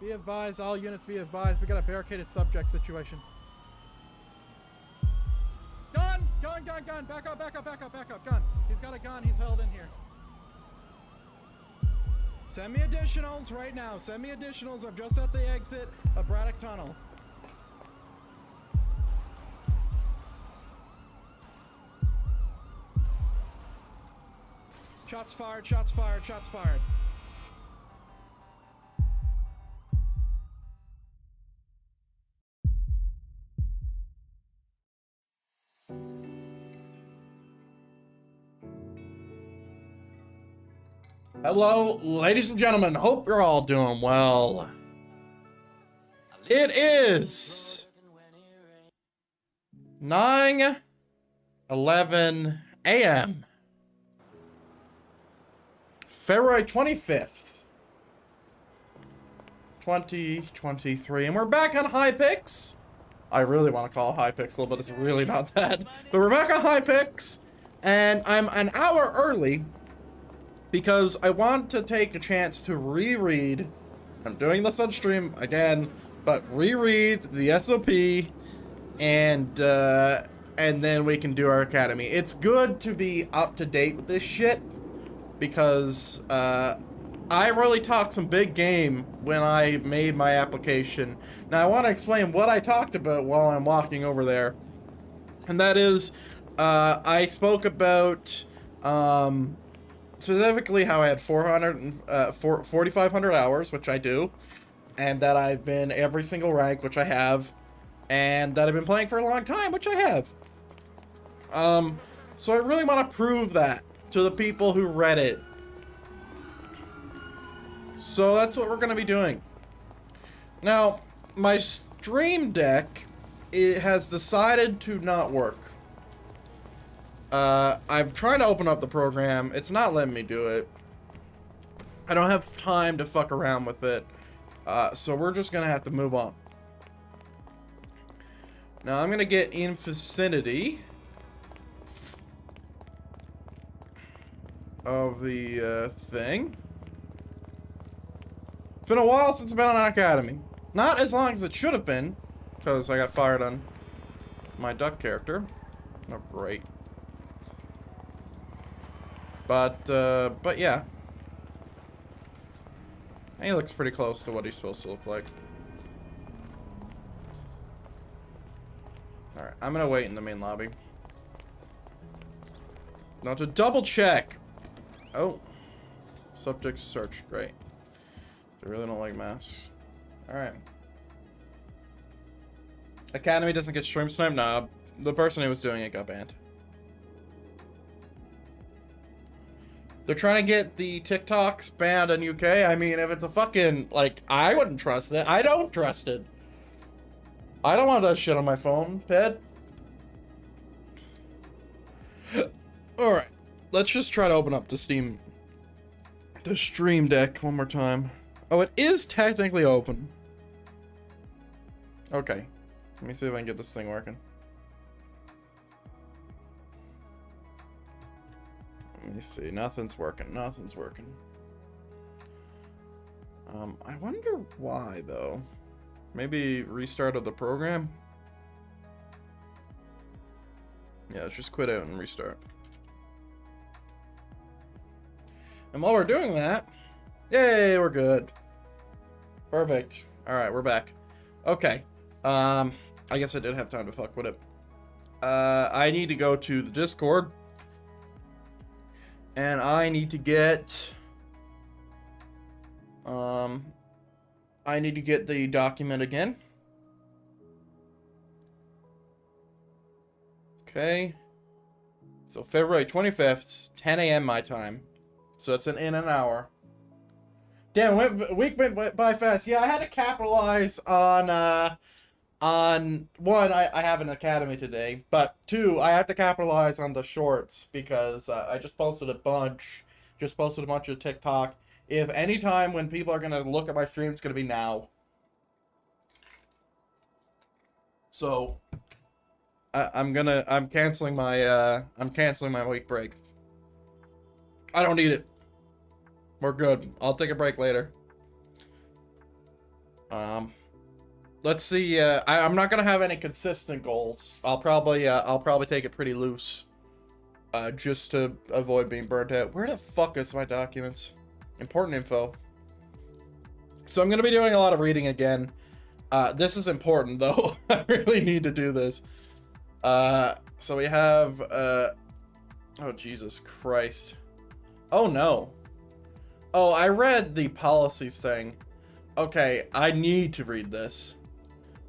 Be advised, all units be advised. We got a barricaded subject situation. Gun! Gun, gun, gun! Back up, back up, back up, back up. Gun. He's got a gun. He's held in here. Send me additionals right now. Send me additionals. I'm just at the exit of Braddock Tunnel. Shots fired, shots fired, shots fired. Hello, ladies and gentlemen. Hope you're all doing well. It is 9:11 a.m. February 25th, 2023, and we're back on Hypix. I really want to call it Hypixel, but it's really not that. But we're back on Hypix, and I'm an hour early because I want to take a chance to reread. I'm doing this on stream again, but reread the SOP, and then we can do our academy. It's good to be up to date with this shit, because I really talked some big game when I made my application. Now I want to explain what I talked about while I'm walking over there, and that is I spoke about specifically how I had 4,500 hours, which I do, and that I've been every single rank, which I have, and that I've been playing for a long time, which I have. So I really want to prove that to the people who read it. So that's what we're going to be doing. Now, my stream deck, it has decided to not work. I've tried to open up the program. It's not letting me do it. I don't have time to fuck around with it. So we're just going to have to move on. Now, I'm going to get in vicinity of the thing. It's been a while since I've been on an academy. Not as long as it should have been, because I got fired on my duck character. Oh, great. But yeah. He looks pretty close to what he's supposed to look like. Alright, I'm gonna wait in the main lobby. Now to double check. Oh. Subject search, great. I really don't like masks. Alright. Academy doesn't get stream sniped? Nah, the person who was doing it got banned. They're trying to get the TikToks banned in UK. I mean, if it's a fucking, like, I wouldn't trust it. I don't trust it. I don't want that shit on my phone, Ped. Alright. Let's just try to open up the stream deck one more time. Oh, it is technically open. Okay. Let me see if I can get this thing working. Let me see. Nothing's working. Nothing's working. I wonder why, though. Maybe restart of the program? Yeah, let's just quit out and restart. And while we're doing that... Yay, we're good. Perfect. Alright, we're back. Okay. I guess I did have time to fuck with it. I need to go to the Discord. And I need to get... I need to get the document again. Okay. So February 25th, 10 a.m. my time. So it's in an hour. Damn, week went by fast. Yeah, I had to capitalize on one, I have an academy today, but two, I have to capitalize on the shorts because I just posted a bunch. Just posted a bunch of TikTok. If any time when people are gonna look at my stream, it's gonna be now. So I'm canceling my week break. I don't need it. We're good. I'll take a break later. Let's see. I'm not gonna have any consistent goals. I'll probably take it pretty loose, just to avoid being burnt out. Where the fuck is my documents? Important info. So I'm gonna be doing a lot of reading again. This is important though. I really need to do this. So we have. Oh Jesus Christ. Oh no. Oh, I read the policies thing. Okay, I need to read this.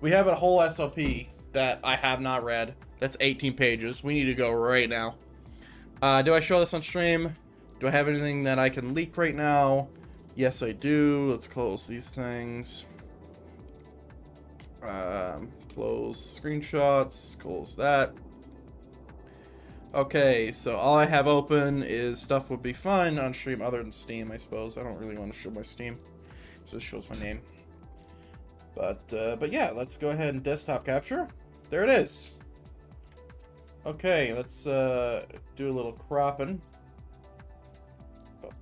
We have a whole SOP that I have not read. That's 18 pages. We need to go right now. Do I show this on stream? Do I have anything that I can leak right now? Yes, I do. Let's close these things. Close screenshots. Close that. Okay, so all I have open is stuff would be fine on stream other than Steam, I suppose. I don't really want to show my Steam, so it shows my name. But yeah, let's go ahead and desktop capture. There it is. Okay, let's do a little cropping.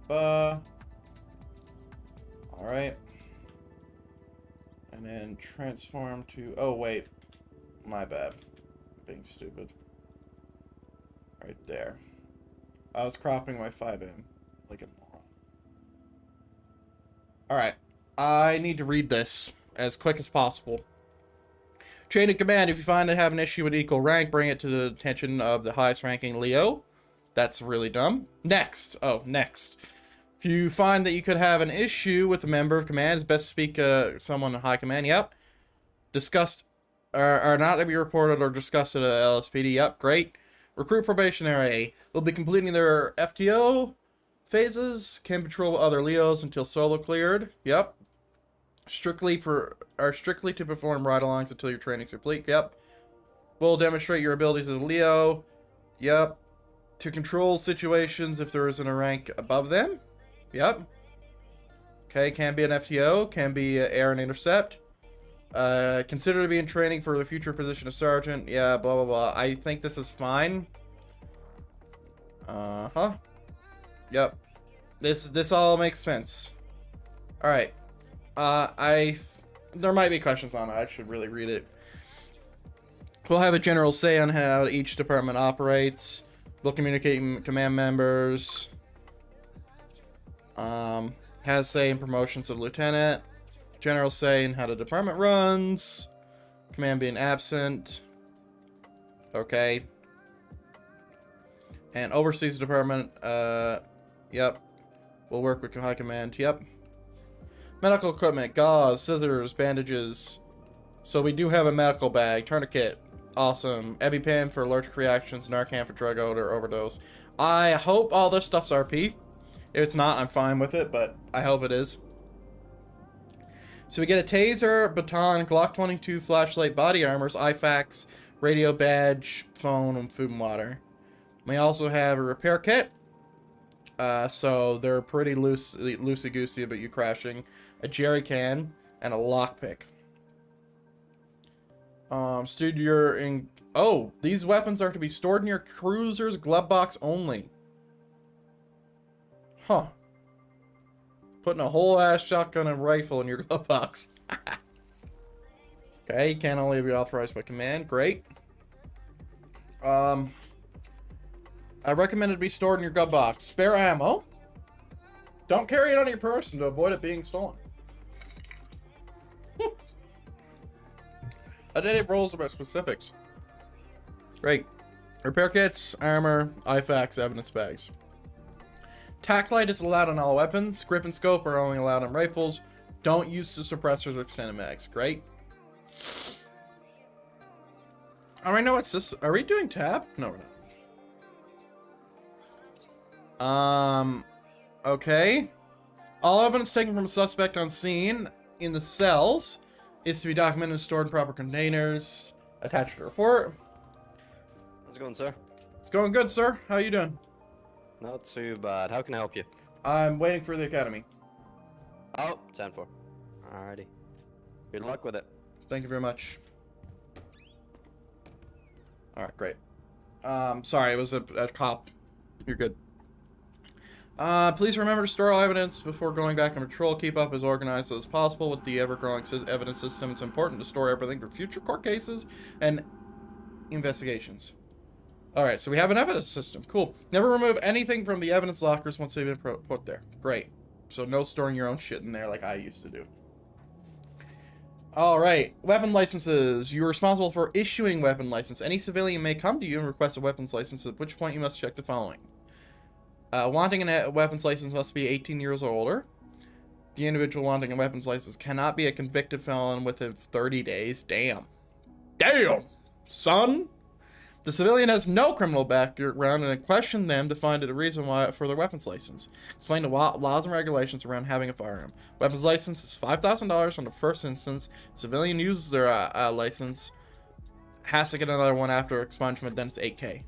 All right, and then transform to. Oh wait, my bad. Being stupid. Right there. I was cropping my 5M like a moron. Alright. I need to read this as quick as possible. Chain of command. If you find I have an issue with equal rank, bring it to the attention of the highest ranking Leo. That's really dumb. Next. Oh, next. If you find that you could have an issue with a member of command, it's best to speak someone in high command. Yep. Discussed. Are not to be reported or discussed at a LSPD. Yep. Great. Recruit probationary. Will be completing their FTO phases. Can patrol other Leos until solo cleared. Yep. Strictly to perform ride-alongs until your training's complete. Yep. Will demonstrate your abilities as a Leo. Yep. To control situations if there isn't a rank above them. Yep. Okay, can be an FTO. Can be air and intercept. Consider to be in training for the future position of sergeant. Yeah, blah, blah, blah. I think this is fine. Uh-huh. Yep. This all makes sense. Alright. There might be questions on it. I should really read it. We'll have a general say on how each department operates. We'll communicate with command members. Has say in promotions of lieutenant. General say in how the department runs. Command being absent. Okay. And oversees the department. Yep. We'll work with high command. Yep. Medical equipment. Gauze, scissors, bandages. So we do have a medical bag. Tourniquet. Awesome. EpiPen for allergic reactions. Narcan for drug odor overdose. I hope all this stuff's RP. If it's not, I'm fine with it, but I hope it is. So we get a taser, baton, Glock 22, flashlight, body armors, IFAKs, radio badge, phone, and food and water. We also have a repair kit. So they're pretty loosey-goosey about you crashing. A jerry can, and a lockpick. Oh, these weapons are to be stored in your cruiser's glove box only. Huh. Putting a whole ass shotgun and rifle in your glove box. Okay, can only be authorized by command. Great. I recommend it be stored in your glove box. Spare ammo. Don't carry it on your person to avoid it being stolen. I did it rolls about specifics. Great. Repair kits, armor, IFAKs, evidence bags. Tac light is allowed on all weapons. Grip and scope are only allowed on rifles. Don't use the suppressors or extended mags. Great. Alright, no, it's this. Are we doing tab? No, we're not. Okay. All evidence taken from a suspect on scene in the cells is to be documented and stored in proper containers. Attached to the report. How's it going, sir? It's going good, sir. How you doing? Not too bad. How can I help you? I'm waiting for the academy. Oh, 10-4. Alrighty. Good luck with it. Thank you very much. Alright, great. Sorry, it was a cop. You're good. Please remember to store all evidence before going back on patrol. Keep up as organized as possible with the ever-growing evidence system. It's important to store everything for future court cases and investigations. Alright, so we have an evidence system. Cool. Never remove anything from the evidence lockers once they've been put there. Great. So no storing your own shit in there like I used to do. Alright, weapon licenses. You are responsible for issuing weapon license. Any civilian may come to you and request a weapons license, at which point you must check the following. Wanting a weapons license must be 18 years or older. The individual wanting a weapons license cannot be a convicted felon within 30 days. Damn. Damn, son! The civilian has no criminal background, and question them to find a reason why for their weapons license. Explain the laws and regulations around having a firearm. Weapons license is $5,000 on the first instance. Civilian uses their license, has to get another one after expungement, then it's $8K. I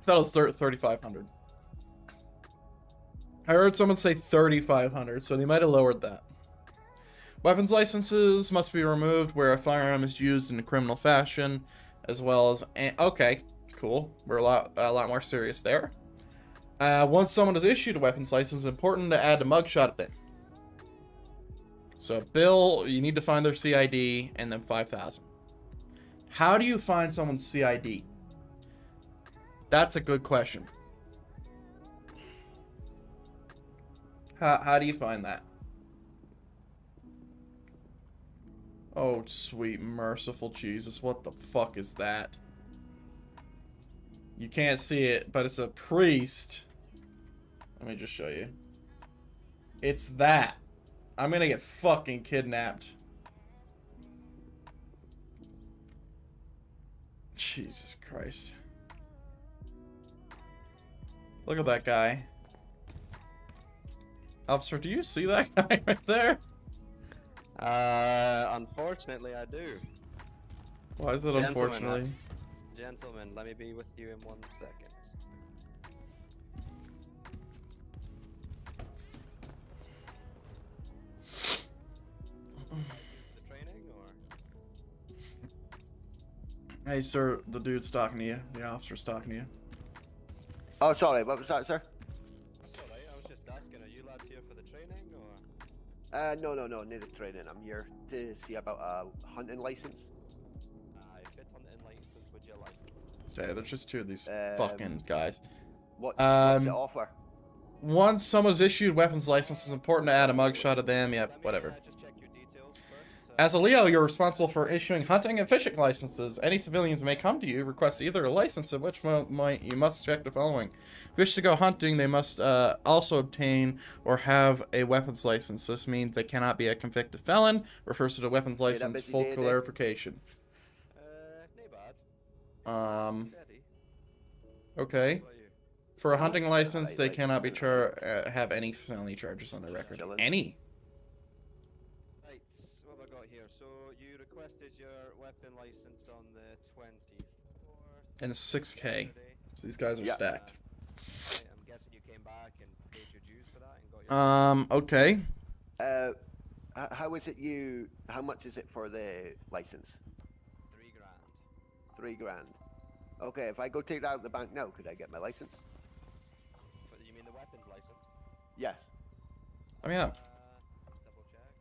thought it was $3,500. I heard someone say $3,500, so they might have lowered that. Weapons licenses must be removed where a firearm is used in a criminal fashion. As well as, okay, cool. We're a lot more serious there. Once someone is issued a weapons license, it's important to add a mugshot thing. So, Bill, you need to find their CID and then 5,000. How do you find someone's CID? That's a good question. How do you find that? Oh, sweet, merciful Jesus. What the fuck is that? You can't see it, but it's a priest. Let me just show you. It's that. I'm gonna get fucking kidnapped. Jesus Christ. Look at that guy. Officer, do you see that guy right there? Unfortunately, I do. Why is it unfortunately? Gentlemen, let me be with you in 1 second. The training, or? Hey, sir, the dude's talking to you. The officer's talking to you. Oh, sorry, what was that, sir? That's alright, I was just asking, are you lads here for the training, or? No, need a training. I'm here to see about a hunting license. Fit hunting license would you like? Yeah, there's just two of these fucking guys. What's it offer? Once someone's issued weapons license, it's important to add a mugshot of them. Yep, whatever. Just check your details first. As a Leo, you're responsible for issuing hunting and fishing licenses. Any civilians may come to you, request either a license, at which point you must check the following. Wish to go hunting, they must also obtain or have a weapons license. This means they cannot be a convicted felon. Refers to the weapons license. Full clarification. Steady. Okay. For a hunting license, they cannot be have any felony charges on their record. Any. Right, what have I got here? So you requested your weapon license on the 24th. And it's 6K. So these guys are stacked. Right, I'm guessing you came back and paid your dues for that and got your Okay. How is it how much is it for the license? $3,000. $3,000. Okay, if I go take that out of the bank now, could I get my license? You mean the weapons license? Yes. I mean, yeah. Double check.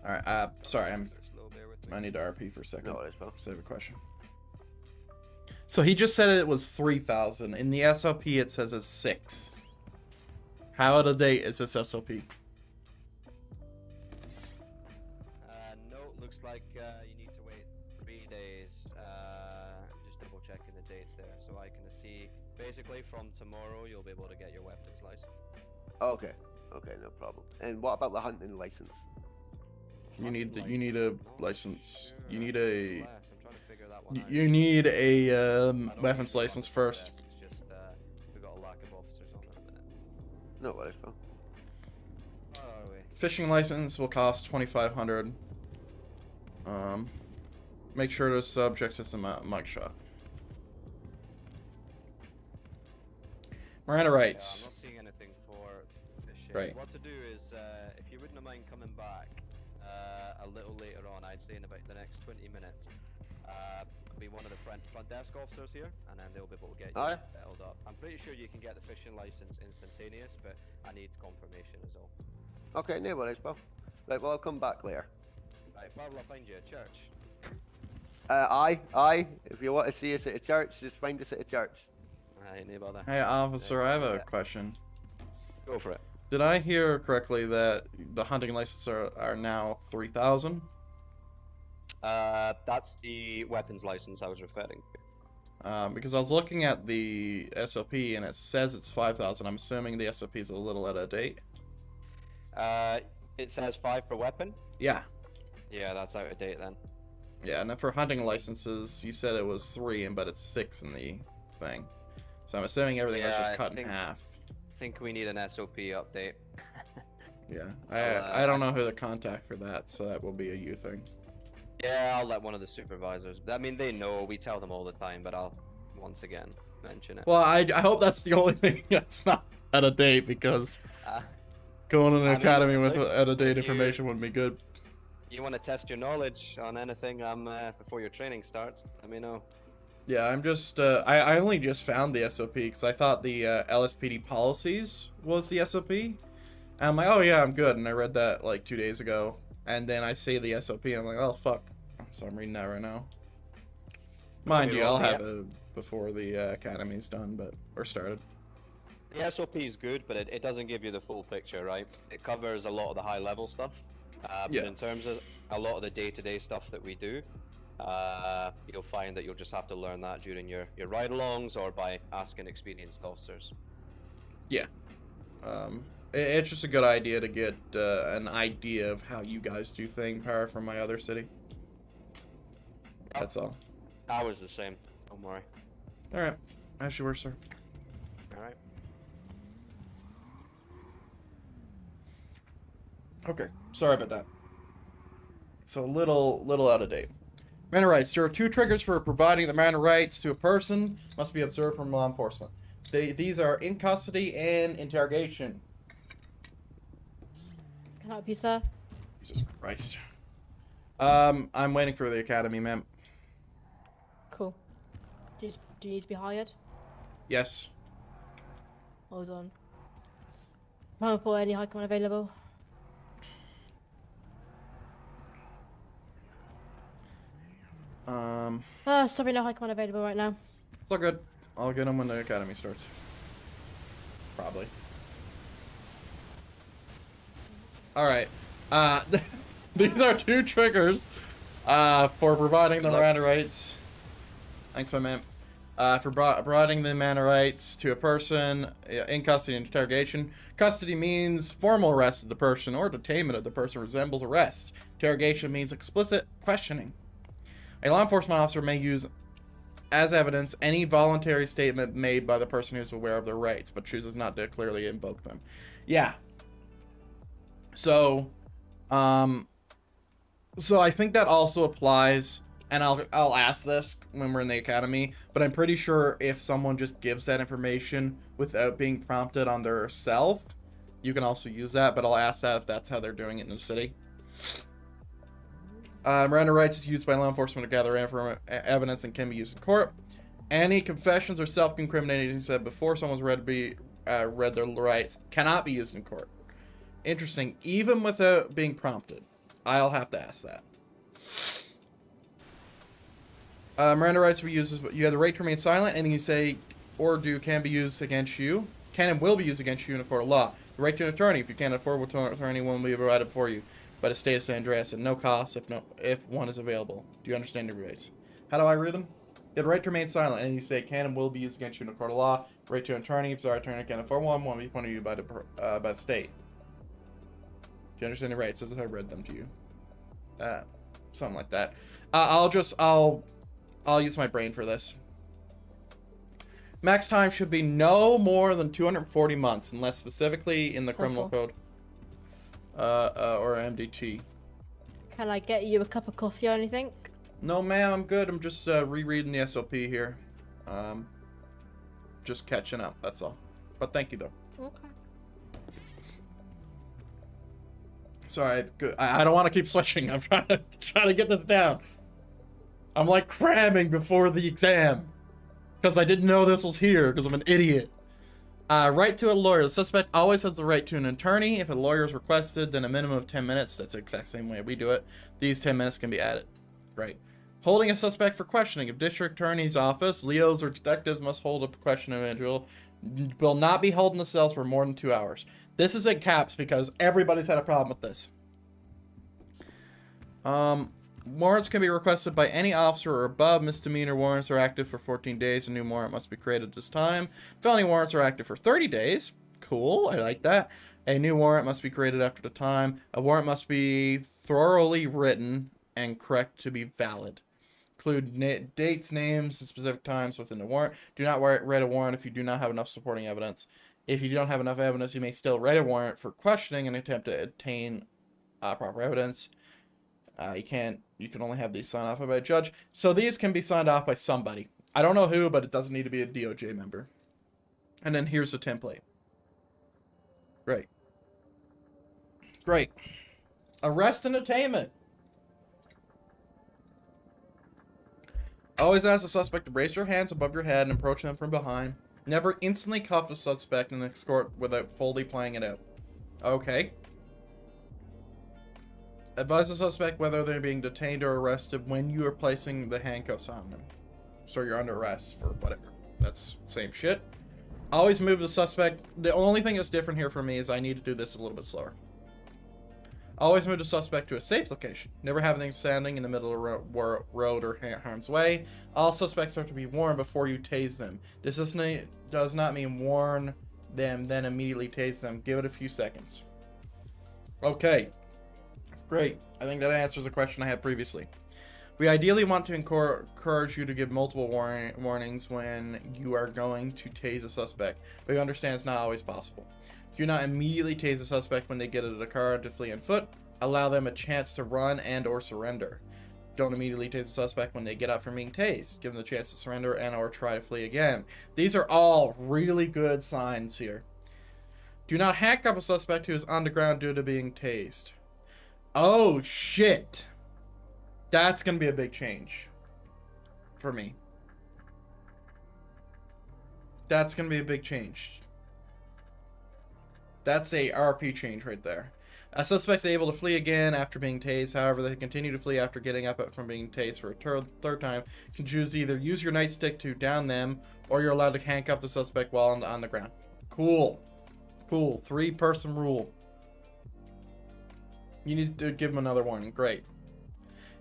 Alright, sorry, Slow, bear with me. I need to RP for a second. No, it's fine. Save a question. So he just said it was 3,000. In the SOP, it says it's 6. How out of date is this SOP? No, looks like you need to wait 3 days. Just double checking the dates there, so I can see. Basically, from tomorrow, you'll be able to get your weapons license. Okay, no problem. And what about the hunting license? You need a license. You need a I'm trying to figure that one out. you need a weapons license first. It's just we've got a lack of officers on at the minute. No worries, pal. Where are we? Fishing license will cost 2,500. Make sure to subject to some mugshot. Miranda Yeah, I'm rights. not seeing anything for fishing. Great. What to do is, if you wouldn't mind coming back a little later on, I'd say in about the next 20 minutes, be one of the front desk officers here, and then they'll be able to get you settled up. I'm pretty sure you can get the fishing license instantaneous, but I need confirmation as well. Okay, no worries, pal. Right, well, I'll come back later. Right, where will I find you at church? Aye. If you want to see us at a church, just find us at a church. Aye, no bother. Hey, officer, I have a question. Go for it. Did I hear correctly that the hunting licenses are now 3,000? That's the weapons license I was referring to. Because I was looking at the SOP and it says it's 5,000. I'm assuming the SOP is a little out of date. It says 5 per weapon? Yeah. Yeah, that's out of date then. Yeah, and then for hunting licenses, you said it was 3, but it's 6 in the thing. So I'm assuming everything was just cut in half. I think we need an SOP update. Yeah, I don't know who to contact for that, so that will be a you thing. Yeah, I'll let one of the supervisors. I mean, they know, we tell them all the time, but I'll once again mention it. Well, I hope that's the only thing that's not out of date, because going in an academy with out of date information would be good. You want to test your knowledge on anything before your training starts, let me know. Yeah, I'm just, I only just found the SOP, because I thought the LSPD policies was the SOP. And I'm like, oh yeah, I'm good, and I read that like 2 days ago. And then I see the SOP, and I'm like, oh fuck. So I'm reading that right now. Mind you, I'll have it before the academy's done, or started. The SOP is good, but it doesn't give you the full picture, right? It covers a lot of the high-level stuff. But in terms of a lot of the day-to-day stuff that we do, you'll find that you'll just have to learn that during your ride-alongs or by asking experienced officers. Yeah. It's just a good idea to get an idea of how you guys do things, Power, from my other city. That's all. I was the same. Don't worry. Alright. As you were, sir. Alright. Okay. Sorry about that. So a little out of date. Manor rights. There are 2 triggers for providing the manor rights to a person. Must be observed from law enforcement. These are in custody and interrogation. Can I help you, sir? Jesus Christ. I'm waiting for the academy, ma'am. Cool. Do you need to be hired? Yes. Hold on. For any high command available? Sorry, no high command available right now. It's all good. I'll get them when the academy starts. Probably. Alright. These are 2 triggers for providing the manor rights. Thanks, my man. For providing the manor rights to a person in custody and interrogation. Custody means formal arrest of the person or detainment of the person resembles arrest. Interrogation means explicit questioning. A law enforcement officer may use as evidence any voluntary statement made by the person who is aware of their rights, but chooses not to clearly invoke them. Yeah. So I think that also applies, and I'll ask this when we're in the academy, but I'm pretty sure if someone just gives that information without being prompted on their self, you can also use that, but I'll ask that if that's how they're doing it in the city. Miranda rights is used by law enforcement to gather evidence and can be used in court. Any confessions or self-incriminating said before someone's read their rights cannot be used in court. Interesting. Even without being prompted. I'll have to ask that. Miranda rights will be used as you have the right to remain silent. Anything you say or do can be used against you. Can and will be used against you in a court of law. The right to an attorney. If you can't afford an attorney, one will be provided for you by the state of San Andreas at no cost if one is available. Do you understand your rights? How do I read them? You have the right to remain silent. Anything you say can and will be used against you in a court of law. Right to an attorney. If the attorney can't afford one will be appointed to you by the state. Do you understand your rights? As if I read them to you. Something like that. I'll use my brain for this. Max time should be no more than 240 months, unless specifically in the criminal code. Or MDT. Can I get you a cup of coffee or anything? No, ma'am, I'm good. I'm just rereading the SOP here. Just catching up, that's all. But thank you, though. Okay. Sorry, I don't want to keep switching. I'm trying to get this down. I'm like cramming before the exam. Because I didn't know this was here, because I'm an idiot. Right to a lawyer. The suspect always has the right to an attorney. If a lawyer is requested, then a minimum of 10 minutes. That's the exact same way we do it. These 10 minutes can be added. Right. Holding a suspect for questioning. If district attorney's office, Leos, or detectives must hold a question individual, will not be held in the cells for more than 2 hours. This is in caps because everybody's had a problem with this. Warrants can be requested by any officer or above. Misdemeanor warrants are active for 14 days. A new warrant must be created at this time. Felony warrants are active for 30 days. Cool, I like that. A new warrant must be created after the time. A warrant must be thoroughly written and correct to be valid. Include dates, names, and specific times within the warrant. Do not write a warrant if you do not have enough supporting evidence. If you don't have enough evidence, you may still write a warrant for questioning and attempt to obtain proper evidence. You can only have these signed off by a judge. So these can be signed off by somebody. I don't know who, but it doesn't need to be a DOJ member. And then here's the template. Great. Great. Arrest and detainment. Always ask the suspect to raise your hands above your head and approach them from behind. Never instantly cuff the suspect and escort without fully playing it out. Okay. Advise the suspect whether they're being detained or arrested when you are placing the handcuffs on them. So you're under arrest for whatever. That's same shit. Always move the suspect. The only thing that's different here for me is I need to do this a little bit slower. Always move the suspect to a safe location. Never have them standing in the middle of the road or harm's way. All suspects are to be warned before you tase them. This does not mean warn them, then immediately tase them. Give it a few seconds. Okay. Great. I think that answers a question I had previously. We ideally want to encourage you to give multiple warnings when you are going to tase a suspect, but you understand it's not always possible. Do not immediately tase a suspect when they get out of the car to flee on foot. Allow them a chance to run and or surrender. Don't immediately tase a suspect when they get out from being tased. Give them the chance to surrender and or try to flee again. These are all really good signs here. Do not handcuff a suspect who is on the ground due to being tased. Oh, shit. That's going to be a big change for me. That's going to be a big change. That's a RP change right there. A suspect is able to flee again after being tased. However, they continue to flee after getting up from being tased for a third time. You can choose to either use your nightstick to down them, or you're allowed to handcuff the suspect while on the ground. Cool. Cool. 3-person rule. You need to give him another warning. Great.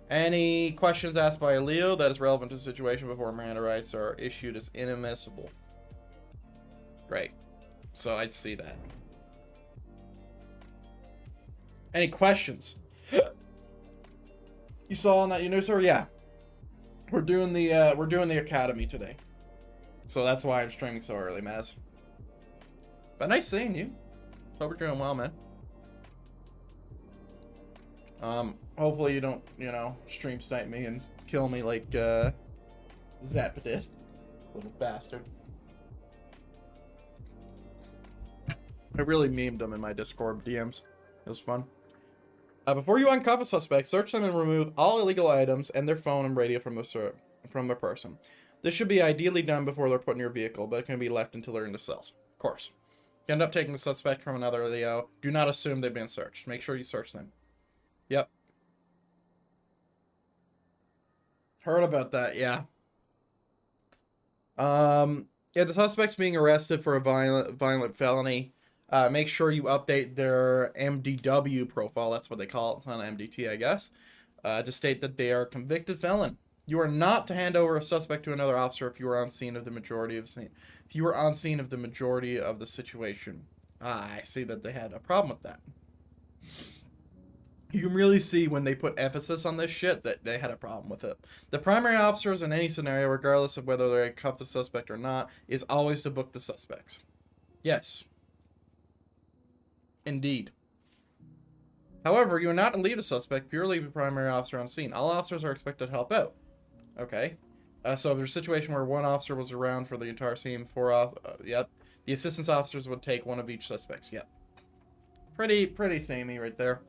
Any questions asked by a Leo that is relevant to the situation before Miranda rights are issued as inadmissible. Great. So I'd see that. Any questions? You saw on that news, sir? Yeah. We're doing the academy today. So that's why I'm streaming so early, Maz. But nice seeing you. Hope you're doing well, man. Hopefully you don't, stream snipe me and kill me like, Zappa did. Little bastard. I really memed them in my Discord DMs. It was fun. Before you uncuff a suspect, search them and remove all illegal items and their phone and radio from the person. This should be ideally done before they're put in your vehicle, but it can be left until they're in the cells. Of course. You end up taking the suspect from another Leo. Do not assume they've been searched. Make sure you search them. Yep. Heard about that, yeah. Yeah, the suspect's being arrested for a violent felony. Make sure you update their MDW profile. That's what they call it. It's not MDT, I guess. To state that they are a convicted felon. You are not to hand over a suspect to another officer if you are on scene of the majority of the situation. I see that they had a problem with that. You can really see when they put emphasis on this shit that they had a problem with it. The primary officers in any scenario, regardless of whether they cuff the suspect or not, is always to book the suspects. Yes. Indeed. However, you are not to lead a suspect purely the primary officer on scene. All officers are expected to help out. Okay. So if there's a situation where one officer was around for the entire scene, yep. The assistance officers would take one of each suspects, yep. Pretty samey right there.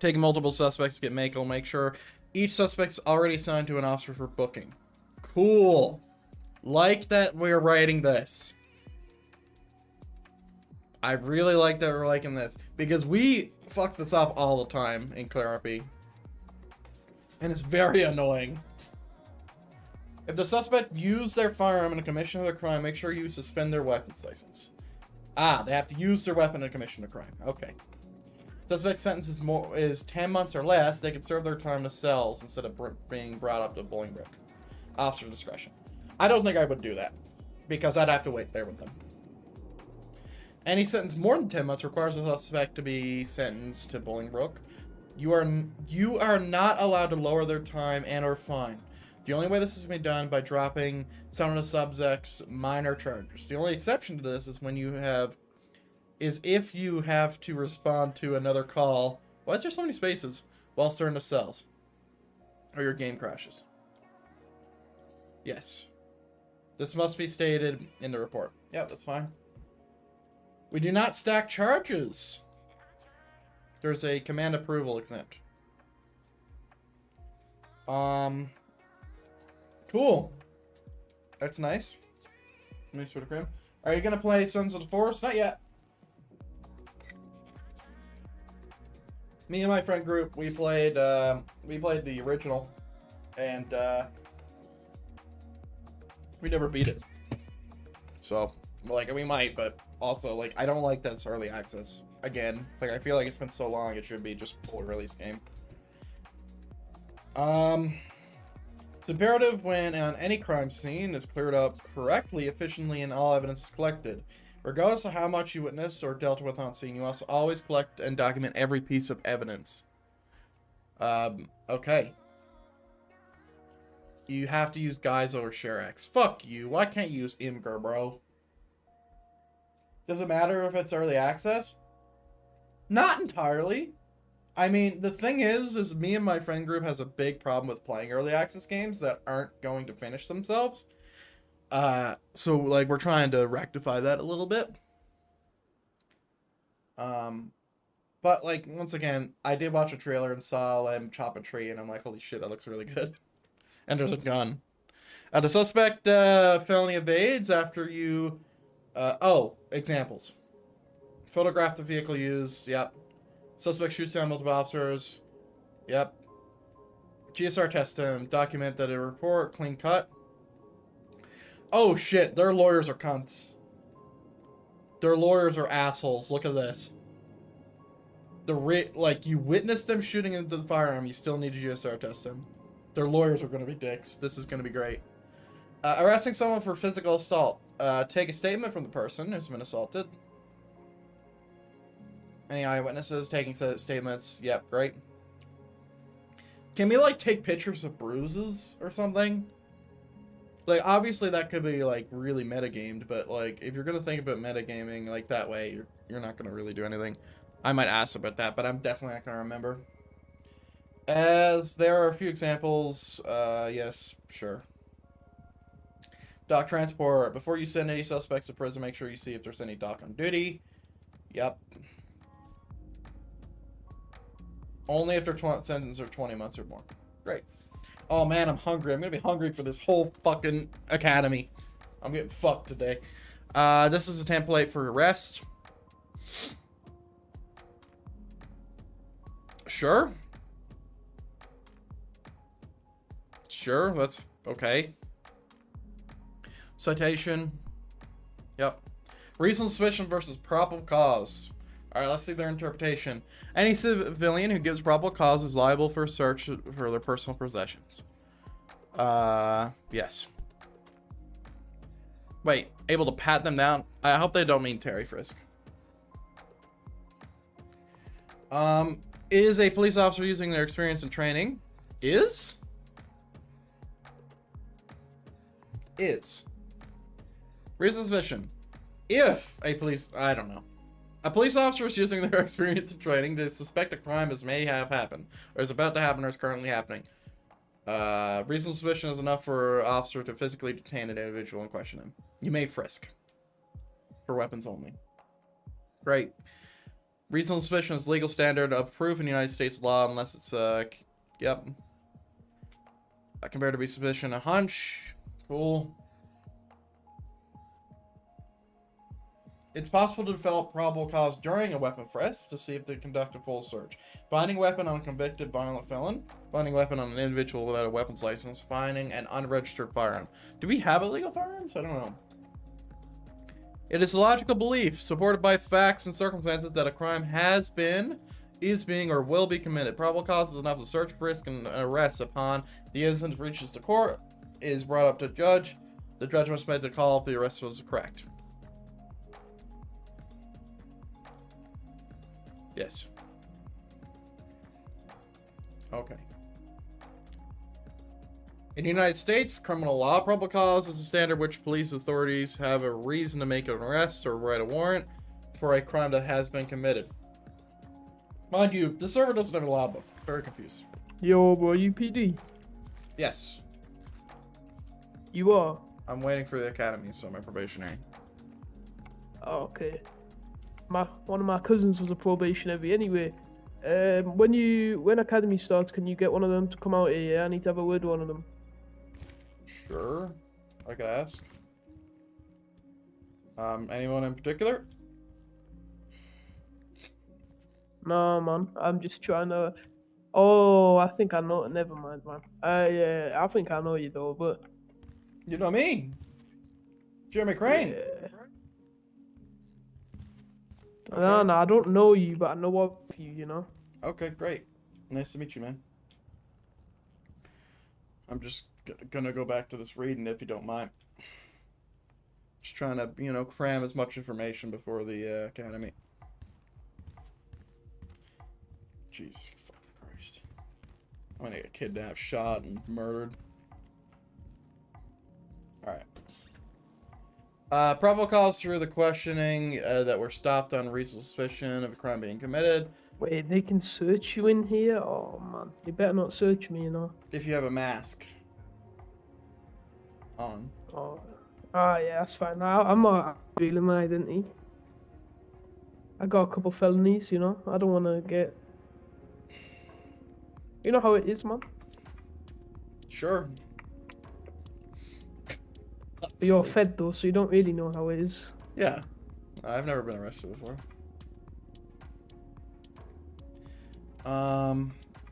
Taking multiple suspects to get Mako. Make sure each suspect's already assigned to an officer for booking. Cool. Like that we're writing this. I really like that we're liking this. Because we fuck this up all the time in Clarapi. And it's very annoying. If the suspect used their firearm in a commission of a crime, make sure you suspend their weapons license. Ah, they have to use their weapon in a commission of a crime. Okay. Suspect sentence is 10 months or less. They can serve their time to cells instead of being brought up to Bolingbroke. Officer discretion. I don't think I would do that. Because I'd have to wait there with them. Any sentence more than 10 months requires the suspect to be sentenced to Bolingbroke. You are not allowed to lower their time and or fine. The only way this is going to be done by dropping some of the subject's minor charges. The only exception to this is if you have to respond to another call. Why is there so many spaces? Whilst they're in the cells. Or your game crashes. Yes. This must be stated in the report. Yeah, that's fine. We do not stack charges. There's a command approval exempt. Cool. That's nice. Nice for the crib. Are you gonna play Sons of the Forest? Not yet. Me and my friend group, we played the original, and we never beat it. So, like, we might, but also, like, I don't like that it's early access. Again, like, I feel like it's been so long, it should be just a full release game. It's imperative when on any crime scene is cleared up correctly, efficiently, and all evidence is collected. Regardless of how much you witnessed or dealt with on scene, you must always collect and document every piece of evidence. Okay. You have to use Geyser or ShareX. Fuck you. Why can't you use Imgur, bro? Does it matter if it's early access? Not entirely. I mean, the thing is me and my friend group has a big problem with playing early access games that aren't going to finish themselves. So, like, we're trying to rectify that a little bit. But, like, once again, I did watch a trailer and saw them chop a tree, and I'm like, holy shit, that looks really good. And there's a gun. The suspect, felony evades after you, examples. Photograph the vehicle used, yep. Suspect shoots down multiple officers, yep. GSR test him, document that a report, clean cut. Oh shit, their lawyers are cunts. Their lawyers are assholes, look at this. Like, you witnessed them shooting into the firearm, you still need to GSR test him. Their lawyers are gonna be dicks, this is gonna be great. Arresting someone for physical assault. Take a statement from the person who's been assaulted. Any eyewitnesses taking statements? Yep, great. Can we, like, take pictures of bruises or something? Like, obviously that could be, like, really metagamed, but, like, if you're gonna think about metagaming, like, that way, you're not gonna really do anything. I might ask about that, but I'm definitely not gonna remember. As there are a few examples, yes, sure. Dock transport. Before you send any suspects to prison, make sure you see if there's any dock on duty. Yep. Only if their sentence are 20 months or more. Great. Oh man, I'm hungry. I'm gonna be hungry for this whole fucking academy. I'm getting fucked today. This is a template for arrest. Sure. Sure, that's okay. Citation. Yep. Reasonable suspicion versus probable cause. Alright, let's see their interpretation. Any civilian who gives probable cause is liable for a search for their personal possessions. Yes. Wait, able to pat them down? I hope they don't mean Terry Frisk. Is a police officer using their experience and training? Is. Reasonable suspicion. If a police... I don't know. A police officer is using their experience and training to suspect a crime as may have happened, or is about to happen, or is currently happening. Reasonable suspicion is enough for an officer to physically detain an individual and question him. You may frisk. For weapons only. Great. Reasonable suspicion is legal standard of proof in United States law unless it's, yep. Compared to be suspicion, a hunch. Cool. It's possible to develop probable cause during a weapon arrest to see if they conduct a full search. Finding weapon on a convicted violent felon. Finding weapon on an individual without a weapons license. Finding an unregistered firearm. Do we have illegal firearms? I don't know. It is a logical belief, supported by facts and circumstances, that a crime has been, is being, or will be committed. Probable cause is enough to search, frisk, and arrest upon the innocent reaches the court, is brought up to judge. The judge must make the call if the arrest was correct. Yes. Okay. In the United States, criminal law, probable cause is a standard which police authorities have a reason to make an arrest or write a warrant for a crime that has been committed. Mind you, the server doesn't have a law book. Very confused. Yo, bro, you PD? Yes. You are? I'm waiting for the academy, so my probationary. Oh, okay. One of my cousins was a probationary anyway. When academy starts, can you get one of them to come out here? I need to have a word with one of them. Sure. I could ask. Anyone in particular? No, man. I'm just trying to... Oh, I think I know. Never mind, man. Yeah, I think I know you, though, but... You know me. Jeremy Crane. Yeah. Okay. No, I don't know you, but I know of you, you know? Okay, great. Nice to meet you, man. I'm just gonna go back to this reading, if you don't mind. Just trying to, you know, cram as much information before the academy. Jesus fucking Christ. I'm gonna get kidnapped, shot, and murdered. Alright. Probable cause through the questioning that were stopped on reasonable suspicion of a crime being committed. Wait, they can search you in here? Oh, man. They better not search me, you know? If you have a mask on. Oh, yeah, that's fine. I'm not revealing my identity. I got a couple felonies, you know? I don't want to get... You know how it is, man? Sure. But you're fed, though, so you don't really know how it is. Yeah. I've never been arrested before.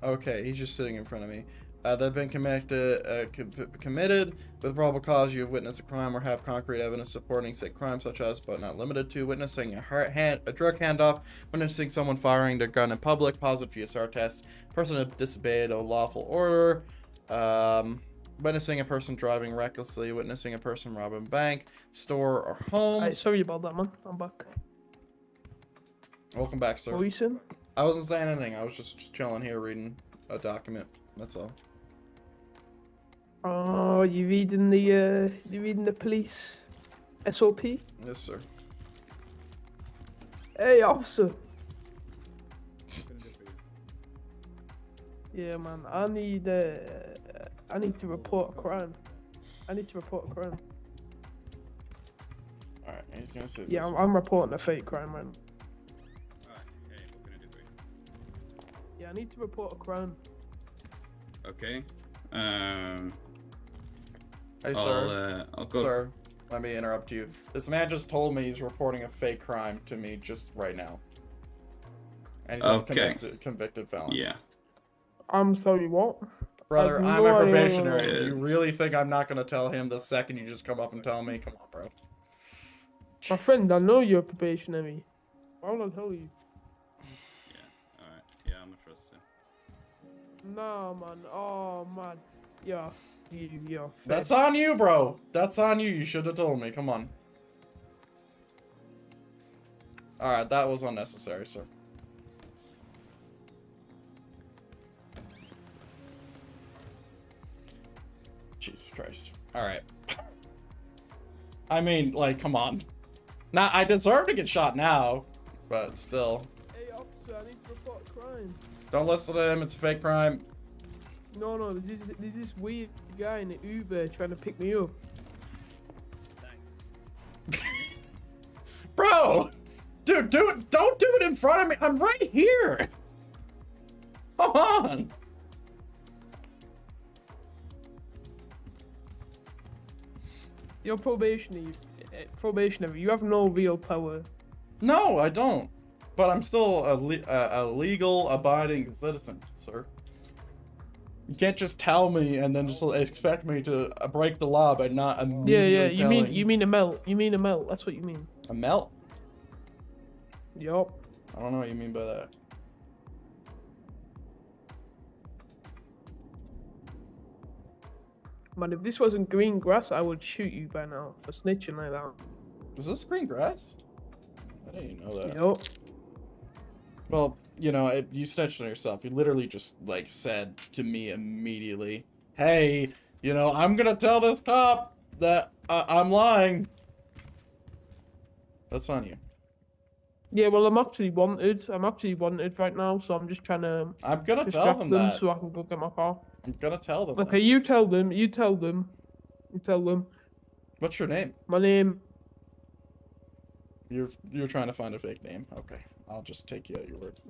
Okay, he's just sitting in front of me. They've been committed with probable cause. You have witnessed a crime or have concrete evidence supporting said crime, such as, but not limited to, witnessing a drug handoff, witnessing someone firing their gun in public, positive GSR test, person who disobeyed a lawful order, witnessing a person driving recklessly, witnessing a person robbing a bank, store, or home. Alright, sorry about that, man. I'm back. Welcome back, sir. What were you saying? I wasn't saying anything. I was just chilling here reading a document. That's all. Oh, you reading the police SOP? Yes, sir. Hey, officer. Yeah, man. I need to report a crime. Alright, he's gonna sit. Yeah, I'm reporting a fake crime, man. Hey, what can I do for you? Yeah, I need to report a crime. Okay. Hey, sir. I'll go. Sir, let me interrupt you. This man just told me he's reporting a fake crime to me just right now. And he's Okay. a convicted felon. Yeah. I'm sorry, what? Brother, I've I'm no a idea. probationary. Do you really think I'm not gonna tell him the second you just come up and tell me? Come on, bro. My friend, I know you're probationary. Why would I tell you? Yeah. All right. Yeah, I'm a trust you. Nah, man. Oh, man. Yeah. Yeah. That's on you, bro. That's on you. You should have told me. Come on. Alright, that was unnecessary, sir. Jesus Christ. Alright. I mean, like, come on. Now, I deserve to get shot now, but still. Hey, officer, I need to report a crime. Don't listen to him. It's a fake crime. No, there's this weird guy in the Uber trying to pick me up. Thanks. Bro! Dude, don't do it in front of me. I'm right here. Come on. You're probationary. Probationary. You have no real power. No, I don't. But I'm still a legal abiding citizen, sir. You can't just tell me and then just expect me to break the law by not immediately Yeah. telling. You mean a melt. You mean a melt. That's what you mean. A melt? Yup. I don't know what you mean by that. Man, if this wasn't green grass, I would shoot you by now for snitching like that. Is this green grass? I didn't even know that. Yup. Well, you know, you snitched on yourself. You literally just, like, said to me immediately, hey, you know, I'm gonna tell this cop that I'm lying. That's on you. Yeah, well, I'm actually wanted. I'm actually wanted right now, so I'm just trying to I'm gonna tell distract them them that. so I can go get my car. I'm gonna tell them Okay, that. you tell them. You tell them. You tell them. What's your name? My name. You're trying to find a fake name. Okay, I'll just take you at your word.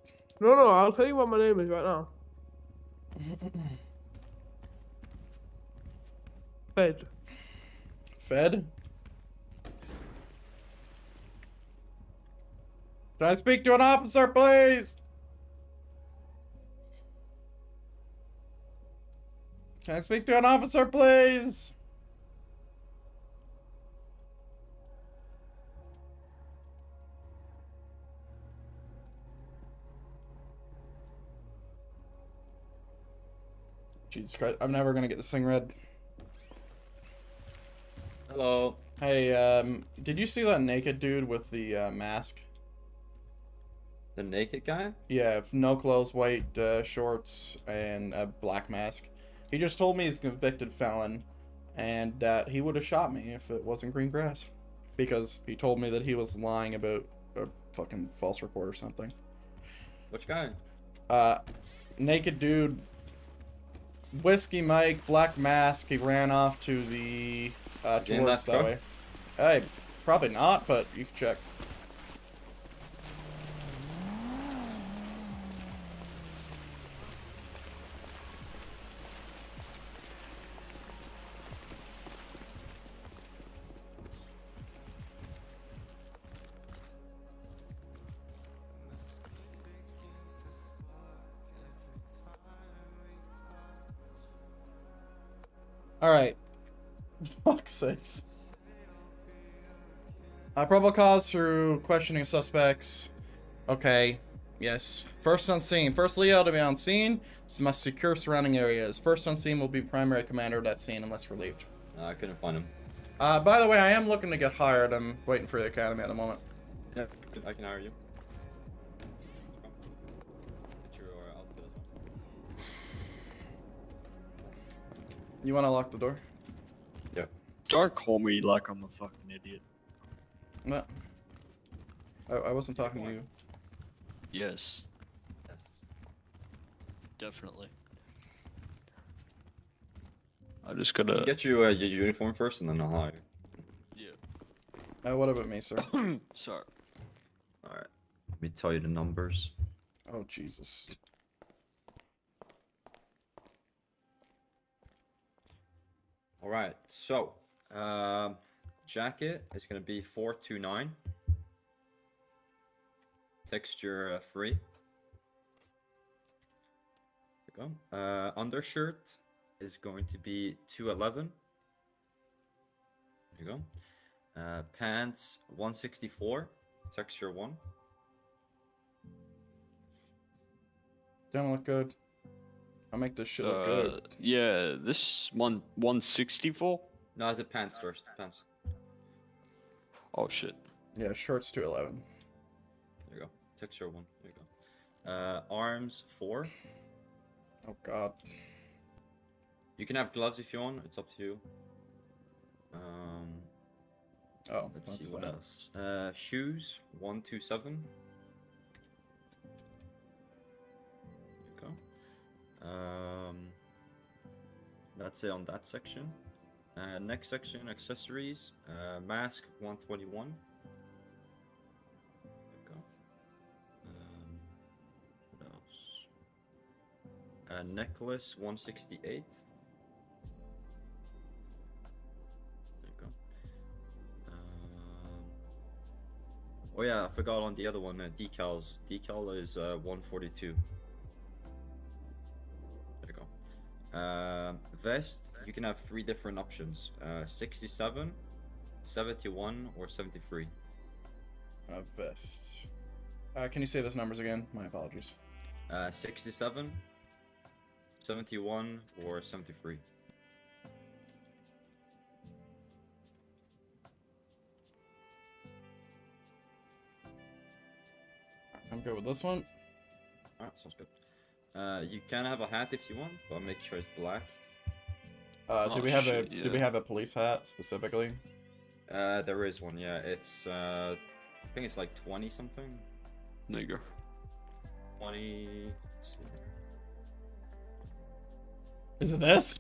No, I'll tell you what my name is right now. Fed. Fed? Can I speak to an officer, please? Can I speak to an officer, please? Jesus Christ, I'm never gonna get this thing read. Hello. Hey, did you see that naked dude with the mask? The naked guy? Yeah, no clothes, white shorts, and a black mask. He just told me he's a convicted felon, and that he would have shot me if it wasn't green grass. Because he told me that he was lying about a fucking false report or something. Which guy? Naked dude, whiskey Mike, black mask, he ran off to the, Is he in towards that that truck? way. Hey, probably not, but you can check. Alright. Fuck's sake. Probable cause through questioning suspects. Okay. Yes. First on scene. First Leo to be on scene. Must secure surrounding areas. First on scene will be primary commander of that scene unless relieved. I couldn't find him. By the way, I am looking to get hired. I'm waiting for the academy at the moment. Yeah, I can hire you. Get your outfit as well. You want to lock the door? Yep. Don't call me like I'm a fucking idiot. No. I wasn't talking to you. Yes, Yes. definitely. I just gotta. Get you your uniform first, and then I'll hire you. Yeah. What about me, sir? Sorry. All right. Let me tell you the numbers. Oh, Jesus. All right. So, jacket is gonna be 429. Texture free. There we go. Undershirt is going to be 211. There you go. Pants 164. Texture 1. Don't look good. I'll make this shit look good. Yeah, this 164. No, is it pants first? Pants. Oh shit. Yeah, shorts 211. There you go. Texture 1. There you go. Arms 4. Oh, God. You can have gloves if you want. It's up to you. Oh, Let's that's see what that. else. Shoes 127. There you go. That's it on that section. Next section, accessories. Mask 121. There you Necklace 168. There you go. Oh yeah, I forgot on the other one. Decals. Decal is 142. There you go. Vest. You can have 3 different options. 67, 71, or 73. Vest. Can you say those numbers again? My apologies. 67, 71, or 73. I'm good with this one. Alright, sounds good. You can have a hat if you want, but make sure it's black. Do we have a police hat specifically? There is one, yeah. It's I think it's like 20 something. There you go. 20. Is it this?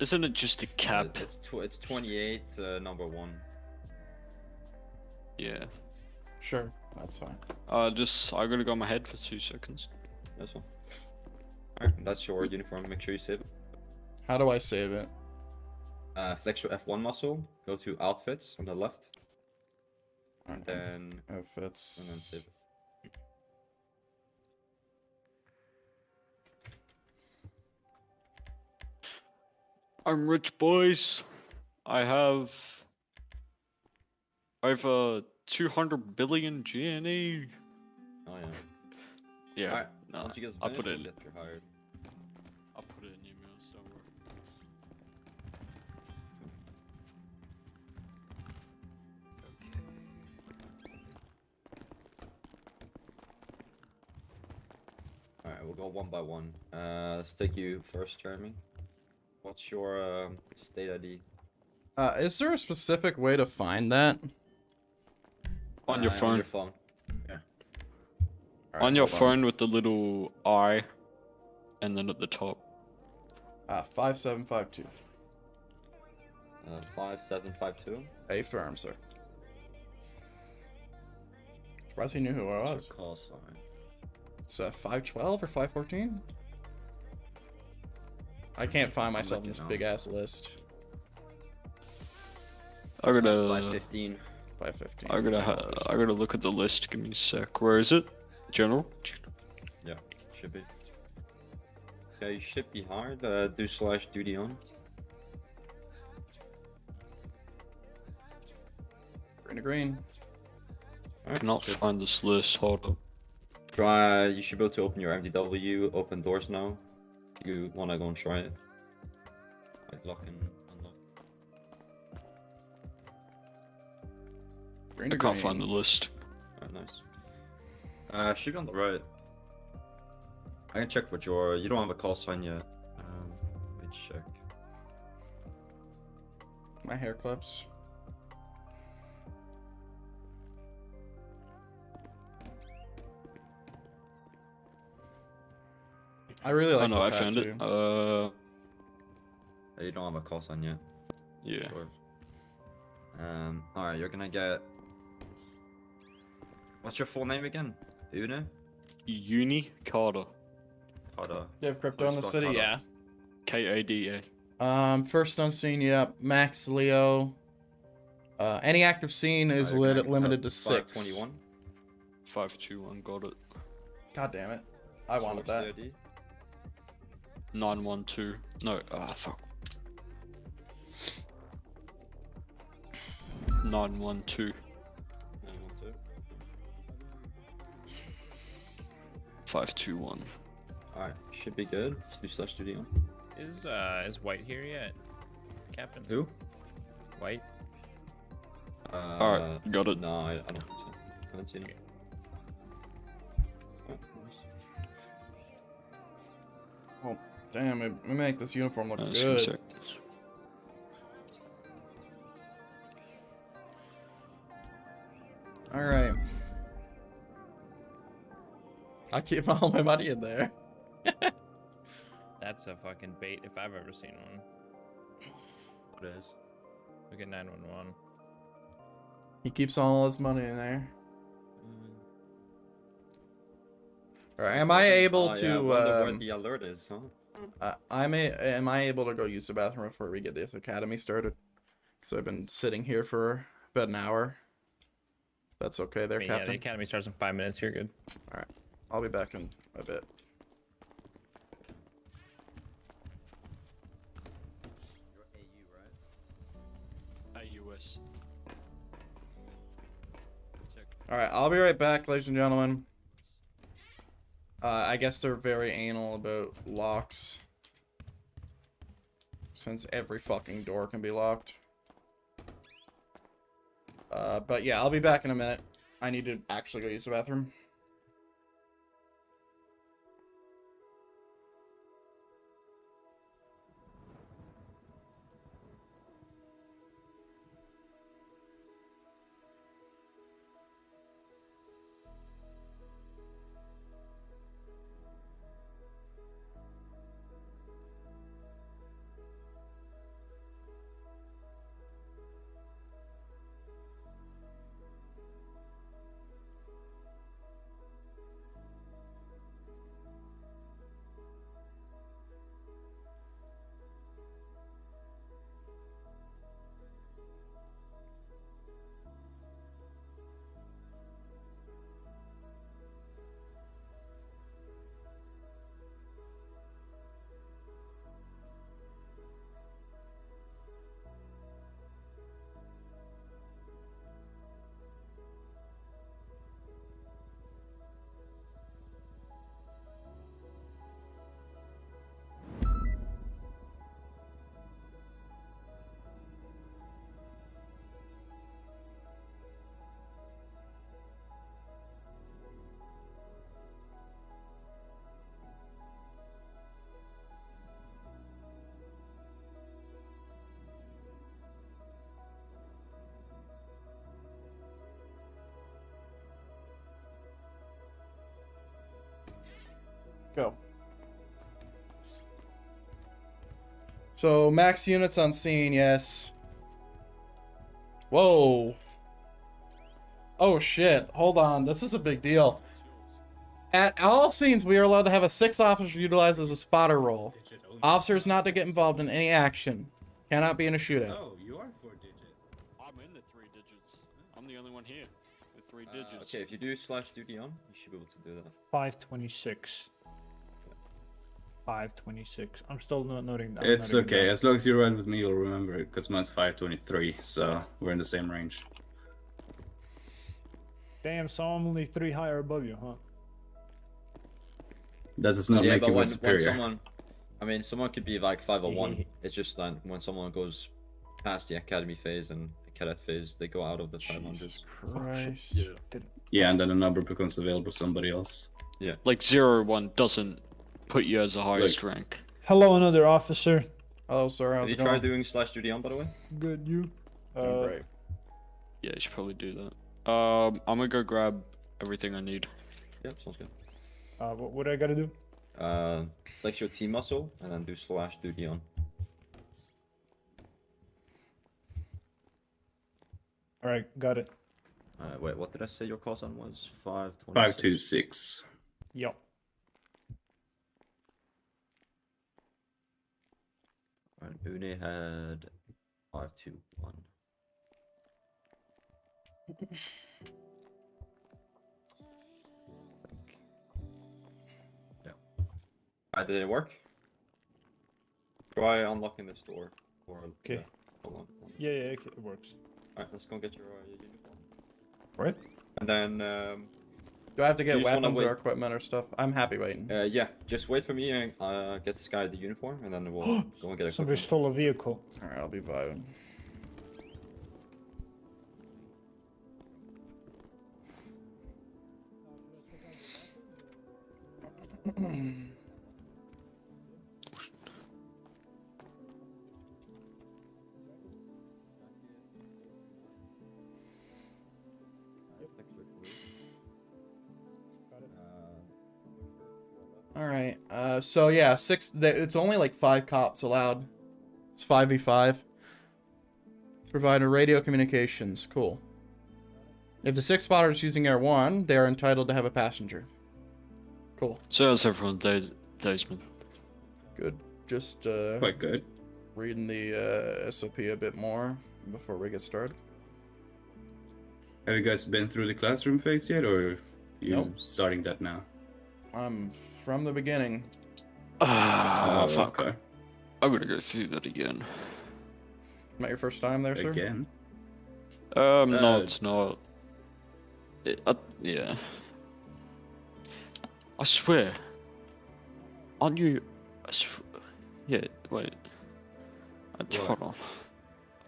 Isn't it just a cap? It's 28, number 1. Yeah. Sure, that's fine. I gotta go on my head for 2 seconds. That's one. Alright, that's your uniform. Make sure you save it. How do I save it? Flex your F1 muscle. Go to outfits on the left. Alright, Then outfits. and then save it. I'm rich, boys. I have over 200 billion GNE. Oh yeah. Yeah. Alright, Nah, once you get I'll put finished, it. we'll get you hired. I'll put it in emails. Don't worry. Alright, we'll go one by one. Let's take you first, Jeremy. What's your state ID? Is there a specific way to find that? On your phone. On your phone. Yeah. Alright, On your hold phone with the little I, and then at the top. 5752. 5752. Affirm, sir. Surprised he knew who I What's was. your call sign? It's 512 or 514? I can't find myself in this looking big ass list. I gotta. 515. 515. I gotta look at the list. Give me a sec. Where is it? General. Yeah, should be. Okay, you should be hired. Do / duty on. Green to green. I cannot find this list. Hold up. Try. You should be able to open your MDW. Open doors now. You wanna go and try it? Like lock and unlock. Green I to can't green. find the list. Alright, nice. Should be on the right. I can check what your. You don't have a call sign yet. Let me check. My hair clips. I really like Oh no, I this hat found too. it. You don't have a call sign yet. Yeah. Sure. Alright, you're gonna get. What's your full name again? Una? Uni Carter. Carter. You have crypto in the Spell city? Carter. Yeah. Kada. First on scene, yep. Max Leo. Any active scene is You're gonna limited get to 6. 521. 521. Got it. God damn it. I wanted that. CID. 912. No. Fuck. 912. 912. 521. Alright, should be good. Do / duty on. Is White here yet, Captain? Who? White? Alright, got it. No, I don't think so. I haven't seen it. Oh, nice. Oh, damn, it make this uniform look Just give me a good. sec. Alright. I keep all my money in there. That's a fucking bait if I've ever seen one. What is? Look at 911. He keeps all his money in there. Or am I able Oh, to? yeah, I wonder where the alert is, huh? Am I able to go use the bathroom before we get this academy started? Because I've been sitting here for about an hour. That's okay there, I mean, yeah, the Captain. academy starts in 5 minutes. You're good. All right, I'll be back in a bit. You're AU, right? AUS. All right, I'll be right back, ladies and gentlemen. I guess they're very anal about locks, since every fucking door can be locked. But yeah, I'll be back in a minute. I need to actually go use the bathroom. Go. So, max units on scene, yes. Whoa. Oh shit, hold on, this is a big deal. At all scenes, we are allowed to have a 6th officer utilized as a spotter role. Officers not to get involved in any action. Cannot be in a shootout. Oh, you are 4-digit. I'm in the 3 digits. I'm the only one here with 3 digits. Okay, if you do /duty on, you should be able to do that. 526. 526. I'm still not noting that. It's okay. As long as you run with me, you'll remember it, because mine's 523, so we're in the same range. Damn, so I'm only 3 higher above you, huh? That does not Yeah, make but you when superior. someone, I mean, someone could be like 501. It's just that when someone goes past the academy phase and the cadet phase, they go out of the 500. Jesus Christ. Yeah, and then a number becomes available to somebody else. Yeah. Like 01 doesn't put you as the highest rank. Hello, another officer. Hello, sir. Have How's you it going? tried doing /duty on, by the way? Good, you? Great. Yeah, you should probably do that. I'm gonna go grab everything I need. Yep, sounds good. What do I gotta do? Flex your T muscle and then do /duty on. Alright, got it. Wait, what did I say your call sign was? 526. 526. Yup. Alright, Une had 521. Yeah. Alright, did it work? Try unlocking this door. Okay. Yeah, hold on. Yeah, okay, it works. Alright, let's go get your uniform. Right? And then, Do I have to You get just wanna weapons or wait. equipment or stuff? I'm happy waiting. yeah, just wait for me and get this guy the uniform, and then we'll go and get Somebody equipment. stole a vehicle. Alright, I'll be vibing. Alright, so yeah, it's only like 5 cops allowed. It's 5v5. Provide a radio communications, cool. If the 6 spotter is using Air 1, they are entitled to have a passenger. Cool. So how's everyone's days, man? Good. Just Quite good. reading the SOP a bit more before we get started. Have you guys been through the classroom phase yet, or are you Nope. starting that now? I'm from the beginning. Ah, fuck. Okay. I'm gonna go through that again. Not your first time there, sir? Again? No, it's not. Yeah. I swear. Aren't you? Yeah, wait. Hold on.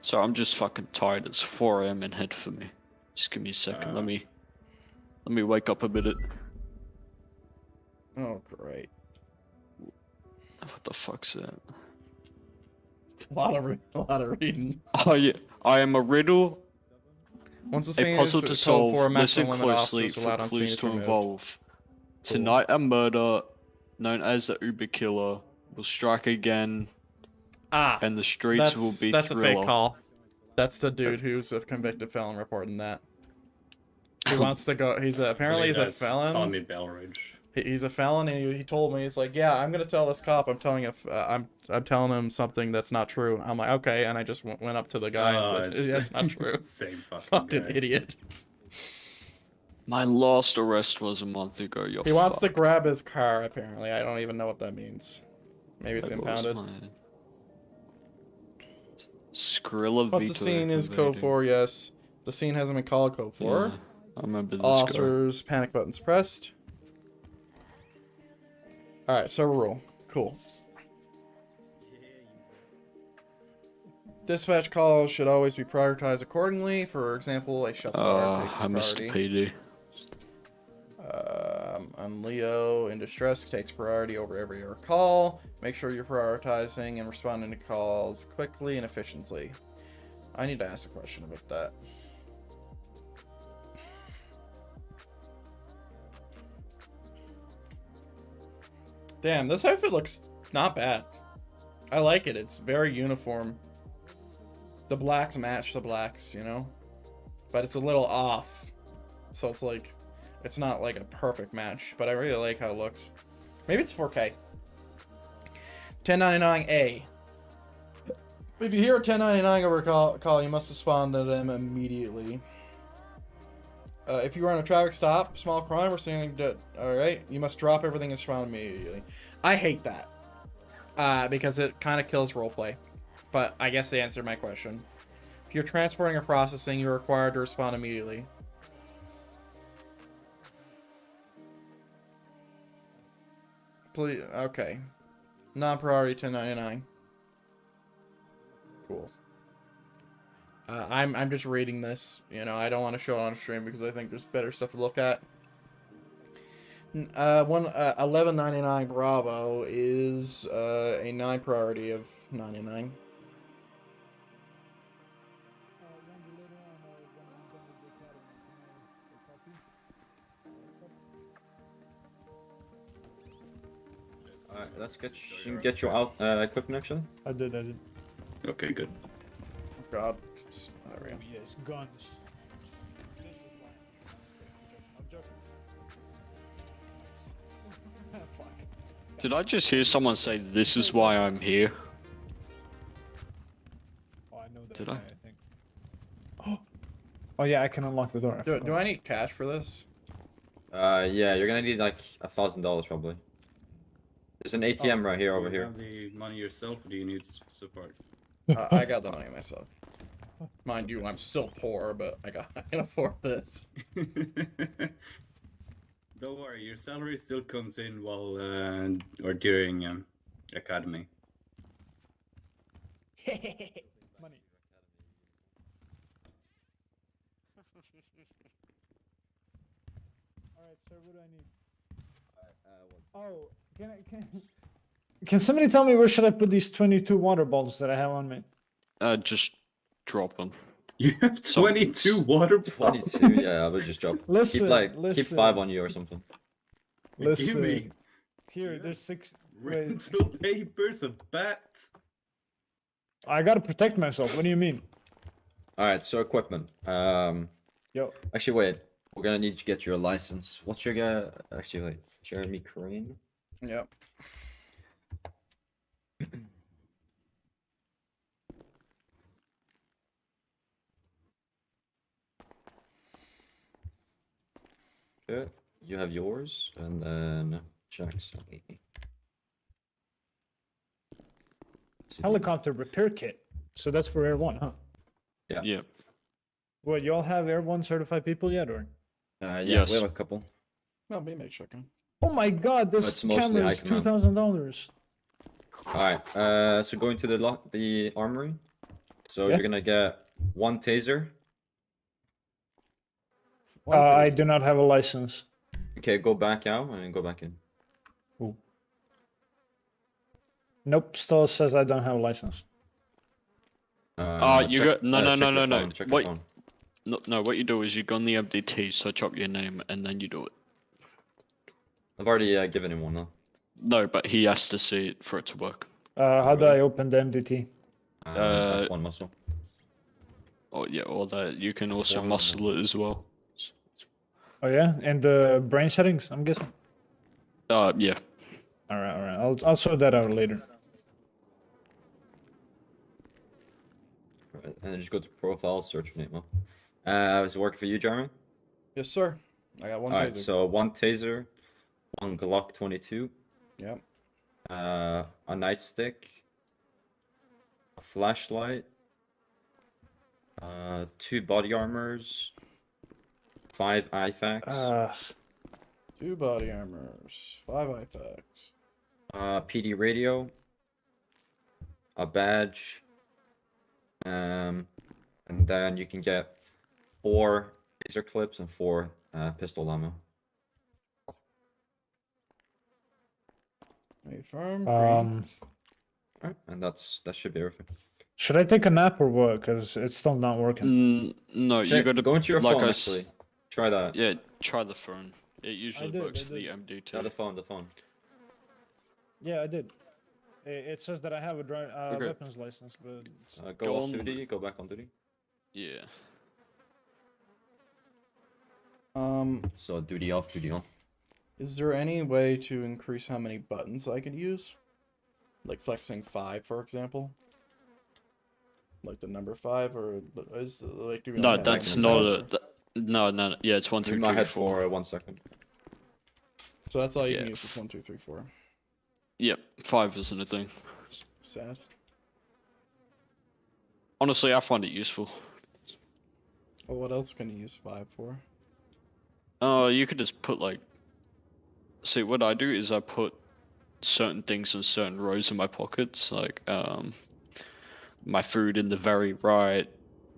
So I'm just fucking tired. It's 4 AM in head for me. Just give me a second. Let me wake up a minute. Oh, great. What the fuck's that? A lot of reading. Oh yeah, I am a riddle. Once the A scene puzzle is to code solve. for, Listen maximum limit closely officers for allowed on scene clues is to removed. involve. Cool. Tonight, a murder known as the Uber Killer will strike again, Ah, and the streets will be that's a thriller. fake call. That's the dude who's a convicted felon reporting that. He wants to go. Apparently he's a felon. Tommy Belridge. He's a felon, and he told me, he's like, yeah, I'm gonna tell this cop. I'm telling him something that's not true. I'm like, okay, and I just went up to the guy and said, that's not true. Same Fucking guy. idiot. My last arrest was a month ago. You're He wants to fucked. grab his car. Apparently, I don't even know what that means. Maybe it's That was impounded. my- Skrilla What the Vito scene is code activating. 4, yes. The scene hasn't been called code 4. Yeah, I remember this All guy. officers, panic buttons pressed. Alright, server rule. Cool. Dispatch calls should always be prioritized accordingly. For example, a shots fired takes I missed the priority. PD. On Leo in distress takes priority over every other call. Make sure you're prioritizing and responding to calls quickly and efficiently. I need to ask a question about that. Damn, this outfit looks not bad. I like it. It's very uniform. The blacks match the blacks, you know? But it's a little off. So it's like, it's not like a perfect match, but I really like how it looks. Maybe it's 4K. 1099A. If you hear a 1099 over call, you must respond to them immediately. If you are on a traffic stop, small crime, or something, alright, you must drop everything and respond immediately. I hate that. Because it kind of kills roleplay. But I guess they answered my question. If you're transporting or processing, you're required to respond immediately. Please, okay. Non-priority 1099. Cool. I'm just reading this. You know, I don't want to show it on stream because I think there's better stuff to look at. 1199 Bravo is a 9 priority of 99. Alright, let's get you out equipment actually. I did. Okay, good. Oh God. There we go. Yes, guns. Did I just hear someone say, "This is why I'm here"? Oh, I know that Did guy, I? I think. Oh yeah, I can unlock the door. Do I need cash for this? Yeah, you're gonna need like $1,000 probably. There's an ATM right here over Do you here. have the money yourself, or do you need support? I got the money myself. Mind you, I'm still poor, but I can afford this. Don't worry, your salary still comes in while or during academy. Money. Alright, sir, what do I need? Oh, can somebody tell me where should I put these 22 water bottles that I have on me? Just drop them. You have Some- 22 water bottles. 22, yeah, I would just drop. Listen, keep listen. 5 on you or something. Listen. me. Here, Yeah. there's 6. Wait, Rental papers, a bat. I gotta protect myself. What do you mean? Alright, so equipment. Yo, Actually wait. We're gonna need to get your license. What's your guy? Actually, wait, Jeremy Crane. Yep. Okay, you have yours, and then Jackson. Helicopter repair kit. So that's for Air 1, huh? Yeah. Yeah. Well, y'all have Air 1 certified people yet, or? Yeah, Yes. we have a couple. Well, me make chicken. Oh my god, this It's mostly camera is high command. $2,000. Alright, so going to the armory. So Yeah. you're gonna get 1 taser. I do not have a license. Okay, go back out and then go back in. Ooh. Nope, still says I don't have a license. You check- got no. check your phone, check your What? phone. No, what you do is you go on the MDT, search up your name, and then you do it. I've already given him one though. No, but he has to see it for it to work. How do I open the MDT? F1 muscle. Oh yeah, or that you can also Form. muscle it as well. Oh yeah, and the brain settings, I'm guessing. Yeah. All right. I'll sort that out later. Right, and then just go to profile, search your name. Is it working for you, Jeremy? Yes, sir. I got one Alright, taser. so 1 taser, 1 Glock 22. Yep. A nightstick, a flashlight, 2 body armors, 5 IFAKs, 2 body armors, 5 IFAKs. PD radio, a badge, and then you can get 4 laser clips and 4 pistol ammo. Made firm. Alright, and that should be everything. Should I take a nap or what? Because it's still not working. No, you Check, gotta go into your like phone I actually. Try that. Yeah, try the phone. It usually did, works I for the did. MDT. Yeah, the phone. Yeah, I did. It says that I have a Okay. weapons license, but Go Go off on. duty, go back on duty. Yeah. So duty off, duty on. Is there any way to increase how many buttons I could use? Like flexing 5, for example? Like the number 5, or is like do we No, only have that's one not percent? a. No. Yeah, it's 1, 2, In my 3, head 4. for 1 second. So that's all you Yeah. can use is 1, 2, 3, 4. Yep, 5 isn't a thing. Sad. Honestly, I find it useful. Well, what else can you use 5 for? You could just put like. See, what I do is I put certain things in certain rows in my pockets, like my food in the very right,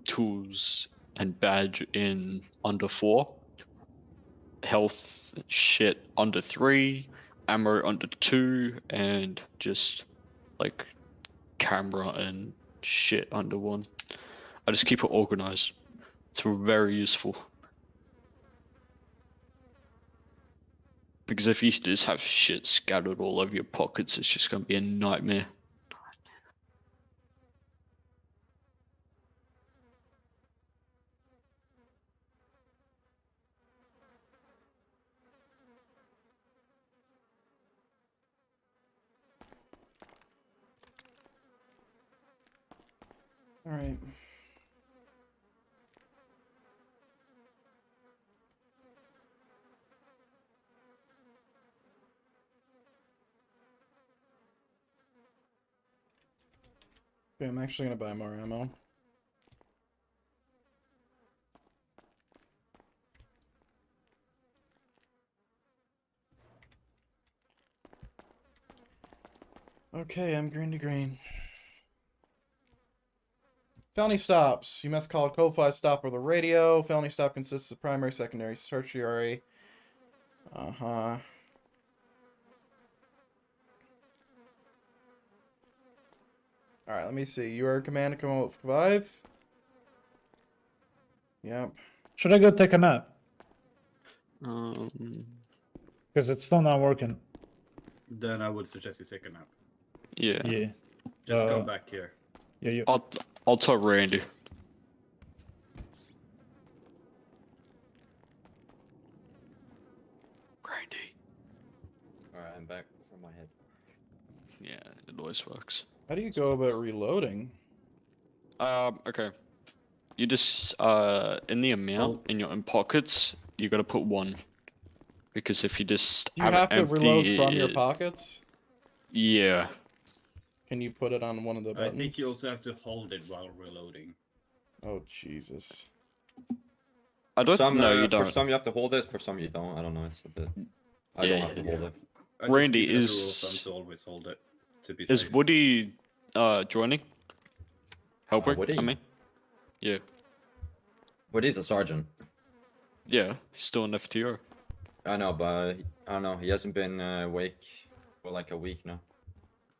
tools and badge in under 4, health shit under 3, ammo under 2, and just like camera and shit under 1. I just keep it organized. It's very useful. Because if you just have shit scattered all over your pockets, it's just gonna be a nightmare. Alright. Okay, I'm actually gonna buy more ammo. Okay, I'm green to green. Felony stops. You must call a code 5 stop over the radio. Felony stop consists of primary, secondary, tertiary. Uh-huh. Alright, let me see. You are command to come out 5. Yep. should I go take a nap? Um, Because it's still not working. Then I would suggest you take a nap. yeah. Yeah. Just go Uh, back here. Yeah. I'll tell Randy. always works. How do you go about reloading? Okay. You just in the amount in your own pockets, you gotta put 1. Because if you just Do you have have it to empty, reload from your pockets? yeah. Can you put it on one of the I buttons? think you also have to hold it while reloading. Oh Jesus! I don't know. You For don't. some you have to hold it, for some you don't. I don't know. It's a bit. I don't have to hold it. I just Randy, keep it as a rule of thumb to always hold it to be is safe. Woody joining? Helping? Woody? I mean, yeah, Woody's a sergeant. yeah. He's still an FTO. I know, but I don't know. He hasn't been awake for like a week now.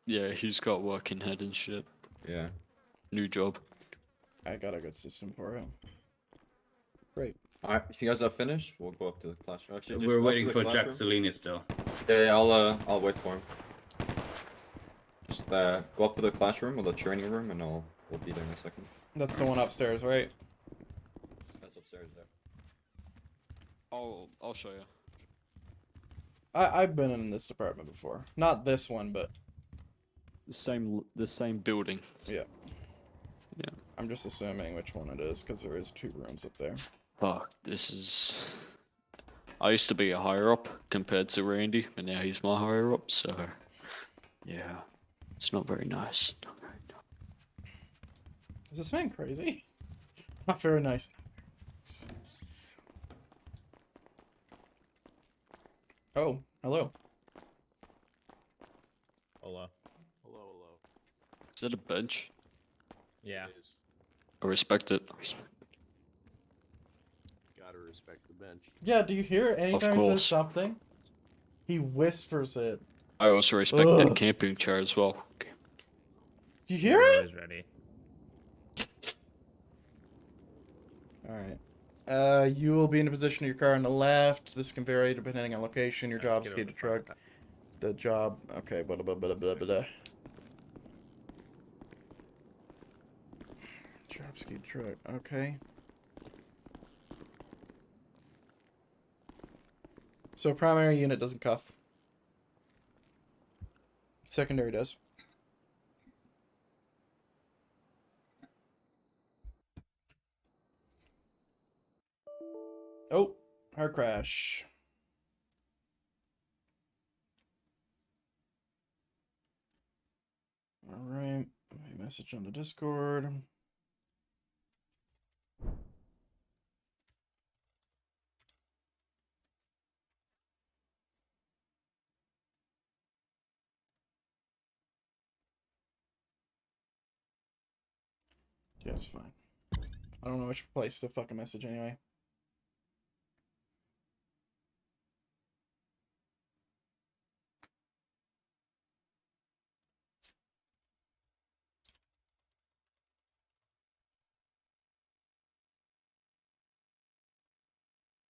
Yeah, he's got working head and shit. Yeah. New job. I got a good system for him. Great. Alright, if you guys are finished, we'll go up to the classroom. Actually, just We're go up to waiting the for Jack classroom. Salini still. Yeah, I'll wait for him. Just go up to the classroom or the training room, and we'll be there in a second. That's the one upstairs, right? That's upstairs there. I'll show you. I've been in this department before. Not this one, but The same building. yeah. Yeah. I'm just assuming which one it is because there is 2 rooms up there. Fuck, this is. I used to be a higher up compared to Randy, but now he's my higher up, so yeah, it's not very nice. Not very nice. Is this man crazy? Not very nice. Oh, hello. Hola. Hello, hello. Is that a bench? Yeah. It is. I respect it. Gotta respect the bench. Yeah, do you hear anytime he says course. something? He whispers it. I also respect that Ugh. camping chair as well. Do you hear You're it? always ready. Alright. You will be in a position of your car on the left. This can vary depending on location. Your job, Get skate over the the front. truck. The job. Okay, blah, blah, blah, blah, blah, blah. Job, skate truck. Okay. So primary unit doesn't cuff. Secondary does. Oh, hard crash. Alright, a message on the Discord. Yeah, it's fine. I don't know which place to fucking message anyway.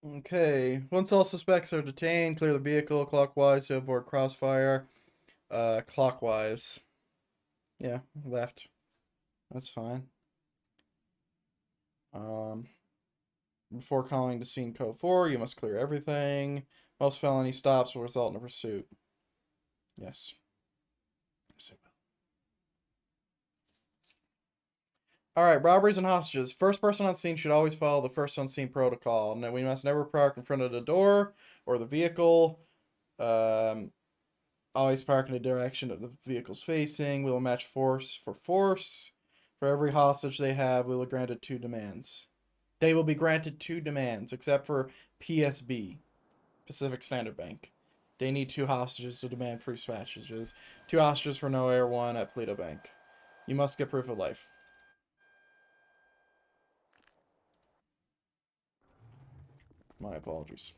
Okay, once all suspects are detained, clear the vehicle clockwise to avoid crossfire. Clockwise. Yeah, left. That's fine. Before calling to scene code 4, you must clear everything. Most felony stops will result in a pursuit. Yes. Yes, it will. Alright, robberies and hostages. First person on scene should always follow the first on scene protocol. And we must never park in front of the door or the vehicle. Always park in the direction that the vehicle's facing. We will match force for force. For every hostage they have, we will grant it 2 demands. They will be granted 2 demands, except for PSB, Pacific Standard Bank. They need 2 hostages to demand free passages. 2 hostages for no air, 1 at Pluto Bank. You must get proof of life. My apologies.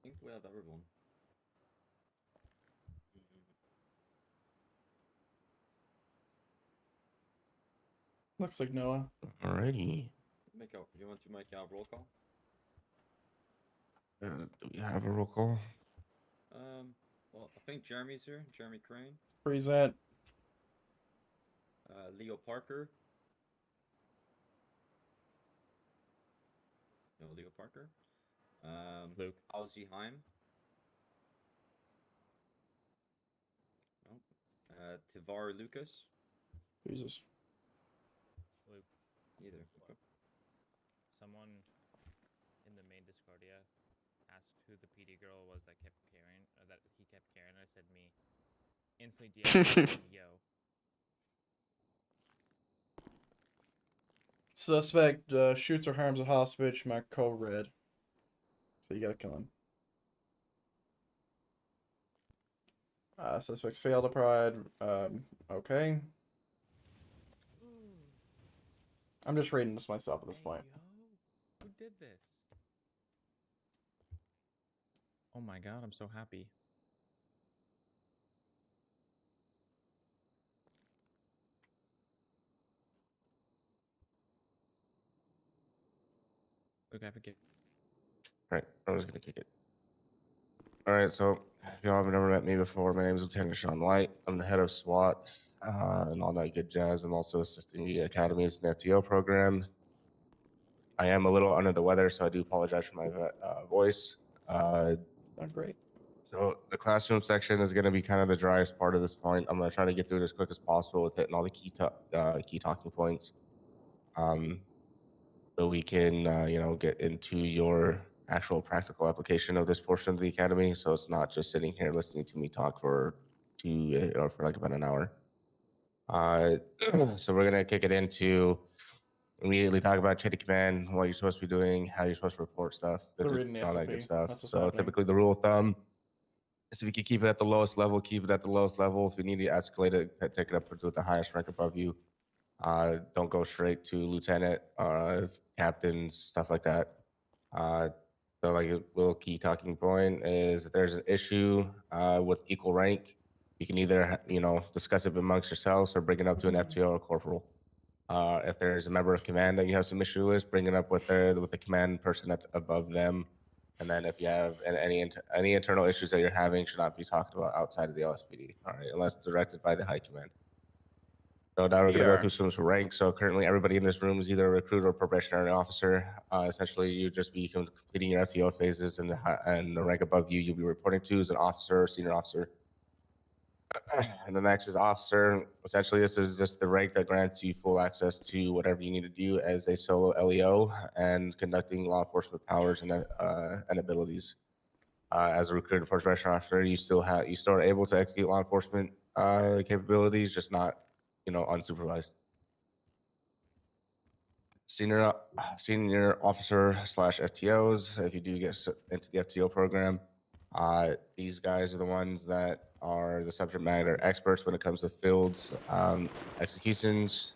I think we have everyone. Looks like Noah. Alrighty. You want to make a roll call? Do we have a roll call? Well, I think Jeremy's here. Jeremy Crane. Present. Leo Parker. No, Leo Parker. Luke. Ozzy Heim. No. Tivar Lucas. Jesus. Luke. Either. Okay. Someone in the main Discordia asked who the PD girl was that kept carrying, or that he kept carrying. I said me. Instantly deactivated yo. Suspect shoots or harms a hostage. Mark code red. So you gotta kill him. Suspects failed to provide. Okay. I'm just reading this myself at this point. Who did this? Oh my god, I'm so happy. Look, I have a gift. Right, I was gonna kick it. Alright, so if y'all have never met me before, my name is Lieutenant Sean White. I'm the head of SWAT and all that good jazz. I'm also assisting the Academy's FTO program. I am a little under the weather, so I do apologize for my voice. Not great. So the classroom section is going to be kind of the driest part of this point. I'm going to try to get through it as quick as possible with hitting all the key talking points. So we can, get into your actual practical application of this portion of the academy. So it's not just sitting here listening to me talk for like about an hour. So we're going to kick it into immediately talk about chain of command, what you're supposed to be doing, how you're supposed to report stuff, They're reading the all that good SOP. stuff. That's what's So happening. typically the rule of thumb is if you can keep it at the lowest level, keep it at the lowest level. If you need to escalate it, take it up to the highest rank above you. Don't go straight to lieutenant, captains, stuff like that. So like a little key talking point is if there's an issue with equal rank, you can either discuss it amongst yourselves or bring it up to an FTO or corporal. If there's a member of command that you have some issue with, bring it up with the command person that's above them. And then if you have any internal issues that you're having, should not be talked about outside of the LSPD. All right, unless directed by the high command. So now we're going to go through some ranks. So currently everybody in this room is either a recruit or probationary officer. Essentially, you just be completing your FTO phases, and the rank above you, you'll be reporting to is an officer or senior officer. And the next is officer. Essentially, this is just the rank that grants you full access to whatever you need to do as a solo LEO and conducting law enforcement powers and abilities. As a recruited probationary officer, you still are able to execute law enforcement capabilities, just not unsupervised. Senior officer / FTOs. If you do get into the FTO program, these guys are the ones that are the subject matter experts when it comes to fields, executions,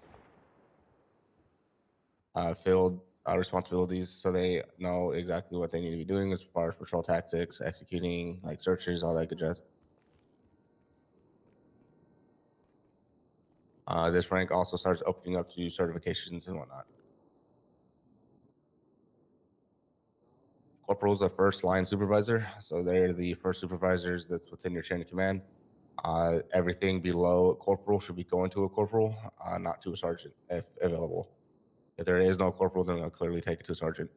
field responsibilities. So they know exactly what they need to be doing as far as patrol tactics, executing like searches, all that good jazz. This rank also starts opening up to certifications and whatnot. Corporal's a first line supervisor, so they're the first supervisors that's within your chain of command. Everything below corporal should be going to a corporal, not to a sergeant if available. If there is no corporal, then I'll clearly take it to a sergeant.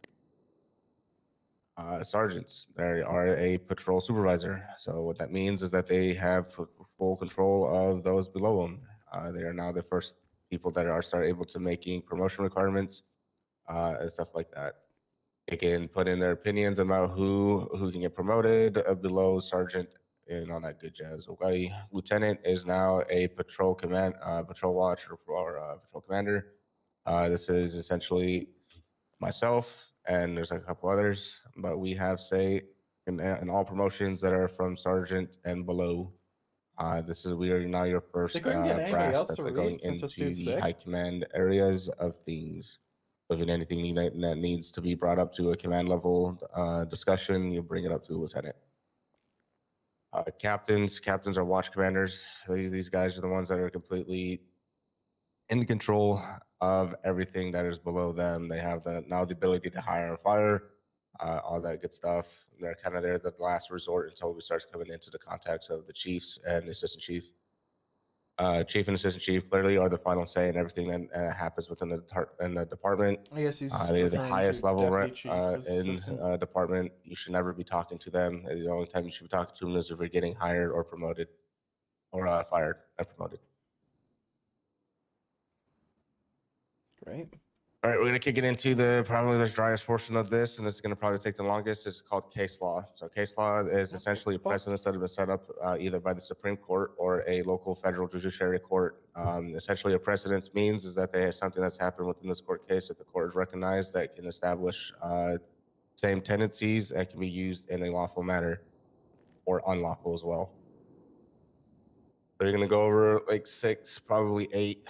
Sergeants, they are a patrol supervisor. So what that means is that they have full control of those below them. They are now the first people that are able to making promotion requirements and stuff like that. They can put in their opinions about who can get promoted below sergeant and all that good jazz. Okay, lieutenant is now a patrol watch or patrol commander. This is essentially myself and there's a couple others, but we have say in all promotions that are from sergeant and below. We are now your first They couldn't get anybody brass else that's to going read since this into dude's the sick. high command areas of things. So if anything that needs to be brought up to a command level discussion, you bring it up to a lieutenant. Captains are watch commanders. These guys are the ones that are completely in control of everything that is below them. They have now the ability to hire and fire, all that good stuff. They're kind of there the last resort until we start coming into the context of the chiefs and the assistant chief. Chief and assistant chief clearly are the final say in everything that happens within the department. I guess he's They're the referring highest to level deputy chief as in assistant. department. You should never be talking to them. The only time you should be talking to them is if you're getting hired or promoted, or fired and promoted. Great. All right, we're gonna kick it into probably the driest portion of this, and it's gonna probably take the longest. It's called case law. So case law is essentially a precedent that have been set up either by the Supreme Court or a local federal judiciary court. Essentially, a precedent means is that they have something that's happened within this court case that the court has recognized that can establish same tendencies and can be used in a lawful manner or unlawful as well. They're going to go over like 6, probably 8,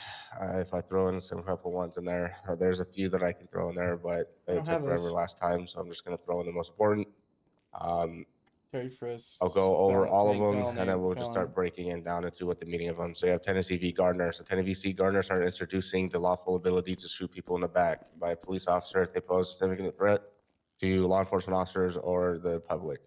if I throw in some couple ones in there. There's a few that I can throw in there, but it took forever last time, so I'm just going to throw in the most important. Terry Frisk. I'll go over all of them, felony, and then we'll just start breaking it down into what the meaning of them. So you have Tennessee v. Gardner. So Tennessee v. Gardner started introducing the lawful ability to shoot people in the back by a police officer if they pose a significant threat to law enforcement officers or the public.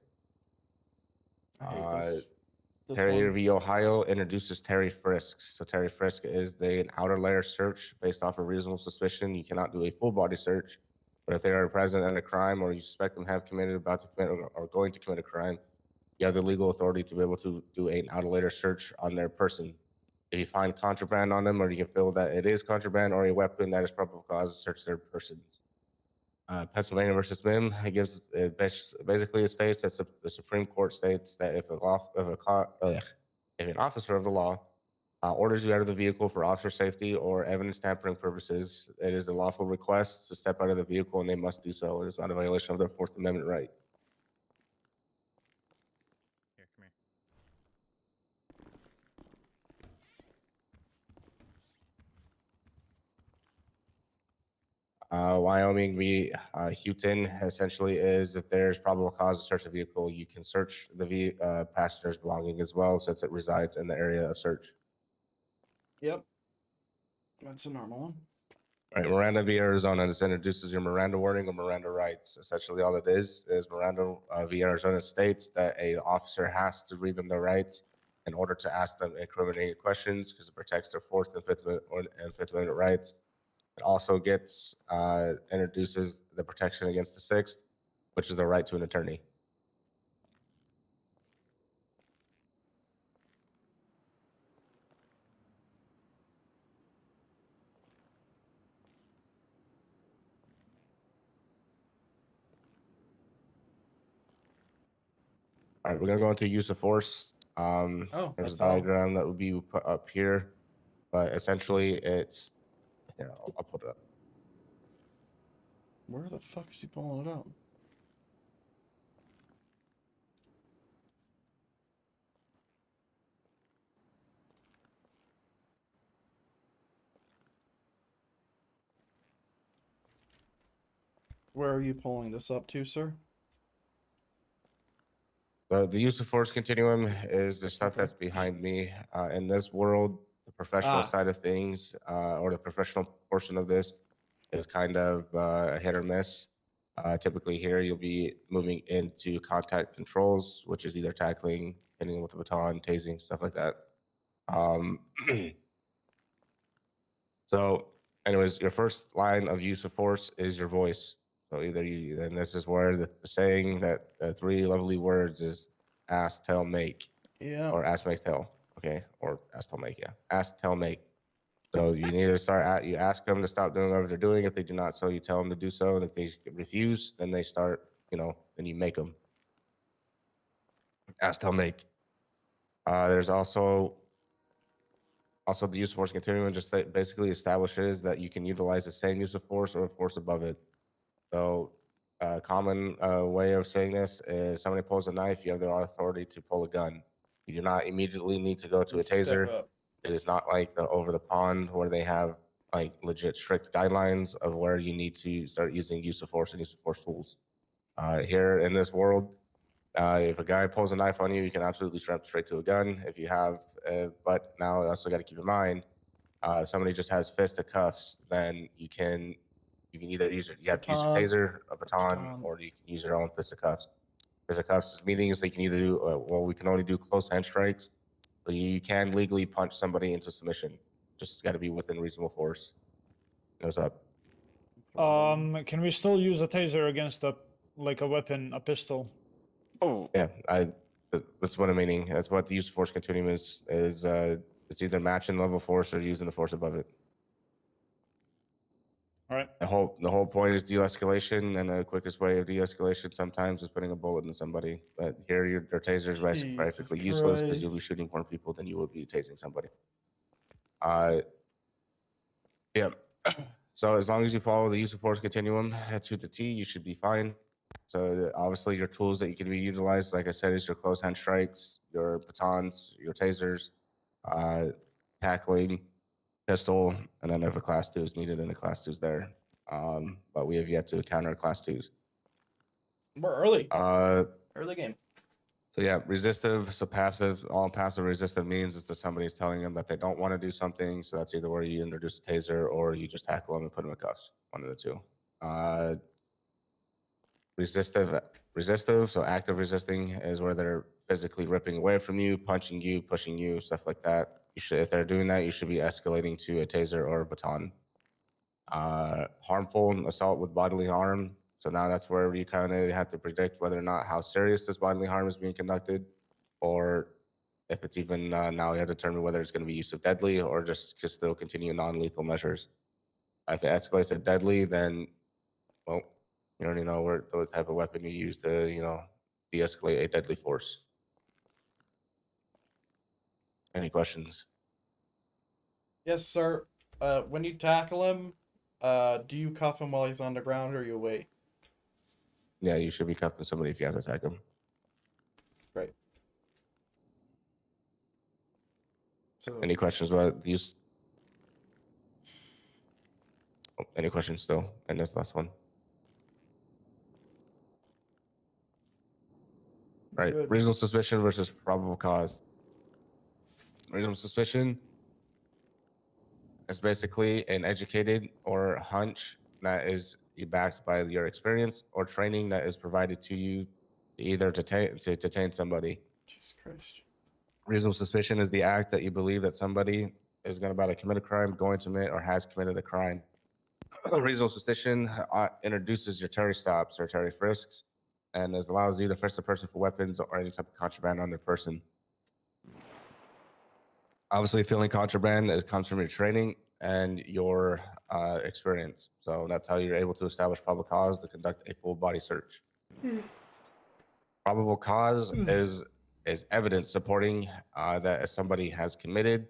Terry v. Ohio introduces Terry Frisks. So Terry Frisk is an outer layer search based off of reasonable suspicion. You cannot do a full body search, but if they are present in a crime or you suspect them have committed, about to commit, or going to commit a crime, you have the legal authority to be able to do an outer layer search on their person. If you find contraband on them, or you can feel that it is contraband or a weapon, that is probable cause to search their persons. Pennsylvania versus Mim, basically it states that the Supreme Court states that if an officer of the law orders you out of the vehicle for officer safety or evidence tampering purposes, it is a lawful request to step out of the vehicle, and they must do so. It is not a violation of their Fourth Amendment right. Here, come here. Wyoming v. Houghton essentially is if there's probable cause to search a vehicle, you can search the passenger's belonging as well, since it resides in the area of search. Yep. That's a normal one. All right, Miranda v. Arizona. This introduces your Miranda warning or Miranda rights. Essentially, all it is Miranda v. Arizona states that an officer has to read them their rights in order to ask them incriminating questions because it protects their Fourth and Fifth Amendment rights. It also introduces the protection against the Sixth, which is the right to an attorney. All right, we're gonna go into use of force. There's a diagram that would be put up here, but essentially it's here. I'll put it up. Where the fuck is he pulling it up? Where are you pulling this up to, sir? The use of force continuum is the stuff that's behind me. In this world, the professional side of things, or the professional portion of this, is kind of a hit or miss. Typically here, you'll be moving into contact controls, which is either tackling, hitting with a baton, tasing, stuff like that. So anyways, your first line of use of force is your voice. So either you, and this is where the saying that the 3 lovely words is ask, tell, make. Yeah. Or ask, make, tell. Okay. Or ask, tell, make. Yeah. Ask, tell, make. So you need to start you ask them to stop doing whatever they're doing. If they do not so, you tell them to do so. And if they refuse, then they start, then you make them. Ask, tell, make. There's also the use of force continuum just basically establishes that you can utilize the same use of force or a force above it. So a common way of saying this is somebody pulls a knife, you have the authority to pull a gun. You do not immediately need to go to a taser. It is not like the over the pond where they have like legit strict guidelines of where you need to start using use of force and use of force tools. Here in this world, if a guy pulls a knife on you, you can absolutely jump straight to a gun if you have, but now you also got to keep in mind, If somebody just has fisticuffs, then you can either use you have to use a Baton. taser, a baton, Baton. or you can use your own fisticuffs. Fisticuffs means they can either do well. We can only do close hand strikes, but you can legally punch somebody into submission. Just got to be within reasonable force. What's up? Can we still use a taser against a weapon, a pistol? Oh, Yeah, that's what I'm meaning. That's what the use of force continuum is. It's either matching level force or using the force above it. All right. The whole point is de-escalation, and the quickest way of de-escalation sometimes is putting a bullet in somebody. But here, your taser is practically useless because you'll be Christ. shooting more people than you would be tasing somebody. Yeah. So as long as you follow the use of force continuum to the T, you should be fine. So obviously, your tools that you can be utilized, like I said, is your close hand strikes, your batons, your tasers, tackling, pistol, and then if a class 2 is needed, then a class 2 is there. But we have yet to counter class 2s. We're early. Uh, Early game. So yeah, resistive, so passive. All passive resistive means is that somebody's telling them that they don't want to do something. So that's either where you introduce a taser or you just tackle them and put them in cuffs. One of the two. Resistive. So active resisting is where they're physically ripping away from you, punching you, pushing you, stuff like that. You should, if they're doing that, you should be escalating to a taser or a baton. Harmful assault with bodily harm. So now that's where you kind of have to predict whether or not how serious this bodily harm is being conducted, or if it's even now you have to determine whether it's going to be use of deadly or just still continue non-lethal measures. If it escalates to deadly, then well, you already know the type of weapon you use to de-escalate a deadly force. Any questions? Yes, sir. When you tackle him, do you cuff him while he's on the ground or you wait? Yeah, you should be cuffing somebody if you have to attack them. Great. So Any questions about these? Oh, any questions still? And this last one. Right. good. Reasonable suspicion versus probable cause. Reasonable suspicion is basically an educated or hunch that is backed by your experience or training that is provided to you to either to detain somebody. Jesus Christ. Reasonable suspicion is the act that you believe that somebody is about to commit a crime, going to commit, or has committed a crime. Reasonable suspicion introduces your Terry stops or Terry frisks and allows you to frisk the person for weapons or any type of contraband on their person. Obviously, feeling contraband comes from your training and your experience. So that's how you're able to establish probable cause to conduct a full body search. Probable cause is evidence supporting that somebody has committed,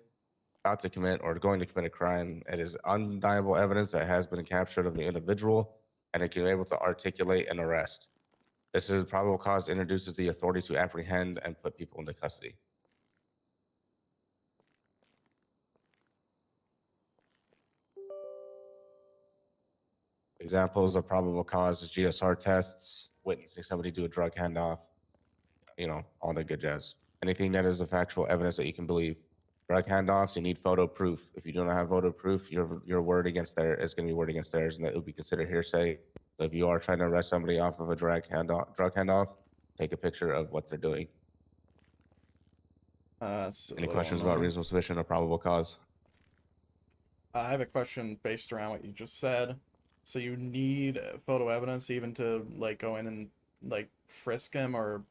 about to commit, or going to commit a crime. It is undeniable evidence that has been captured of the individual, and it can be able to articulate an arrest. This is probable cause introduces the authority to apprehend and put people into custody. Examples of probable cause is GSR tests, witnessing somebody do a drug handoff, all the good jazz. Anything that is a factual evidence that you can believe. Drug handoffs, you need photo proof. If you don't have photo proof, your word against theirs is going to be word against theirs, and that will be considered hearsay. So if you are trying to arrest somebody off of a drug handoff, take a picture of what they're doing. Any questions about reasonable suspicion or probable cause? I have a question based around what you just said. So you need photo evidence even to go in and frisk him or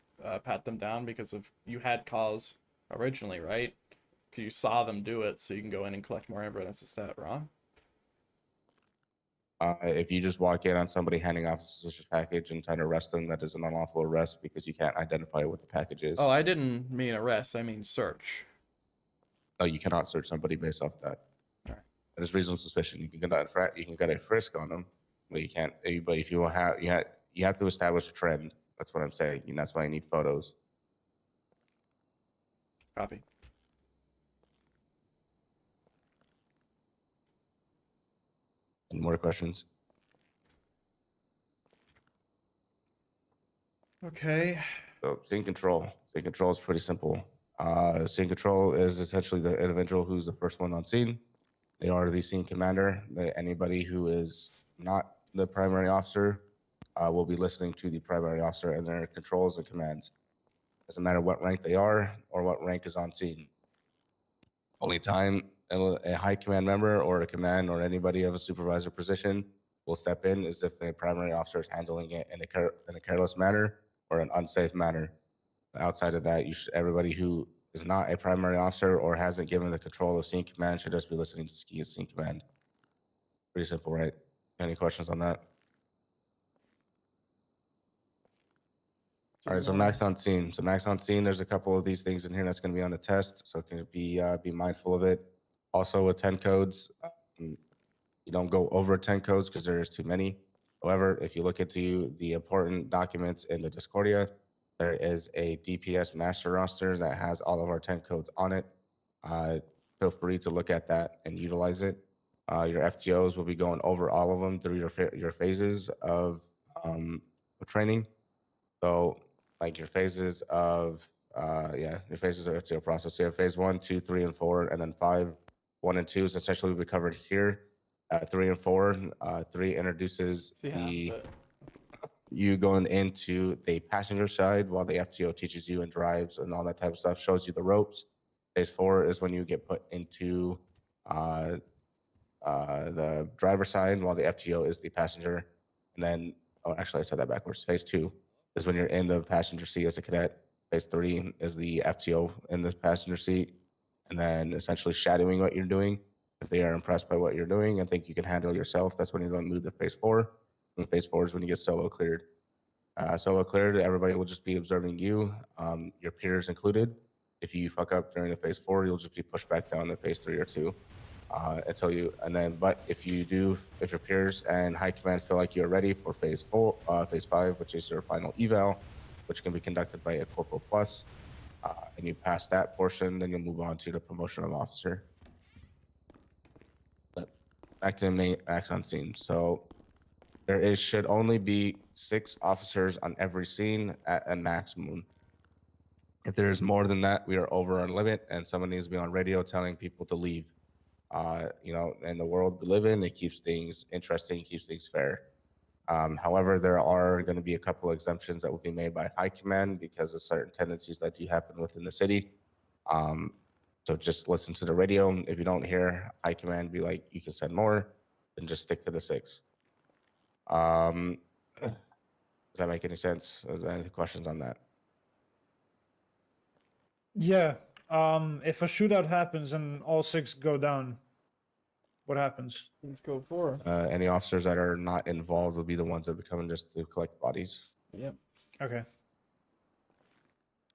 pat them down because of you had cause originally, right? Because you saw them do it, so you can go in and collect more evidence. Is that wrong? If you just walk in on somebody handing off a suspicious package and trying to arrest them, that is an unlawful arrest because you can't identify what the package is. Oh, I didn't mean arrest. I mean search. No, you cannot search somebody based off that. All right. That is reasonable suspicion. You can get a frisk on them, but you can't. But if you have to establish a trend. That's what I'm saying. And that's why you need photos. Copy. Any more questions? Okay. So scene control. Scene control is pretty simple. Scene control is essentially the individual who's the first one on scene. They are the scene commander. Anybody who is not the primary officer will be listening to the primary officer and their controls and commands. Doesn't matter what rank they are or what rank is on scene. Only time a high command member or a command or anybody of a supervisor position will step in is if the primary officer is handling it in a careless manner or an unsafe manner. Outside of that, everybody who is not a primary officer or hasn't given the control of scene command should just be listening to scene command. Pretty simple, right? Any questions on that? All right, so max on scene. So max on scene, there's a couple of these things in here that's going to be on the test, so can be mindful of it. Also with 10 codes, you don't go over 10 codes because there's too many. However, if you look into the important documents in the Discordia, there is a DPS master roster that has all of our 10 codes on it. Feel free to look at that and utilize it. Your FTOs will be going over all of them through your phases of training. So like your phases of your phases of FTO process. So you have phase 1, 2, 3, and 4, and then 5. 1 and 2 is essentially will be covered here. 3 and 4, 3 introduces you going into the passenger side while the FTO teaches you and drives and all that type of stuff, shows you the ropes. Phase 4 is when you get put into the driver side while the FTO is the passenger. And then, oh, actually I said that backwards. Phase 2 is when you're in the passenger seat as a cadet. Phase 3 is the FTO in the passenger seat. And then essentially shadowing what you're doing. If they are impressed by what you're doing and think you can handle yourself, that's when you're going to move to phase 4. And phase 4 is when you get solo cleared. Solo cleared, everybody will just be observing you, your peers included. If you fuck up during the phase 4, you'll just be pushed back down to phase 3 or 2 until you. And then, but if your peers and high command feel like you're ready for phase 5, which is your final eval, which can be conducted by a corporal plus, and you pass that portion, then you'll move on to the promotion of officer. But back to the main acts on scene. So should only be 6 officers on every scene at a maximum. If there's more than that, we are over our limit, and someone needs to be on radio telling people to leave. In the world we live in, it keeps things interesting, keeps things fair. However, there are going to be a couple exemptions that will be made by high command because of certain tendencies that do happen within the city. So just listen to the radio. If you don't hear high command, be like, you can send more, then just stick to the 6. Does that make any sense? Is there any questions on that? Yeah. If a shootout happens and all 6 go down, what happens? Let's go 4. Any officers that are not involved will be the ones that are coming just to collect bodies. Yep. Okay.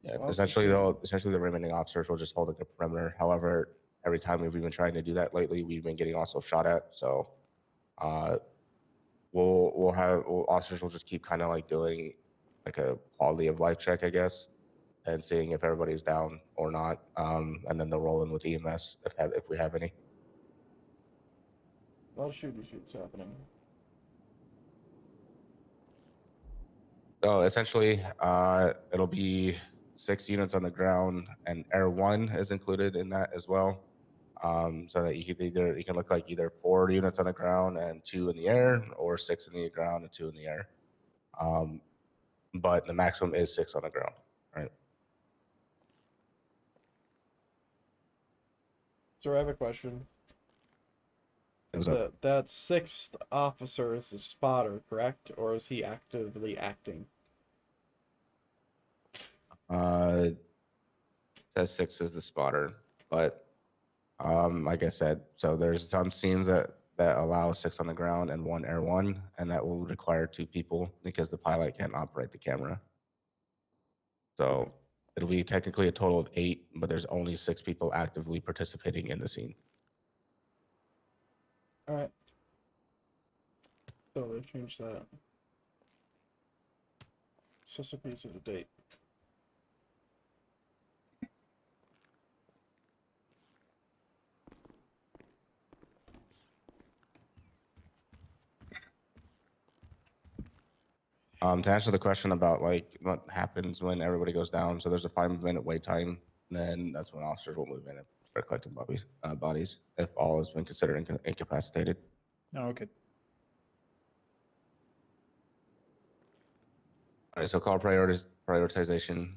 Yeah. Essentially, the remaining officers will just hold a perimeter. However, every time we've been trying to do that lately, we've been getting also shot at. So, officers will just keep kind of like doing like a quality of life check, I guess, and seeing if everybody's down or not. And then they'll roll in with EMS if we have any. A lot of shoots happening. So essentially, it'll be 6 units on the ground, and Air 1 is included in that as well. So that you can look like either 4 units on the ground and 2 in the air, or 6 in the ground and 2 in the air. But the maximum is 6 on the ground, right? So I have a question. That 6th officer is the spotter, correct? Or is he actively acting? It says 6 is the spotter, but like I said, so there's some scenes that allow 6 on the ground and 1 Air 1, and that will require 2 people because the pilot can't operate the camera. So it'll be technically a total of 8, but there's only 6 people actively participating in the scene. All right. So they changed that. It's just a piece of the date. To answer the question about like what happens when everybody goes down, so there's a 5-minute wait time, and then that's when officers will move in. start collecting bodies if all has been considered incapacitated. Oh, okay. All right, so call prioritization.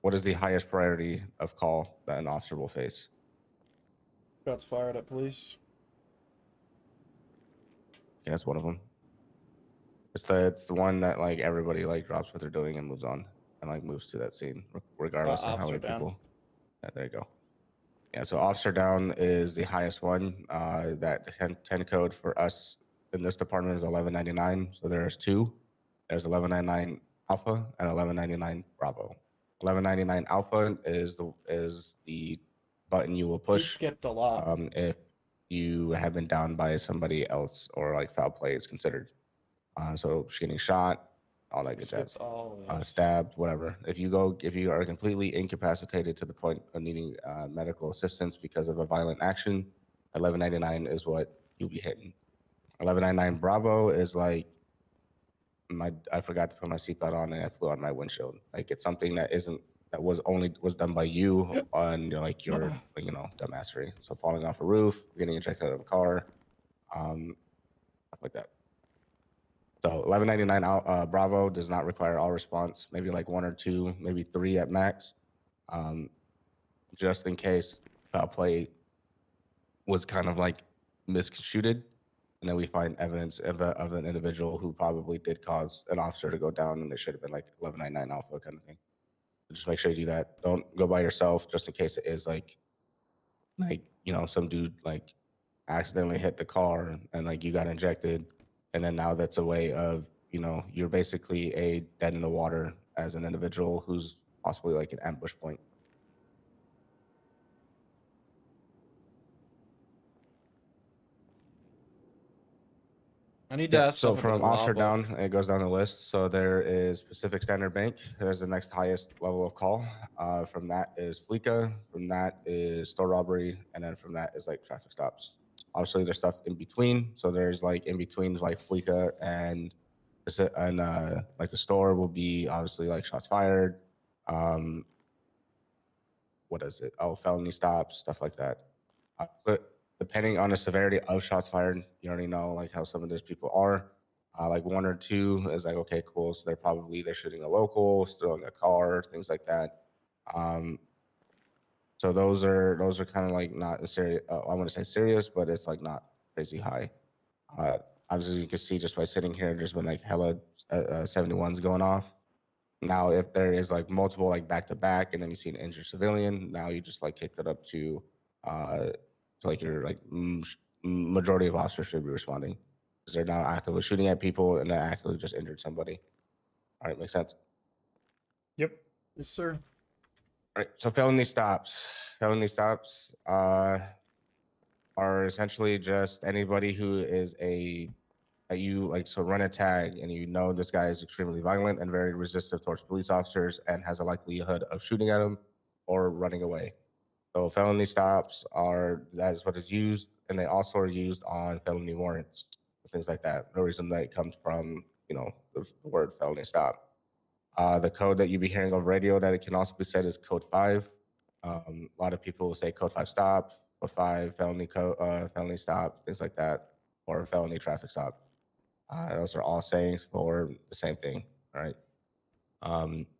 What is the highest priority of call that an officer will face? Shots fired at police. Yeah, that's one of them. It's the one that like everybody like drops what they're doing and moves on and like moves to that scene regardless of how Officer many down. people. Yeah, there you go. Yeah, so officer down is the highest one. That 10 code for us in this department is 1199. So there's two. There's 1199 Alpha and 1199 Bravo. 1199 Alpha is the button you will We push skipped a lot. if you have been downed by somebody else or like foul play is considered. So getting shot, all that good jazz. Skipped all of this. Stabbed, whatever. If you are completely incapacitated to the point of needing medical assistance because of a violent action, 1199 is what you'll be hitting. 1199 Bravo is like I forgot to put my seatbelt on and I flew on my windshield. Like it's something that was done by you on like your dumbassery. So falling off a roof, getting ejected out of a car, stuff like that. So 1199 Bravo does not require all response, maybe like one or two, maybe three at max, just in case foul play was kind of like misconstrued. And then we find evidence of an individual who probably did cause an officer to go down and it should have been like 1199 Alpha kind of thing. So just make sure you do that. Don't go by yourself just in case it is like some dude like accidentally hit the car and like you got injected. And then now that's a way of, you're basically a dead in the water as an individual who's possibly like an ambush point. I need to ask So something from about the law officer book. down, it goes down the list. So there is Pacific Standard Bank. There's the next highest level of call. From that is Fleeca. From that is store robbery. And then from that is like traffic stops. Obviously, there's stuff in between. So there's like in between like Fleeca and like the store will be obviously like shots fired. What is it? Oh, felony stops, stuff like that. So depending on the severity of shots fired, you already know like how some of those people are. Like one or two is like, okay, cool. So they're shooting a local, stealing a car, things like that. So those are kind of like not serious. I want to say serious, but it's like not crazy high. Obviously, you can see just by sitting here, there's been like hella 71s going off. Now, if there is like multiple like back to back, and then you see an injured civilian, now you just like kicked it up to like your like majority of officers should be responding because they're now actively shooting at people and they actively just injured somebody. All right, makes sense. Yep. Yes, sir. All right, so felony stops. Felony stops are essentially just anybody who is that you like run a tag and you know this guy is extremely violent and very resistive towards police officers and has a likelihood of shooting at him or running away. So felony stops that is what is used, and they also are used on felony warrants, things like that. No reason that it comes from the word felony stop. The code that you be hearing over radio that it can also be said is code 5. A lot of people say code 5 stop, code 5 felony stop, things like that, or felony traffic stop. Those are all sayings for the same thing, all right?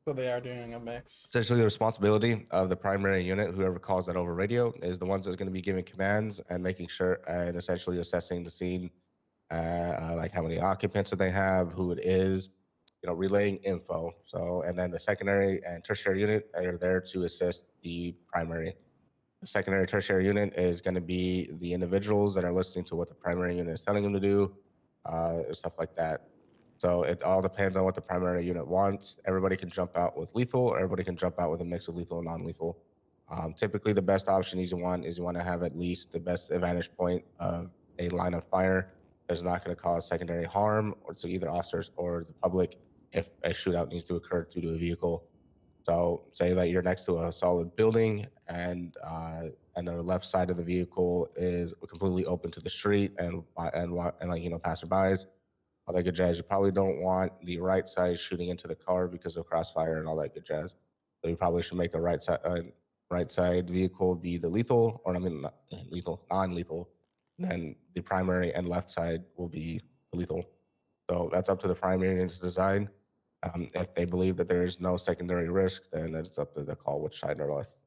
So they are doing a mix. Essentially, the responsibility of the primary unit, whoever calls that over radio, is the ones that's going to be giving commands and making sure and essentially assessing the scene, like how many occupants that they have, who it is, relaying info. So, and then the secondary and tertiary unit are there to assist the primary. The secondary tertiary unit is going to be the individuals that are listening to what the primary unit is telling them to do, stuff like that. So it all depends on what the primary unit wants. Everybody can jump out with lethal, or everybody can jump out with a mix of lethal and non-lethal. Typically, the best option you want to have at least the best advantage point of a line of fire that's not going to cause secondary harm or to either officers or the public if a shootout needs to occur due to a vehicle. So say that you're next to a solid building and the left side of the vehicle is completely open to the street and like passerbys, all that good jazz. You probably don't want the right side shooting into the car because of crossfire and all that good jazz. So you probably should make the right side right side vehicle will be the lethal, or I mean, not lethal, non-lethal. And then the primary and left side will be the lethal. So that's up to the primary unit to design. If they believe that there is no secondary risk, then it's up to the call which side or left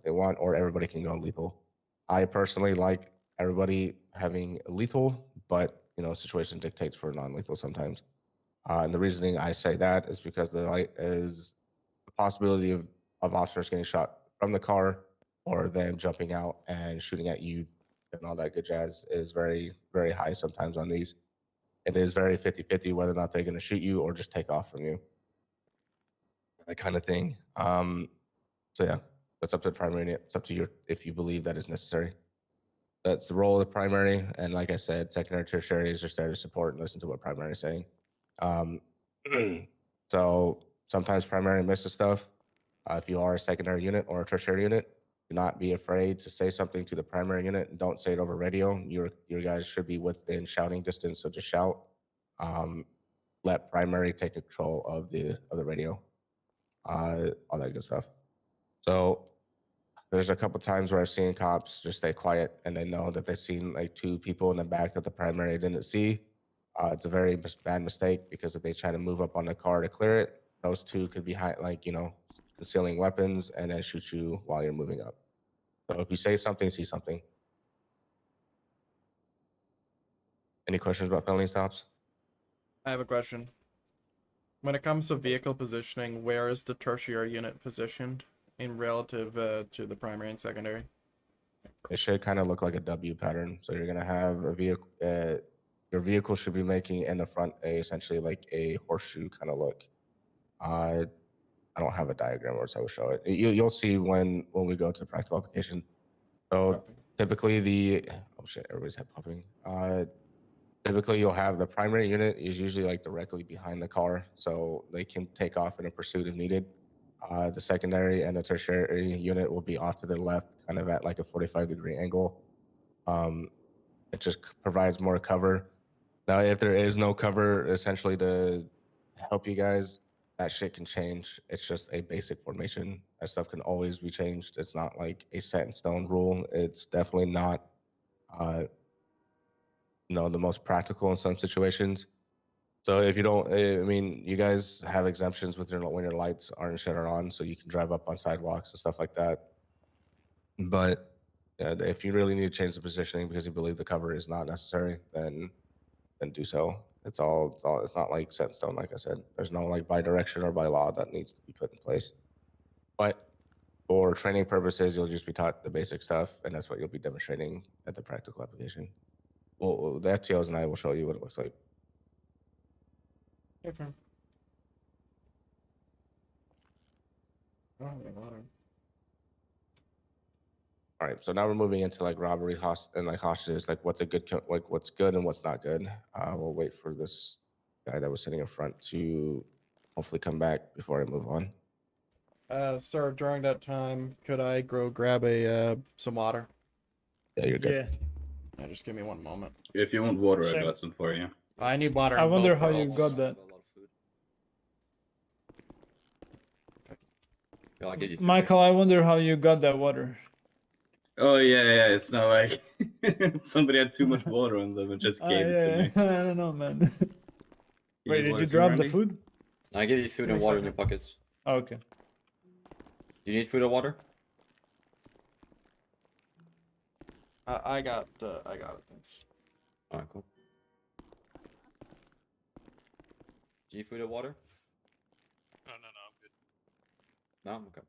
they want, or everybody can go lethal. I personally like everybody having lethal, but situation dictates for non-lethal sometimes. And the reasoning I say that is because the light is the possibility of officers getting shot from the car or them jumping out and shooting at you and all that good jazz is very, very high sometimes on these. It is very 50-50 whether or not they're going to shoot you or just take off from you. That kind of thing. So yeah, that's up to the primary unit. It's up to you if you believe that is necessary. That's the role of the primary. And like I said, secondary, tertiary is just there to support and listen to what primary is saying. So sometimes primary misses stuff. If you are a secondary unit or a tertiary unit, do not be afraid to say something to the primary unit and don't say it over radio. Your guys should be within shouting distance, so just shout. Let primary take control of the radio, all that good stuff. So there's a couple times where I've seen cops just stay quiet and they know that they've seen like two people in the back that the primary didn't see. It's a very bad mistake because if they try to move up on the car to clear it, those two could be concealing weapons and then shoot you while you're moving up. So if you say something, see something. Any questions about felony stops? I have a question. When it comes to vehicle positioning, where is the tertiary unit positioned in relative to the primary and secondary? It should kind of look like a W pattern. So you're gonna have a vehicle. Your vehicle should be making in the front essentially like a horseshoe kind of look. I don't have a diagram or so I will show it. You'll see when we go to practical application. So typically oh shit, everybody's head popping. Typically you'll have the primary unit is usually like directly behind the car, so they can take off in a pursuit if needed. The secondary and the tertiary unit will be off to the left, kind of at like a 45-degree angle. It just provides more cover. Now, if there is no cover, essentially to help you guys, that shit can change. It's just a basic formation. That stuff can always be changed. It's not like a set in stone rule. It's definitely not, the most practical in some situations. So if you don't, I mean, you guys have exemptions with when your lights aren't shut or on, so you can drive up on sidewalks and stuff like that. But if you really need to change the positioning because you believe the cover is not necessary, then do so. It's not like set in stone, like I said. There's no like by direction or by law that needs to be put in place. But for training purposes, you'll just be taught the basic stuff, and that's what you'll be demonstrating at the practical application. Well, the FTOs and I will show you what it looks like. Okay. Oh, water. All right, so now we're moving into like robbery, and like hostages, like what's what's good and what's not good. We'll wait for this guy that was sitting in front to hopefully come back before I move on. Sir, during that time, could I go grab some water? Yeah, you're good. Yeah, just give me one moment. If you want water, I Same. got some for you. I need water. I in wonder both how you worlds. got that. Yeah, I'll give you food. Michael, I wonder how you got that water. Oh yeah, it's not like somebody had too much water on them and just gave it to me. I don't know, man. You Wait, need did water you too, drop the Randy? food? I give you food and water in your pockets. Oh, okay. Do you need food or water? I got it. Thanks. Alright, cool. Do you need food or water? No, I'm good. No? Okay.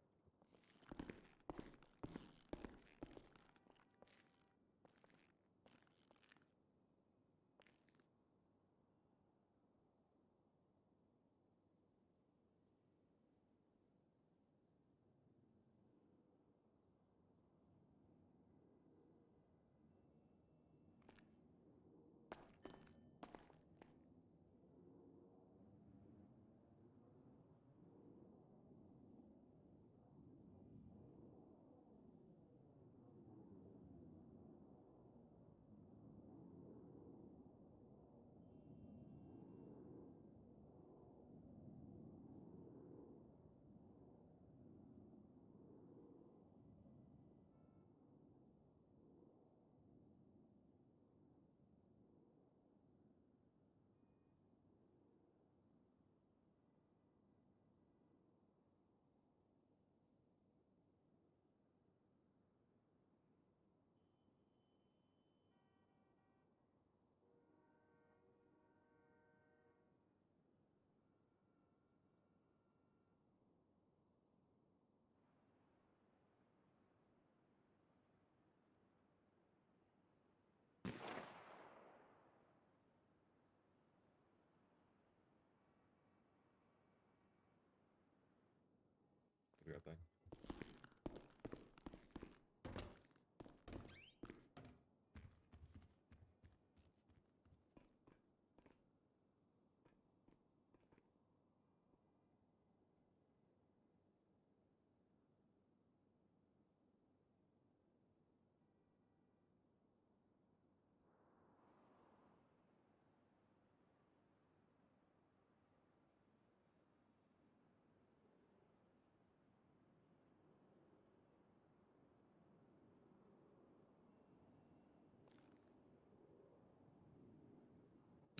good thing.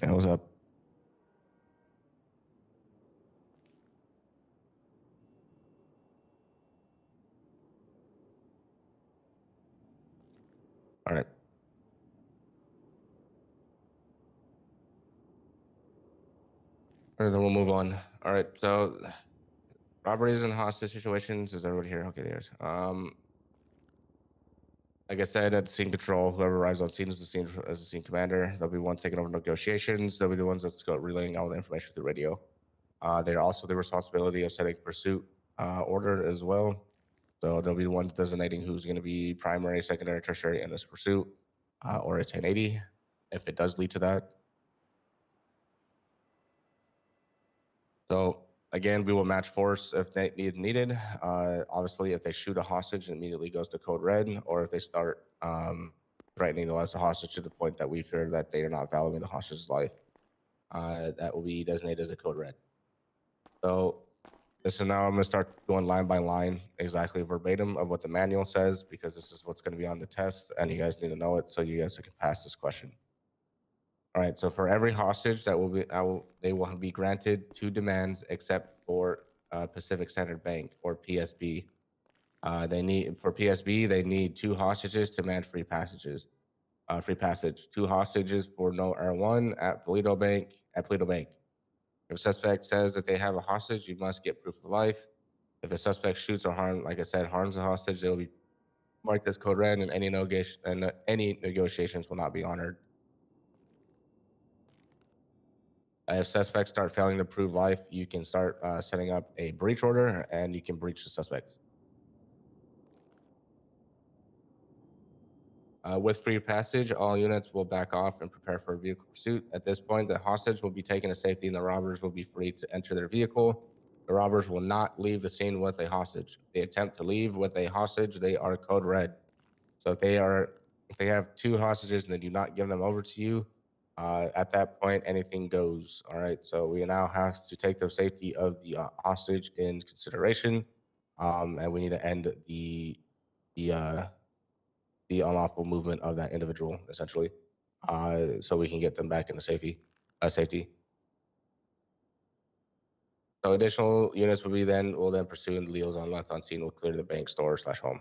Yeah, what's up? All right. All right, then we'll move on. All right, so robberies and hostage situations. Is everybody here? Okay, there's. Like I said, at scene control, whoever arrives on scene is the scene commander. There'll be one taking over negotiations. They'll be the ones that's relaying all the information through radio. They're also the responsibility of setting pursuit order as well. So they'll be the ones designating who's going to be primary, secondary, tertiary in this pursuit, or a 1080 if it does lead to that. So again, we will match force if needed. Obviously, if they shoot a hostage, it immediately goes to code red, or if they start threatening the lives of the hostage to the point that we fear that they are not valuing the hostage's life, that will be designated as a code red. So this is now I'm going to start going line by line, exactly verbatim of what the manual says, because this is what's going to be on the test, and you guys need to know it so you guys can pass this question. All right, so for every hostage that they will be granted 2 demands except for Pacific Standard Bank or PSB. For PSB, they need 2 hostages to man free passages. Free passage. 2 hostages for no R1 at Polito Bank. If a suspect says that they have a hostage, you must get proof of life. If a suspect shoots or like I said, harms a hostage, they will be marked as code red, and any negotiations will not be honored. If suspects start failing to prove life, you can start setting up a breach order, and you can breach the suspects. With free passage, all units will back off and prepare for a vehicle pursuit. At this point, the hostage will be taken to safety, and the robbers will be free to enter their vehicle. The robbers will not leave the scene with a hostage. If they attempt to leave with a hostage, they are code red. So if they have 2 hostages and they do not give them over to you, at that point, anything goes. All right. So we now have to take the safety of the hostage in consideration, and we need to end the unlawful movement of that individual, essentially, so we can get them back into safety. So additional units will then pursue, and liaison left on scene will clear the bank, store / home.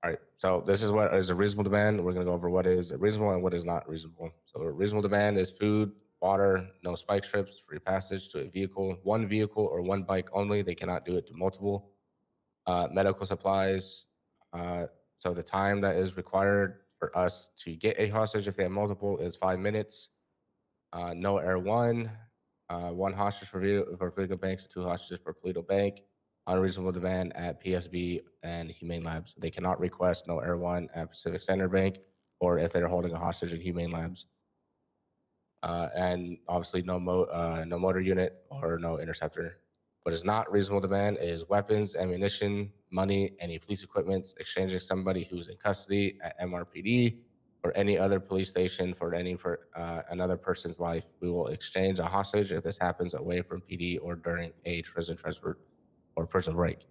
All right, so this is what is a reasonable demand. We're going to go over what is reasonable and what is not reasonable. So a reasonable demand is food, water, no spike strips, free passage to a vehicle, 1 vehicle or 1 bike only. They cannot do it to multiple. Medical supplies. So the time that is required for us to get a hostage if they have multiple is 5 minutes. No Air 1, 1 hostage for Vaggurum banks, 2 hostages for Polito Bank. Unreasonable demand at PSB and Humane Labs. They cannot request no Air 1 at Pacific Standard Bank, or if they're holding a hostage at Humane Labs. And obviously no motor unit or no interceptor. What is not reasonable demand is weapons, ammunition, money, any police equipment, exchanging somebody who's in custody at MRPD or any other police station for another person's life. We will exchange a hostage if this happens away from PD or during a prison transfer or prison break.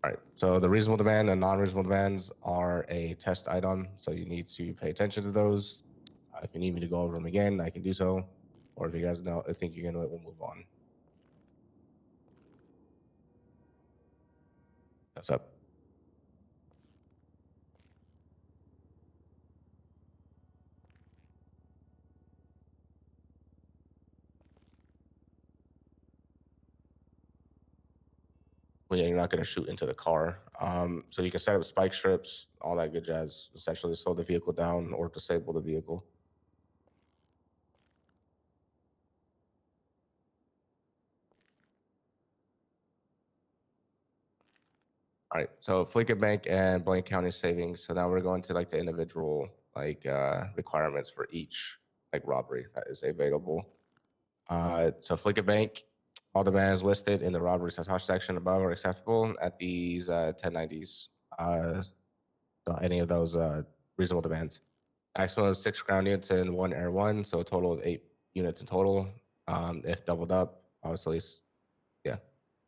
All right, so the reasonable demand and non-reasonable demands are a test item, so you need to pay attention to those. If you need me to go over them again, I can do so. Or if you guys think you're gonna, we'll move on. That's up. Well, yeah, you're not gonna shoot into the car. So you can set up spike strips, all that good jazz, essentially to slow the vehicle down or disable the vehicle. All right, so Fleetwood Bank and Blaine County Savings. So now we're going to like the individual requirements for each like robbery that is available. So Fleetwood Bank, all demands listed in the robbery sabotage section above are acceptable at these 1090s. So any of those reasonable demands. Maximum of 6 ground units and 1 air 1, so a total of 8 units in total. If doubled up, obviously, yeah,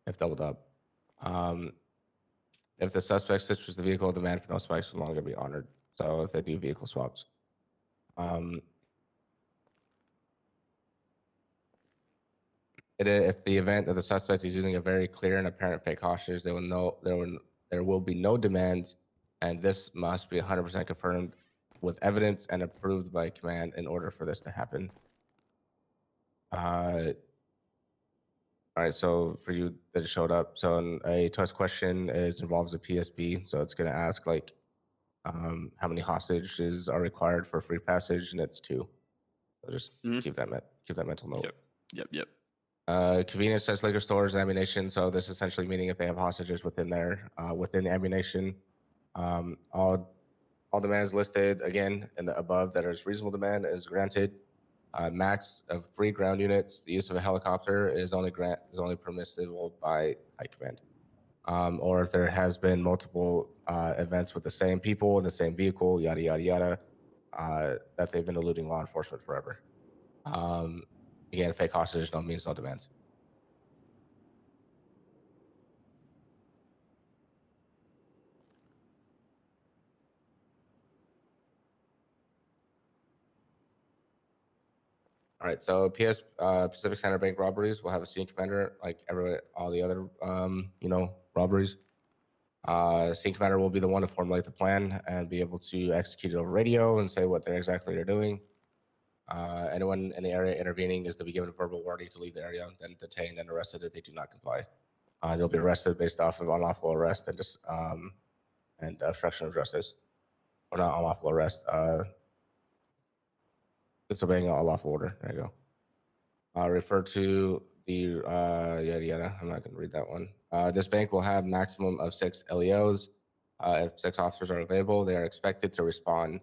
if doubled up. If the suspect switches the vehicle, demand for no spikes will no longer be honored. So if they do vehicle swaps. If the event that the suspect is using a very clear and apparent fake hostage, there will be no demands, and this must be 100% confirmed with evidence and approved by command in order for this to happen. All right, so for you that showed up, so a test question involves a PSB, so it's going to ask like how many hostages are required for free passage, and it's 2. So just keep that mental note. Yep. Convenience says liquor stores and ammunition. So this essentially meaning if they have hostages within their within ammunition, all demands listed again in the above that is reasonable demand is granted. Max of 3 ground units. The use of a helicopter is only permissible by high command. Or if there has been multiple events with the same people in the same vehicle, yada yada yada, that they've been eluding law enforcement forever. Again, fake hostage no means no demands. All right, so Pacific Center Bank robberies will have a scene commander like all the other robberies. Scene commander will be the one to formulate the plan and be able to execute it over radio and say what they're doing. Anyone in the area intervening is to be given a verbal warning to leave the area, then detained and arrested if they do not comply. They'll be arrested based off of unlawful arrest and obstruction of justice, or not unlawful arrest. Disobeying an unlawful order. There you go. Refer to the yada yada. I'm not going to read that one. This bank will have maximum of 6 LEOs. If 6 officers are available, they are expected to respond.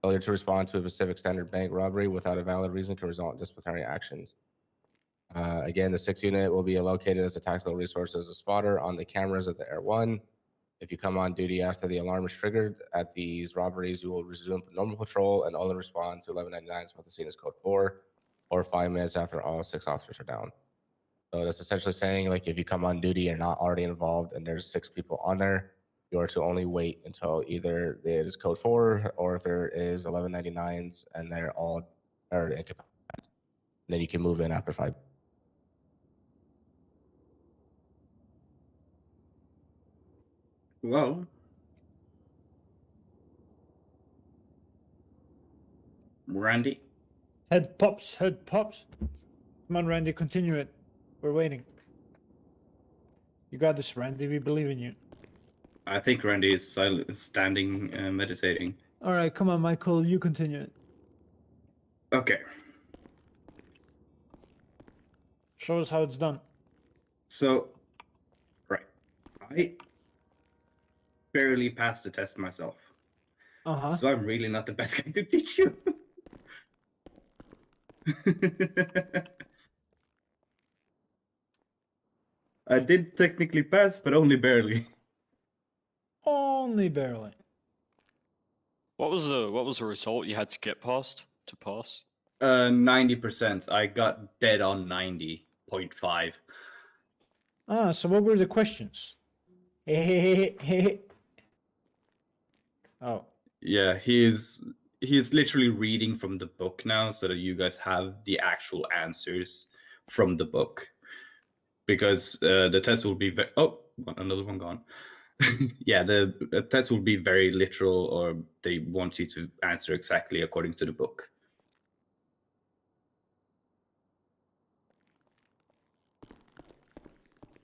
Failure to respond to a Pacific Standard Bank robbery without a valid reason can result in disciplinary actions. Again, the 6 unit will be located as a tactical resource as a spotter on the cameras of the Air 1. If you come on duty after the alarm is triggered at these robberies, you will resume normal patrol and only respond to 1199 what the scene is code 4, or 5 minutes after all 6 officers are down. So that's essentially saying, like, if you come on duty and not already involved and there's 6 people on there, you are to only wait until either it is code 4 or if there is 1199s and they're all incapacitated. Then you can move in after 5. Well, Randy. Head pops. Come on, Randy, continue it. We're waiting. You got this, Randy. We believe in you. I think Randy is standing, meditating. All right, come on, Michael. You continue it. Okay. Show us how it's done. So, right. I barely passed the test myself. So I'm really not the best guy to teach you. I did technically pass, but only barely. Only barely. What was the result you had to get past to pass? 90%. I got dead on 90.5. So what were the questions? Oh. Yeah, he's literally reading from the book now so that you guys have the actual answers from the book. Because the test will be another one gone. Yeah, the test will be very literal, or they want you to answer exactly according to the book.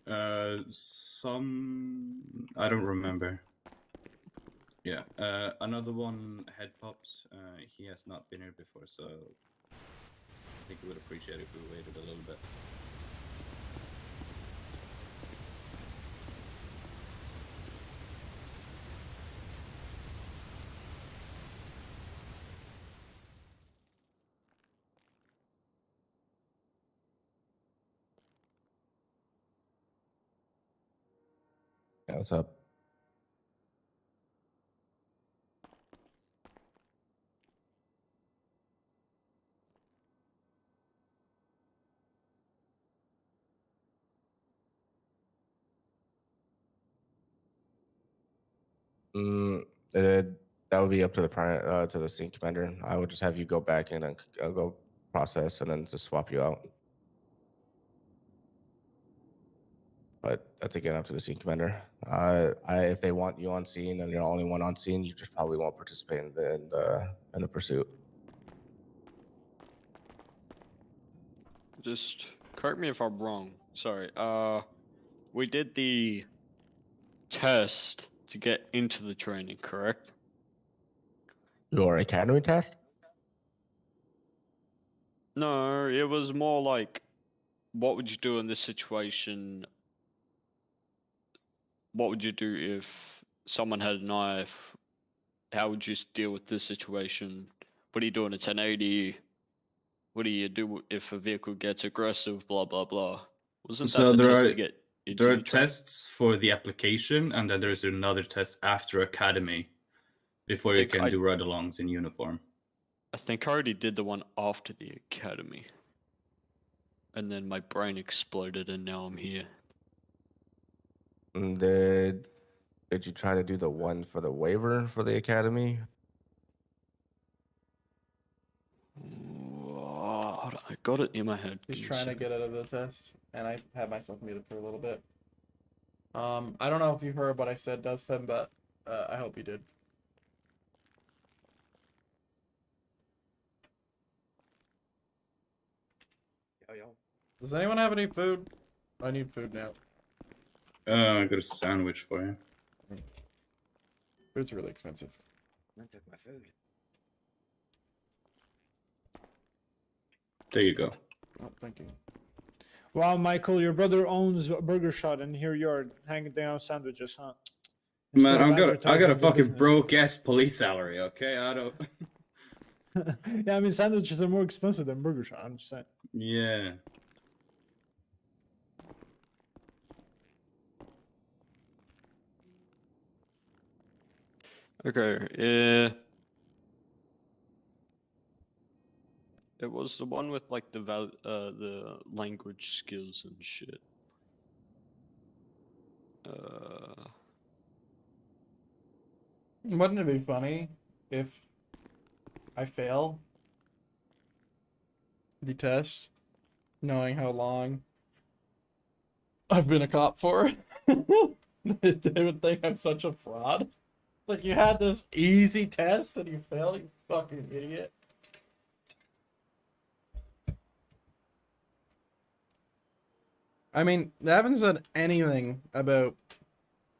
I don't remember. Yeah, another one, Head Pops. He has not been here before, so I think we would appreciate it if we waited a little bit. Yeah, what's up? Mm, uh, that would be up to the to the scene commander. I would just have you go back in and go process and then just swap you out. But that's again up to the scene commander. If they want you on scene and you're the only one on scene, you just probably won't participate in the pursuit. Just correct me if I'm wrong. Sorry. We did the test to get into the training, correct? Your academy test? No, it was more like, what would you do in this situation? What would you do if someone had a knife? How would you deal with this situation? What do you do in a 1080? What do you do if a vehicle gets aggressive? Blah blah blah. Wasn't So that the there test are to get into there are the training? tests for the application, and then there's another test after academy before you can do ride-alongs in uniform. I think I already did the one after the academy. And then my brain exploded and now I'm here. Did you try to do the one for the waiver for the academy? Hold on, I got it in my head. He's Give me a trying to second. get out of the test, and I had myself muted for a little bit. I don't know if you heard what I said, Dustin, but I hope you did. Yo. Does anyone have any food? I need food now. I got a sandwich for you. Food's really expensive. Man took my food. There you go. Oh, thank you. Wow, Michael, your brother owns a burger shop, and here you are hanging down sandwiches, huh? Man, Instead of I got a advertising your fucking business. broke ass police salary, okay? I don't. Yeah, I mean, sandwiches are more expensive than burger shop. I'm just saying. Yeah. Okay, yeah. It was the one with like the language skills and shit. Wouldn't it be funny if I fail the test, knowing how long I've been a cop for? They would think I'm such a fraud. Like, you had this easy test and you failed, you fucking idiot. I mean, they haven't said anything about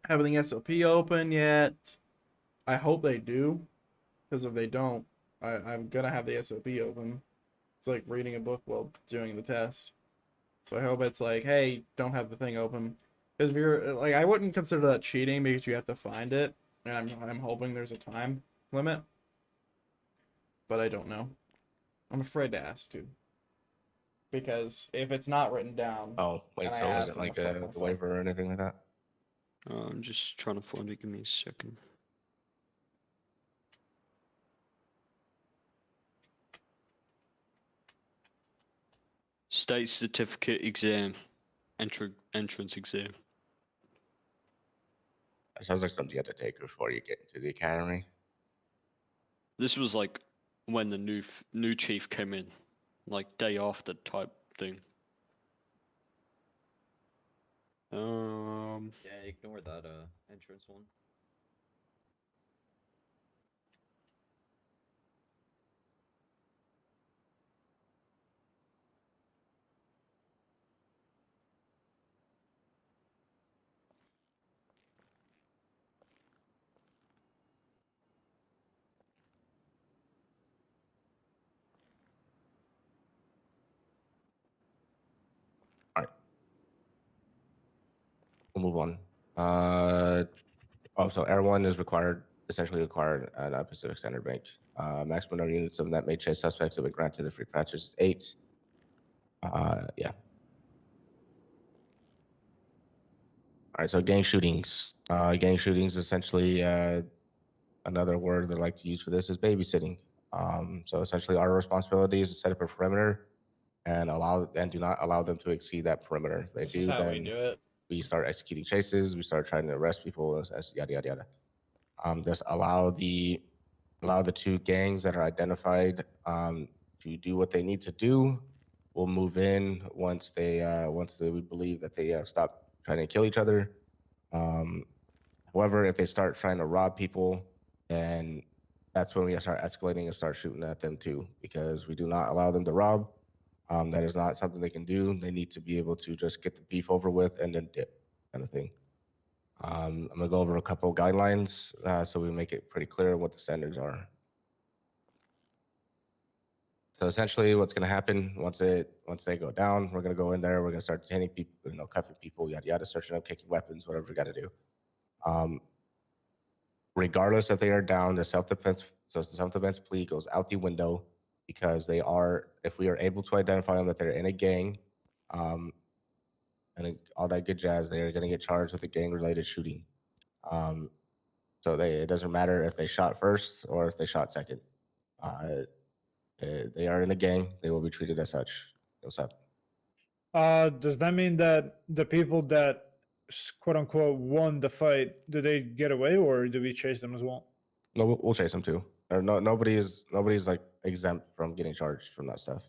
having the SOP open yet. I hope they do, because if they don't, I'm gonna have the SOP open. It's like reading a book while doing the test. So I hope it's like, hey, don't have the thing open. Because if you're, like, I wouldn't consider that cheating because you have to find it. And I'm hoping there's a time limit. But I don't know. I'm afraid to ask, too. Because if it's not written down... Oh, wait, and I so ask, was it I'm like gonna fuck the myself. waiver or anything like that? I'm just trying to find it. Give me a second. State certificate exam, entrance exam. That sounds like something you have to take before you get into the academy. This was like when the new chief came in, like day after type thing. Yeah, ignore that entrance one. We'll move on. So everyone is essentially required at Pacific Standard Bank. Maximum number of units of net made chase suspects have been granted. The free patches is 8. Yeah. All right, so gang shootings. Gang shootings essentially another word that I like to use for this is babysitting. So essentially, our responsibility is to set up a perimeter and do not allow them to exceed that perimeter. If they This do, is how we then do it. we start executing chases. We start trying to arrest people, as yada yada yada. Just allow the two gangs that are identified to do what they need to do. We'll move in once we believe that they have stopped trying to kill each other. However, if they start trying to rob people, then that's when we start escalating and start shooting at them too, because we do not allow them to rob. That is not something they can do. They need to be able to just get the beef over with and then dip, kind of thing. I'm gonna go over a couple of guidelines so we make it pretty clear what the standards are. So essentially, what's gonna happen once they go down, we're gonna go in there. We're gonna start detaining people, cuffing people, yada yada, searching up, kicking weapons, whatever we got to do. Regardless if they are down, the self-defense plea goes out the window because if we are able to identify them that they're in a gang, and all that good jazz, they're going to get charged with a gang-related shooting. So it doesn't matter if they shot first or if they shot second. They are in a gang. They will be treated as such. What's up? Does that mean that the people that quote unquote won the fight, do they get away or do we chase them as well? No, we'll chase them too. Nobody's like exempt from getting charged from that stuff.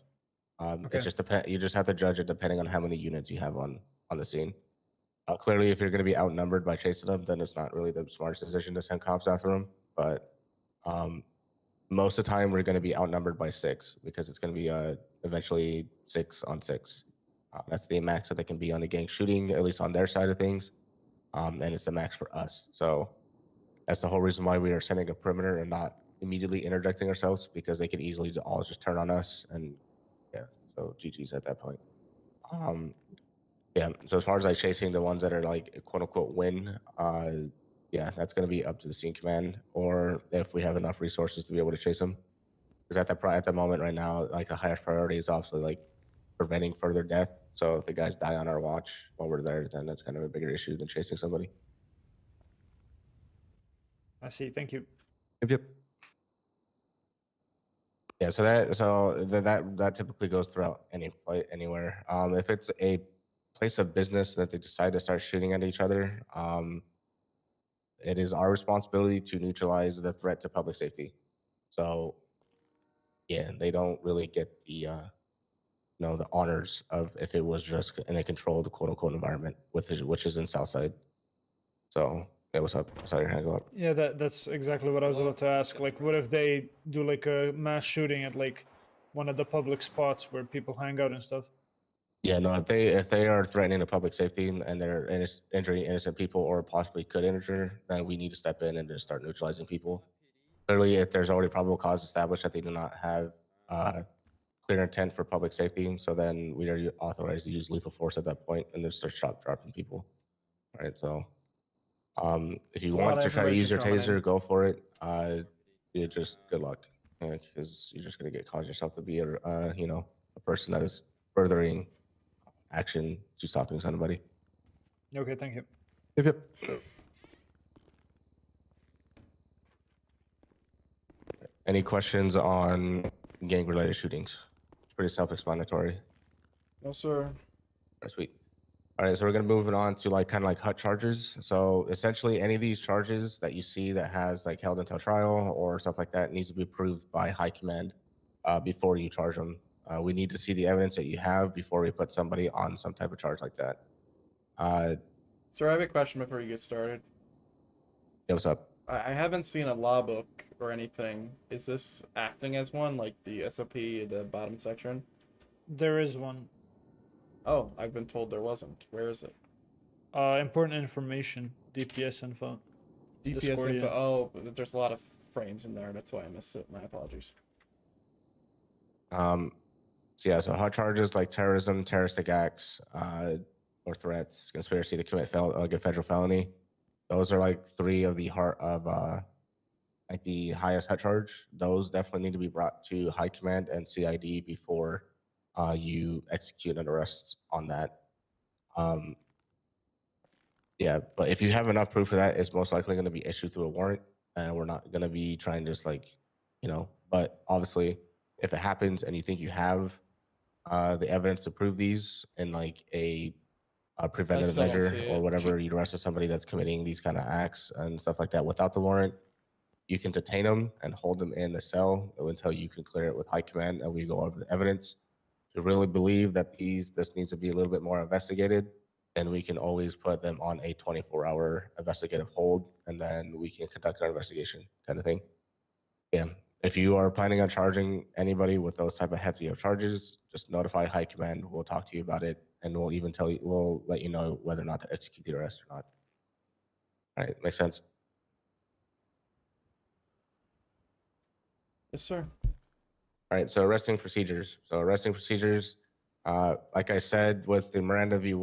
Okay. It just depends. You just have to judge it depending on how many units you have on the scene. Clearly, if you're going to be outnumbered by chasing them, then it's not really the smartest decision to send cops after them. But most of the time, we're going to be outnumbered by 6 because it's going to be eventually 6 on 6. That's the max that they can be on a gang shooting, at least on their side of things. And it's the max for us. So that's the whole reason why we are sending a perimeter and not immediately interjecting ourselves, because they can easily all just turn on us. And yeah, so GG's at that point. Yeah, so as far as like chasing the ones that are like quote unquote win, yeah, that's going to be up to the scene command, or if we have enough resources to be able to chase them. Because at the moment right now, like the highest priority is also like preventing further death. So if the guys die on our watch while we're there, then that's kind of a bigger issue than chasing somebody. I see. Thank you. Yep. Yeah, so that typically goes throughout anywhere. If it's a place of business that they decide to start shooting at each other, it is our responsibility to neutralize the threat to public safety. So, yeah, they don't really get the the honors of if it was just in a controlled quote unquote environment, which is in Southside. So, yeah, what's up? I saw your hand go up. Yeah, that's exactly what I was about to ask. Like, what if they do like a mass shooting at like one of the public spots where people hang out and stuff? Yeah, no, if they are threatening the public safety and they're injuring innocent people or possibly could injure, then we need to step in and just start neutralizing people. Clearly, if there's already probable cause established that they do not have clear intent for public safety, so then we are authorized to use lethal force at that point and then start dropping people. All right, so if you It's a want lot to of try to use information your coming in. taser, go for it. You just good luck, because you're just gonna cause yourself to be a person that is furthering action to stopping somebody. Okay, thank you. Yep. Any questions on gang-related shootings? It's pretty self-explanatory. No, sir. That's sweet. All right, so we're gonna move it on to like kind of like hut charges. So essentially, any of these charges that you see that has like held until trial or stuff like that needs to be approved by high command before you charge them. We need to see the evidence that you have before we put somebody on some type of charge like that. Sir, I have a question before you get started. Yeah, what's up? I haven't seen a law book or anything. Is this acting as one, like the SOP, the bottom section? There is one. Oh, I've been told there wasn't. Where is it? Important information, DPS info. DPS Discordia. info. Oh, there's a lot of frames in there. That's why I missed it. My apologies. So yeah, so hot charges like terrorism, terroristic acts, or threats, conspiracy to commit a federal felony. Those are like 3 of the heart of like the highest hot charge. Those definitely need to be brought to high command and CID before you execute an arrest on that. Yeah, but if you have enough proof of that, it's most likely going to be issued through a warrant, and we're not going to be trying to just like, But obviously, if it happens and you think you have the evidence to prove these in like a preventative still don't see measure or it. whatever, you arrested somebody that's committing these kind of acts and stuff like that without the warrant, you can detain them and hold them in a cell until you can clear it with high command, and we go over the evidence. If you really believe that this needs to be a little bit more investigated, then we can always put them on a 24-hour investigative hold, and then we can conduct our investigation, kind of thing. Yeah. If you are planning on charging anybody with those type of hefty of charges, just notify high command. We'll talk to you about it, and we'll even we'll let you know whether or not to execute the arrest or not. All right, makes sense. Yes, sir. All right, so arresting procedures. Like I said, with the Miranda v.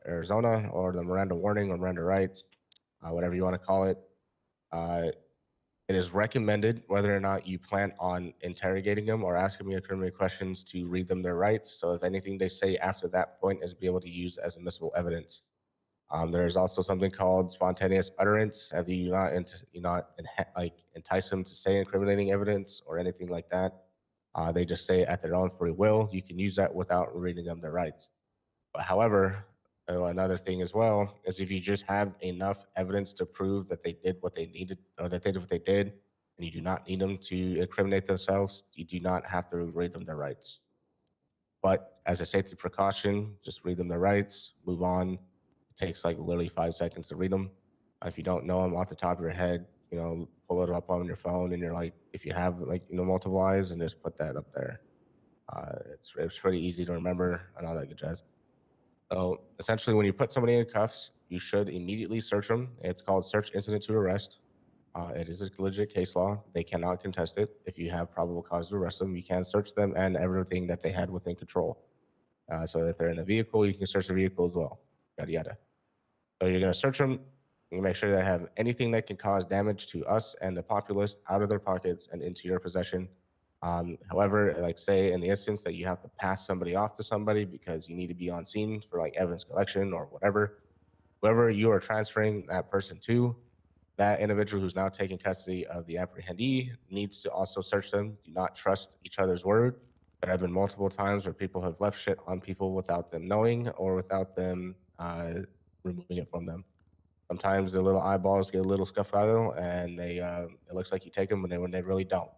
Arizona, or the Miranda warning, or Miranda rights, whatever you want to call it, it is recommended, whether or not you plan on interrogating them or asking me criminal questions, to read them their rights. So if anything they say after that point is be able to use as admissible evidence. There is also something called spontaneous utterance. If you do not entice them to say incriminating evidence or anything like that, they just say it at their own free will. You can use that without reading them their rights. But however, another thing as well is if you just have enough evidence to prove that they did what they needed, or that they did what they did, and you do not need them to incriminate themselves, you do not have to read them their rights. But as a safety precaution, just read them their rights, move on. It takes like literally 5 seconds to read them. If you don't know them off the top of your head, pull it up on your phone, and you're like, if you have multiple eyes, and just put that up there. It's pretty easy to remember and all that good jazz. So essentially, when you put somebody in cuffs, you should immediately search them. It's called search incident to arrest. It is a legit case law. They cannot contest it. If you have probable cause to arrest them, you can search them and everything that they had within control. So if they're in a vehicle, you can search the vehicle as well. Yada yada. So you're going to search them. You make sure they have anything that can cause damage to us and the populace out of their pockets and into your possession. However, like say in the instance that you have to pass somebody off to somebody because you need to be on scene for like evidence collection or whatever, whoever you are transferring that person to, that individual who's now taking custody of the apprehendee needs to also search them. Do not trust each other's word. There have been multiple times where people have left shit on people without them knowing or without them removing it from them. Sometimes the little eyeballs get a little scuffed out of them, and it looks like you take them when they really don't.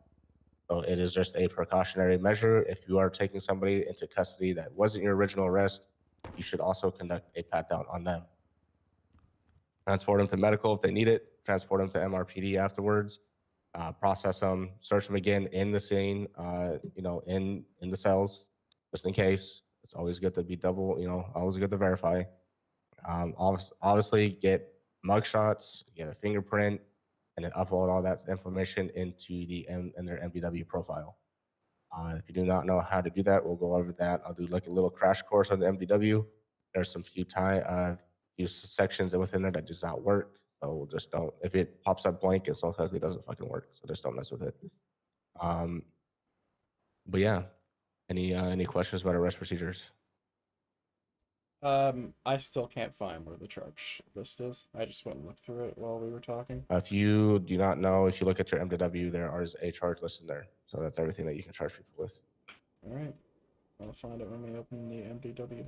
So it is just a precautionary measure. If you are taking somebody into custody that wasn't your original arrest, you should also conduct a pat down on them. Transport them to medical if they need it. Transport them to MRPD afterwards. Process them. Search them again in the scene. In the cells, just in case. It's always good to be double. Always good to verify. Obviously, get mugshots, get a fingerprint, and then upload all that information into in their MVW profile. If you do not know how to do that, we'll go over that. I'll do like a little crash course on the MVW. There's some few sections within there that does not work. So just don't. If it pops up blank, it most likely doesn't fucking work. So just don't mess with it. But yeah, any questions about arrest procedures? I still can't find where the charge list is. I just went and looked through it while we were talking. If you do not know, if you look at your MWW, there is a charge list in there. So that's everything that you can charge people with. All right. I'll find it when we open the MDW.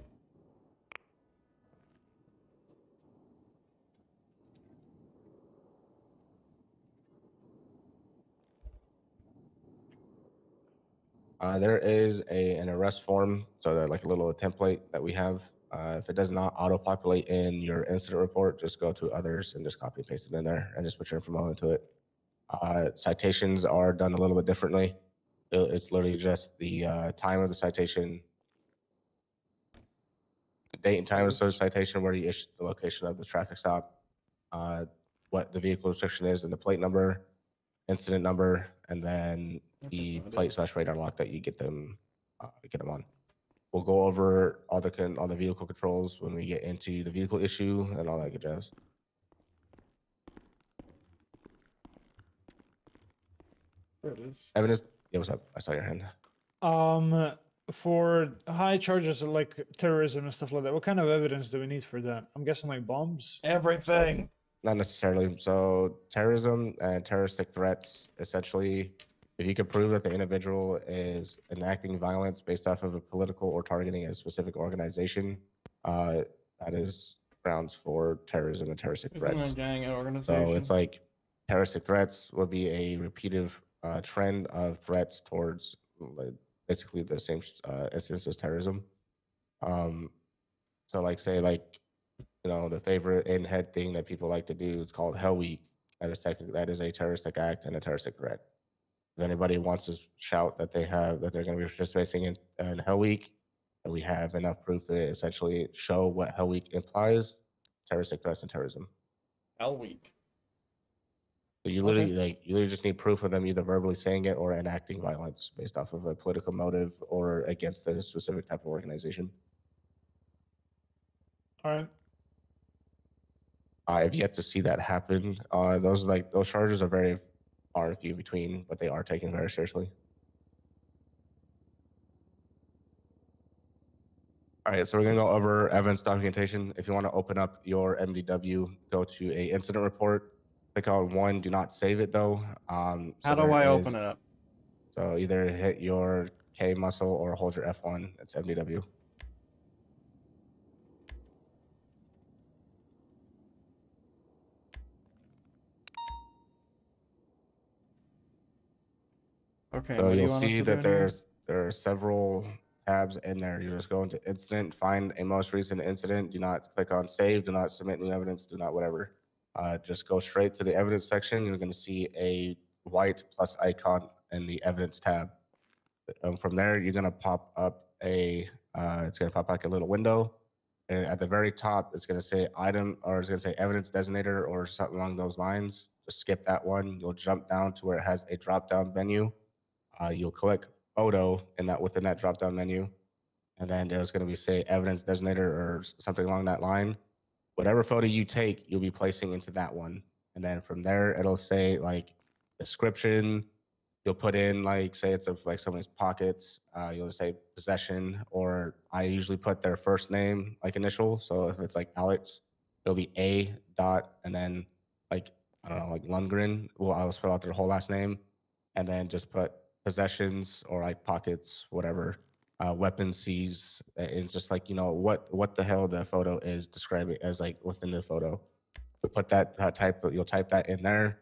There is an arrest form, so like a little template that we have. If it does not auto-populate in your incident report, just go to others and just copy and paste it in there and just put your info into it. Citations are done a little bit differently. It's literally just the time of the citation, the date and time of the citation, where you issued the location of the traffic stop, what the vehicle restriction is, and the plate number, incident number, and then the plate/radar lock that you get them on. We'll go over all the vehicle controls when we get into the vehicle issue and all that good jazz. There it is. Evidence. Yeah, what's up? I saw your hand. for high charges of like terrorism and stuff like that, what kind of evidence do we need for that? I'm guessing like bombs. Everything. Not necessarily. So terrorism and terroristic threats, essentially, if you can prove that the individual is enacting violence based off of a political or targeting a specific organization, that is grounds for terrorism and terroristic Isn't threats. a gang So organization. it's like terroristic threats would be a repeated trend of threats towards like, basically the same instance as terrorism. So like say like the favorite in head thing that people like to do is called Hell Week. That is a terroristic act and a terroristic threat. If anybody wants to shout that they're going to be participating in Hell Week, and we have enough proof to essentially show what Hell Week implies, terroristic threats and terrorism. Hell Week. So you literally just need proof of them either verbally saying it or enacting violence based off of a political motive or against a specific type of organization. All right. I've yet to see that happen. Those charges are very far and few between, but they are taken very seriously. All right, so we're gonna go over evidence documentation. If you want to open up your MDW, go to a incident report. Click on 1. Do not save it though. How do I open it up? So either hit your K muscle or hold your F1. It's MDW. Okay, So what do you'll you want us see to do that in here? there are several tabs in there. You just go into incident, find a most recent incident. Do not click on save. Do not submit new evidence. Do not whatever. Just go straight to the evidence section. You're going to see a white plus icon in the evidence tab. From there, you're going to pop up it's going to pop like a little window. And at the very top, it's going to say item, or it's going to say evidence designator or something along those lines. Just skip that one. You'll jump down to where it has a drop down menu. You'll click photo within that drop down menu. And then there's going to be say evidence designator or something along that line. Whatever photo you take, you'll be placing into that one. And then from there, it'll say like description. You'll put in like, say it's like someone's pockets. You'll say possession, or I usually put their first name, like initial. So if it's like Alex, it'll be A dot, and then like, I don't know, like Lundgren. Well, I'll spell out their whole last name and then just put possessions or like pockets, whatever, weapon seized, and just like what the hell the photo is describing as like within the photo. You'll put you'll type that in there,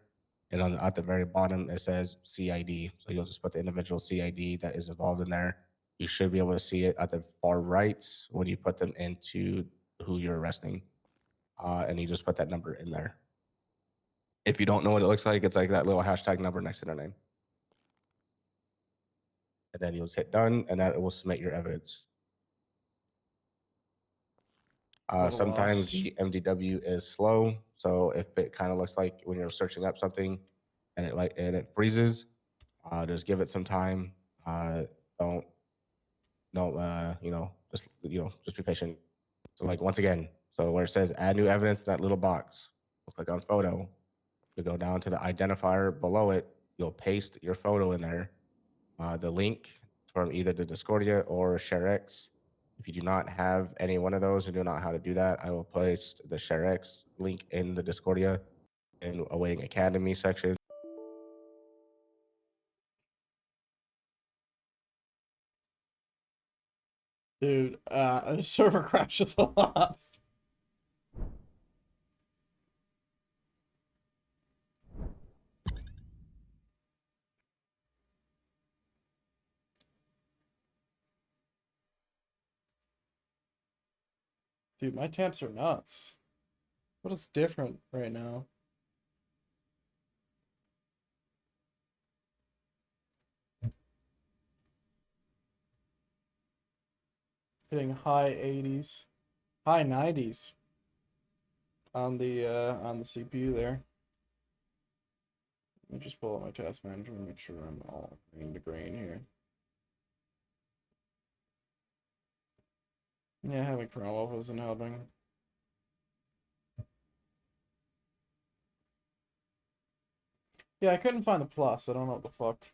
and at the very bottom it says CID. So you'll just put the individual CID that is involved in there. You should be able to see it at the far right when you put them into who you're arresting, and you just put that number in there. If you don't know what it looks like, it's like that little hashtag number next to their name. And then you'll just hit done, and that will submit your evidence. Sometimes the MDW is slow, so if it kind of looks like when you're searching up something and it freezes, just give it some time. Don't just be patient. So like once again, so where it says add new evidence, that little box, we'll click on photo. You go down to the identifier below it. You'll paste your photo in there. The link from either the Discordia or ShareX. If you do not have any one of those or do not know how to do that, I will post the ShareX link in the Discordia in Awaiting Academy section. Dude, the server crashes a lot. Dude, my temps are nuts. What is different right now? Hitting high 80s, high 90s on the CPU there. Let me just pull up my task manager and make sure I'm all green to green here. Yeah, having Chrome open isn't helping. Yeah, I couldn't find the plus. I don't know what the fuck.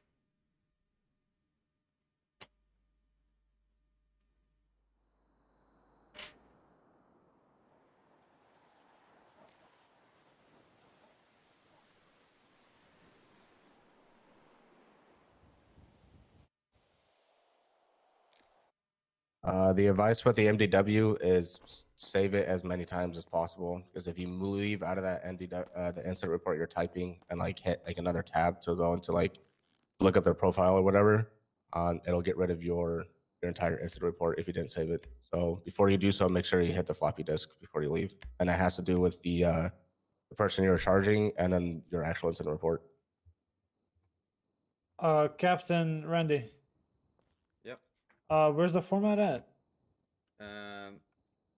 The advice with the MDW is save it as many times as possible, because if you leave out of that the incident report you're typing and like hit like another tab to go into like look up their profile or whatever, it'll get rid of your entire incident report if you didn't save it. So before you do so, make sure you hit the floppy disk before you leave, and that has to do with the person you're charging and then your actual incident report. Captain Randy. Yep. Where's the format at?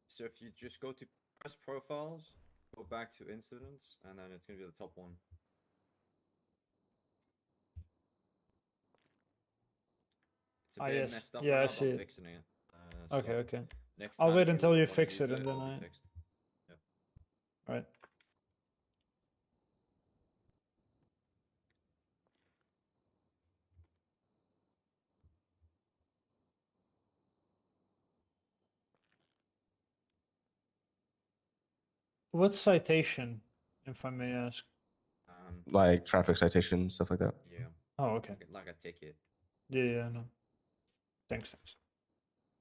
So if you just go to press profiles, go back to incidents, and then it's gonna be the top one. It's a bit Yes. messed up Yeah, right I now, see but I'm it. fixing it. Okay, So okay. next I'll time wait until you wanna fix use it and then it'll be I. fixed. Yep. All right. What's citation, if I may ask? Like traffic citation, stuff like that. Yeah. Oh, okay. Like a ticket. Yeah, yeah, no. Thanks.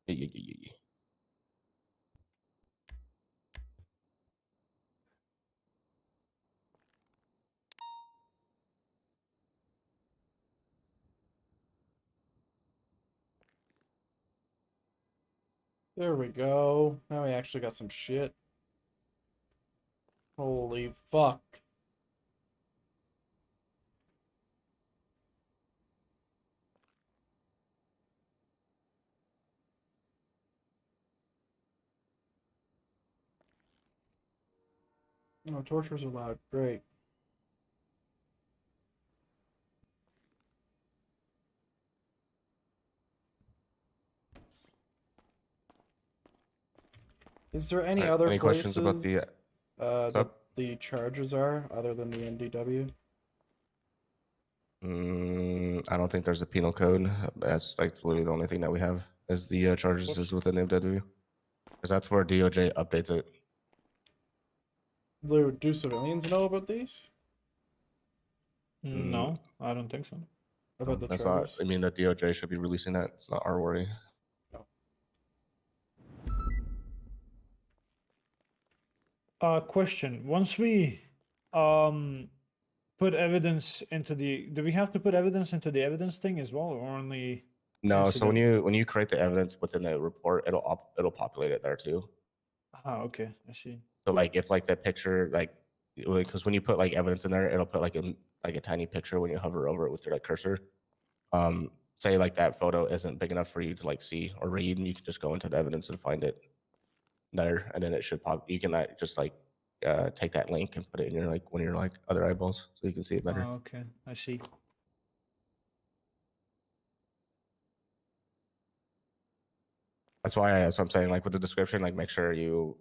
Yeah. There we go. Now we actually got some shit. Holy fuck. No, torture's allowed. Great. Is there any other any places questions about the that the charges are other than the NDW? I don't think there's a penal code. That's like literally the only thing that we have is the charges is within MW, because that's where DOJ updates it. Do civilians know about these? No, I don't think so. About the That's charges? not. I mean, the DOJ should be releasing that. It's not our worry. Question. Once we put evidence into the, do we have to put evidence into the evidence thing as well, or only? No. So incident? when you create the evidence within the report, it'll populate it there too. Ah, okay, I see. So like if like the picture like, because when you put like evidence in there, it'll put like a tiny picture when you hover over it with your like cursor. Say like that photo isn't big enough for you to like see or read, and you can just go into the evidence and find it there, and then it should pop. You can like just like take that link and put it in your like one of your like other eyeballs so you can see it better. Ah, okay, I see. That's why I'm saying like with the description, like make sure you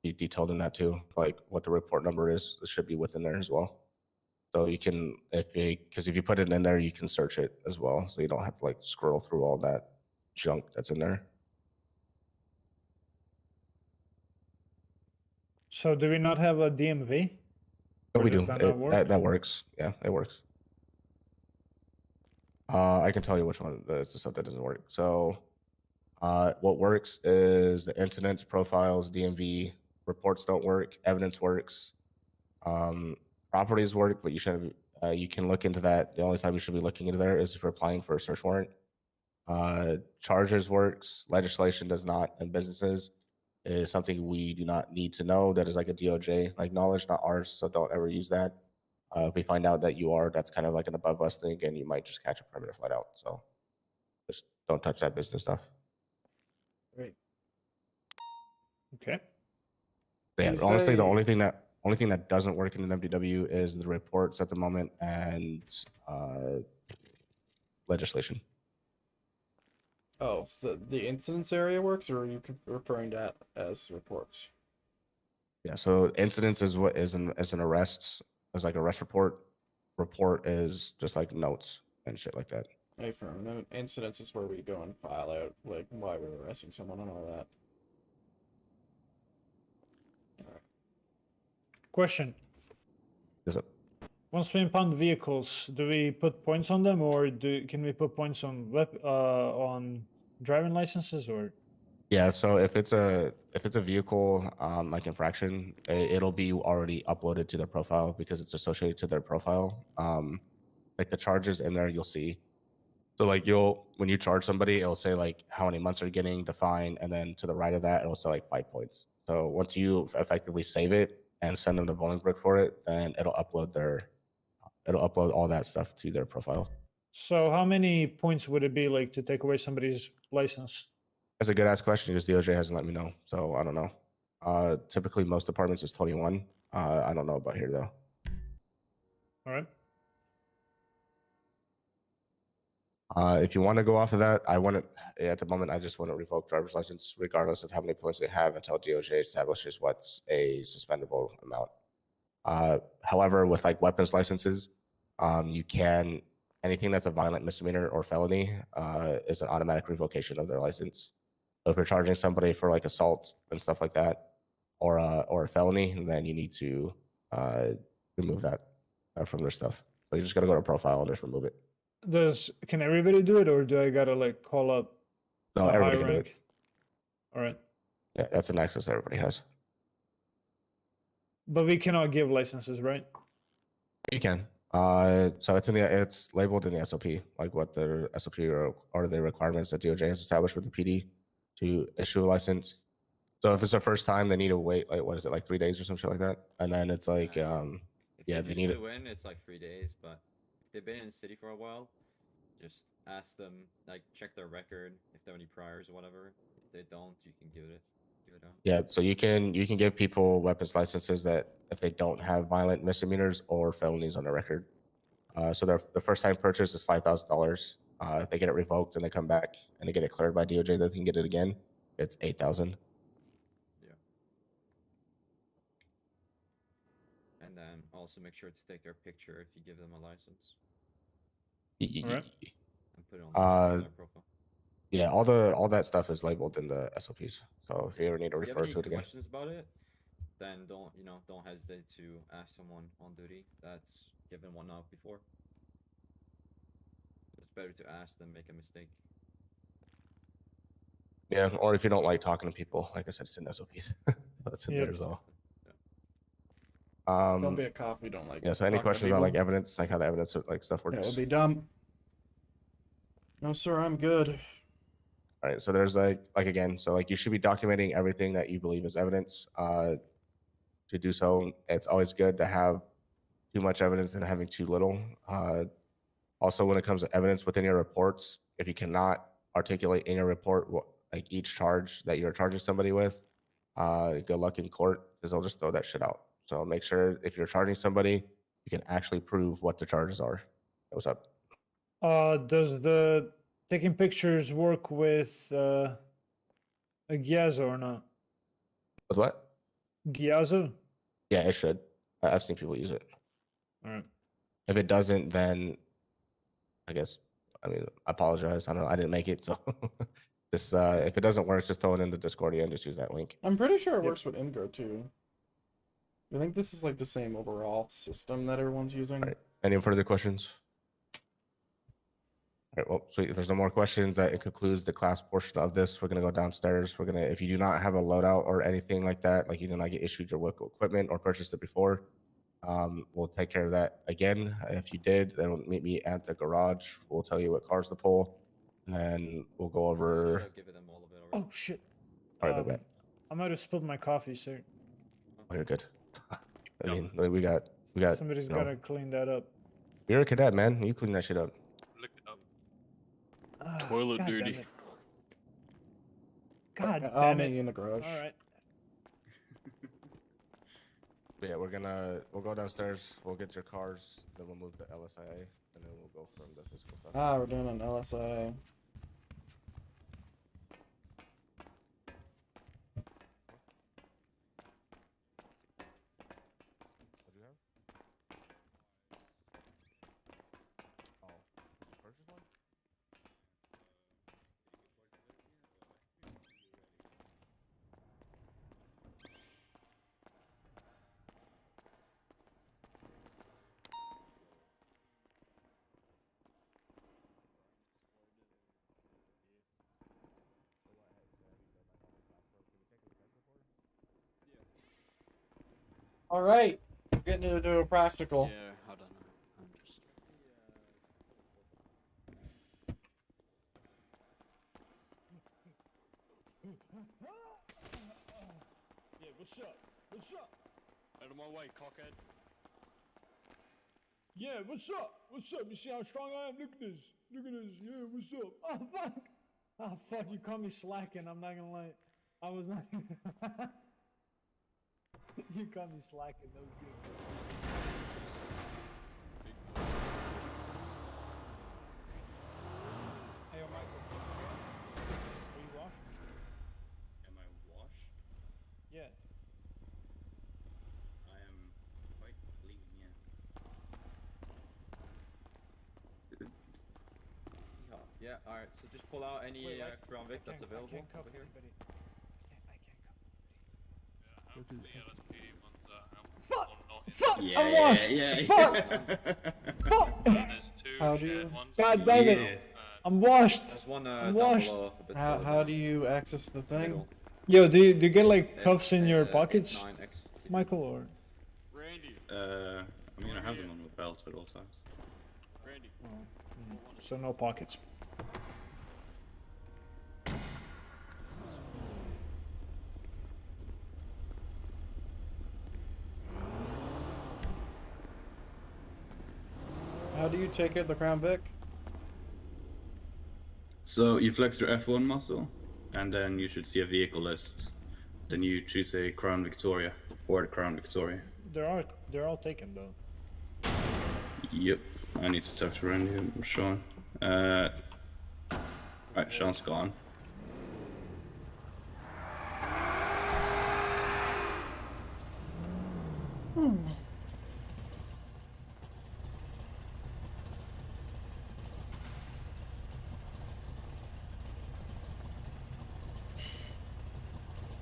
be detailed in that too, like what the report number is. It should be within there as well. So you can, because if you put it in there, you can search it as well, so you don't have to like scroll through all that junk that's in there. So do we not have a DMV? But Or we does do. that not work? That works. Yeah, it works. I can tell you which one is the stuff that doesn't work. So what works is the incidents, profiles, DMV, reports don't work, evidence works, properties work, but you shouldn't. You can look into that. The only time you should be looking into there is if you're applying for a search warrant. Charges works, legislation does not, and businesses is something we do not need to know. That is like a DOJ like knowledge, not ours. So don't ever use that. If we find out that you are, that's kind of like an above us thing, and you might just catch a permanent flat out. So just don't touch that business stuff. Great. Okay. Yeah, You honestly, the say- only thing that doesn't work in the MDW is the reports at the moment and legislation. Oh, so the incidents area works, or are you referring to that as reports? Yeah, so incidents is what is an arrest, is like arrest report. Report is just like notes and shit like that. No, incidents is where we go and file out like why we're arresting someone and all that. Question. Is it? Once we impound vehicles, do we put points on them, or can we put points on driving licenses or? Yeah, so if it's a vehicle like infraction, it'll be already uploaded to their profile because it's associated to their profile. Like the charges in there, you'll see. So like when you charge somebody, it'll say like how many months they're getting, the fine, and then to the right of that, it'll say like 5 points. So once you effectively save it and send them the Bolingbrook for it, then it'll upload all that stuff to their profile. So how many points would it be like to take away somebody's license? That's a good ass question because DOJ hasn't let me know, so I don't know. Typically most departments is 21. I don't know about here though. All right. If you want to go off of that, I want to. At the moment, I just want to revoke driver's license, regardless of how many points they have, until DOJ establishes what's a suspendable amount. However, with like weapons licenses, you can anything that's a violent misdemeanor or felony is an automatic revocation of their license. So if you're charging somebody for like assault and stuff like that, or a felony, then you need to remove that from their stuff. So you just got to go to profile and just remove it. Can everybody do it, or do I gotta like call up No, a high everybody can do rank? it. All right, Yeah, that's an access everybody has. but we cannot give licenses, right? You can. So it's labeled in the SOP, like what the SOP are the requirements that DOJ has established with the PD to issue a license. So if it's the first time, they need to wait like what is it, like 3 days or some shit like that, and then it's like If yeah, they they need just it. flew in, it's like 3 days. But if they've been in the city for a while, just ask them, like check their record if there are any priors or whatever. If they don't, you can give it out. Yeah, so you can give people weapons licenses that if they don't have violent misdemeanors or felonies on their record. So the first time purchase is $5,000. If they get it revoked and they come back and they get it cleared by DOJ, they can get it again. It's 8,000. Yeah. And then also make sure to take their picture if you give them a license All right. and put it on their profile. Yeah, all that stuff is labeled in the SOPs. So if you ever need to If you have refer any to it again. questions about it, then don't hesitate to ask someone on duty that's given one out before. It's better to ask than make a mistake. Yeah, or if you don't like talking to people, like I said, it's in SOPs. So it's in Yep. there as well. Don't be a cop. We don't like. Yeah. So any talking to questions about like people. evidence, like how the evidence like stuff works? That would be dumb. No, sir, I'm good. All right. So there's like again, so like you should be documenting everything that you believe is evidence. To do so, it's always good to have too much evidence than having too little. Also, when it comes to evidence within your reports, if you cannot articulate in your report what like each charge that you're charging somebody with, good luck in court because they'll just throw that shit out. So make sure if you're charging somebody, you can actually prove what the charges are. What's up? Does the taking pictures work with a Gyazo or not? With what? Gyazo? Yeah, it should. I've seen people use it. All right. If it doesn't, then I guess I apologize. I don't know. I didn't make it, so just if it doesn't work, just throw it in the Discordia and just use that link. I'm pretty sure it works with Ingo too. I think this is like the same overall system that everyone's using. All right. Any further questions? All right, well, sweet. If there's no more questions, that it concludes the class portion of this. We're gonna go downstairs. If you do not have a loadout or anything like that, like you did not get issued your equipment or purchased it before, we'll take care of that again. If you did, then meet me at the garage. We'll tell you what cars to pull, and then we'll go over. Oh shit. All right, bet. I might have spilled my coffee, sir. Oh, you're good. I mean, we got. Somebody's gotta clean that up. You're a cadet, man. You clean that shit up. Look it up. Toilet God duty. damn it. God I'll damn meet it. you in the garage. All right. But yeah, we'll go downstairs. We'll get your cars. Then we'll move to LSIA, and then we'll go from the physical stuff. Ah, we're doing an LSI. What do you have? Oh, purchase one? All right, we're getting into a practical. Yeah, I don't know. I'm just. Yeah, what's up? What's up? Out of my way, cockhead. Yeah, what's up? What's up? You see how strong I am? Look at this. Look at this. Yeah, what's up? Oh, fuck. Oh, fuck. You caught me slacking. I'm not gonna lie. I was not. You caught me slacking. That was good. Hey, yo, Michael. Are you washed? Am I washed? Yeah. I am quite clean, yeah. Yeah, alright, so just pull out any Wait, Crown Vic that's available I can't cuff over here. anybody. I can't cuff anybody. Fuck! Fuck! Yeah, I'm washed! Fuck! Fuck! How do you? God damn it! I'm washed! There's one I'm down washed! below, a bit How further do you access the thing? middle. Yo, do you get like cuffs in your It's, pockets, 9X. Michael, or? Randy. I mean, I have them on my belt at all times. Randy. So no pockets. How do you take it, the Crown Vic? So you flex your F1 muscle, and then you should see a vehicle list. Then you choose a Crown Victoria or the Crown Victoria. They're all taken though. Yep. I need to talk to Randy and Sean. Right, Sean's gone.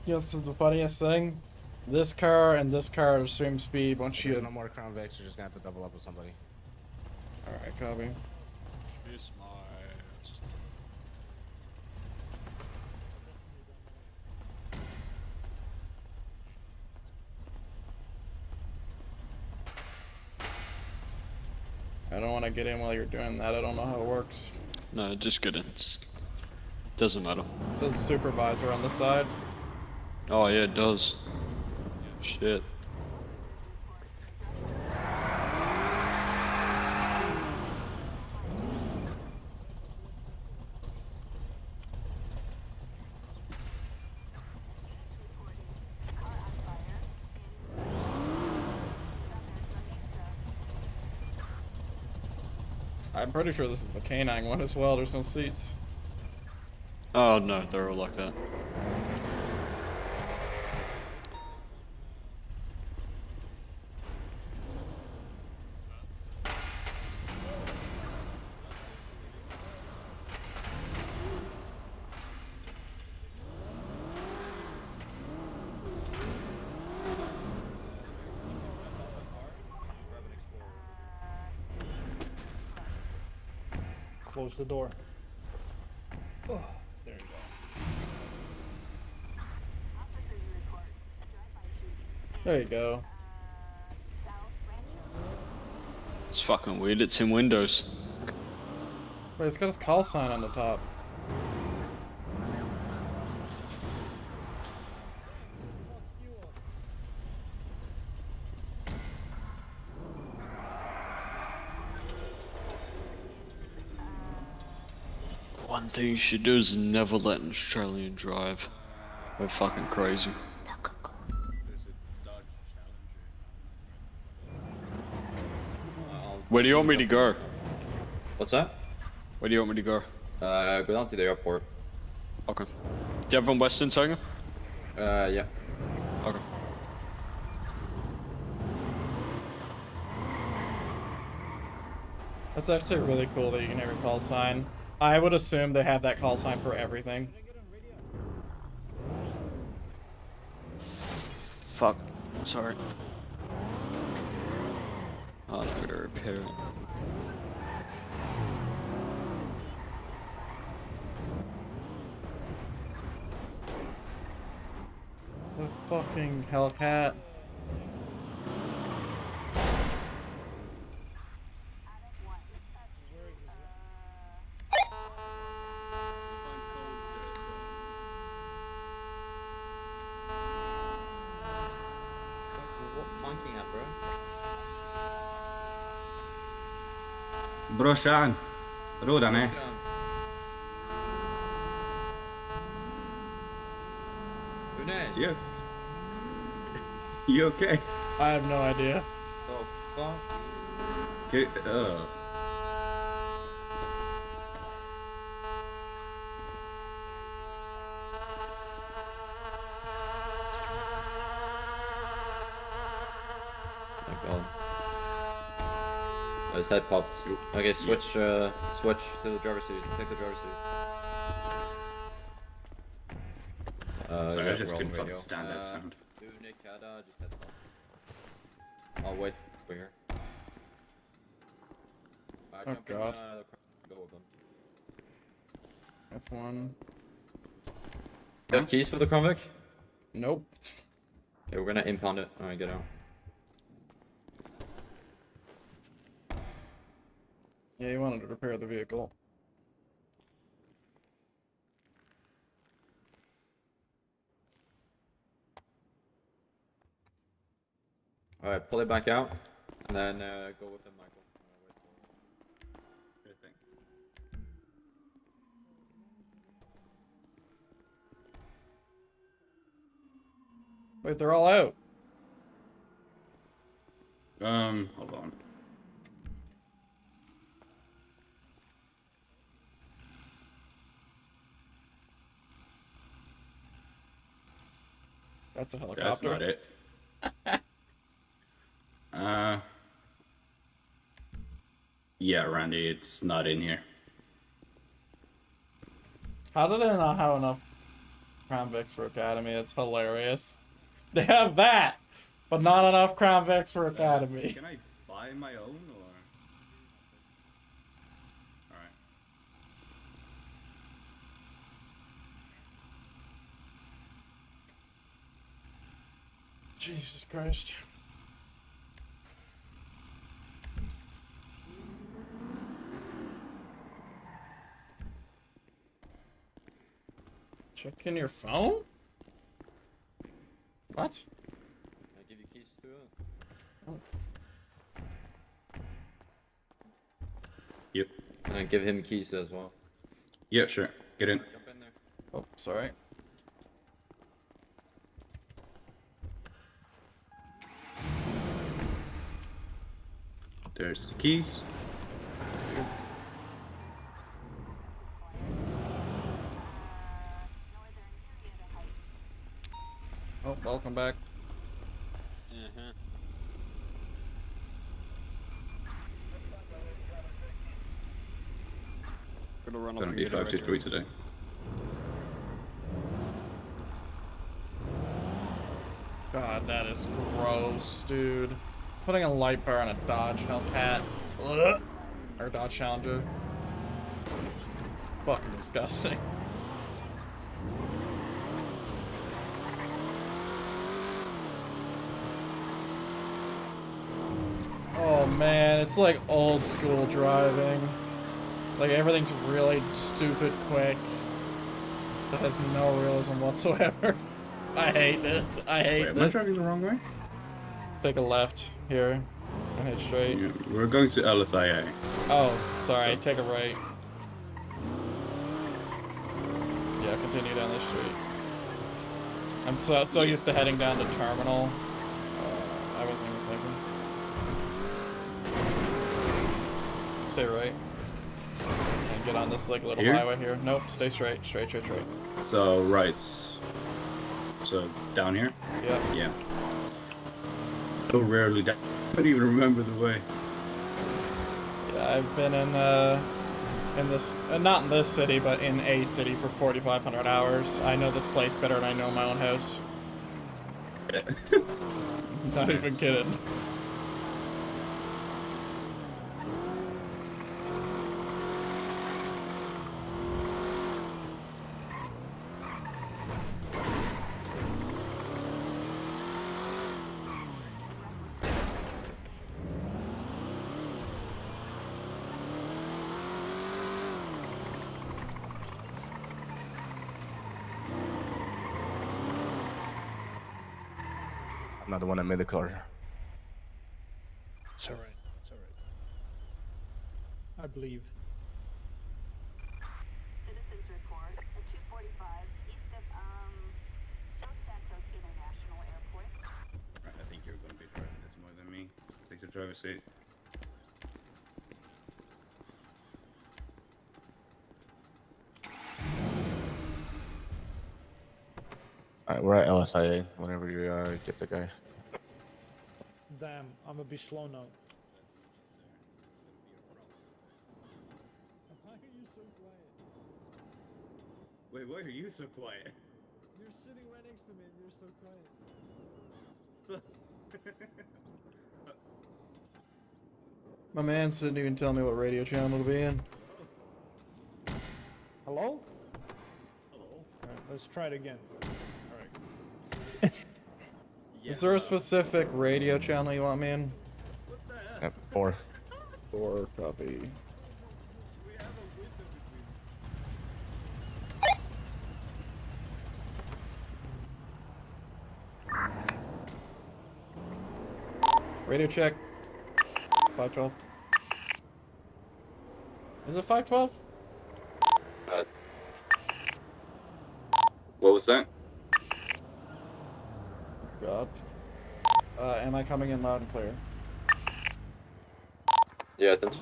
Yes, this is the funniest thing. This car and this car are the same speed once There's you. no more Crown Vics. You're just gonna have to double up with somebody. Alright, copy. Kiss my ass. I don't want to get in while you're doing that. I don't know how it works. No, just get in. Doesn't matter. It says supervisor on the side. Oh yeah, it does. Shit. I'm pretty sure this is a canine one as well. There's no seats. Oh no, they're all like that. Close the door. Oh, there you go. There you go. It's fucking weird. It's in Windows. Wait, it's got his call sign on the top. One thing you should do is never let an Australian drive. They're fucking crazy. Where do you want me to go? What's that? Where do you want me to go? Go down to the airport. Okay. Do you have on Western Tiger? Yeah. Okay. That's actually really cool that you can have your call sign. I would assume they have that call sign for everything. Fuck. Sorry. Oh, I'm gonna repair it. The fucking Hellcat. Brorsan. Rådan är. Unai. You okay? I have no idea. Oh fuck. Okay, My god. Oh, his head popped. Okay, switch switch to the driver's seat. Take the driver's seat. Sorry, yeah, I just we're on couldn't the fucking radio. stand that sound. Unikada, just head popped. I'll wait for here. Oh, Jump God. in the car, go with them. F1. You have keys for the convict? Nope. Okay, we're gonna impound it. Alright, get out. Yeah, you wanted to repair the vehicle. Alright, pull it back out, and then go with him, Michael. Wait, they're all out. Hold on. That's a helicopter. That's not it. Yeah, Randy, it's not in here. How do they not have enough Crown Vics for Academy? It's hilarious. They have that, but not enough Crown Vics for Academy. Can I buy my own, or? Alright. Jesus Christ. Check in your phone? What? Can I give you keys to it? Oh. Yep. And give him keys as well. Yeah, sure. Get in. Jump in there. Oh, sorry. There's the keys. Oh, welcome back. Gonna run Gonna up be here. 523 today. God, that is gross, dude. Putting a light bar on a Dodge Hellcat. Ugh. Or Dodge Challenger. Fucking disgusting. Oh man, it's like old school driving. Like everything's really stupid quick. That has no realism whatsoever. I hate it. I hate Wait, am I this. driving the wrong way? Take a left here and head straight. Yeah, we're going to LSIA. Oh, sorry. So- Take a right. Yeah, continue down this street. I'm so used to heading down to Terminal. I wasn't even thinking. Stay right. And get on this like little Here? highway here. Nope, stay straight. Straight. So, right. So, down here? Yep. Yeah. So rarely down. I don't even remember the way. Yeah, I've been in this, not in this city, but in a city for 4,500 hours. I know this place better than I know my own house. Not even kidding. I'm not the one that made the car. It's alright. It's I believe. Citizens report at 245 east of Dos Santos International Airport. Right, I think you're gonna be driving this more than me. Take the driver's seat. All right, we're at LSIA. Whenever you get the guy. Damn, I'm gonna be slow now. Why are you so quiet? Wait, why are you so quiet? You're sitting right next to me and you're so quiet. My man didn't even tell me what radio channel to be in. Hello? Hello. Alright, let's try it again. Alright. Is there a specific radio channel you want me in? What the hell? Yep, 4. 4, copy. We have a window between. Radio check. 512. Is it 512? What was that? God. Am I coming in loud and clear? Yeah, I think so.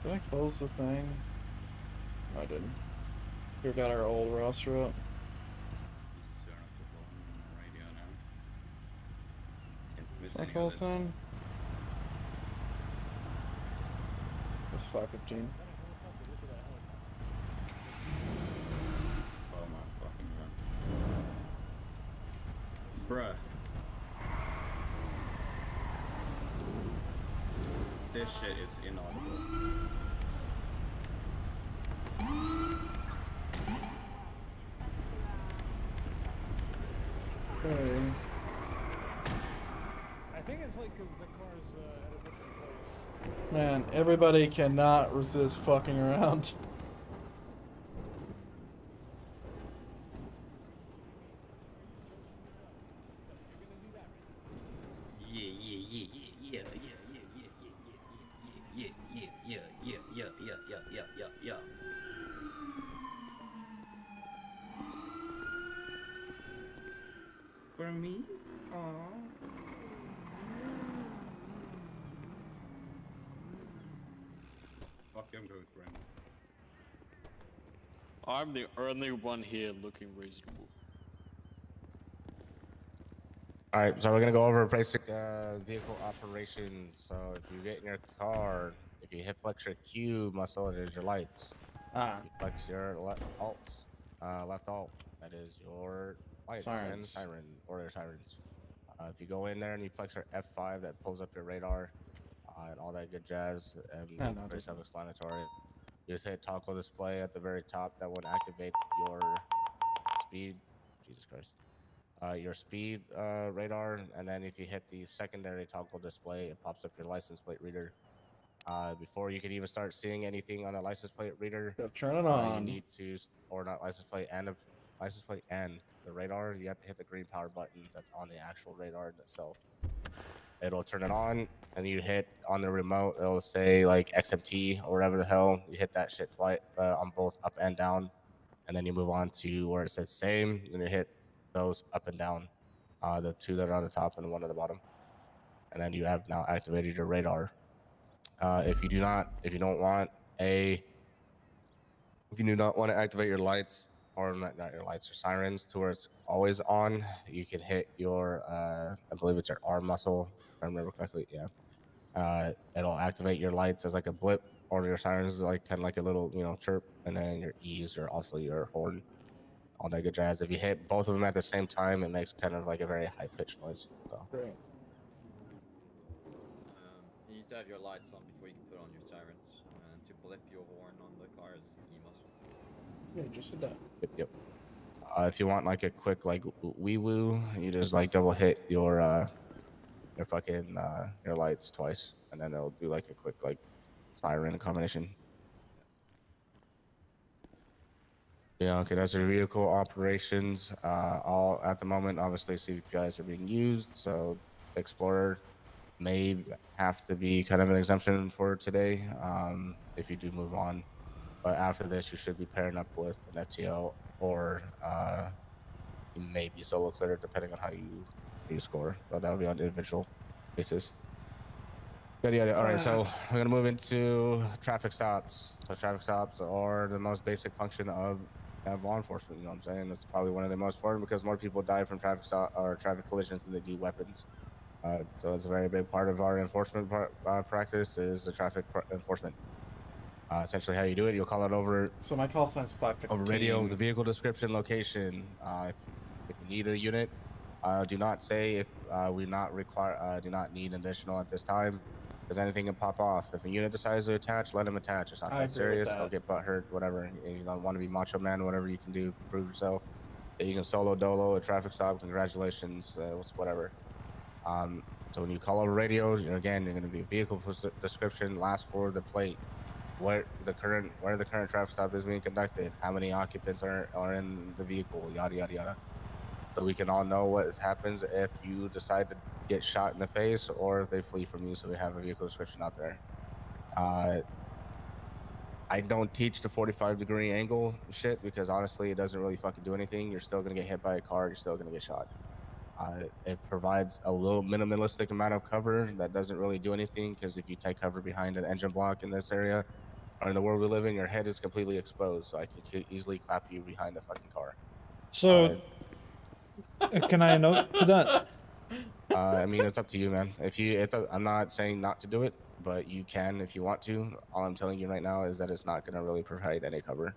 Did I close the thing? No, I didn't. We've got our old roster up. Is that call sign? It's 5:15. Oh my fucking god. Bruh. This shit is inaudible. Okay. I think it's like because the car's at a different place. Man, everybody cannot resist fucking around. Yeah. For me? Aww. Fuck, I'm going right now. I'm the only one here looking reasonable. All right, so we're gonna go over basic vehicle operations. So if you get in your car, if you hit flex your Q muscle, it is your lights. If you flex your left alt, that is your lights and Sirens. siren or their sirens. If you go in there and you flex your F5, that pulls up your radar and all that good jazz. And No, it's it very doesn't. self-explanatory. You just hit toggle display at the very top. That would activate your speed. Jesus Christ. Your speed radar, and then if you hit the secondary toggle display, it pops up your license plate reader. Before you can even start seeing anything on a license plate reader, Gotta turn it you on. need to, or not license plate and the radar. You have to hit the green power button that's on the actual radar itself. It'll turn it on, and you hit on the remote. It'll say like XMT or whatever the hell. You hit that shit twice on both up and down, and then you move on to where it says same, and you hit those up and down, the two that are on the top and the one at the bottom, and then you have now activated your radar. If you do not want to activate your lights, or not your lights or sirens, to where it's always on, you can hit your I believe it's your arm muscle, if I remember correctly. Yeah, it'll activate your lights as like a blip, or your sirens like kind of like a little chirp, and then your E's are also your horn. All that good jazz. If you hit both of them at the same time, it makes kind of like a very high pitched noise. So. Great. You need to have your lights on before you can put on your sirens. And to blip your horn on the car is E muscle. Yeah, just did that. Yep. If you want like a quick like wee woo, you just like double hit your fucking your lights twice, and then it'll do like a quick like siren combination. Yeah, okay, that's your vehicle operations. All at the moment, obviously CVPIs are being used, so Explorer may have to be kind of an exemption for today if you do move on. But after this, you should be pairing up with an FTL or you may be solo clear depending on how you score. But that'll be on individual basis. Good, yeah. All right, so we're gonna move into traffic stops. So traffic stops are the most basic function of law enforcement. You know what I'm saying? That's probably one of the most important because more people die from traffic stop or traffic collisions than they do weapons. So it's a very big part of our enforcement practice is the traffic enforcement. Essentially, how you do it, you'll call it over. So my call sign's 515. Over radio, the vehicle description, location. If you need a unit, do not say if we not require, do not need additional at this time, because anything can pop off. If a unit decides to attach, let them attach. It's not that serious. They'll get butt hurt, whatever. And you don't want to be macho man, whatever you can do to prove yourself. You can solo dolo a traffic stop. Congratulations, whatever. So when you call over radio, again, you're going to be vehicle description, last for the plate, where the current traffic stop is being conducted, how many occupants are in the vehicle, yada yada yada. So we can all know what happens if you decide to get shot in the face or if they flee from you. So we have a vehicle description out there. I don't teach the 45-degree angle shit because honestly, it doesn't really fucking do anything. You're still gonna get hit by a car. You're still gonna get shot. It provides a little minimalistic amount of cover that doesn't really do anything because if you take cover behind an engine block in this area or in the world we live in, your head is completely exposed. So I can easily clap you behind the fucking car. So, can I note to that? I mean, it's up to you, man. I'm not saying not to do it, but you can if you want to. All I'm telling you right now is that it's not going to really provide any cover.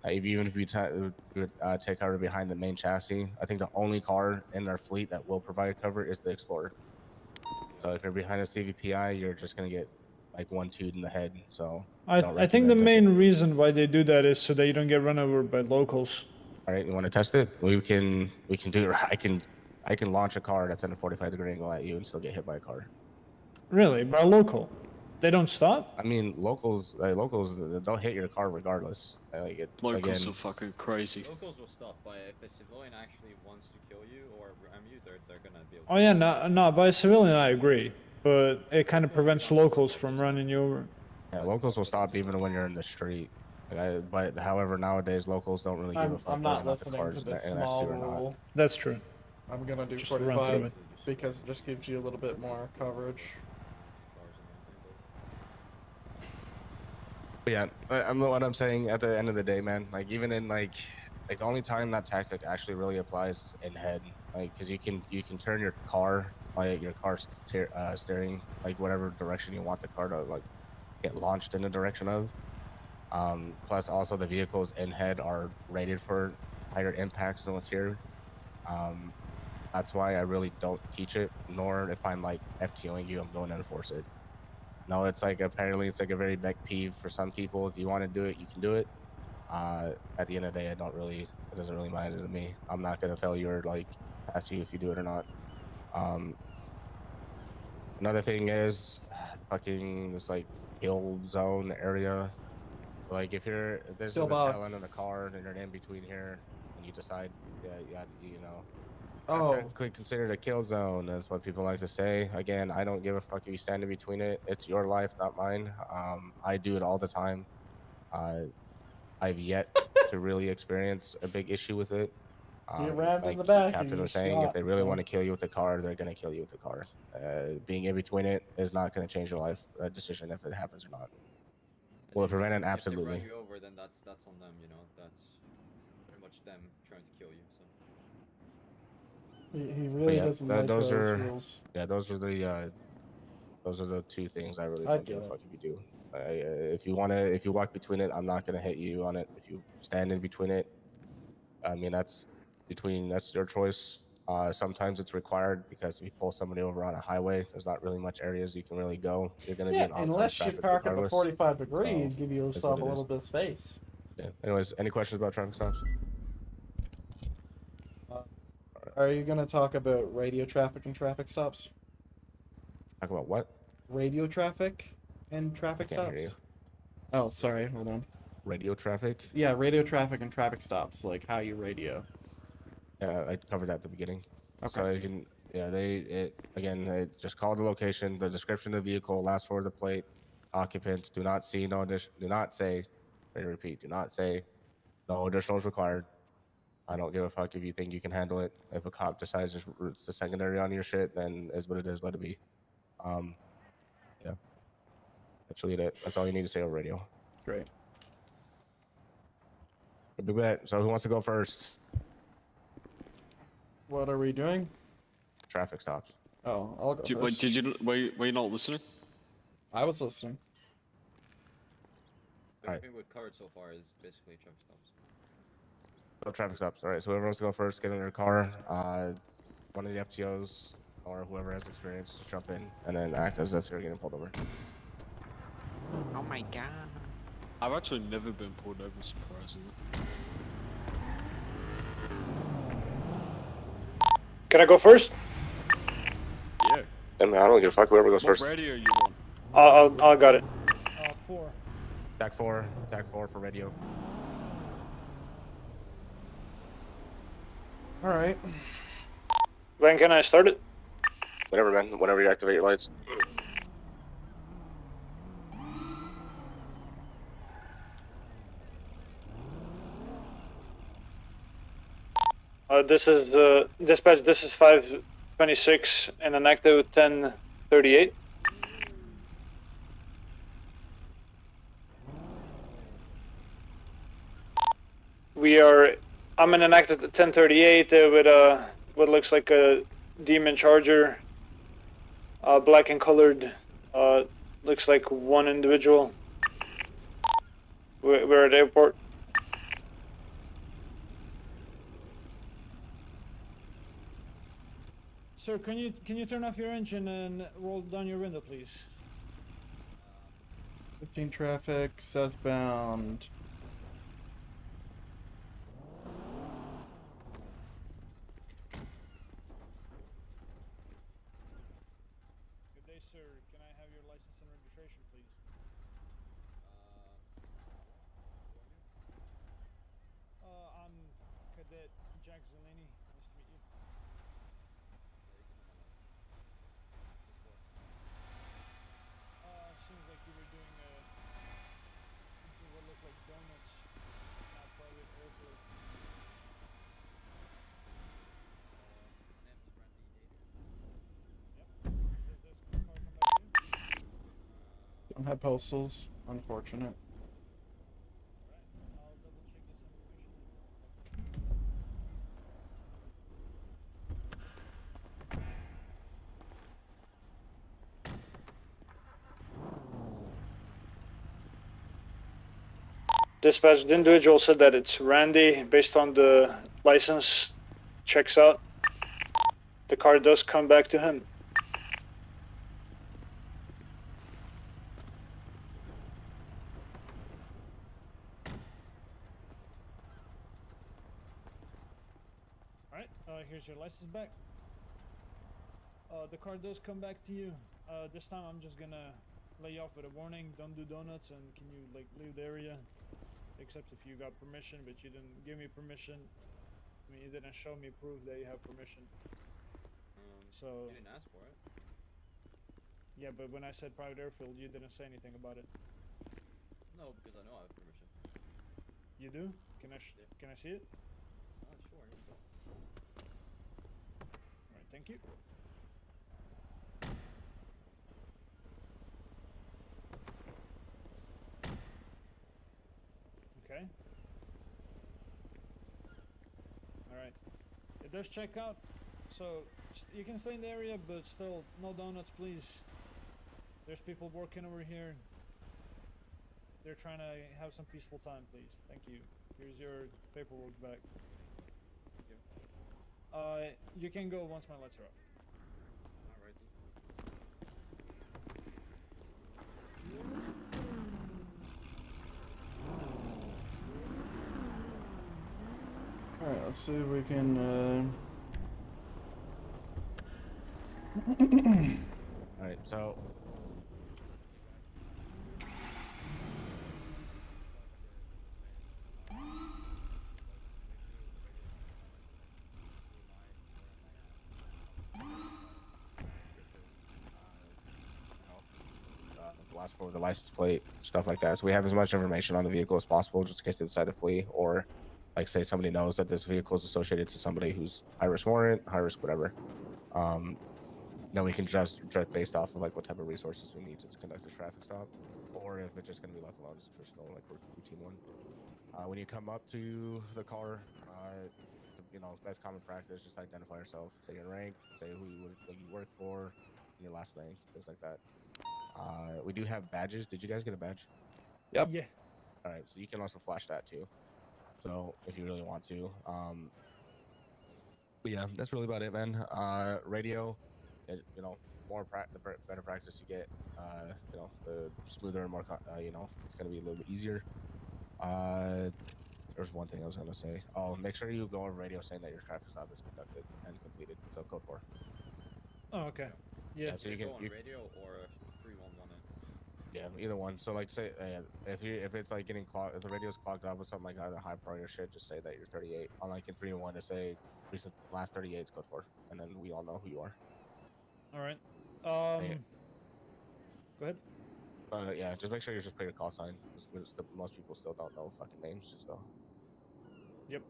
Even if you take cover behind the main chassis, I think the only car in our fleet that will provide cover is the Explorer. So if you're behind a CVPI, you're just going to get like 1-2 in the head. So I think the main reason why they do that is so that you don't get run over by locals. All right, you want to test it? We can do it. I can launch a car that's at a 45-degree angle at you and still get hit by a car. Really? By a local? They don't stop? I mean, locals, they'll hit your car regardless. Locals are fucking crazy. Locals will stop, but if a civilian actually wants to kill you or ram you, they're gonna be able to. Oh yeah, no, by a civilian I agree, but it kind of prevents locals from running you over. Yeah, locals will stop even when you're in the street. But however, nowadays locals don't really give a fuck I'm not whether listening the to car's this next small to or not. rule. That's true. I'm gonna do Just run 45 through it. because it just gives you a little bit more coverage. But yeah, what I'm saying at the end of the day, man, like even in like the only time that tactic actually really applies is in head, like because you can turn your car, like your car steering, like whatever direction you want the car to like get launched in the direction of. Plus also the vehicles in head are rated for higher impacts than what's here. That's why I really don't teach it, nor if I'm like FTOing you, I'm going to enforce it. No, it's like apparently it's like a very big peeve for some people. If you want to do it, you can do it. At the end of the day, it doesn't really matter to me. I'm not gonna fail you or like ask you if you do it or not. Another thing is fucking this like kill zone area. Like if there's the tail end of the car and you're in between here and you decide, that's technically considered a kill zone. That's what people like to say. Again, I don't give a fuck if you stand in between it. It's your life, not mine. I do it all the time. I've yet to really experience a big issue with it. You rammed like in the back. Captain was saying, if they really want to kill you with the car, they're gonna kill you with the car. Being in between it is not gonna change your life decision if it happens or not. Will it prevent it? Absolutely. If they run you over, then that's on them. That's pretty much them trying to kill you. So. He really doesn't like those rules. Yeah, those are the two things I really don't give a fuck if you do. If you walk between it, I'm not gonna hit you on it. If you stand in between it, I mean that's your choice. Sometimes it's required because if you pull somebody over on a highway, there's not really much areas you can really go. You're gonna be in oncoming unless you traffic park at the regardless. 45 degree So, and give yourself a little bit of space. Yeah. Anyways, any questions about traffic stops? Are you gonna talk about radio traffic and traffic stops? Talk about what? Radio traffic and traffic I can't stops. hear you. Oh, sorry. Hold on. Radio traffic? Yeah, radio traffic and traffic stops, like how you radio. Yeah, I covered that at the beginning. Okay. So you can Yeah, they just call the location, the description of the vehicle, last four of the plate, occupants. Do not say. I repeat, do not say no additional is required. I don't give a fuck if you think you can handle it. If a cop decides just roots the secondary on your shit, then is what it is. Let it be. Yeah, that's really it. That's all you need to say over radio. Great. Big bet. So who wants to go first? What are we doing? Traffic stops. Oh, I'll go Wait, first. did you were you not listening? I was listening. Everything we've covered so far is basically traffic stops. No traffic stops. All right. So whoever wants to go first, get in their car. One of the FTOs or whoever has experience, just jump in and then act as if you're getting pulled over. Oh my god. I've actually never been pulled over, surprisingly. Can I go first? Yeah. I don't give a fuck. Whoever goes What first. radio you want? I got it. 4. Attack four for radio. All right. When can I start it? Whatever, man. Whenever you activate your lights. This is dispatch. This is 526 and an active 1038. I'm in an active 1038 with what looks like a Demon Charger, black and colored. Looks like one individual. We're at the airport. Sir, can you turn off your engine and roll down your window, please? 15 traffic, southbound. Good day, sir. Can I have your license and registration, please? I'm Cadet Jack Zellini. Nice to meet you. Seems like you were doing what looked like donuts at a private airport. Yep. Does this car come back to you? Don't have postals. Unfortunate. Alright, I'll double check this information. Dispatch, the individual said that it's Randy based on the license checks out. The car does come back to him. Alright, here's your license back. The car does come back to you. This time I'm just gonna lay you off with a warning. Don't do donuts, and can you like leave the area? Except if you got permission, but you didn't give me permission. I mean, you didn't show me proof that you have permission. So You didn't ask for it. yeah, but when I said private airfield, you didn't say anything about it. No, because I know I have permission. You do? Can I can I see it? Sure. Alright, thank you. Okay. Alright. It does check out, so you can stay in the area, but still, no donuts, please. There's people working over here. They're trying to have some peaceful time, please. Thank you. Here's your paperwork back. You can go once my lights are off. Alright. Alright, let's see if we can, Alright, so ask for the license plate, stuff like that. So we have as much information on the vehicle as possible, just in case they decide to flee, or like say somebody knows that this vehicle is associated to somebody who's high risk warrant, high risk whatever. Then we can just based off of like what type of resources we need to conduct this traffic stop, or if it's just going to be left alone as a traditional like routine one. When you come up to the car, you know, best common practice, just identify yourself, say your rank, say who you work for, and your last name, things like that. We do have badges. Did you guys get a badge? Yep. Yeah. All right, so you can also flash that too. So if you really want to. But yeah, that's really about it, man. Radio, you know, the better practice you get, you know, the smoother and more, you know, it's gonna be a little bit easier. There's one thing I was gonna say. Oh, make sure you go on radio saying that your traffic stop is conducted and completed. So code 4. Oh, okay. Yeah. So you can on radio or 311 it. Yeah, either one. So like say if it's like getting clogged, if the radio's clogged up with something like either high priority or shit, just say that you're 38. Unlike in 3-1 to say recent last 38 is code 4, and then we all know who you are. All right. Go ahead. Yeah, just make sure you just put your call sign. Most people still don't know fucking names, so. Yep.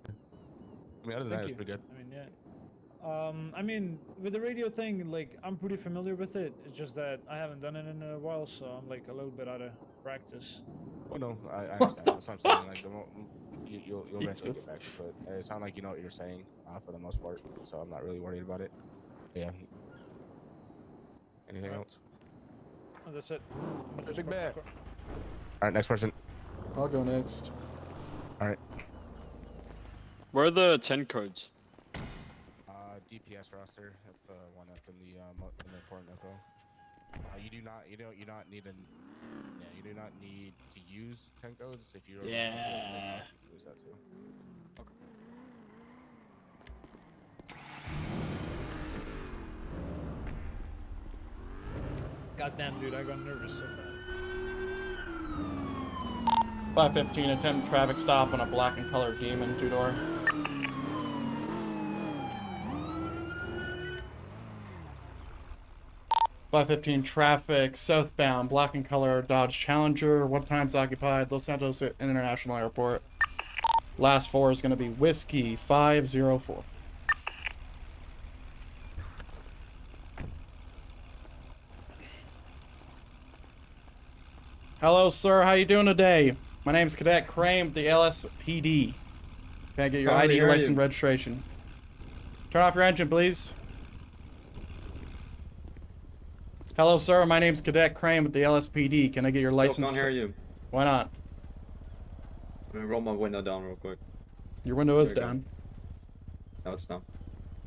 I mean, other than that, it's pretty good. I mean, yeah. I mean, with the radio thing, like, I'm pretty familiar with it. It's just that I haven't done it in a while, so I'm like a little bit out of practice. Oh no, I understand. That's what I'm saying. Like, you'll eventually get back to it. It sounds like you know what you're saying for the most part, so I'm not really worried about it. Yeah. Anything else? Oh, that's it. Big bet. All right, next person. I'll go next. All right. Where are the 10 codes? DPS roster. That's the one that's in the important info. You do not need you do not need to use 10 codes if you're use that too. Okay. Goddamn, dude, I got nervous so fast. 515, attempt traffic stop on a black and colored demon, 2-door. .515 traffic southbound, black and color Dodge Challenger. What time's occupied? Los Santos International Airport. Last 4 is going to be Whiskey 504. Hello, sir. How you doing today? My name's Cadet Crane with the LSPD. Can I get your ID, license, registration? Turn off your engine, please. Hello, sir. My name's Cadet Crane with the LSPD. Can I get your license? Can't hear you. Why not? Let me roll my window down real quick. Your window is down. No, it's down.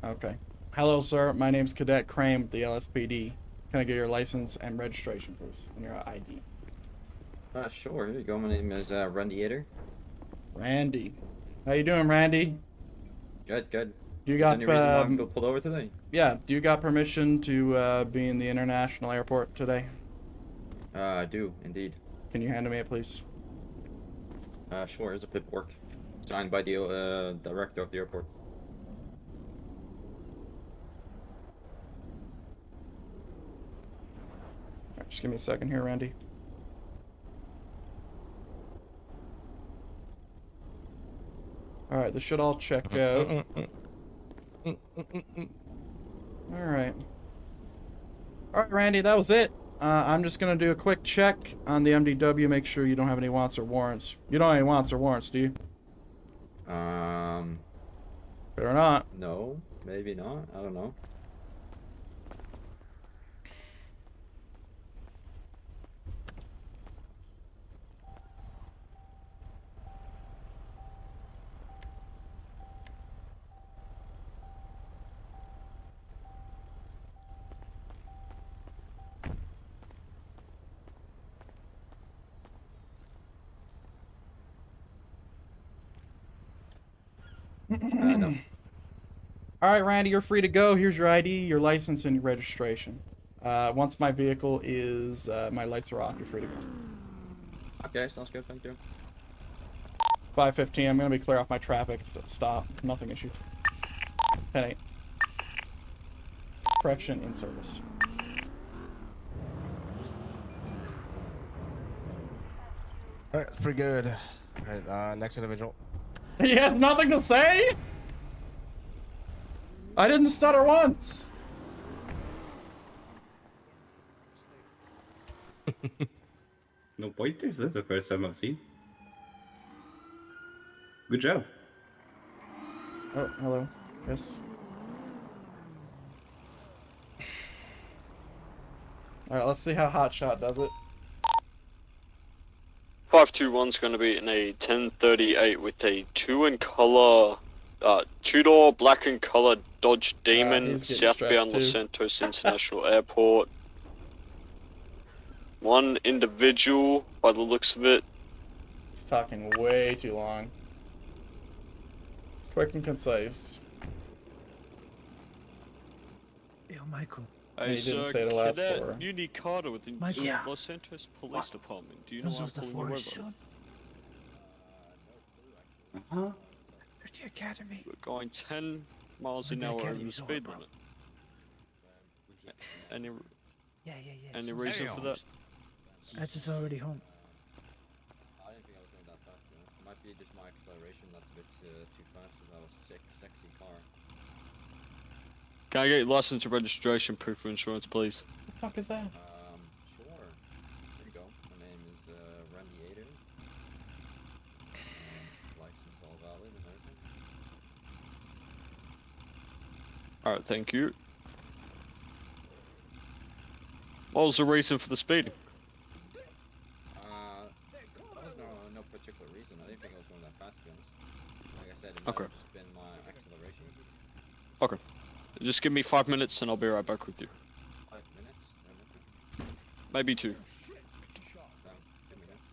Okay. Hello, sir. My name's Cadet Crane with the LSPD. Can I get your license and registration, please, and your ID? Sure. Here you go. My name is Randy. Randy. How you doing, Randy? Good, good. Do you got any reason why I'm pulled over today? Yeah. Do you got permission to be in the international airport today? I do, indeed. Can you hand me it, please? Sure. Here's a paperwork signed by the director of the airport. Alright, just give me a second here, Randy. Alright, this should all check out. Alright. Alright, Randy, that was it. I'm just gonna do a quick check on the MDW, make sure you don't have any wants or warrants. You don't have any wants or warrants, do you? Better not. No, maybe not. I don't know. No. Alright, Randy, you're free to go. Here's your ID, your license, and your registration. Once my vehicle is, my lights are off, you're free to go. Okay, sounds good, thank you. 515, I'm gonna be clear off my traffic. Stop. Nothing issue. 10-8. Correction in service. All right, that's pretty good. All right, next individual. He has nothing to say? I didn't stutter once. No pointers? That's the first time I've seen. Good job. Oh, hello. Yes. Alright, let's see how Hotshot does it. 521's going to be in a 1038 with a two-door black and color Dodge Demon he's getting southbound stressed Los too. Santos International Airport. One individual by the looks of it. He's talking way too long. Quick and concise. Yo, Michael. And Hey, he didn't sir, say the last Cadet four. Uni Carter with the Michael. Yeah. Los Santos Police Department. Do you know Those why I'm was the pulling you over? forest, son. Uh-huh. They're the academy. We're going 10 miles an With the hour over academy the zone, speed bro. limit. Any Yeah. any reason for that? That's just already home. I didn't think I was going that fast, to be honest. It might be just my acceleration that's a bit too fast because I was sexy car. Can I get your license and registration, proof of insurance, please? What the fuck is that? Sure. Here you go. My name is Randy Ader. License all valid and everything. Alright, thank you. What was the reason for the speeding? There was no particular reason. I didn't think I was going that fast, to be honest. Like I said, it might Okay. have just been my acceleration. Okay. Just give me 5 minutes and I'll be right back with you. 5 minutes? Maybe 2. Damn, 2 minutes.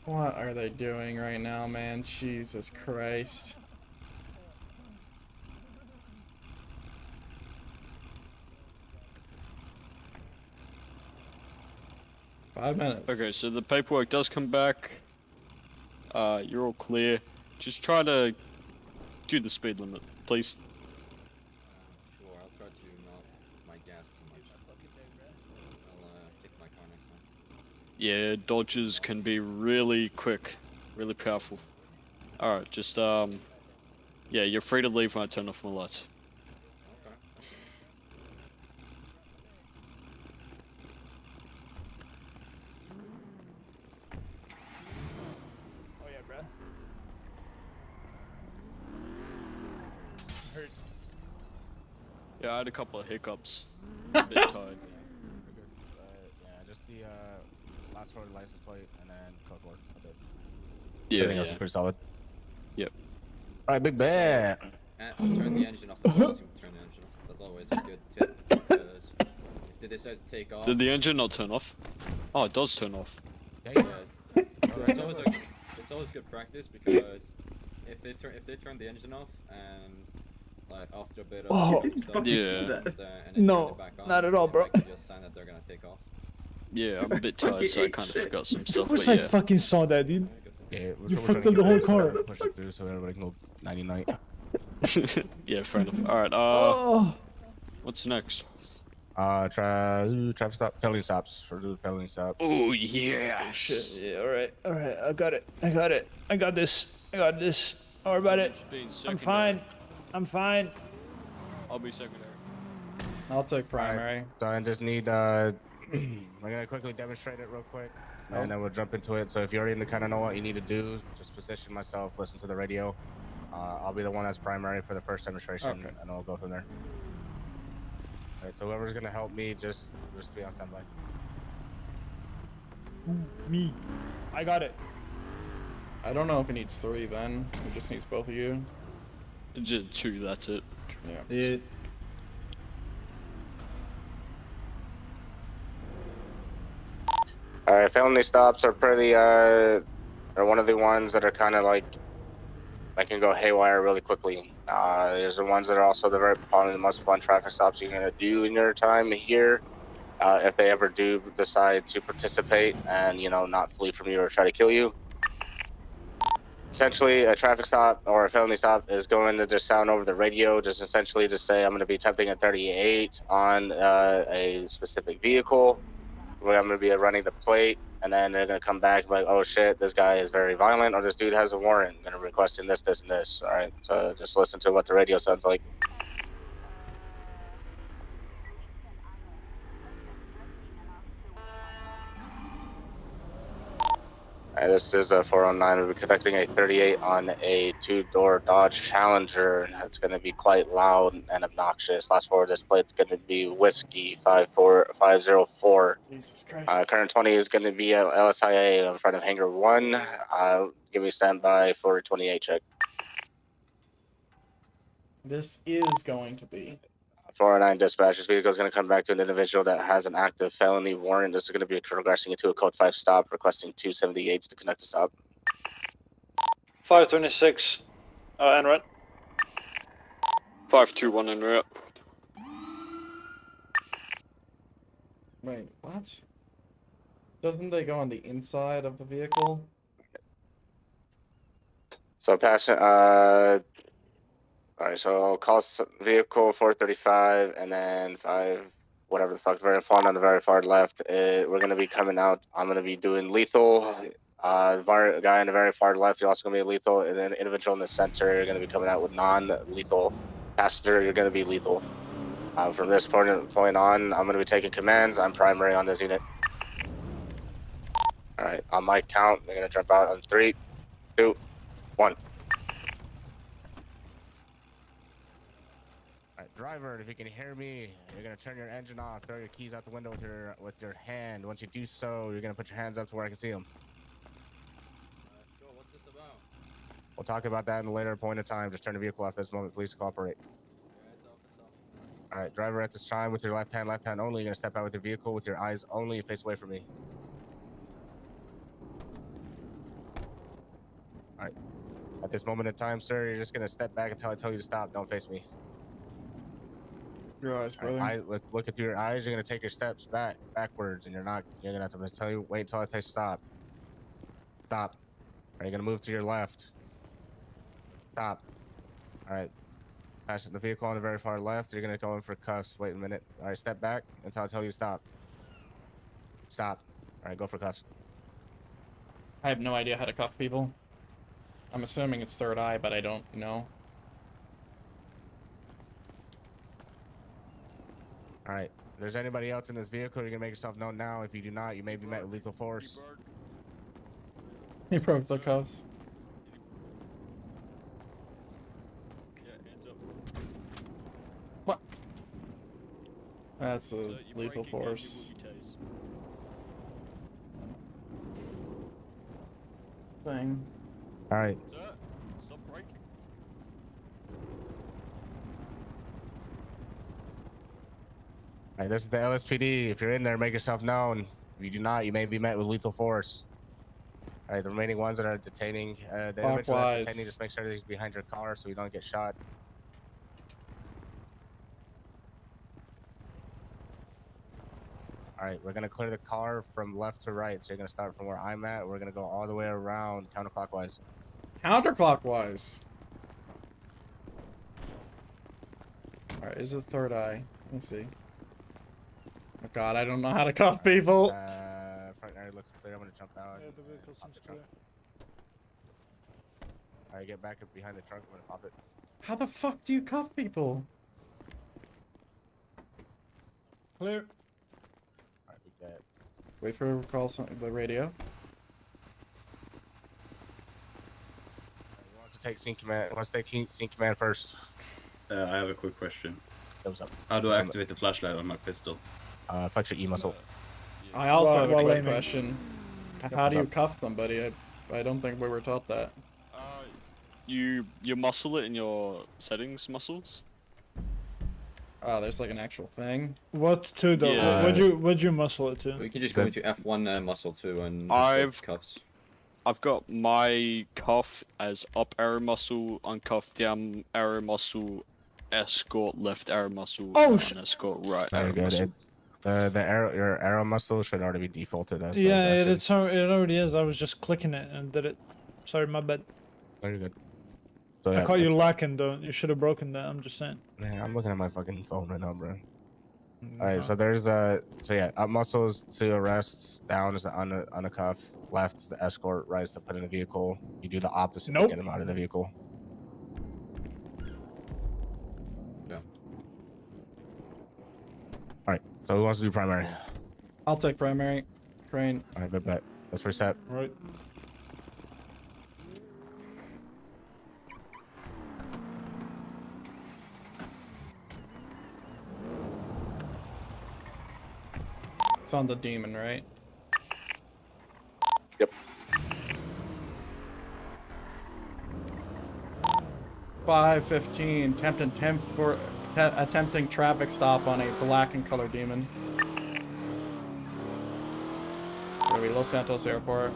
What are they doing right now, man? Jesus Christ. Five minutes. Okay, so the paperwork does come back. You're all clear. Just try to do the speed limit, please. Sure, I'll try to not my gas too much. I'll kick my car next time. Yeah, dodges can be really quick, really powerful. Alright, just, yeah, you're free to leave when I turn off my lights. Okay. Oh yeah, bruh. Hurt. Yeah, I had a couple of hiccups. A bit tired. Yeah, just the last four of the license plate and then code word. That's it. Yeah, Everything else is pretty solid. Yep. All right, big bet. Turn the engine off. Turn the engine off. That's always a good tip. Because if they decide to take off, Did the engine not turn off? Oh, it does turn off. yeah, it's always good practice because if they turn the engine off and like after a bit of Oh, stuff, yeah. and then No, turn it back on, not at all, it bro. might be a sign that they're gonna take off. Yeah, I'm a bit tired, so I kind of forgot some Of stuff, course but I yeah. fucking saw that, dude. Yeah, You we're fucked trying to up the whole get car. this, push it through so everybody can go 99. Yeah, fair enough. Alright, Oh. what's next? Traffic stop, felony stops for the felony stops. Oh, yeah. Oh, shit. Yeah, alright. I got it. I got this. Don't worry about it. I'm fine. I'll be secondary. I'll take primary. So I just need, I'm gonna quickly demonstrate it real quick, Oh. and then we'll jump into it. So if you already kind of know what you need to do, just position myself, listen to the radio. I'll be the one that's primary for the first demonstration, Okay. and I'll go from there. All right, so whoever's gonna help me, just be on standby. Me. I got it. I don't know if he needs 3 then. He just needs both of you. Just 2, that's it. Yeah. Yeah. All right, felony stops are pretty, are one of the ones that are kind of like, that can go haywire really quickly. There's the ones that are also probably the most fun traffic stops you're gonna do in your time here. If they ever do decide to participate and, you know, not flee from you or try to kill you. Essentially, a traffic stop or a felony stop is going to just sound over the radio, just essentially just say I'm going to be attempting a 38 on a specific vehicle, where I'm going to be running the plate, and then they're going to come back like, oh shit, this guy is very violent, or this dude has a warrant, and they're requesting this, this, and this. All right, so just listen to what the radio sounds like. This is a 409. We'll be conducting a 38 on a 2-door Dodge Challenger. It's going to be quite loud and obnoxious. Last four of this plate's going to be Whiskey 54504. Jesus Christ. Current 20 is going to be at LSIA in front of Hangar 1. Give me standby for 28 check. This is going to be 409 dispatch. This vehicle is going to come back to an individual that has an active felony warrant. This is going to be progressing into a code 5 stop, requesting 278s to conduct a stop. 526, en route. 521 en route. Wait, what? Doesn't they go on the inside of the vehicle? So alright, so I'll call vehicle 435 and then 5, whatever the fuck, very far on the very far left. We're gonna be coming out. I'm gonna be doing lethal. The guy on the very far left, you're also gonna be lethal, and then individual in the center, you're gonna be coming out with non-lethal. Passenger, you're gonna be lethal. From this point on, I'm gonna be taking commands. I'm primary on this unit. Alright, on my count, they're gonna jump out on 3, 2, 1. Driver, if you can hear me, you're gonna turn your engine off, throw your keys out the window with your hand. Once you do so, you're gonna put your hands up to where I can see them. Sure, what's this about? We'll talk about that in a later point of time. Just turn the vehicle off this moment. Please cooperate. Yeah, it's off. All right, driver, at this time, with your left hand only, you're gonna step out with your vehicle with your eyes only, face away from me. All right. At this moment in time, sir, you're just gonna step back until I tell you to stop. Don't face me. Your eyes, brother. Look through your eyes. You're gonna take your steps backwards, and you're gonna have to tell you wait until I tell you stop. Stop. Are you gonna move to your left? Stop. All right. Pass the vehicle on the very far left. You're gonna go in for cuffs. Wait a minute. All right, step back until I tell you stop. Stop. All right, go for cuffs. I have no idea how to cuff people. I'm assuming it's third eye, but I don't know. All right. If there's anybody else in this vehicle, you're gonna make yourself known now. If you do not, you may be met with lethal force. He broke the cuffs. Yeah, hands up. What? That's a lethal force thing. All right. Sir, stop braking. All right, this is the LSPD. If you're in there, make yourself known. If you do not, you may be met with lethal force. All right, the remaining ones that are detaining, the individual that's detaining, just make sure that he's behind your car so you don't get shot. All right, we're gonna clear the car from left to right. So you're gonna start from where I'm at. We're gonna go all the way around counterclockwise. Counterclockwise. All right, is it third eye? Let me see. Oh God, I don't know how to cuff people. Front area looks clear. I'm gonna jump out. Yeah, the vehicle seems clear. All right, get back up behind the trunk. I'm gonna pop it. How the fuck do you cuff people? Clear. All right, we got. Wait for call the radio. Who wants to take scene command? Who wants to take scene command first? I have a quick question. Thumbs up. How do I activate the flashlight on my pistol? Flex your E muscle. I also have a while quick aiming. question. How do you cuff somebody? I don't think we were taught that. You muscle it in your settings muscles. Oh, there's like an actual thing. What to though? Yeah. What'd you muscle it to? We can just go into F1 muscle too and I've cuffs. I've got my cuff as up arrow muscle, uncuff down arrow muscle, escort left arrow muscle, and escort right Very arrow good. muscle. Your arrow muscle should already be defaulted as. Yeah, those actions. it already is. I was just clicking it and did it. Sorry, my bad. Oh, you're good. So, I yeah, caught you that's- lacking though. You should have broken that. I'm just saying. Man, I'm looking at my fucking phone right now, bro. Mm, All right, so there's so yeah, up muscles to arrest, down is the on a cuff, left is the escort, right is to put in the vehicle. You do the opposite to Nope. get him out of the vehicle. Yeah. All right, so who wants to do primary? I'll take primary. Crane. All right, bet. Let's reset. Right. It's on the demon, right? Yep. 515. Attempting traffic stop on a black and color demon. Where are we? Los Santos Airport.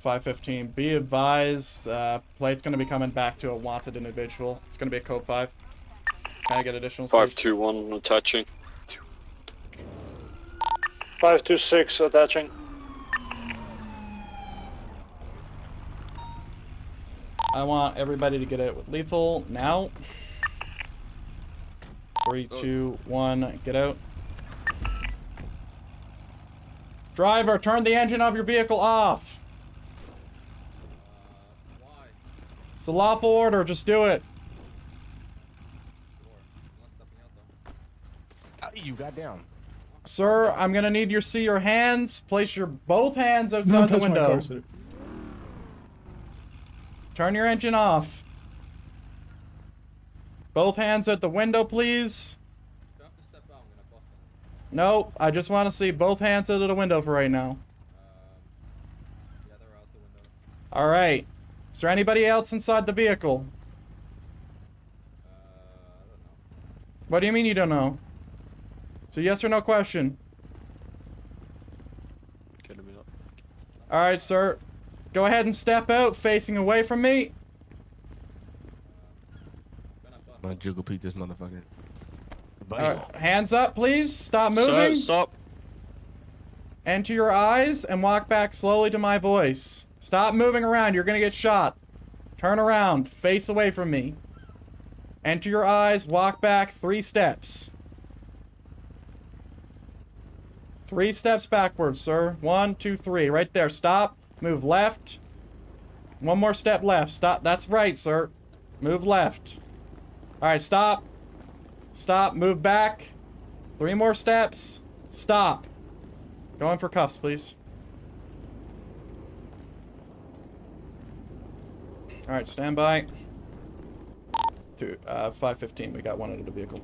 $515. Be advised, plate's going to be coming back to a wanted individual. It's going to be a code 5. Can I get additional space? 521 attaching. 526 attaching. I want everybody to get it with lethal now. 3, 2, 1, get out. Driver, turn the engine of your vehicle off. Why? It's a lawful order, just do it. You got down. Sir, I'm gonna need you to see your hands. Place your both hands outside Don't the touch my window. car, sir. Turn your engine off. Both hands at the window, please. You have to step out. I'm gonna bust them. No, I just want to see both hands out of the window for right now. Yeah, they're out the window. All right. Is there anybody else inside the vehicle? I don't know. What do you mean you don't know? It's a yes or no question. Get him up. All right, sir. Go ahead and step out, facing away from me. I'm gonna jiggle peek this motherfucker. All right, hands up, please. Stop moving. Stop. Enter your eyes and walk back slowly to my voice. Stop moving around. You're gonna get shot. Turn around. Face away from me. Enter your eyes. Walk back 3 steps. 3 steps backwards, sir. 1, 2, 3. Right there. Stop. Move left. 1 more step left. Stop. That's right, sir. Move left. All right, stop. Stop. Move back. 3 more steps. Stop. Go in for cuffs, please. All right, stand by. 515. We got one out of the vehicle.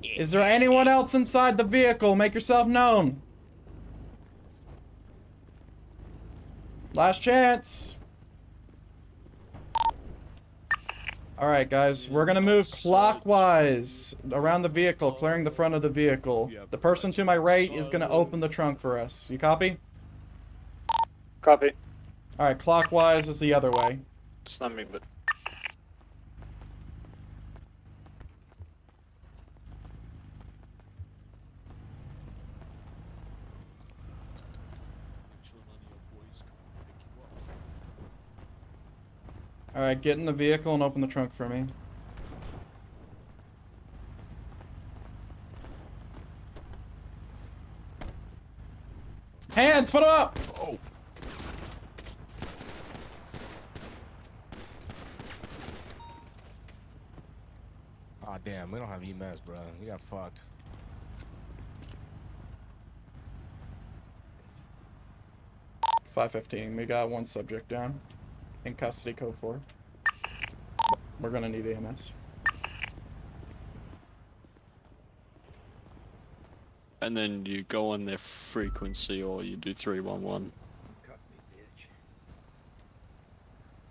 Is there anyone else inside the vehicle? Make yourself known. Last chance. All right, guys, we're gonna move clockwise around the vehicle, clearing the front of the vehicle. The person to my right is gonna open the trunk for us. You copy? Copy. All right, clockwise is the other way. It's not me, but. All right, get in the vehicle and open the trunk for me. Hands, put them up! Oh. Aw, damn, we don't have EMS, bro. We got fucked. $515. We got 1 subject down. In custody, code 4. We're gonna need AMS. And then you go on their frequency or you do 311. Cuff me, bitch.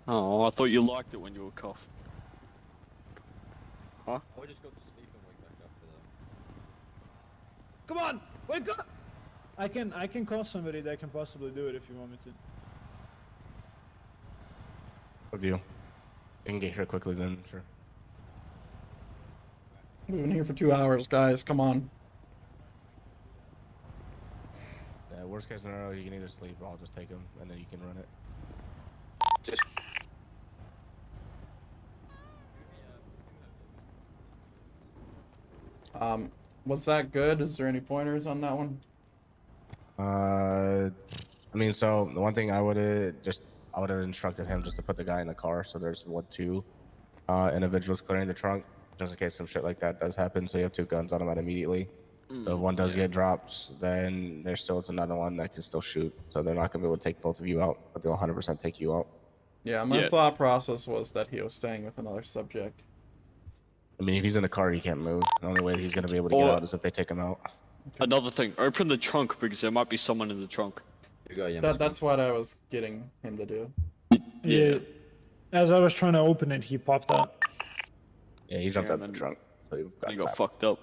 Oh, I thought you liked it when you were coughing. Huh? I would just go to sleep and wake back up for that. Come on, wake up! I can call somebody that can possibly do it if you want me to. What deal? You can get here quickly then, sure. We've been here for 2 hours, guys. Come on. Worst case scenario, you can either sleep or I'll just take him and then you can run it. Just Was that good? Is there any pointers on that one? I mean, so the one thing I would have instructed him just to put the guy in the car. So there's two individuals clearing the trunk, just in case some shit like that does happen. So you have two guns on him immediately. So if one does get dropped, then there's still another one that can still shoot. So they're not gonna be able to take both of you out, but they'll 100% take you out. Yeah, my thought process was that he was staying with another subject. I mean, if he's in the car, he can't move. The only way he's gonna be able to get out is if they take him out. Another thing, open the trunk because there might be someone in the trunk. That's what I was getting him to do. Yeah. As I was trying to open it, he popped out. Yeah, he jumped out the trunk. So he got fucked up.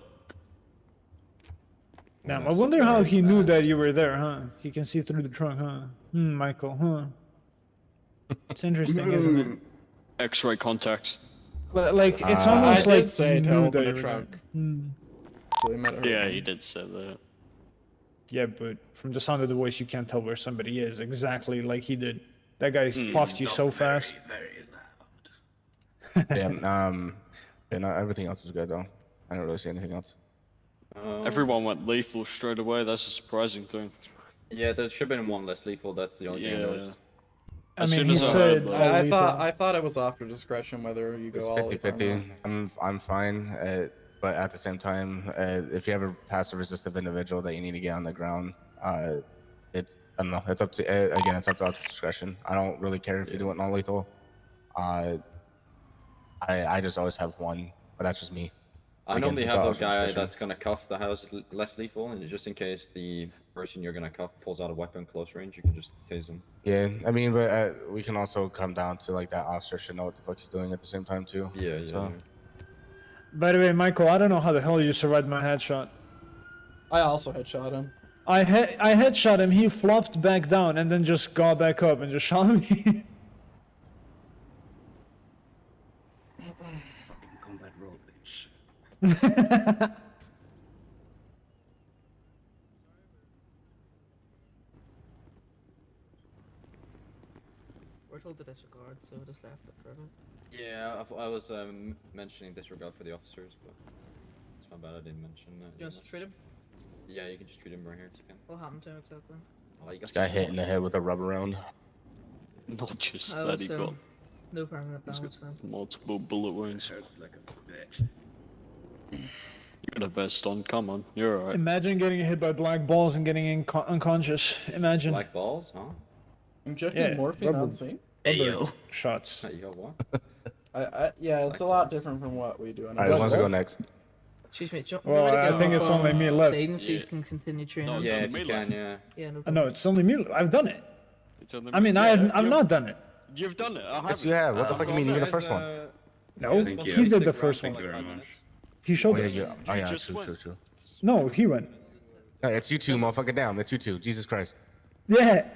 Now, I wonder how he knew that you were there, huh? He can see through the trunk, huh? Michael, huh? It's interesting, isn't it? X-ray contacts. Like, it's almost I like did say he to knew open that the you were trunk. there. So he might have heard Yeah, me. he did say that. Yeah, but from the sound of the voice, you can't tell where somebody is exactly like he did. That guy popped you so fast. Yeah, and everything else was good though. I didn't really see anything else. Everyone went lethal straight away. That's a surprising thing. Yeah, there should have been one less lethal. That's the only thing I noticed. I mean, he said. I thought it was off your discretion whether you It's go all the way or 50-50. I'm fine, but at the same time, if you ever pass a resistive individual that you need to get on the ground, it's I don't know. It's up to again. It's up to our discretion. I don't really care if you do it non-lethal. I just always have one, but that's just me. I Again, normally it's have all a up to guy discretion. that's gonna cuff the house less lethal, and just in case the person you're gonna cuff pulls out a weapon close range, you can just tase him. Yeah, I mean, but we can also come down to like that officer should know what the fuck he's doing at the same time too. Yeah, yeah. So, By the way, Michael, I don't know how the hell you survived my headshot. I also headshot him. I headshot him. He flopped back down and then just got back up and just shot me. Combat roll, bitch. We're told to disregard, so we just left it for a bit. Yeah, I was mentioning disregard for the officers, but it's my bad I didn't mention that. You want to treat him? Yeah, you can just treat him right here if you can. What happened to him exactly? Oh, you got got hit in the head with a rubber round. Not just I that, he also- got No permanent damage then. multiple bullet wounds. Hurts like a bitch. You got a vest on. Come on, you're alright. Imagine getting hit by black balls and getting unconscious. Imagine. Black balls, huh? Injecting Yeah, morphine rubber- on scene? Rubber shots. Hey, you got what? Yeah, it's a lot different from what we do. All right, who wants to go next? Excuse me, John. Well, I think it's only me left. Agencies can continue training. No, Yeah, it's if you only can, me yeah. Yeah, no No, problem. it's only me. I've done it. It's on the I mean, yeah, I've not done it. You've done it. I Yes, haven't. you have. What the fuck you mean? You're the first one. No, Thank you. he did the Stick first around one. for Thank you like very 5 much. He showed Oh, us. yeah, oh, yeah, just true, went. true, true. No, he went. No, it's you two, motherfucker. Down. It's you two. Jesus Christ. Yeah.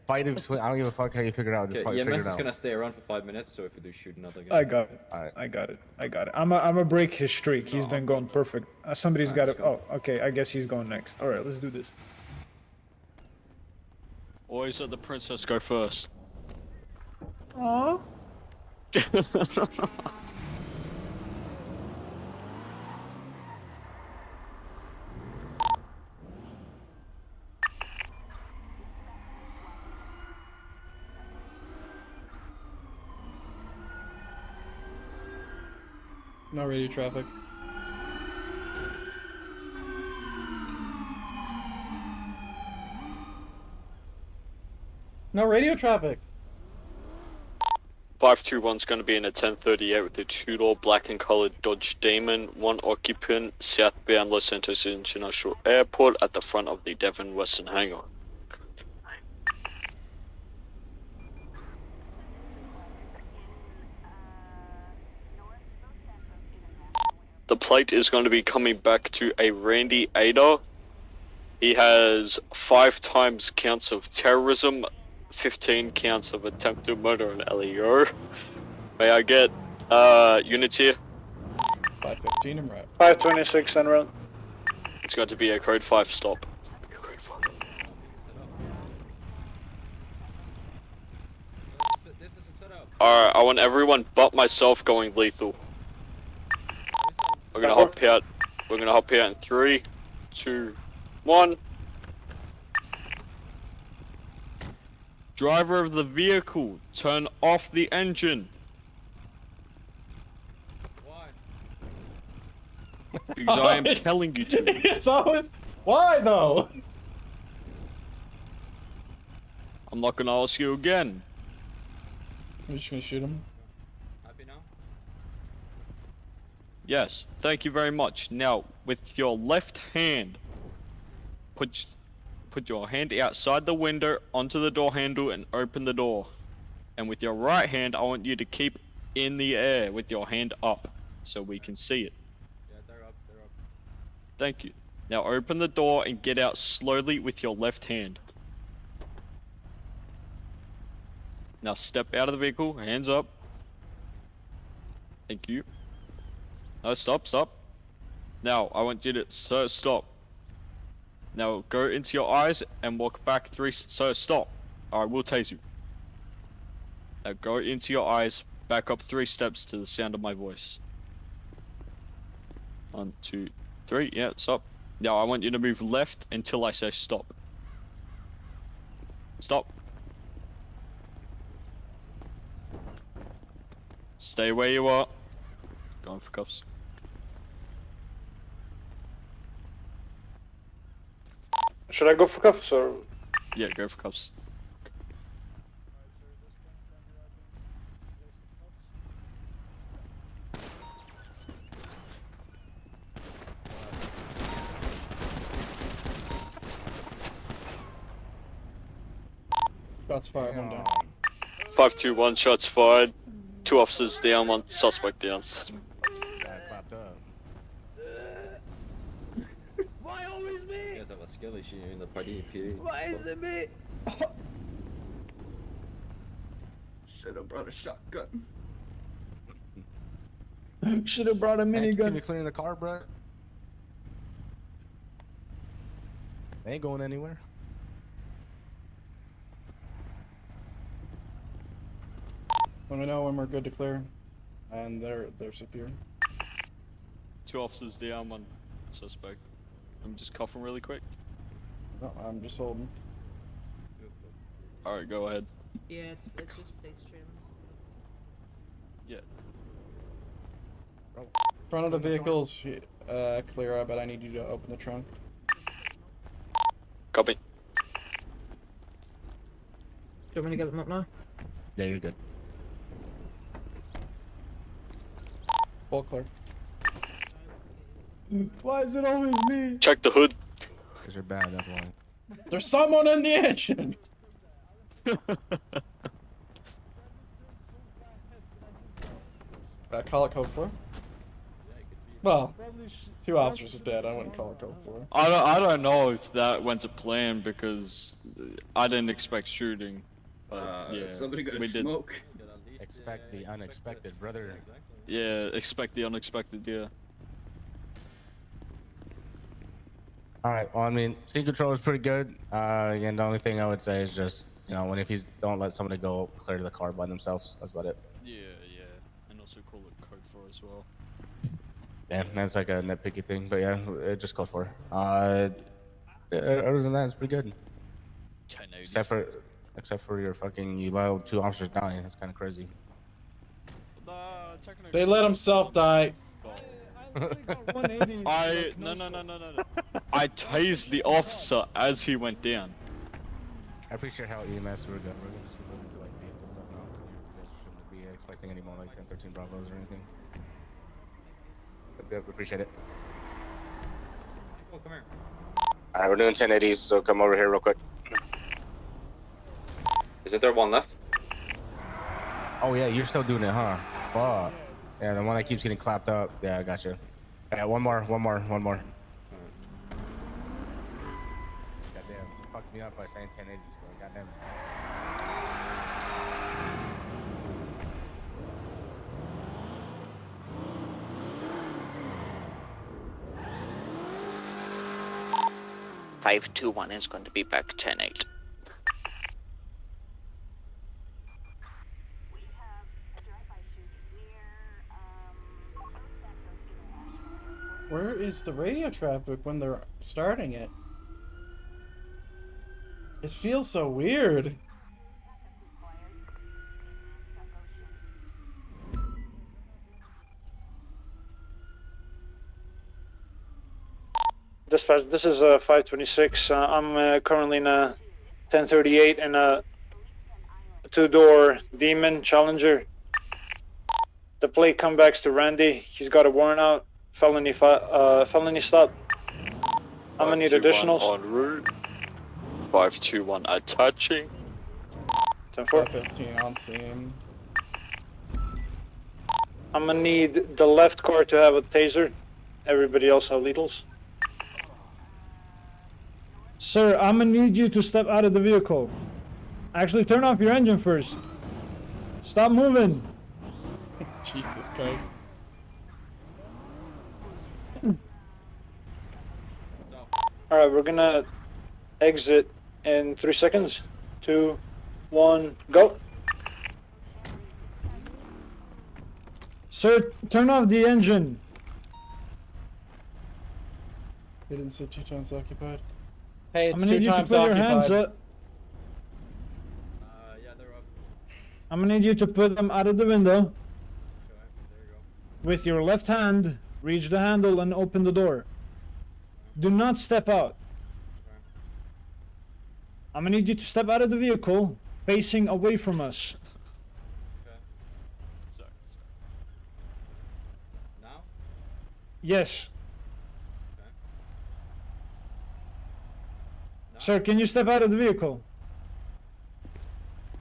Fight in between. I don't give a fuck how you figure it out. Just Okay, fight, figure EMS it is out. gonna stay around for 5 minutes, so if we do shoot another guy. I got it. Alright. I got it. I got it. I'm a break his streak. He's been going perfect. Somebody's got Alright, to. let's Oh, okay. I guess he's going next. All right, let's do this. Always let the princess go first. Aww. No radio traffic. No radio traffic. 521's going to be in a 1038 with a two-door black and colored Dodge Demon, one occupant, southbound Los Santos International Airport at the front of the Devon Western Hangar. The plate is going to be coming back to a Randy Ada. He has 5 times counts of terrorism, 15 counts of attempted murder and LEO. May I get units here? 515 and right. 526 en route. It's going to be a code 5 stop. Alright, I want everyone but myself going lethal. We're gonna hop out. We're gonna hop out in 3, 2, 1. Driver of the vehicle, turn off the engine. Why? Because I am telling you to. It's always... Why, though? I'm not gonna ask you again. I'm just gonna shoot him. Happy now? Yes, thank you very much. Now, with your left hand, put your hand outside the window onto the door handle and open the door. And with your right hand, I want you to keep in the air with your hand up so we can see it. Yeah, they're up, they're up. Thank you. Now open the door and get out slowly with your left hand. Now step out of the vehicle, hands up. Thank you. No, stop. Now I want you to, stop. Now go into your eyes and walk back 3, stop. Alright, we'll tase you. Now go into your eyes, back up 3 steps to the sound of my voice. 1, 2, 3, yeah, stop. Now I want you to move left until I say stop. Stop. Stay where you are. Going for cuffs. Should I go for cuffs or? Yeah, go for cuffs. Shots fired, one down. 521 shots fired. 2 officers down, 1 suspect down. Why always You me? guys have a skill issue in the party, PD. Why is it me? Should have brought a shotgun. Should have brought a Hey, see me minigun. clearing the car, bro. They ain't going anywhere. Let me know when we're good to clear. And they're secure. 2 officers down, 1 suspect. I'm just coughing really quick. No, I'm just holding. Alright, go ahead. Yeah, it's just place trim. Yeah. Front of the vehicle's clear, but I need you to open the trunk. Copy. Do you want me to get them up now? Yeah, you're good. Full clear. Why is it always me? Check the hood. Cause you're bad, that's why. There's someone in the engine! Call it code 4? Well, 2 officers are dead. I wouldn't call it code 4. I don't know if that went to plan because I didn't expect shooting. Yeah, somebody got a we did. smoke. Expect the unexpected, brother. Yeah, expect the unexpected, yeah. Alright, well, I mean, scene control is pretty good. Again, the only thing I would say is just, you know, if he's don't let somebody go clear the car by themselves. That's about it. Yeah, and also call it code 4 as well. Yeah, that's like a nitpicky thing, but yeah, it just goes for. Other than that, it's pretty good. 1080. Except for your fucking, you let 2 officers die. That's kind of crazy. They let himself die. No. I tased the officer as he went down. I appreciate how EMS we're good. We're gonna just move into like vehicle stuff now, so you guys shouldn't be expecting any more like 10-13 Bravos or anything. Yep, appreciate it. Oh, come here. Alright, we're doing 1080s, so come over here real quick. Isn't there 1 left? Oh yeah, you're still doing it, huh? Fuck. Yeah, the one that keeps getting clapped up. Yeah, I got you. Yeah, one more. Goddamn, you fucked me up by saying 1080s, bro. Goddamn. (521) is going to be back 10-8. We have Where is the radio traffic when they're starting it? It feels so weird. Dispatch, this is 526. I'm currently in a 1038 in a two-door Demon Challenger. The plate comebacks to Randy. He's got a warrant out. Felony stop. I'm gonna need 521 additionals. en route. 521 attaching. 10-4. 15 on scene. I'm gonna need the left car to have a taser. Everybody else have lethals. Sir, I'm gonna need you to step out of the vehicle. Actually, turn off your engine first. Stop moving. Jesus Christ. Alright, we're gonna exit in 3 seconds. 2, 1, go. Sir, turn off the engine. They didn't say 2 times occupied. Hey, it's I'm gonna 2 need you to times put your occupied. hands up. Yeah, they're up. I'm gonna need you to put them out of the window. Okay, there you go. With your left hand, reach the handle and open the door. Do not step out. I'm gonna need you to step out of the vehicle, facing away from us. Okay. Sorry. Now? Yes. Okay. Now? Sir, can you step out of the vehicle?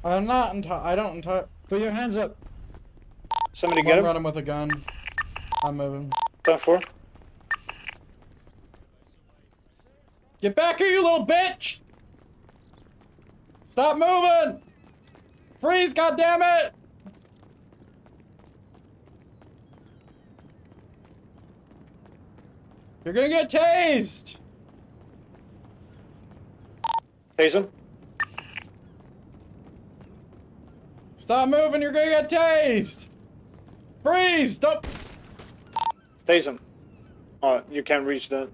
I'm not I don't entirely. Put your hands up. Somebody I'm get him. running with a gun. I'm moving. 10-4. Get back here, you little bitch! Stop moving! Freeze, goddammit! You're gonna get tased! Tase him. Stop moving, you're gonna get tased! Freeze! Don't... Tase him. Oh, you can't reach that.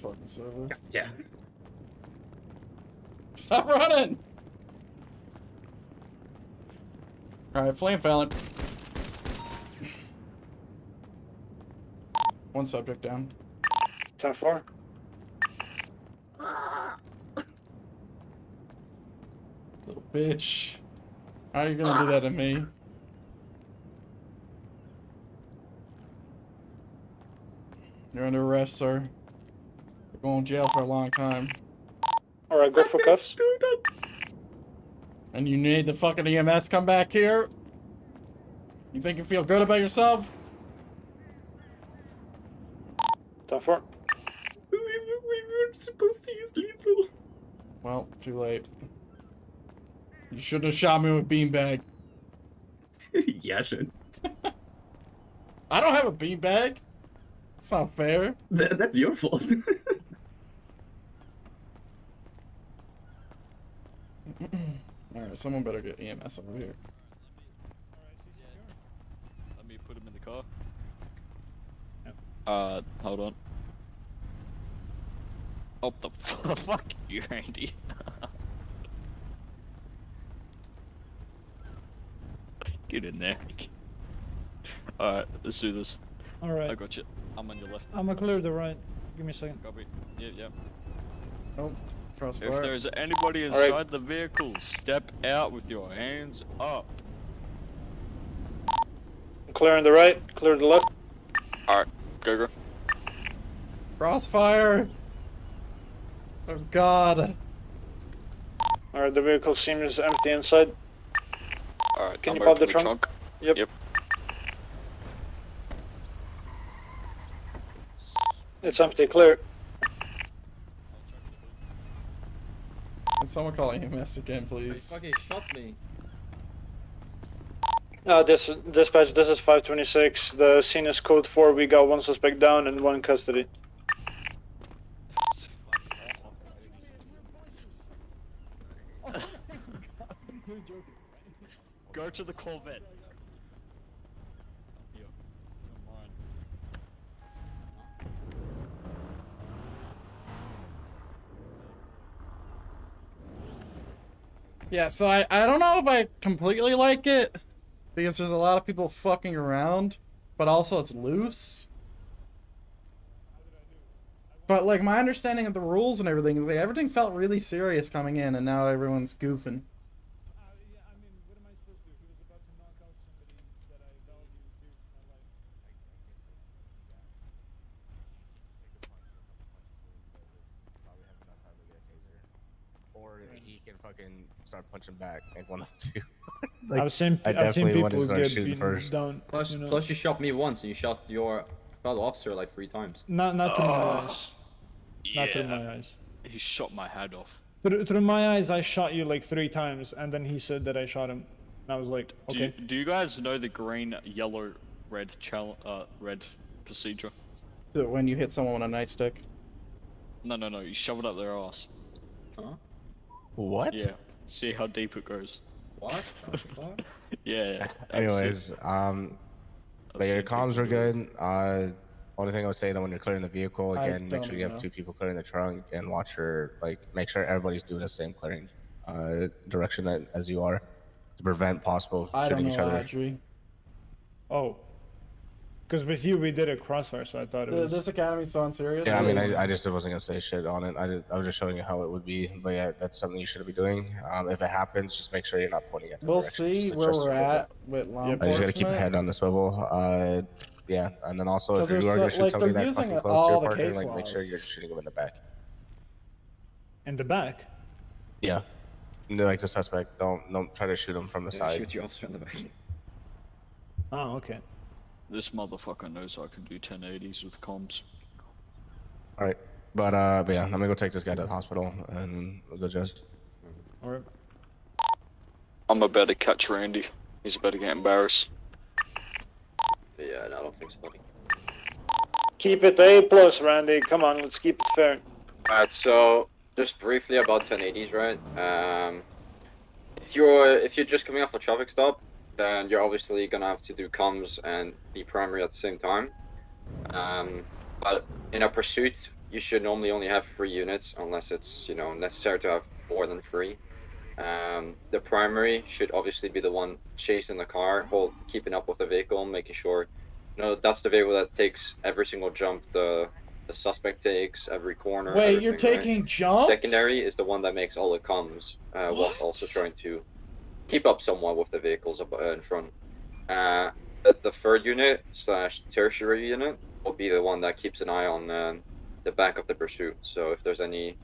Fucking server. Yeah. Stop running! Alright, flame felon. One subject down. 10-4. Little bitch. How are you gonna do that to me? You're under arrest, sir. You're going to jail for a long time. Alright, go for cuffs. And you need the fucking EMS come back here? You think you feel good about yourself? 10-4. We weren't supposed to use lethal. Well, too late. You shouldn't have shot me with beanbag. Yeah, I should. I don't have a beanbag. It's not fair. That's your fault. Alright, someone better get EMS over here. Let me put him in the car. Hold on. Oh, the fuck you, Randy. Get in there. Alright, let's do this. Alright. I got you. I'm on your left. I'm gonna clear the right. Give me a second. Copy. Yep. Oh, crossfire. If there's anybody inside the vehicle, step out with your hands up. I'm clearing the right, clear the left. Alright, go. Crossfire! Oh god. Alright, the vehicle seems empty inside. Alright, Can you number pop the to trunk? Yep. It's empty, clear. Can someone call EMS again, He please? fucking shot me. Dispatch, this is 526. The scene is code 4. We got 1 suspect down and 1 in custody. Go to the Corvette. Yeah, so I don't know if I completely like it, because there's a lot of people fucking around, but also it's loose. But like my understanding of the rules and everything, like everything felt really serious coming in, and now everyone's goofing. Yeah, I mean, what am I supposed to do? He was about to knock out somebody that I value dear to my life. Or he can fucking start punching back, like one of the two. I've seen definitely wanted to people start get shooting beaten first. down. Plus, you know? plus you shot me once, and you shot your fellow officer like 3 times. Not through my eyes. Not through Yeah. my eyes. He shot my head off. Through my eyes, I shot you like 3 times, and then he said that I shot him. And I was like, okay. Do you guys know the green, yellow, red red procedure? So when you hit someone with a nightstick. No, you shove it up their ass. Huh? What? Yeah. See how deep it goes. What the fuck? Yeah. Anyways, but your comms were good. Only thing I would say that when you're clearing the vehicle, again, make sure you have 2 people clearing the trunk and watch your, make sure everybody's doing the same clearing direction as you are to prevent possible shooting each other. Audrey. Oh. Because with you, we did a crossfire, so I thought it was... This academy's so unserious. Yeah, I mean, I just wasn't gonna say shit on it. I was just showing you how it would be. But yeah, that's something you shouldn't be doing. If it happens, just make sure you're not pointing at the We'll direction. see Just where adjust we're your vehicle. at with law I just gotta keep your enforcement. head on the swivel. Yeah, and then also if 'Cause you are gonna there's shoot so- like, somebody they're that fucking using close to all your the partner, case like make sure laws. you're shooting them in the back. In the back? Yeah, like the suspect. Don't try to shoot him from the Yeah, side. shoot your officer in the back. Oh, okay. This motherfucker knows I can do 1080s with comms. All right, but yeah, I'm gonna go take this guy to the hospital and we'll go just. All right. I'm about to catch Randy. He's about to get embarrassed. Yeah, I don't think so, buddy. Keep it A+, Randy. Come on, let's keep it fair. Alright, so just briefly about 1080s, right? If you're just coming off a traffic stop, then you're obviously gonna have to do comms and be primary at the same time. But in a pursuit, you should normally only have 3 units unless it's, you know, necessary to have more than 3. The primary should obviously be the one chasing the car, keeping up with the vehicle, making sure, you know, that's the vehicle that takes every single jump the suspect takes, every corner. Wait, you're everything, right? taking jumps? Secondary is the one that makes all the comms, whilst also trying to keep up somewhat with the vehicles in front. The 3rd unit / tertiary unit will be the one that keeps an eye on the back of the pursuit. So if there's any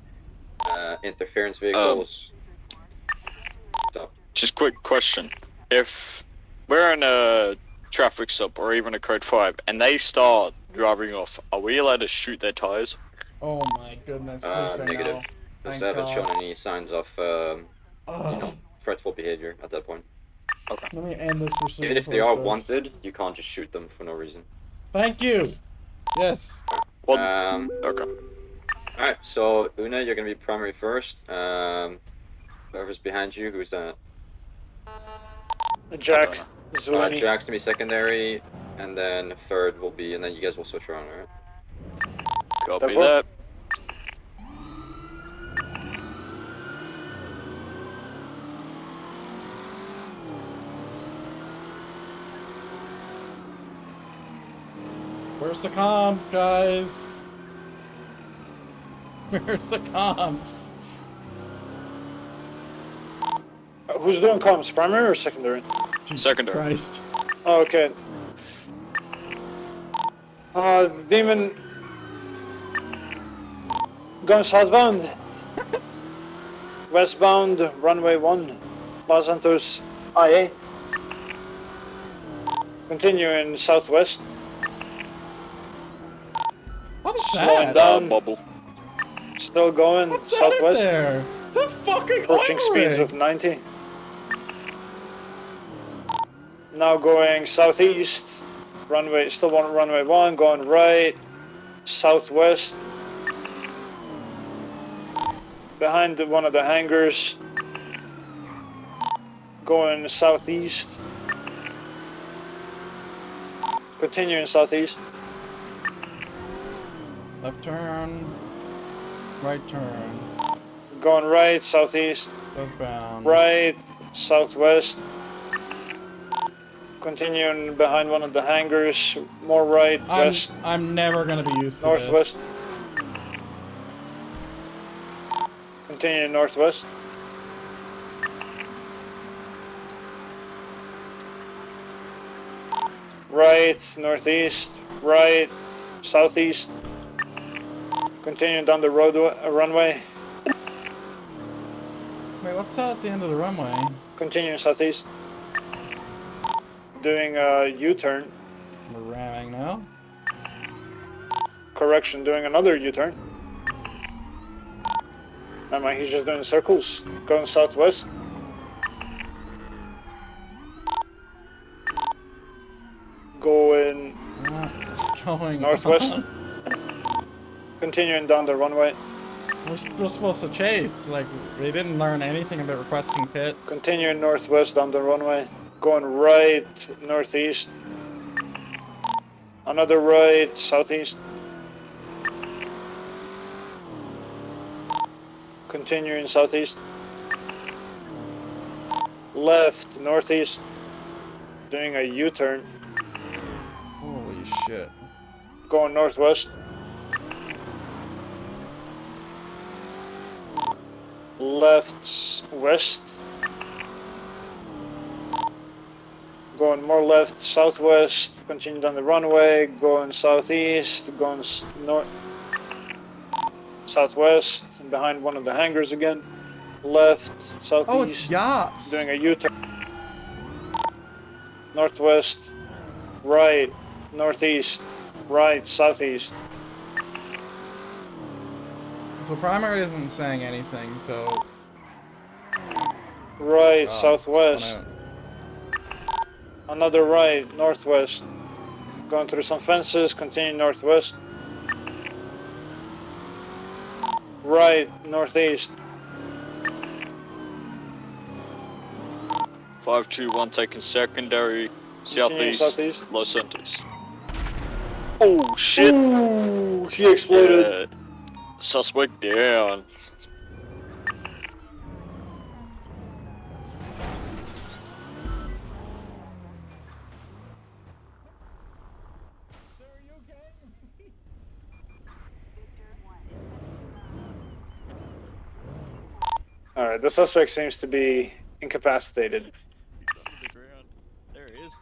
interference vehicles. Just quick question. If we're in a traffic stop or even a code 5 and they start driving off, are we allowed to shoot their tires? Oh my goodness, please say Negative. no. Because Thank they haven't shown God. any signs of, you know, fretful behavior at that point. Okay. Let me end this pursuit. Even if they before are it starts. wanted, you can't just shoot them for no reason. Thank you. Yes. Okay. Alright, so Una, you're gonna be primary first. Whoever's behind you, who's that? Jack. Zeleny. Jack's gonna be secondary, and then 3rd will be, and then you guys will switch around, alright? Copy that. Where's the comms, guys? Where's the comms? Who's doing comms, primary or secondary? Jesus Secondary. Christ. Oh, okay. Demon... Going southbound. Westbound, runway 1. Los Santos, IA. Continuing southwest. What is Slowing that? down. Bubble. Still going What's that up southwest. there? Is that fucking Approaching oil speeds rig? of 90. Now going southeast. Runway, still runway 1, going right. Southwest. Behind one of the hangars. Going southeast. Continuing southeast. Left turn. Right turn. Going right, southeast. Southbound. Right, southwest. Continuing behind one of the hangars. More right, west. I'm never gonna be used to Northwest. this. Continue northwest. Right, northeast. Right, southeast. Continue down the road runway. Wait, what's that at the end of the runway? Continue southeast. Doing a U-turn. We're ramming now. Correction, doing another U-turn. Never mind, he's just doing circles. Going southwest. Going What is going northwest. on? Continuing down the runway. We're supposed to chase. Like, we didn't learn anything about requesting pits. Continuing northwest down the runway. Going right, northeast. Another right, southeast. Continuing southeast. Left, northeast. Doing a U-turn. Holy shit. Going northwest. Left, west. Going more left, southwest. Continue down the runway. Going southeast. Going north, southwest. And behind one of the hangars again. Left, southeast. Oh, it's yachts. Doing a U-turn. Northwest. Right, northeast. Right, southeast. So primary isn't saying anything, so... Right, Oh, southwest. spun out. Another right, northwest. Going through some fences, continue northwest. Right, northeast. 521 taking secondary, Continue southeast, southeast. Los Santos. Oh shit! Ooh, he exploded. Yeah. Suspect down. Alright, the suspect seems to be incapacitated. He's under the ground. There he is.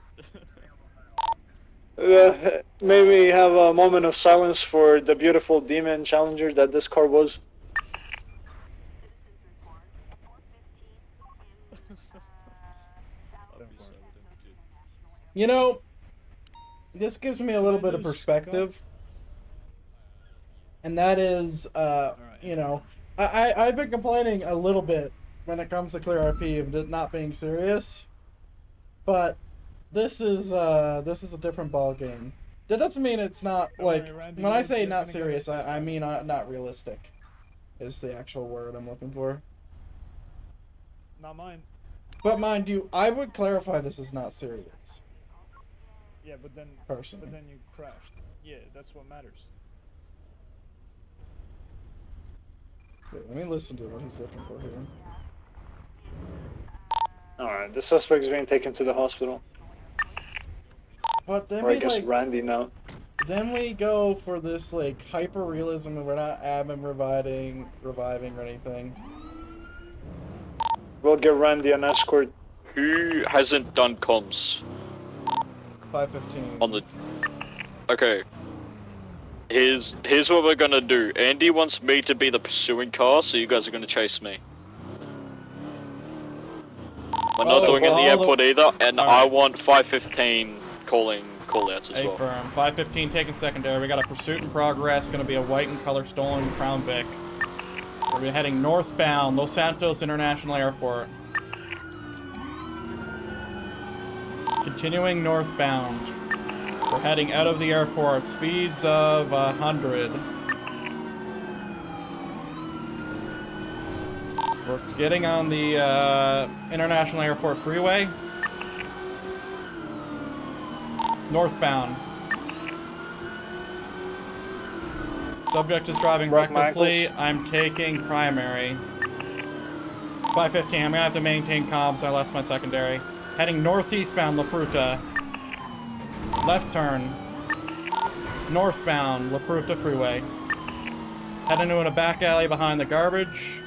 May we have a moment of silence for the beautiful demon challenger that this car was? You know, this gives me a little bit of perspective. And that is, you know, I've been complaining a little bit when it comes to Clear RP of it not being serious. But this is a different ball game. That doesn't mean it's not, like, when I say not serious, I mean not realistic is the actual word I'm looking for. Not mine. But mind you, I would clarify this is not serious. Yeah, but then Personally. But then you crashed. Yeah, that's what matters. Wait, let me listen to what he's looking for here. Alright, the suspect is being taken to the hospital. But then Or I we, guess like, Randy now. then we go for this, like, hyper-realism and we're not admin reviving or anything. We'll get Randy an escort. Who hasn't done comms 515. on the? Okay. Here's what we're gonna do. Andy wants me to be the pursuing car, so you guys are gonna chase me. We're not doing it in the airport either, and I want 515 calling call-outs as A well. firm. 515 taking secondary. We got a pursuit in progress. Going to be a white and color stolen Crown Vic. We're heading northbound, Los Santos International Airport. Continuing northbound. We're heading out of the airport. Speeds of 100. We're getting on the International Airport Freeway. Northbound. Subject is driving Broke my recklessly. I'm taking primary. 515. I'm gonna have to maintain comms. I lost my secondary. Heading northeastbound La Pruta. Left turn. Northbound La Pruta Freeway. Heading into a back alley behind the garbage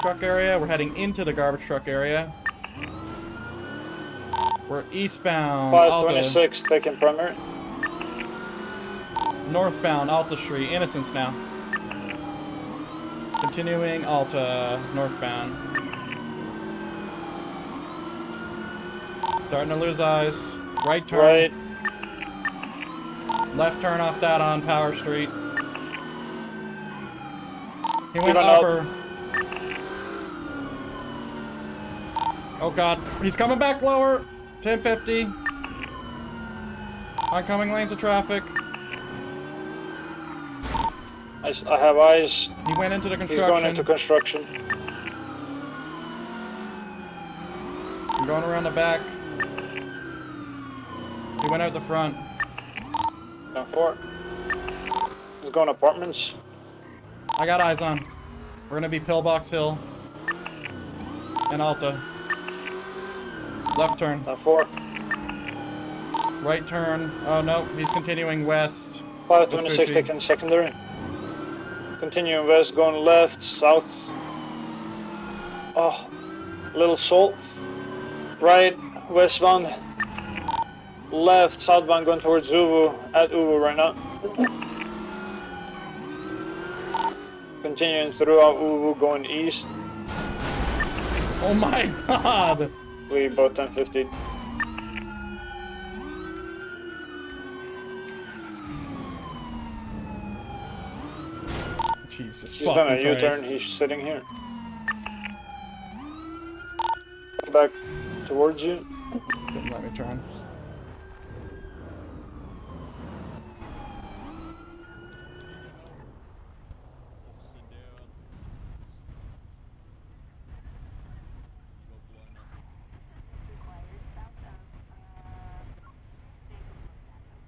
truck area. We're heading into the garbage truck area. We're eastbound. 526, taking primary. Northbound Alta Street. Innocence now. Continuing Alta northbound. Starting to lose eyes. Right turn. Right. Left turn off that on Power Street. He went Keep on up. upper. Oh god, he's coming back lower. 1050. Oncoming lanes of traffic. I have eyes. He went into the He's construction. going into construction. I'm going around the back. He went out the front. Down 4. He's going apartments. I got eyes on. We're gonna be Pillbox Hill and Alta. Left turn. Down 4. Right turn. Oh no, he's continuing west. 526 Vespucci. taking secondary. Continuing west, going left, south. Oh, Little Salt. Right, westbound. Left, southbound, going towards Uvu. At Uvu right now. Continuing throughout Uvu, going east. Oh my god! We both 1050. Jesus He's fucking done a U-turn, Christ. he's sitting here. Back towards you. Didn't let me turn.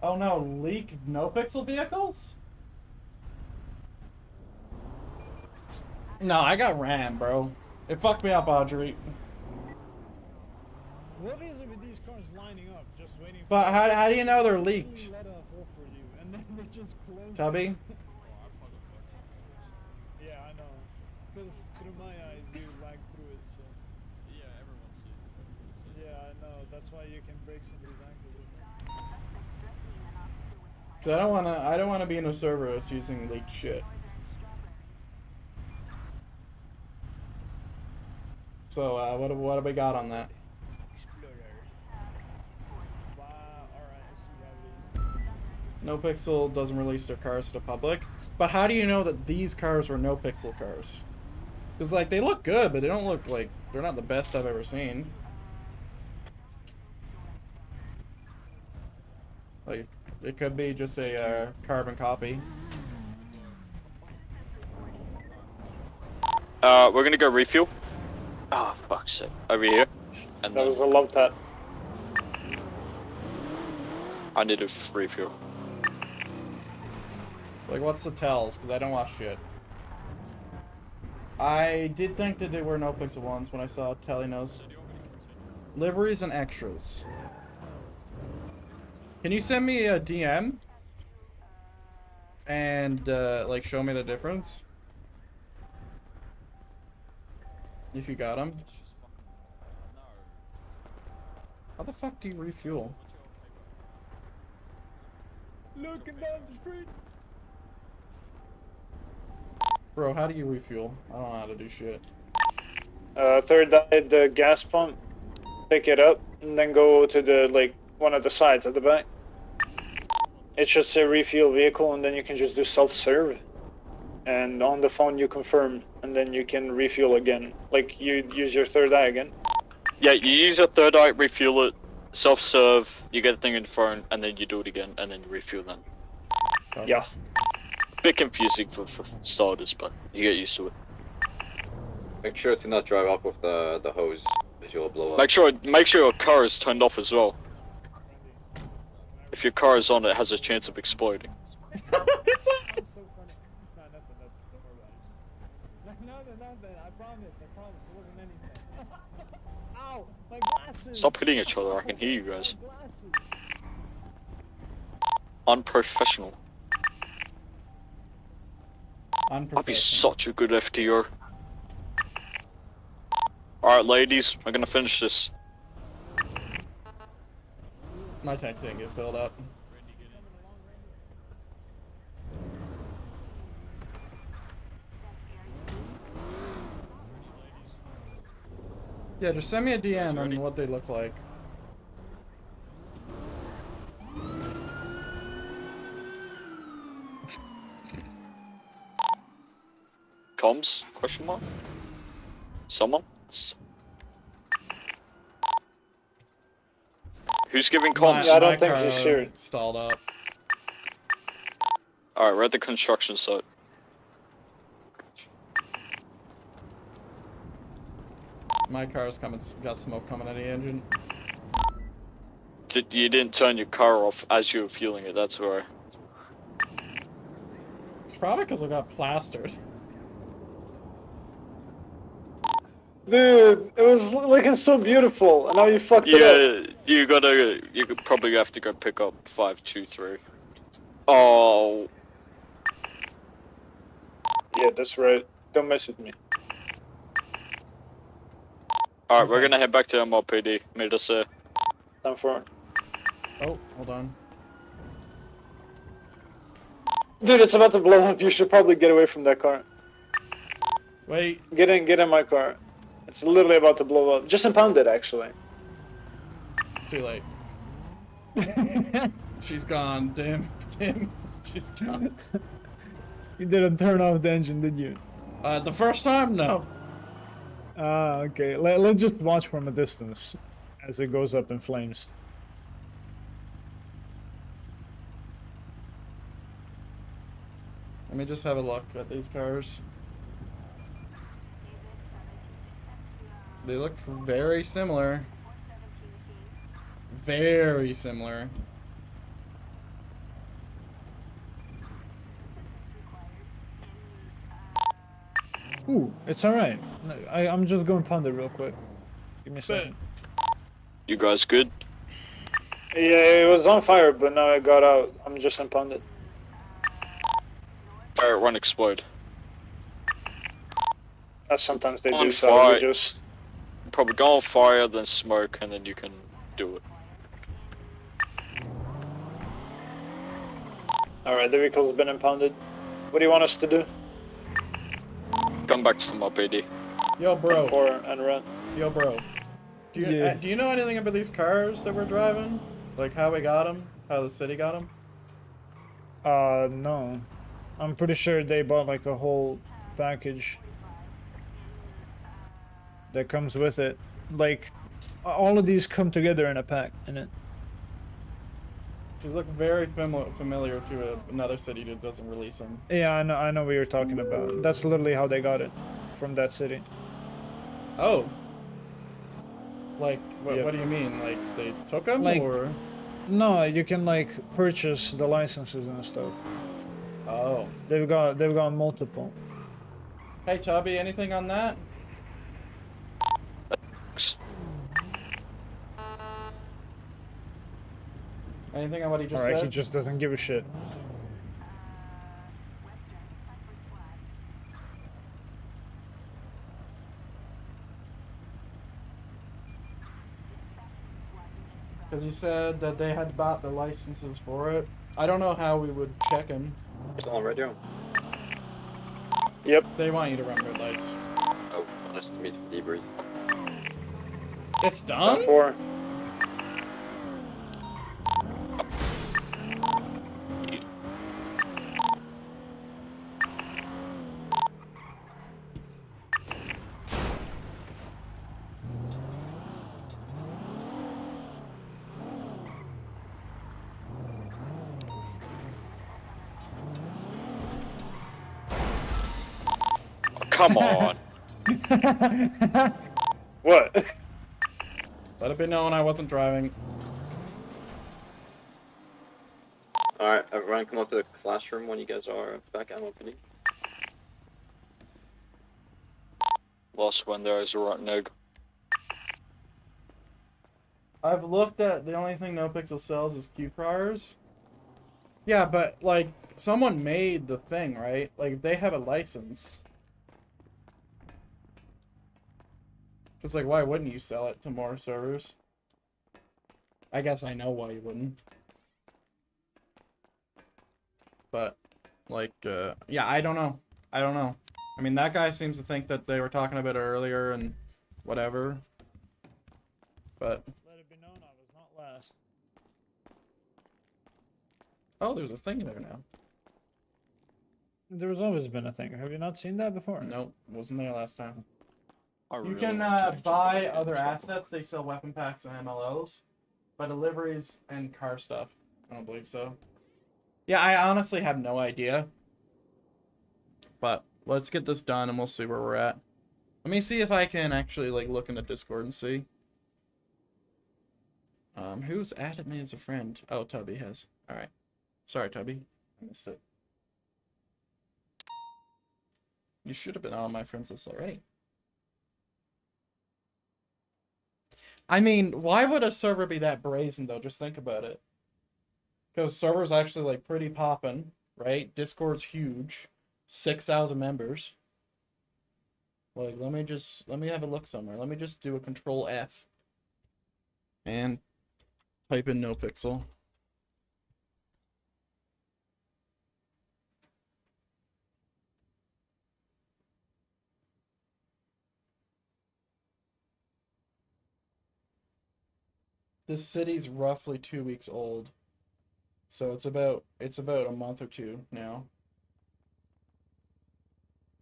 Oh no, leak no pixel vehicles? No, I got RAM, bro. It fucked me up, Audrey. What is it with these cars lining up, just waiting for... But how do you know they're leaked? Let a hole for you, and then they just close Tubby? it. Yeah, I know. Because through my eyes, you lag through it, so... Yeah, everyone sees it. Yeah, I know. That's why you can break somebody's ankle with it. So I don't wanna be in a server that's using leaked shit. So what have we got on that? No Pixel doesn't release their cars to the public. But how do you know that these cars were No Pixel cars? Because like they look good, but they don't look like they're not the best I've ever seen. Like it could be just a carbon copy. We're gonna go refuel. Oh, fuck's sake. Over here. And That then was a love tap. I need a refuel. Like what's the tells? Because I don't watch shit. I did think that they were No Pixel ones when I saw Telenose. Liveries and extras. Can you send me a DM? And like show me the difference? If you got them. How the fuck do you refuel? Looking down the street. Bro, how do you refuel? I don't know how to do shit. Third eye, the gas pump. Pick it up, and then go to the, like, one of the sides at the back. It's just a refuel vehicle, and then you can just do self-serve. And on the phone you confirm, and then you can refuel again. Like, you use your third eye again. Yeah, you use your third eye, refuel it, self-serve, you get the thing in the phone, and then you do it again, and then you refuel them. Yeah. Bit confusing for starters, but you get used to it. Make sure to not drive up with the hose, because you'll blow up. Make sure your car is turned off as well. If your car is on, it has a chance of exploding. Nothing. I promise. It wasn't anything. Ow! My glasses! Stop hitting each other. I can hear you guys. My glasses! Unprofessional. I'd be Unprofessional. such a good FTO. Alright, ladies, we're gonna finish this. My tank didn't get filled up. Yeah, just send me a DM on what they look like. Comms? Question mark? Someone? Who's giving comms? My car stalled up. Alright, we're at the construction site. My car's coming, got smoke coming out of the engine. You didn't turn your car off as you were fueling it, that's why. It's probably because I got plastered. Dude, it was looking so beautiful, and now you fucked it up. Yeah, you could probably have to go pick up 523. Oh. Yeah, that's right. Don't mess with me. Alright, we're gonna head back to MLPD. Meet us there. Time for it. Oh, hold on. Dude, it's about to blow up. You should probably get away from that car. Wait. Get in my car. It's literally about to blow up. Just impound it, actually. It's too late. She's gone. Damn. She's gone. You didn't turn off the engine, did you? The first time, no. Ah, okay. Let's just watch from a distance as it goes up in flames. Let me just have a look at these cars. They look very similar. Very similar. Ooh, it's alright. I'm just going to pound it real quick. Give me a second. You guys good? Yeah, it was on fire, but now it got out. I'm just impounded. Fire run explode. Sometimes they On do, so fire. we just... Probably go on fire, then smoke, and then you can do it. Alright, the vehicle's been impounded. What do you want us to do? Come back to my PD. Yo, bro. And run. Yo, bro. Do you know anything about these cars that we're driving? Like how we got them? How the city got them? No. I'm pretty sure they bought like a whole package that comes with it. Like, all of these come together in a pack, innit? These look very familiar to another city that doesn't release them. Yeah, I know what you're talking about. That's literally how they got it, from that city. Oh. Like, what, Yep. what do you mean? Like, they took them, Like- or? No, you can like purchase the licenses and stuff. Oh. They've got multiple. Hey, Tubby, anything on that? Anything on what he just Alright, said? he just doesn't give a shit. Because he said that they had bought the licenses for it. I don't know how we would check him. It's on radio. Yep. They want you to run red lights. Oh, nice to meet you, debrief. It's done? 4. Come on. What? Let it be known I wasn't driving. Alright, everyone come up to the classroom when you guys are back at MLPD. Last one there is right nig. I've looked at the only thing NoPixel sells is Q priors. Yeah, but like someone made the thing, right? Like if they have a license. Just like why wouldn't you sell it to more servers? I guess I know why you wouldn't. But like yeah, I don't know. I don't know. I mean that guy seems to think that they were talking about it earlier and whatever. But Let it be known I was not last. oh, there's a thing there now. There has always been a thing. Have you not seen that before? Nope, wasn't there last time. I You really can want to actually buy get other in trouble. assets. They sell weapon packs and MLOs, but deliveries and car stuff, I don't believe so. Yeah, I honestly have no idea. But let's get this done and we'll see where we're at. Let me see if I can actually like look in the Discord and see. Who's added me as a friend? Oh, Tubby has. All right. Sorry, Tubby. I missed it. You should have been on my friends list already. I mean, why would a server be that brazen though? Just think about it. Because server's actually like pretty poppin', right? Discord's huge. 6,000 members. Like, let me have a look somewhere. Let me just do a control F. And type in NoPixel. This city's roughly 2 weeks old. So it's about a month or two now.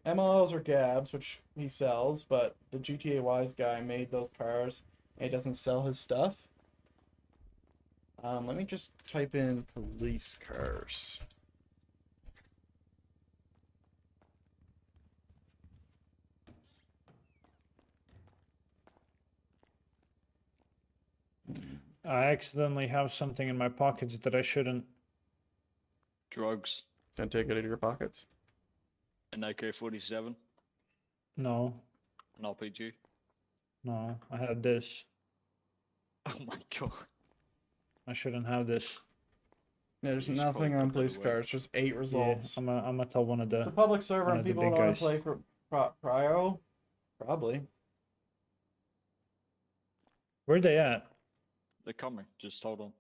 MLOs are Gabs, which he sells, but the GTA Wise guy made those cars and he doesn't sell his stuff. Let me just type in police cars. I accidentally have something in my pockets that I shouldn't. Drugs. Can I take it out of your pockets? An AK-47. No, An RPG. no, I had this. Oh my god. I shouldn't have this. Yeah, there's You should probably nothing on put that police away. cars, just 8 results. Yeah, I'm gonna tell one of the. It's a public server one and of the people big don't want guys. to play for Prio? Probably. Where they at? They're coming. Just hold on.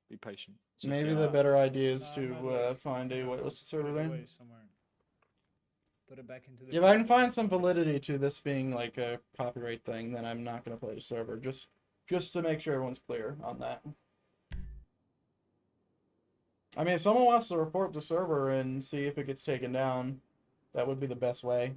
Be patient. Sit Maybe down. the better idea is No, I'm to not like, find a you know, whitelisted put server it then. away somewhere. Put it back into the. If I can bag. find some validity to this being like a copyright thing, then I'm not gonna play the server. Just to make sure everyone's clear on that. I mean, if someone wants to report the server and see if it gets taken down, that would be the best way.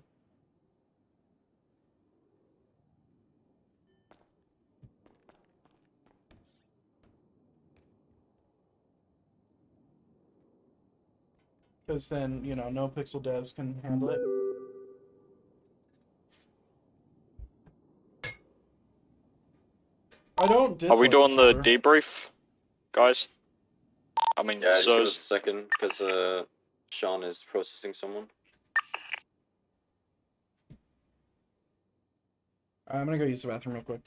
Because then, you know, no pixel devs can handle it. I don't Are we dislike doing the server. debrief, guys? I mean, Yeah, just give so us a second, because Sean is processing someone. I'm gonna go use the bathroom real quick.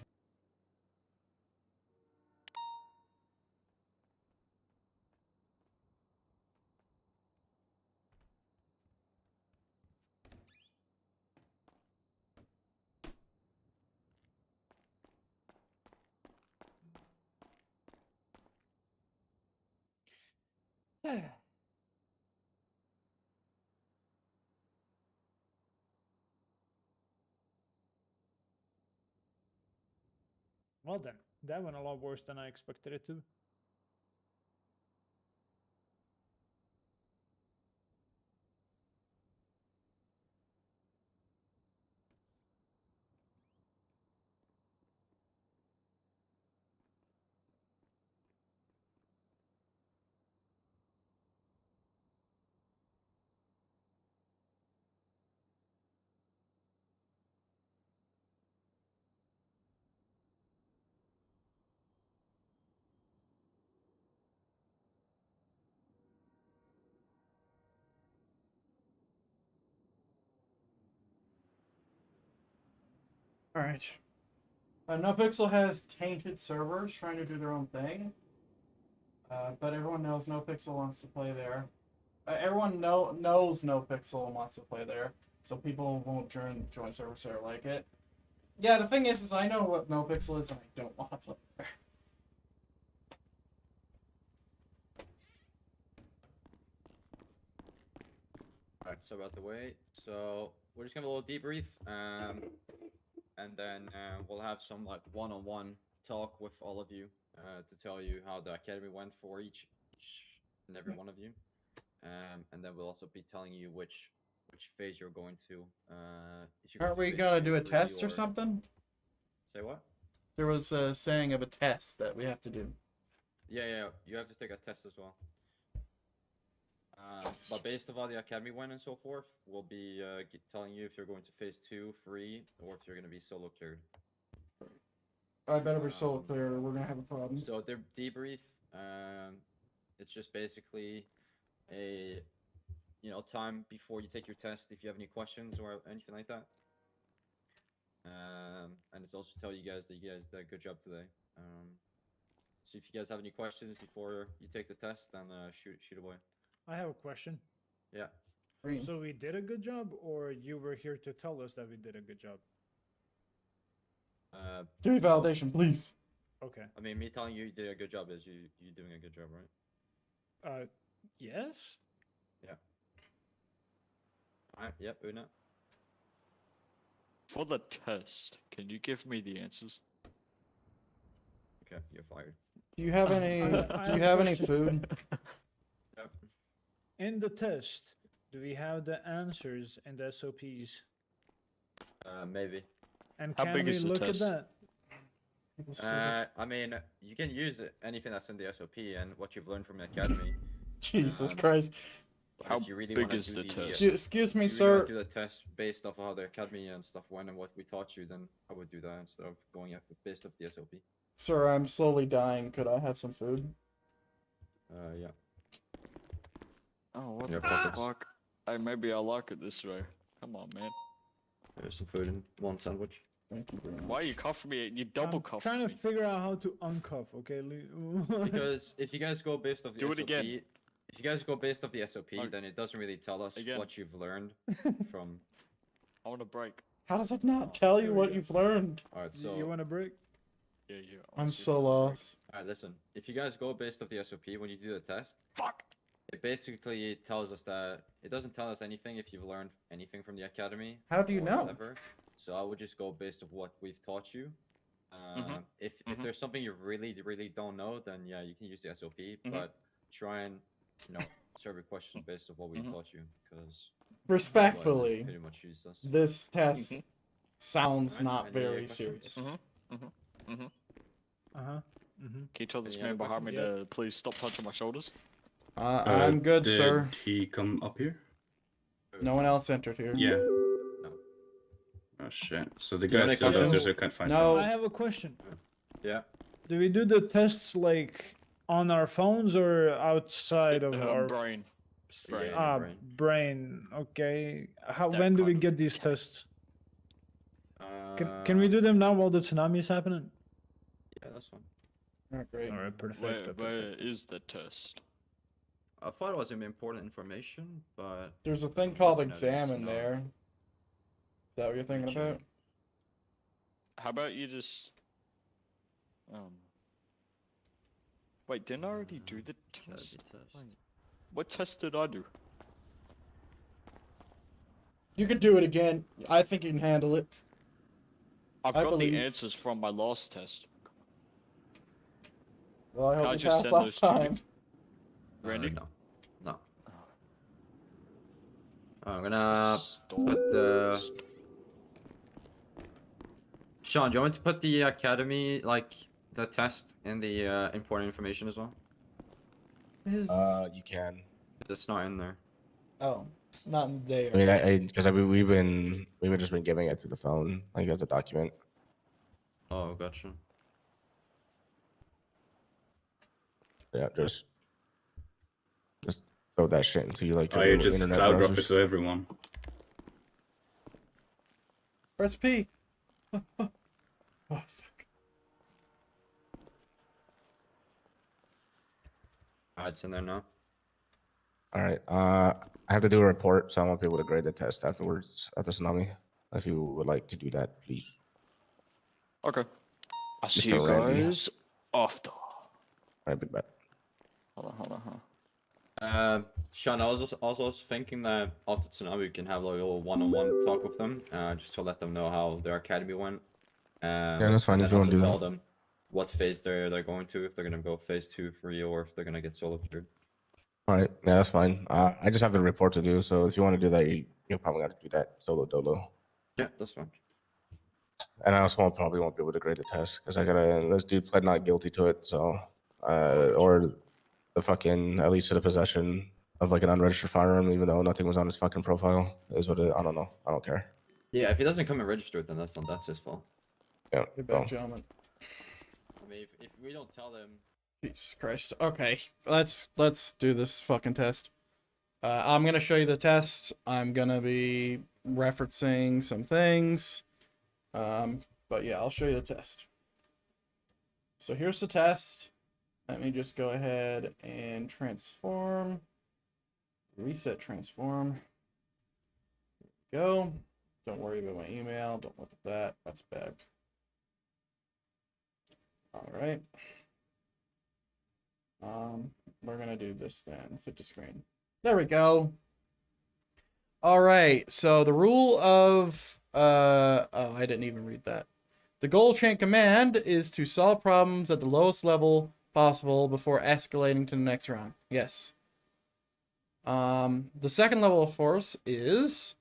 Well then, that went a lot worse than I expected it to. Alright. NoPixel has tainted servers trying to do their own thing. But everyone knows NoPixel wants to play there. Everyone knows NoPixel wants to play there. So people won't join servers that are like it. Yeah, the thing is I know what NoPixel is and I don't want to play there. Alright, so about the way. So we're just gonna have a little debrief, and then we'll have some like one-on-one talk with all of you to tell you how the academy went for each and every one of you, and then we'll also be telling you which phase you're going to. If you're Aren't going we to gonna phase do a 2, 3, test or something? Say what? There was a saying of a test that we have to do. Yeah, you have to take a test as well. But based on all the academy went and so forth, we'll be telling you if you're going to phase 2, free, or if you're going to be solo cleared. I better be solo clear or we're gonna have a problem. So the debrief, it's just basically a time before you take your test if you have any questions or anything like that. And it's also tell you guys that you guys did a good job today. So if you guys have any questions before you take the test, then shoot away. I have a question. Yeah. So we did a good job, or you were here to tell us that we did a good job? Give me validation, please. Okay. I mean, me telling you did a good job is you doing a good job, right? Yes. Yeah. Alright, yep, Una. For the test, can you give me the answers? Okay, you're fired. Do you have any? Do you have any food? Yep. In the test, do we have the answers and the SOPs? Maybe. And How can big we is the look test? at that? I mean, you can use anything that's in the SOP and what you've learned from the academy. Jesus Christ. But How if you really big wanna is do the test? Excuse me, if you really wanna sir. do the test based off of how the academy and stuff went and what we taught you, then I would do that instead of going based off the SOP. Sir, I'm slowly dying. Could I have some food? Yeah. Oh, what Your the pockets. fuck? Hey, maybe I like it this way. Come on, man. There's some food in one sandwich. Thank you very much. Why are you cuffing me? You double I'm cuffed trying me. to figure out how to uncuff. Okay. Because if you guys go based off the Do SOP, it again. if you guys go based off the SOP, Okay. then it doesn't really tell us Again. what you've learned from. I want a break. How does it not tell you what you've learned? Alright, so. You want a break? Yeah. I'm so lost. Alright, listen. If you guys go based off the SOP when you do the test, Fuck. it basically tells us that it doesn't tell us anything if you've learned anything from the academy. How do you or know? Whatever. So I would just go based off what we've taught you. If there's something you really don't know, then yeah, you can use the SOP. But try and serve your questions based off what we taught you, because Respectfully, pretty much useless. this test sounds Alright, not any very questions? serious. Can you tell this Any man other behind me questions? to please stop touching my shoulders? I'm good, did sir. he come up here? No one else entered here. Yeah. No. Oh shit. So the Do you have guy any still questions? downstairs, I can't find No. I have a question. Yeah. Do we do the tests like on our phones or outside of our brain. Brain. brain? Okay. That When do we kind of- get these tests? Uh, Can we do them now while the tsunami is happening? Yeah, that's fine. Oh, great. All right, perfect. Where perfect. is the test? I thought it was important information, but There's a thing I'm called looking at it, exam it's in not. there. Is that what you're thinking Sure. about? How about you just wait, didn't I already do the test? Wait, what test did I do? You could do it again. I think you can handle it. I've I got believe. the answers from my last test. Well, I hope I'll you just passed send last those to you. time. Randy? No. I'm gonna put the. Sean, do you want me to put the academy, like the test, in the important information as well? You can. It's not in there. Oh, not in the I mean, day. because we've just been giving it through the phone, like as a document. Oh, gotcha. Yeah, just throw that shit into you like. Oh, your you little just internet cloud drop browsers. it to everyone. Press P. Oh, fuck. It's in there now. All right. I have to do a report, so I won't be able to grade the test afterwards at the tsunami. If you would like to do that, please. Okay. I'll see Mr. you Randy. guys after. All right, big bet. Hold on. Sean, I was also thinking that after tsunami we can have like a little one-on-one talk with them, just to let them know how their academy went. Yeah, that's fine And if then you want also to do tell that. them what phase they're going to, if they're gonna go phase 2, 3, or if they're gonna get solo cleared. All right. Yeah, that's fine. I just have a report to do, so if you want to do that, you'll probably have to do that solo dolo. Yeah, that's fine. And I also probably won't be able to grade the test because this dude pled not guilty to it, so or the fucking at least to the possession of like an unregistered firearm, even though nothing was on his fucking profile, is what I don't know. I don't care. Yeah, if he doesn't come and register it, then that's his fault. Yeah. Good bad, gentlemen. I mean, if we don't tell them. Jesus Christ. Okay, let's do this fucking test. I'm gonna show you the test. I'm gonna be referencing some things. But yeah, I'll show you the test. So here's the test. Let me just go ahead and transform. Reset transform. There we go. Don't worry about my email. Don't look at that. That's bad. All right. We're gonna do this then. Fit to screen. There we go. All right. So the rule of oh, I didn't even read that. The goal chain command is to solve problems at the lowest level possible before escalating to the next round. Yes. The second level of force is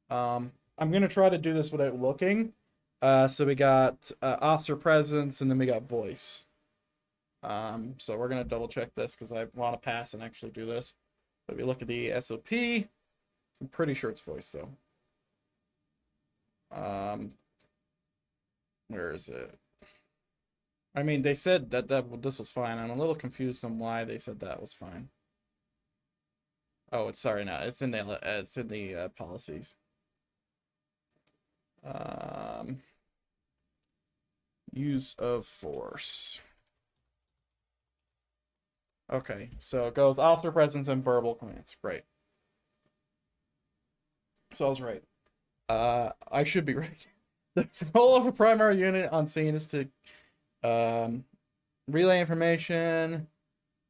I'm gonna try to do this without looking. So we got officer presence and then we got voice. So we're gonna double check this because I want to pass and actually do this. But if you look at the SOP, I'm pretty sure it's voice though. Where is it? I mean, they said that this was fine. I'm a little confused on why they said that was fine. Oh, it's sorry, no, it's in the policies. Use of force. Okay, so it goes officer presence and verbal commands. Great. So I was right. I should be right. The role of a primary unit on scene is to relay information.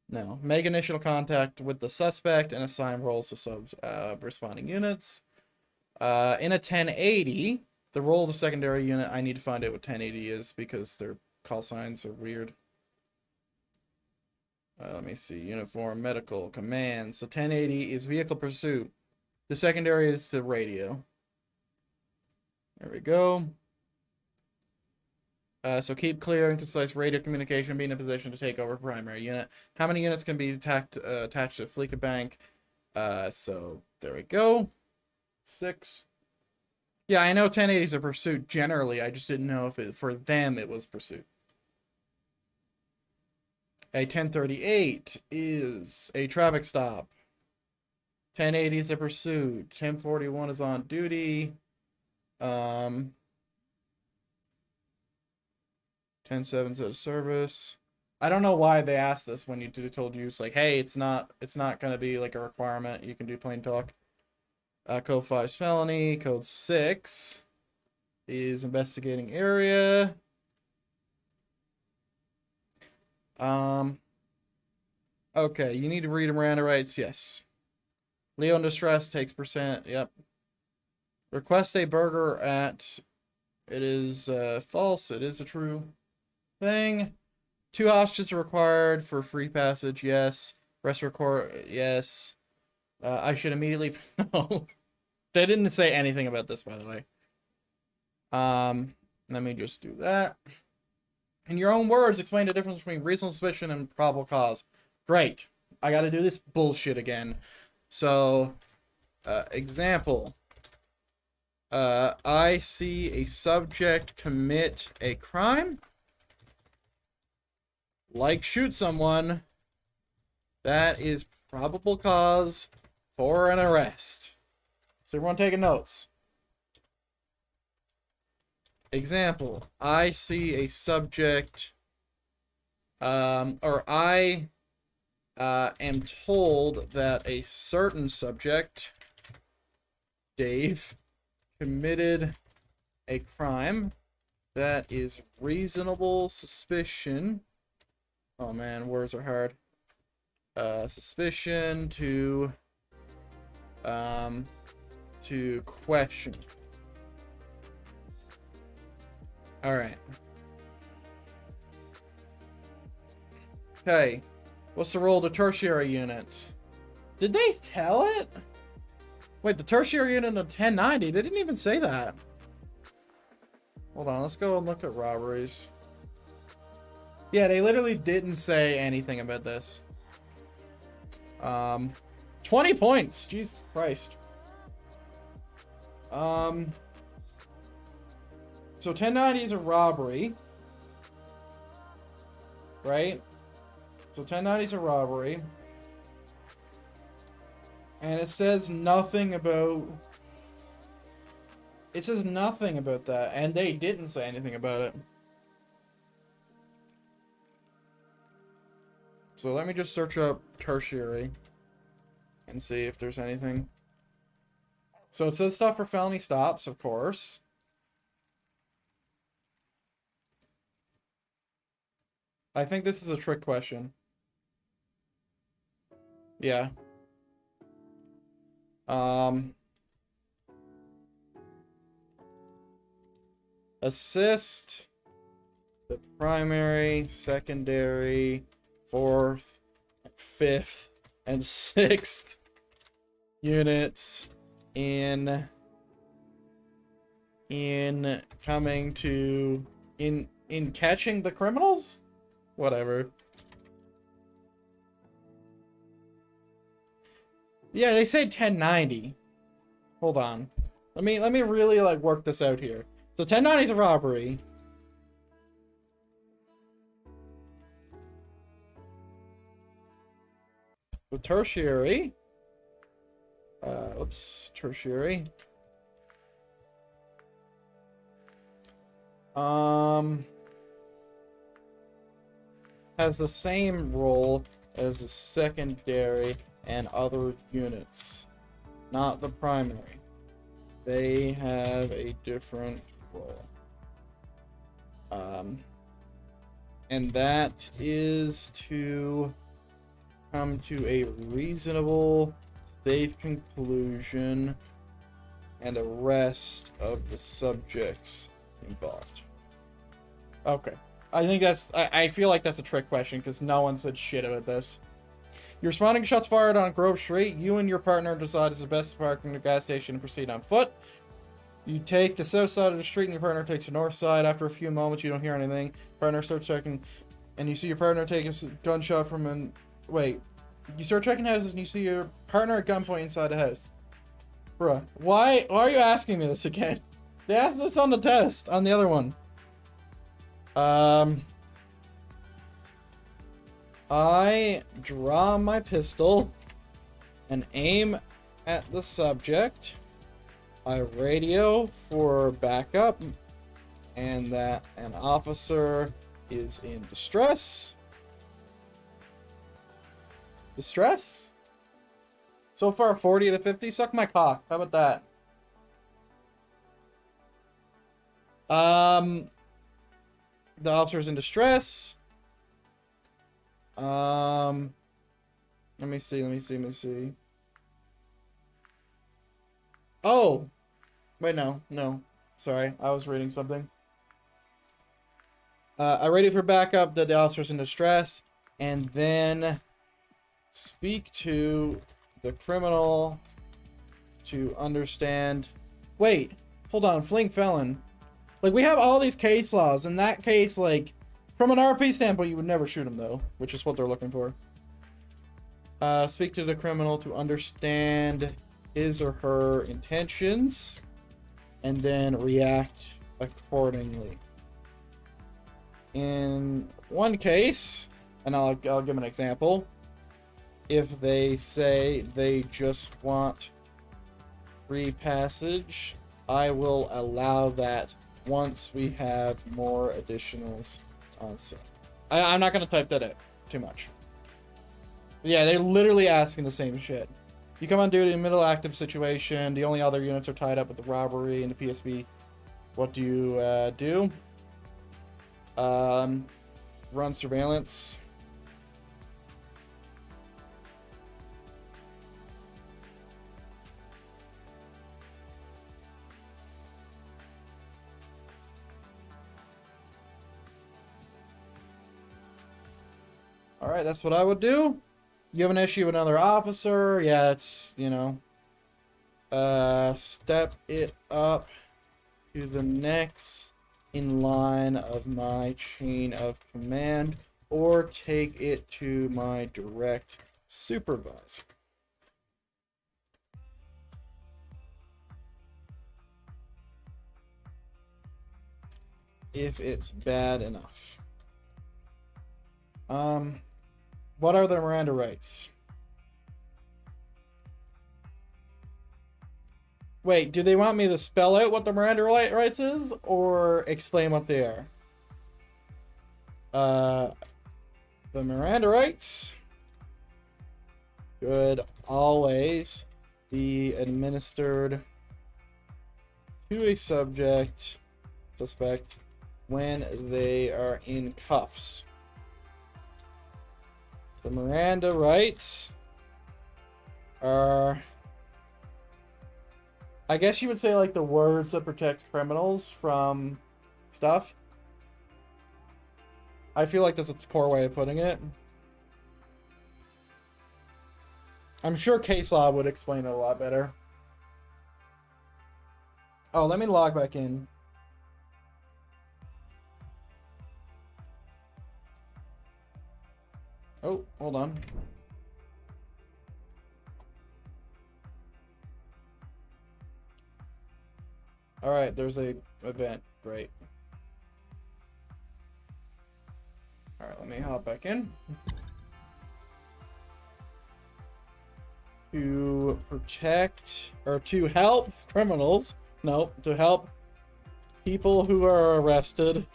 No. Make initial contact with the suspect and assign roles to responding units. In a 1080, the role of the secondary unit, I need to find out what 1080 is because their call signs are weird. Let me see. Uniform, medical, command. So 1080 is vehicle pursuit. The secondary is the radio. There we go. So keep clear and concise radio communication. Be in a position to take over primary unit. How many units can be attached to Fleeka Bank? So there we go. 6. Yeah, I know 1080 is a pursuit generally. I just didn't know if for them it was pursuit. A 1038 is a traffic stop. 1080 is a pursuit. 1041 is on duty. 10.7 is a service. I don't know why they asked this when you told you it's like, hey, it's not gonna be like a requirement. You can do plain talk. Code 5 is felony. Code 6 is investigating area. Okay, you need to read Miranda rights. Yes. Leo in distress takes %. Yep. Request a burger at. It is false. It is a true thing. 2 hostages are required for free passage. Yes. Rest record. Yes. I should immediately. No. They didn't say anything about this, by the way. Let me just do that. In your own words, explain the difference between reasonable suspicion and probable cause. Great. I got to do this bullshit again. So, example. I see a subject commit a crime. Like shoot someone. That is probable cause for an arrest. So everyone taking notes. example, I see a subject, or I am told that a certain subject, Dave, committed a crime that is reasonable suspicion. Oh man, words are hard. Suspicion to question. All right. Okay. What's the role of the tertiary unit? Did they tell it? Wait, the tertiary unit of 1090? They didn't even say that. Hold on, let's go and look at robberies. Yeah, they literally didn't say anything about this. 20 points. Jesus Christ. So 1090 is a robbery. Right? So 1090 is a robbery. And it says nothing about... It says nothing about that. And they didn't say anything about it. So let me just search up tertiary. And see if there's anything. So it says stuff for felony stops, of course. I think this is a trick question. Yeah. Assist the primary, secondary, fourth, fifth, and sixth units in coming to in catching the criminals? Whatever. Yeah, they say 1090. Hold on. Let me really like work this out here. So 1090 is a robbery. The tertiary. Oops, tertiary. Has the same role as the secondary and other units, not the primary. They have a different role. And that is to come to a reasonable, safe conclusion and arrest of the subjects involved. Okay. I think that's... I feel like that's a trick question because no one said shit about this. You're responding to shots fired on Grove Street. You and your partner decide it's the best to park in the gas station and proceed on foot. You take the south side of the street and your partner takes the north side. After a few moments, you don't hear anything. Partner starts checking, and you see your partner take a gunshot from an... Wait. You start checking houses and you see your partner at gunpoint inside the house. Bruh. Why are you asking me this again? They asked this on the test, on the other one. I draw my pistol and aim at the subject. I radio for backup and that an officer is in distress. Distress? So far 40 to 50? Suck my cock. How about that? The officer's in distress. Let me see. Oh! Wait, no. Sorry, I was reading something. I ready for backup that the officer's in distress, and then speak to the criminal to understand... Wait, hold on, fleeing felon. Like, we have all these case laws. In that case, like, from an RP standpoint, you would never shoot him, though, which is what they're looking for. Speak to the criminal to understand his or her intentions, and then react accordingly. In one case, and I'll give an example, if they say they just want free passage, I will allow that once we have more additionals on set. I'm not going to type that out too much. Yeah, they're literally asking the same shit. You come on duty in a middle active situation. The only other units are tied up with the robbery and the PSB. What do you do? Run surveillance. All right, that's what I would do. You have an issue with another officer. Yeah, it's, you know, step it up to the next in line of my chain of command, or take it to my direct supervisor. If it's bad enough. What are the Miranda rights? Wait, do they want me to spell out what the Miranda rights is, or explain what they are? The Miranda rights should always be administered to a suspect, when they are in cuffs. The Miranda rights are, I guess you would say, like the words that protect criminals from stuff. I feel like that's a poor way of putting it. I'm sure case law would explain it a lot better. Oh, let me log back in. Oh, hold on. All right, there's a event. Great. All right, let me hop back in. To protect, or to help criminals. No, to help people who are arrested.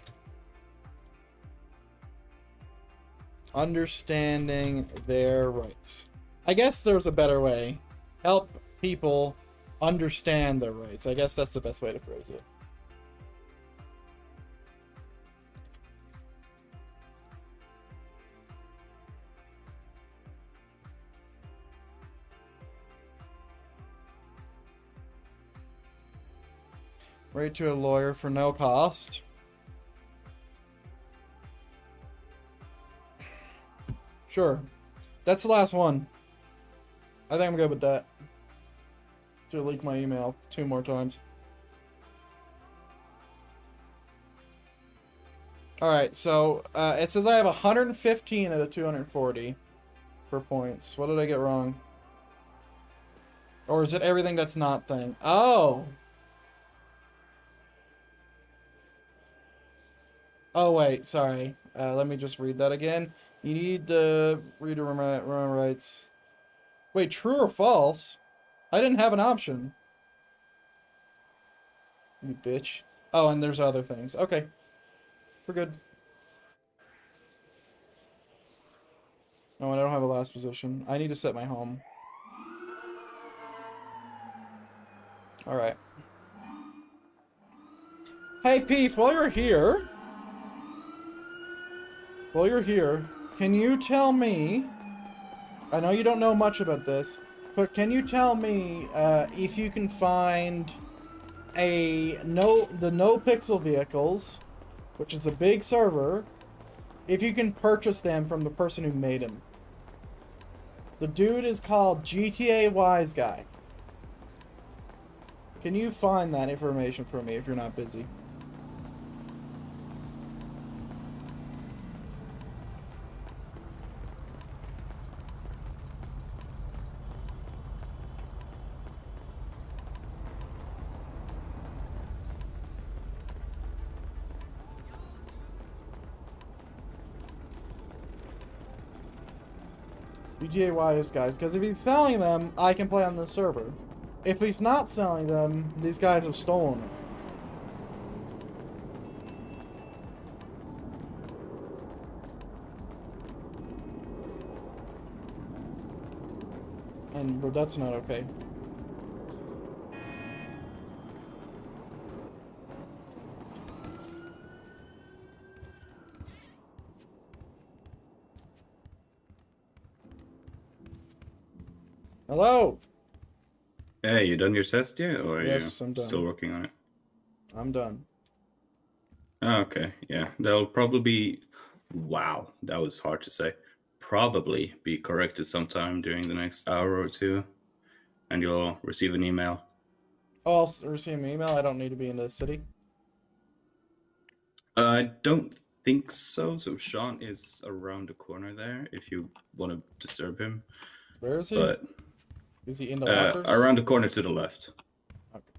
Understanding their rights. I guess there's a better way. Help people understand their rights. I guess that's the best way to phrase it. Right to a lawyer for no cost. Sure. That's the last one. I think I'm good with that. To leak my email 2 more times. Alright, so it says I have 115 out of 240 for points. What did I get wrong? Or is it everything that's not thing? Oh! Oh, wait, sorry. Let me just read that again. You need to read remember rights. Wait, true or false? I didn't have an option. You bitch. Oh, and there's other things. Okay. We're good. Oh, and I don't have a last position. I need to set my home. Alright. Hey, Peef, while you're here... can you tell me... I know you don't know much about this, but can you tell me if you can find the no pixel vehicles, which is a big server, if you can purchase them from the person who made them? The dude is called GTA Wise Guy. Can you find that information for me if you're not busy? GTA Wise guys, because if he's selling them, I can play on the server. If he's not selling them, these guys have stolen them. And that's not okay. Hello? Hey, you done your test yet, or are Yes, you I'm done. still working on it? I'm done. Oh, okay, yeah, that'll probably be. Wow, that was hard to say. Probably be corrected sometime during the next hour or two, and you'll receive an email. Oh, I'll receive an email. I don't need to be in the city. I don't think so. So Sean is around the corner there. If you want to disturb him, Where is he? but Is he in the lockers? around the corner to the left. Okay.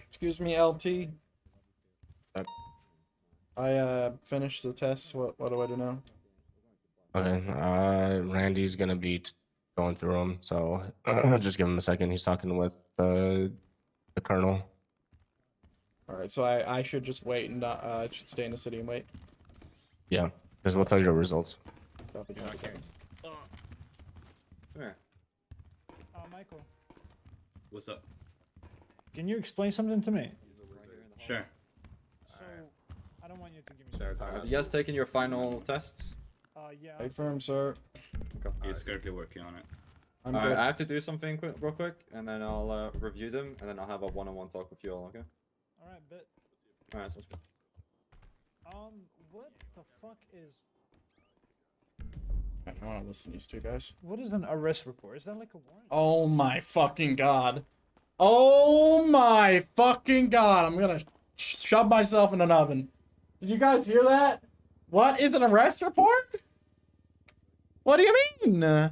Excuse me, LT. I finished the test. What do I do now? Okay. Randy's gonna be going through them, so just give him a second. He's talking with the colonel. All right, so I should just wait and not I should stay in the city and wait. Yeah, because we'll tell you the results. Copy, copy, copy. Come here. Michael, What's up? can you explain something to me? Sure. So, I don't want you to give me. So, have you guys taken your final tests? Yeah. Affirm, sir. Okay. He's currently working on it. I'm good. I have to do something real quick, and then I'll review them, and then I'll have a one-on-one talk with you all. Okay. All right, bet. All right, sounds good. What the fuck is? I don't want to listen to these two guys. What is an arrest report? Is that like a warrant? Oh my fucking god. Oh my fucking god. I'm gonna shove myself in an oven. Did you guys hear that? What is an arrest report? What do you mean?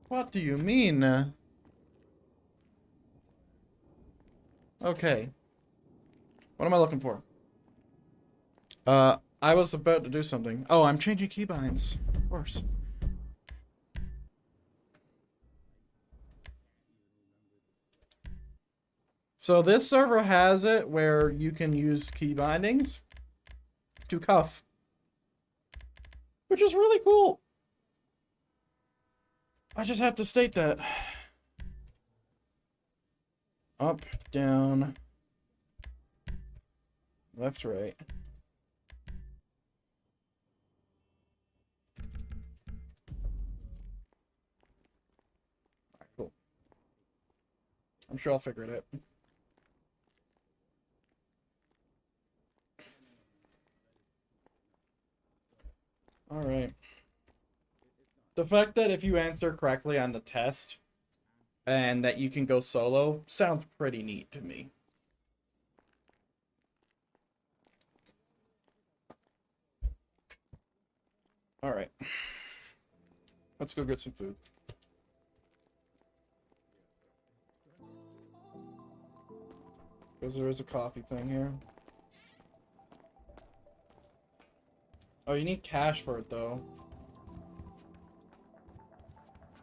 What do you mean? Okay. What am I looking for? I was about to do something. Oh, I'm changing keybinds. Of course. So this server has it where you can use key bindings to cuff. Which is really cool. I just have to state that. Up, down, left, right. Alright, cool. I'm sure I'll figure it out. Alright. The fact that if you answer correctly on the test, and that you can go solo, sounds pretty neat to me. Alright. Let's go get some food. Because there is a coffee thing here. Oh, you need cash for it, though.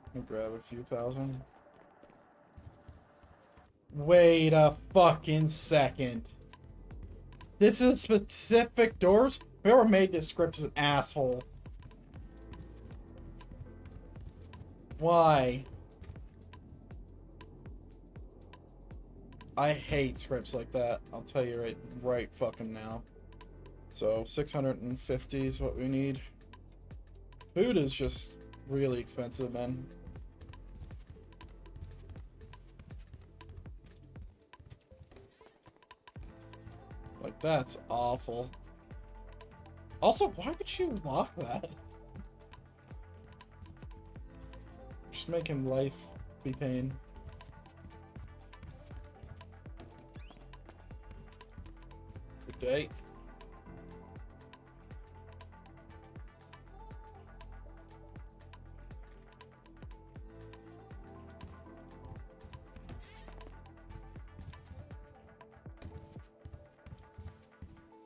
Let me grab a few thousand. Wait a fucking second. This is specific doors? Whoever made this script is an asshole. Why? I hate scripts like that. I'll tell you right fucking now. So 650 is what we need. Food is just really expensive, man. Like, that's awful. Also, why would you lock that? Just making life be pain. Good day.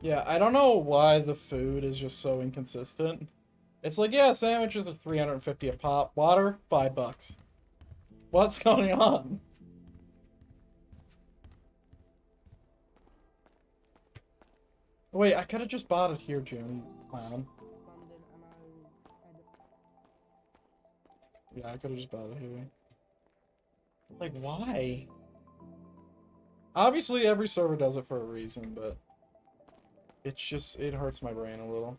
Yeah, I don't know why the food is just so inconsistent. It's like, yeah, sandwiches are 350 a pop. Water, $5. What's going on? Wait, I could have just bought it here, June. Clown. Yeah, I could have just bought it here. Like, why? Obviously, every server does it for a reason, but it's just, it hurts my brain a little.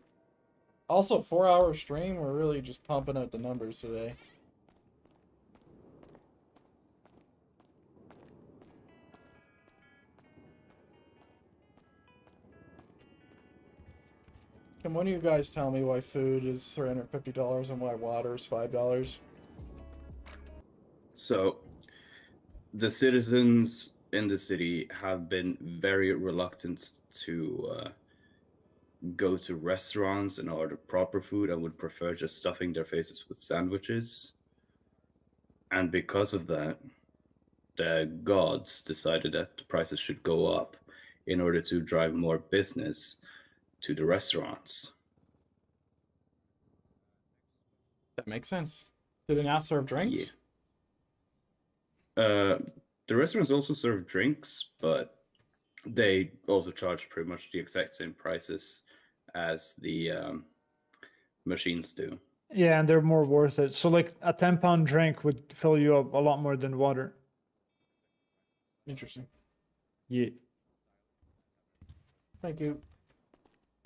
Also, 4-hour stream, we're really just pumping out the numbers today. Can one of you guys tell me why food is $350 and why water is $5? So, the citizens in the city have been very reluctant to go to restaurants and order proper food and would prefer just stuffing their faces with sandwiches. And because of that, the gods decided that the prices should go up in order to drive more business to the restaurants. That makes sense. Did it not serve drinks? Yeah. The restaurants also serve drinks, but they also charge pretty much the exact same prices as the machines do. Yeah, and they're more worth it. So like a 10-pound drink would fill you up a lot more than water. Interesting. Yeah. Thank you.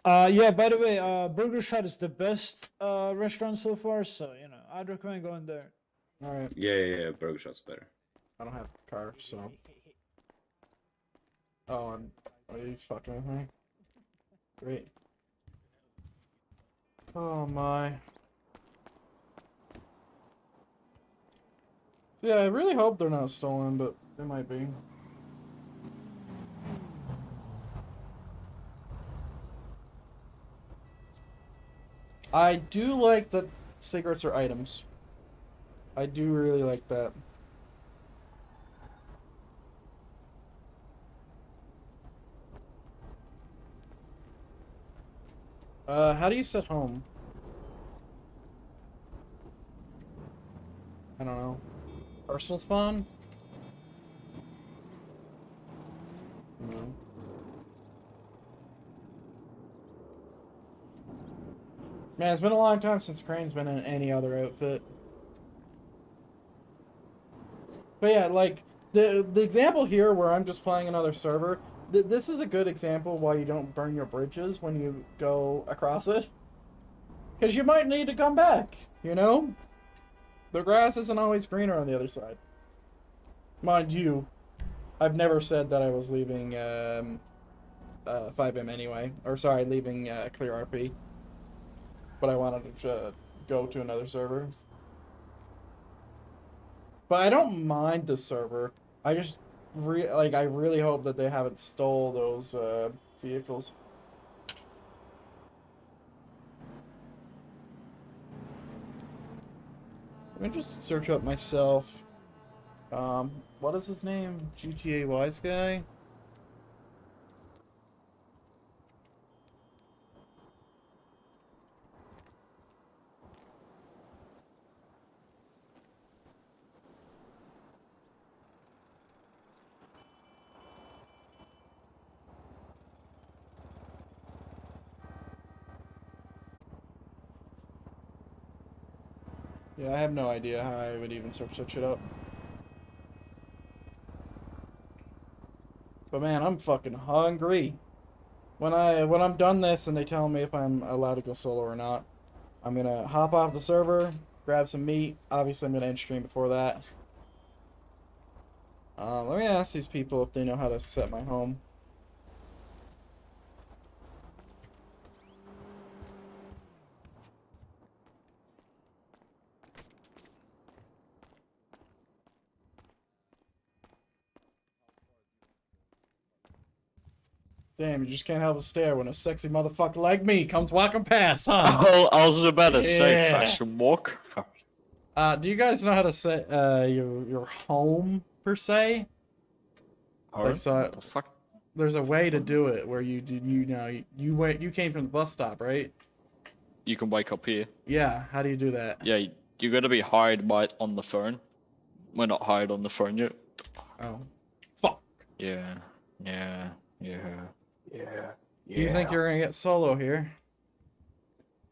Yeah, by the way, Burger Shot is the best restaurant so far, so you know, I'd recommend going there. Alright. Yeah, Burger Shot's better. I don't have a car, so. Oh, he's fucking with me. Great. Oh my. So yeah, I really hope they're not stolen, but they might be. I do like that cigarettes are items. I do really like that. How do you set home? I don't know. Personal spawn? No. Man, it's been a long time since Crane's been in any other outfit. But yeah, like, the example here where I'm just playing another server, this is a good example why you don't burn your bridges when you go across it. Because you might need to come back, you know? The grass isn't always greener on the other side. Mind you, I've never said that I was leaving 5M anyway. Or sorry, leaving Clear RP. But I wanted to go to another server. But I don't mind this server. I just I really hope that they haven't stole those vehicles. Let me just search up myself. What is his name? GTA Wise Guy? Yeah, I have no idea how I would even search that shit up. But man, I'm fucking hungry. When I'm done this and they tell me if I'm allowed to go solo or not, I'm gonna hop off the server, grab some meat. Obviously, I'm gonna end stream before that. Let me ask these people if they know how to set my home. Damn, you just can't help but stare when a sexy motherfucker like me comes walking past, huh? Oh, I was about to say Yeah. fashion walk. Do you guys know how to set your home per se? Home? Like, so, What the fuck? there's a way to do it where you know you came from the bus stop, right? You can wake up here. Yeah. How do you do that? Yeah, you gotta be hired by on the phone. We're not hired on the phone yet. Oh. Fuck. Yeah. Yeah. Yeah. Yeah. Do you think you're gonna get solo here?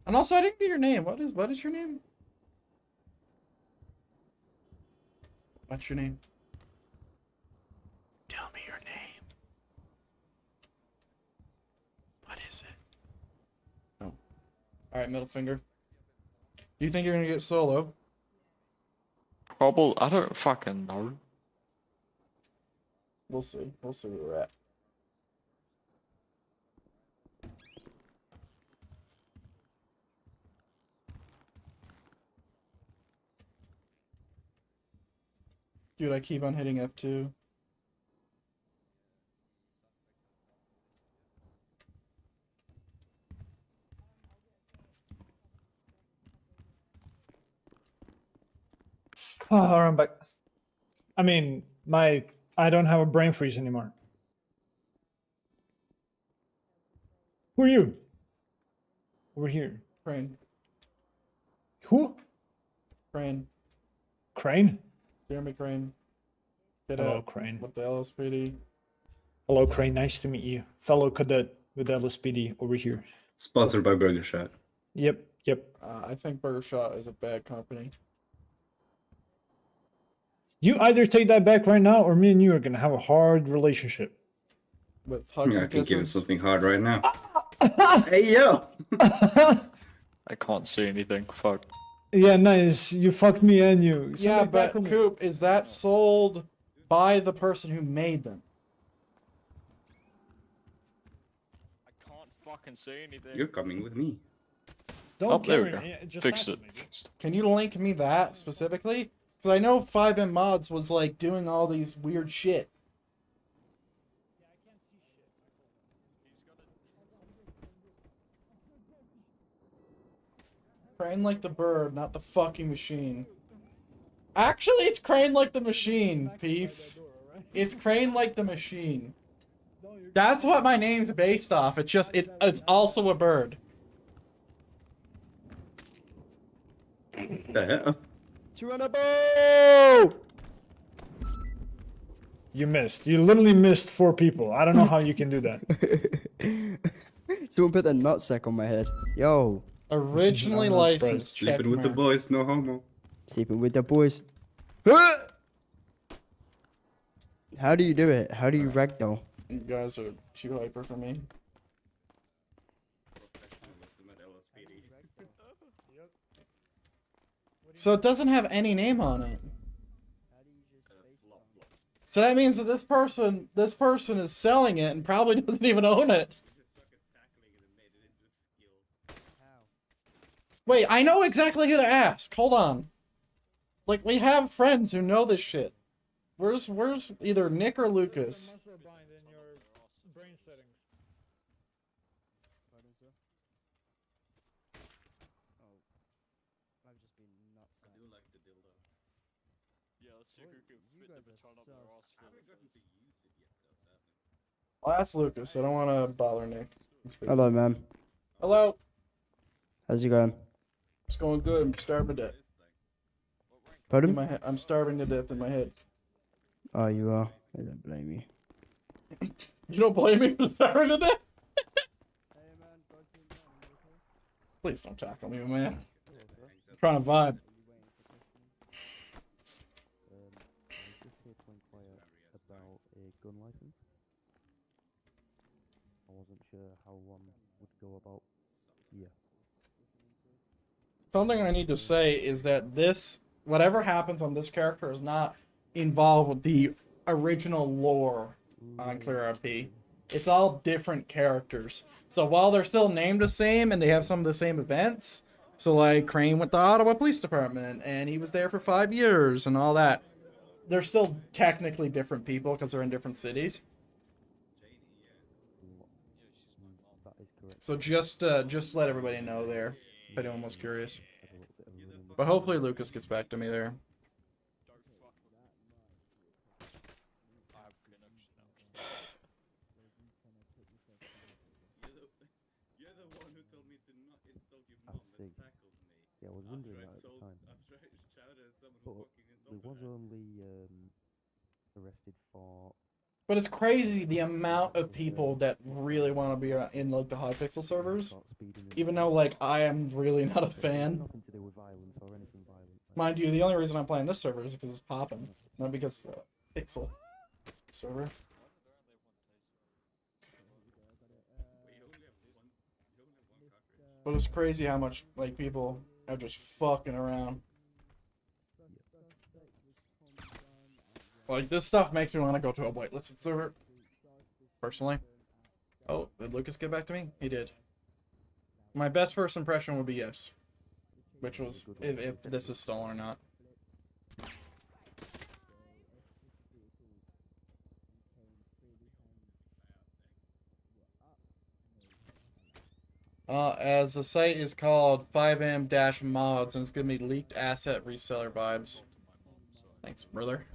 And also, I didn't get your name. What is your name? What's your name? Tell me your name. What is it? Oh. Alright, middle finger. Do you think you're gonna get solo? Probably. I don't fucking know. We'll see. We'll see where we're at. Dude, I keep on hitting F2. Oh, alright, I'm back. I mean, I don't have a brain freeze anymore. Who are you? Over here. Crane. Who? Crane. Crane? Jeremy Crane. Get Hello, up Crane. with the LSPD. Hello, Crane. Nice to meet you. Fellow cadet with LSPD over here. Sponsored by Burger Shot. Yep. I think Burger Shot is a bad company. You either take that back right now, or me and you are gonna have a hard relationship. With hugs Yeah, I and can kisses. give it something hard right now. Hey yo! I can't see anything. Fuck. Yeah, nice. You fucked me and you. Yeah, Somebody but tackle me. Coop, is that sold by the person who made them? I can't fucking see anything. You're coming with me. Don't there we carry go. me. Just Fix tackle it. me. Can you link me that specifically? Because I know 5M Mods was like doing all these weird shit. Crane like the bird, not the fucking machine. Actually, it's Crane like the machine, Peef. It's Crane like the machine. That's what my name's based off. It's just, it's also a bird. The hell? Geronimo! You missed. You literally missed 4 people. I don't know how you can do that. Someone put their nutsack on my head. Yo. Originally I'm not licensed. Sleeping with the checkmark. boys, no homo. Sleeping with the boys. How do you do it? How do you ragdoll? You guys are too hyper for me. So it doesn't have any name on it. So that means that this person is selling it and probably doesn't even own it. Wait, I know exactly who to ask. Hold on. Like, we have friends who know this shit. Where's either Nick or Lucas? Well, that's Lucas. I don't want to bother Nick. Hello, man. Hello. How's it going? It's going good. I'm starving to death. Pardon? In my head. I'm starving to death in my head. Oh, you are? I don't blame you. You don't blame me for starving to death? Please don't tackle me, man. I'm trying to vibe. About a gun license. I wasn't sure how one would go about. Yeah. Something I need to say is that this, whatever happens on this character is not involved with the original lore on Clear RP. It's all different characters. So while they're still named the same and they have some of the same events, so like Crane went to Ottawa Police Department and he was there for 5 years and all that, they're still technically different people because they're in different cities. So just let everybody know there, if anyone was curious. But hopefully Lucas gets back to me there. I was wondering that at the time. But there was only arrested for. But it's crazy the amount of people that really want to be in like the Hypixel servers, even though like I am really not a fan. Nothing to do with violence or anything violent. Mind you, the only reason I'm playing this server is because it's popping, not because Pixel server. But it's crazy how much like people are just fucking around. Like this stuff makes me want to go to a whitelisted server. Personally. Oh, did Lucas get back to me? He did. My best first impression would be yes. Which was if this is stolen or not. As the site is called 5M-mods and it's gonna be leaked asset reseller vibes. Thanks, brother.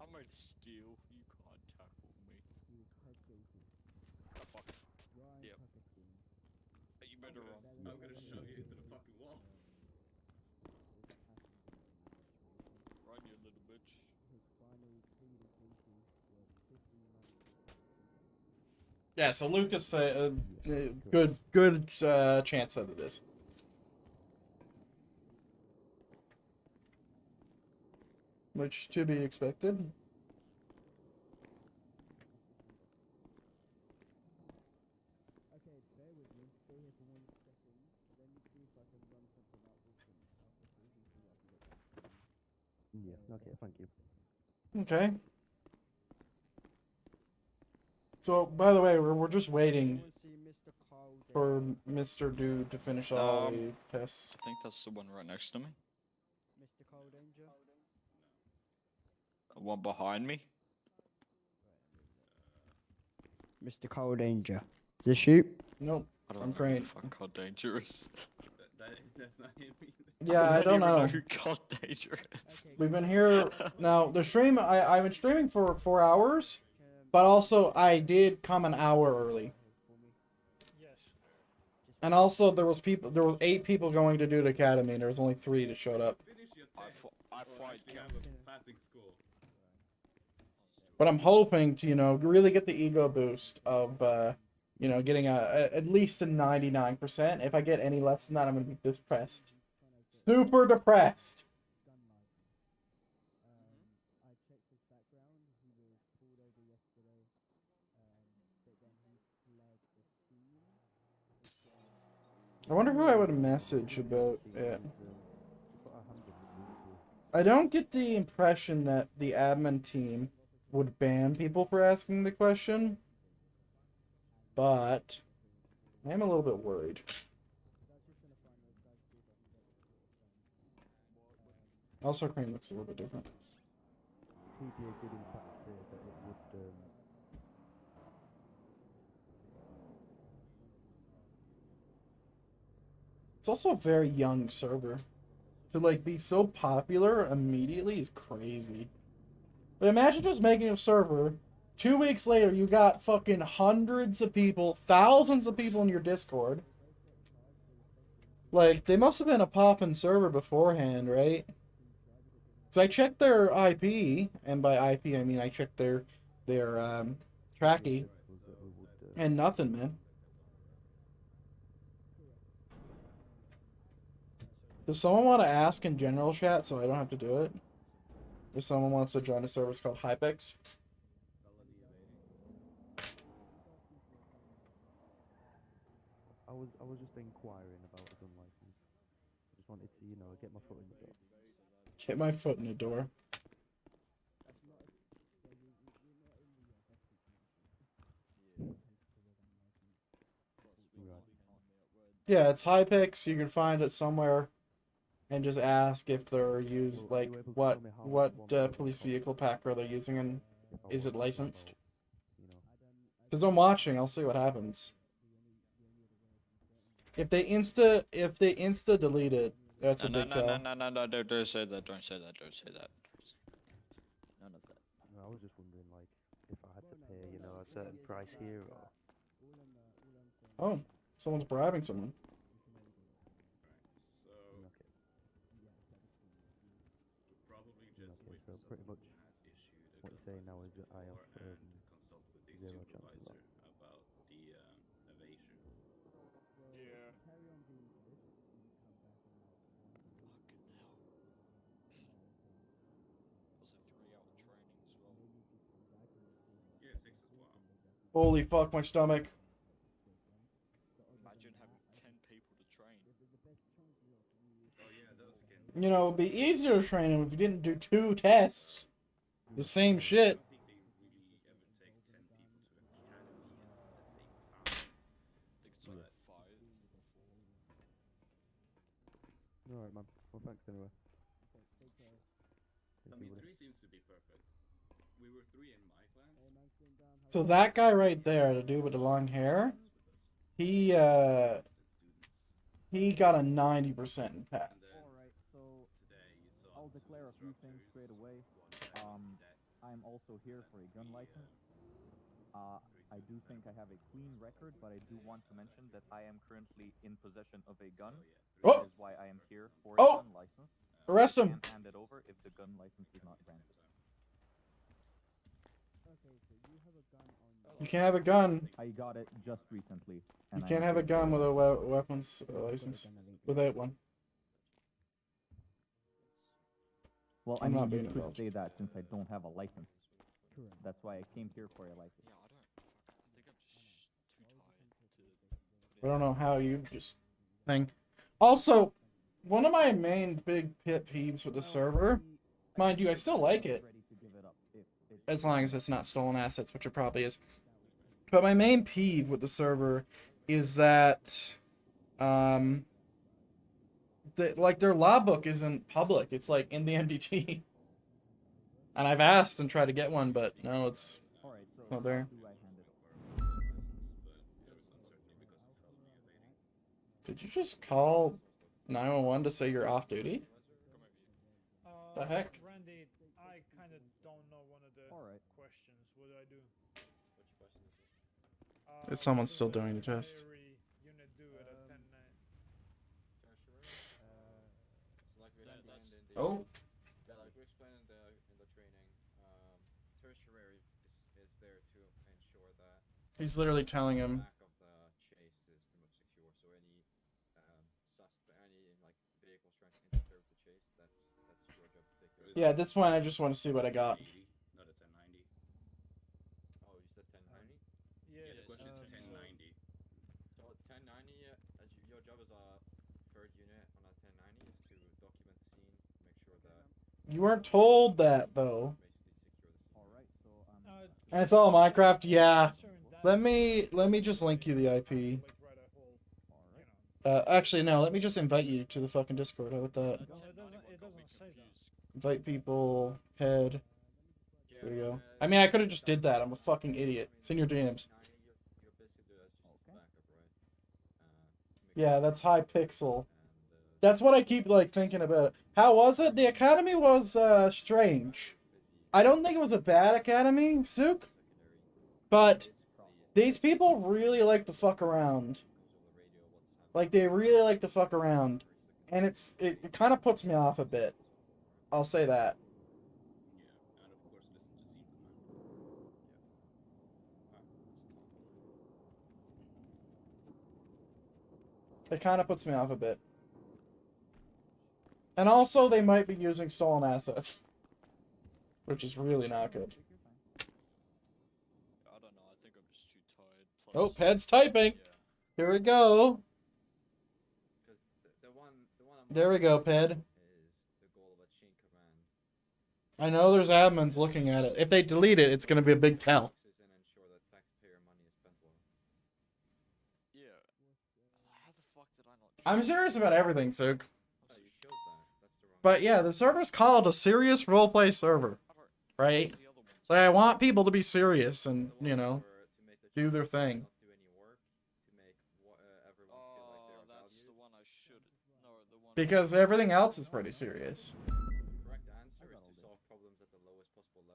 I'm gonna steal. You can't tackle me. Oh, fuck. Yep. You better run. I'm gonna shove you into the fucking wall. Run, you little bitch. Yeah, so Lucas said good chance that it is. Which to be expected. Yeah, okay, thank you. Okay. So, by the way, we're just waiting for Mr. Dude to finish all the tests. I think that's the one right next to me. Mr. Cold Danger. One behind me. Mr. Cold Danger. Is this you? Nope. I don't I'm know great. who the fuck God Dangerous. That's not him either. Yeah, I don't know. Who God Dangerous. We've been here now. The stream I've been streaming for 4 hours, but also I did come an hour early. And also there was 8 people going to Dude Academy, and there was only 3 that showed up. I fight you have a passing score. But I'm hoping to, really get the ego boost of, getting at least a 99%. If I get any less than that, I'm gonna be depressed. Super depressed. I wonder who I would message about it. I don't get the impression that the admin team would ban people for asking the question, but I am a little bit worried. Also, Crane looks a little bit different. PJ did in fact say that it would It's also a very young server. To be so popular immediately is crazy. But imagine just making a server. 2 weeks later, you got fucking hundreds of people, thousands of people in your Discord. They must have been a poppin' server beforehand, right? So I checked their IP, and by IP I mean I checked their tracky, and nothing, man. Does someone want to ask in general chat so I don't have to do it? If someone wants to join a service called Hypix? I was just inquiring about a gun license. I just wanted to, get my foot in the door. Get my foot in the door. Yeah, it's Hypix. You can find it somewhere, and just ask if they're used what police vehicle pack are they using, and is it licensed? Because I'm watching, I'll see what happens. If they insta delete it, that's a big tell. No, don't say that, don't say that, don't say that. None of that. No, I was just wondering, if I had to pay, certain price here, or? Oh, someone's bribing someone. So we're probably just Okay, wait so for pretty someone much who has issued a what gun you're saying now license is that I have before and consult with a 0 chance of supervisor that. about the evasion. Yeah. Was a 3-hour training as well. Yeah, 6 as well. Holy fuck, my stomach. Imagine having 10 people to train. Oh yeah, those can. You know, it'd be easier to train him if you didn't do 2 tests. The same shit. I don't think they really ever take 10 people to academy at the same time. I think it's like 5 or 4. Alright, man. Well, thanks anyway. I mean, 3 seems to be perfect. We were 3 in my class. So that guy right there, the dude with the long hair, he got a 90% in pass. Alright, so I'll declare a few things straight away. I'm also here for a gun license. I do think I have a clean record, but I do want to mention that I am currently in possession of a gun. Oh! That is why I am here for a Oh! gun license. Arrest I him! can't hand it over if the gun license is not granted. You can't have a gun. I got it just recently. You can't have a gun with a weapons license. Without one. Well, I'm I not mean, being you could involved. say that since I don't have a license. That's why I came here for a license. Yeah, I think I'm just too tired to. I don't know how you just thing. Also, one of my main big pet peeves with the server, mind you, I still like it, as long as it's not stolen assets, which it probably is. But my main peeve with the server is that, like their law book isn't public. It's like in the MDT. And I've asked and tried to get one, but no, it's not there. Did you just call 911 to say you're off duty? The heck? Randy, I kind of don't know one of the questions. What do I do? Which question is it? Is someone still doing the test? Unit do at a 10-9. So like we explained in the Oh. yeah, like we explained in the training, tertiary is there to ensure that He's literally telling him. back of the chase is pretty much secure. So any like vehicles trying to interfere with the chase, that's your job to take care of. Yeah, at this point, I just want to see what I got. Not a 1090. Oh, you said 1090? Yeah, the question is 1090. So 1090, as your job as a third unit on a 1090 is to document the scene, make sure that You weren't told that, though. Alright, so And it's all Minecraft? Yeah. Let me just link you the IP. Actually, no, let me just invite you to the fucking Discord. How about that? It doesn't say that. Invite people, head. There we go. I mean, I could have just did that. I'm a fucking idiot. It's in your DMs. Yeah, that's Hypixel. That's what I keep, like, thinking about. How was it? The Academy was, strange. I don't think it was a bad Academy, Sook. But these people really like to fuck around. Like, they really like to fuck around. And it kind of puts me off a bit. I'll say that. It kind of puts me off a bit. And also, they might be using stolen assets. Which is really not good. I don't know, I think I'm just too tired. Oh, Ped's typing. Here we go. There we go, Ped. I know there's admins looking at it. If they delete it, it's going to be a big tell. Yeah. How the fuck did I not? I'm serious about everything, Sook. But yeah, the server's called a serious roleplay server. Right? Like, I want people to be serious and, you know, do their thing. That's the one I should. No, the one. Because everything else is pretty serious.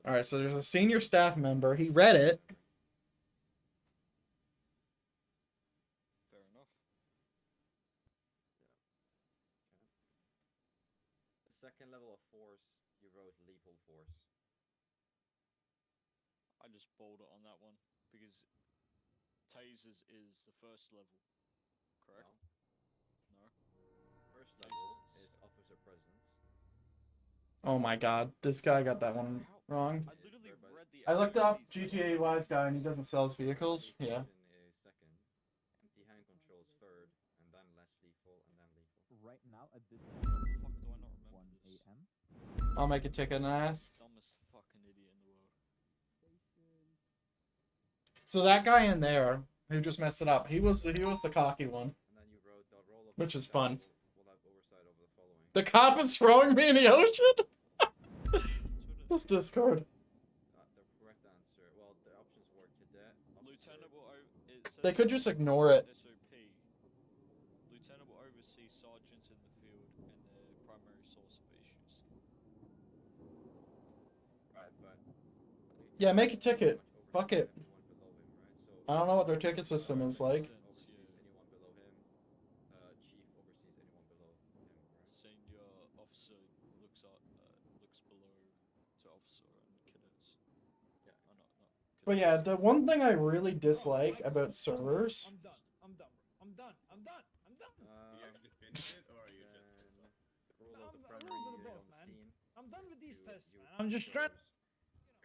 Alright, so there's a senior staff member. He read it. second level of force, you wrote lethal force. I just bowled it on that one because tasers is the first level, correct? No. First level is officer presence. Oh my god, this guy got that one wrong. I literally read the. I looked up GTA Wise guy and he doesn't sell his vehicles. Yeah. Is second. Empty hand control is third, and then less lethal, and then lethal. Right now at this Fuck, do I not remember 1 this? a.m. I'll make a ticket and ask. Dumbest fucking idiot in the world. So that guy in there who just messed it up, he was the cocky one. And then you wrote the role of Which is fun. will have oversight over the following. The cop is throwing me in the ocean? This Discord. The correct answer. Well, the options were cadet. Lieutenant will They could just ignore it. SOP. Lieutenant will oversee sergeants in the field and the primary source of issues. Right, but. Yeah, make a ticket. Fuck it. I don't know what their ticket system is like. Oversees anyone below him. Chief oversees anyone below him. Right? Senior officer looks below to officer and cadets. Yeah. Oh, not But yeah, the one thing I really dislike about servers. I'm done. I'm done, bro. I'm done. I'm done. I'm done. You actually finished it, or are you just The role of the I'm primary a little unit both, on man. scene. I'm done with these to tests, you man. I'm just trying.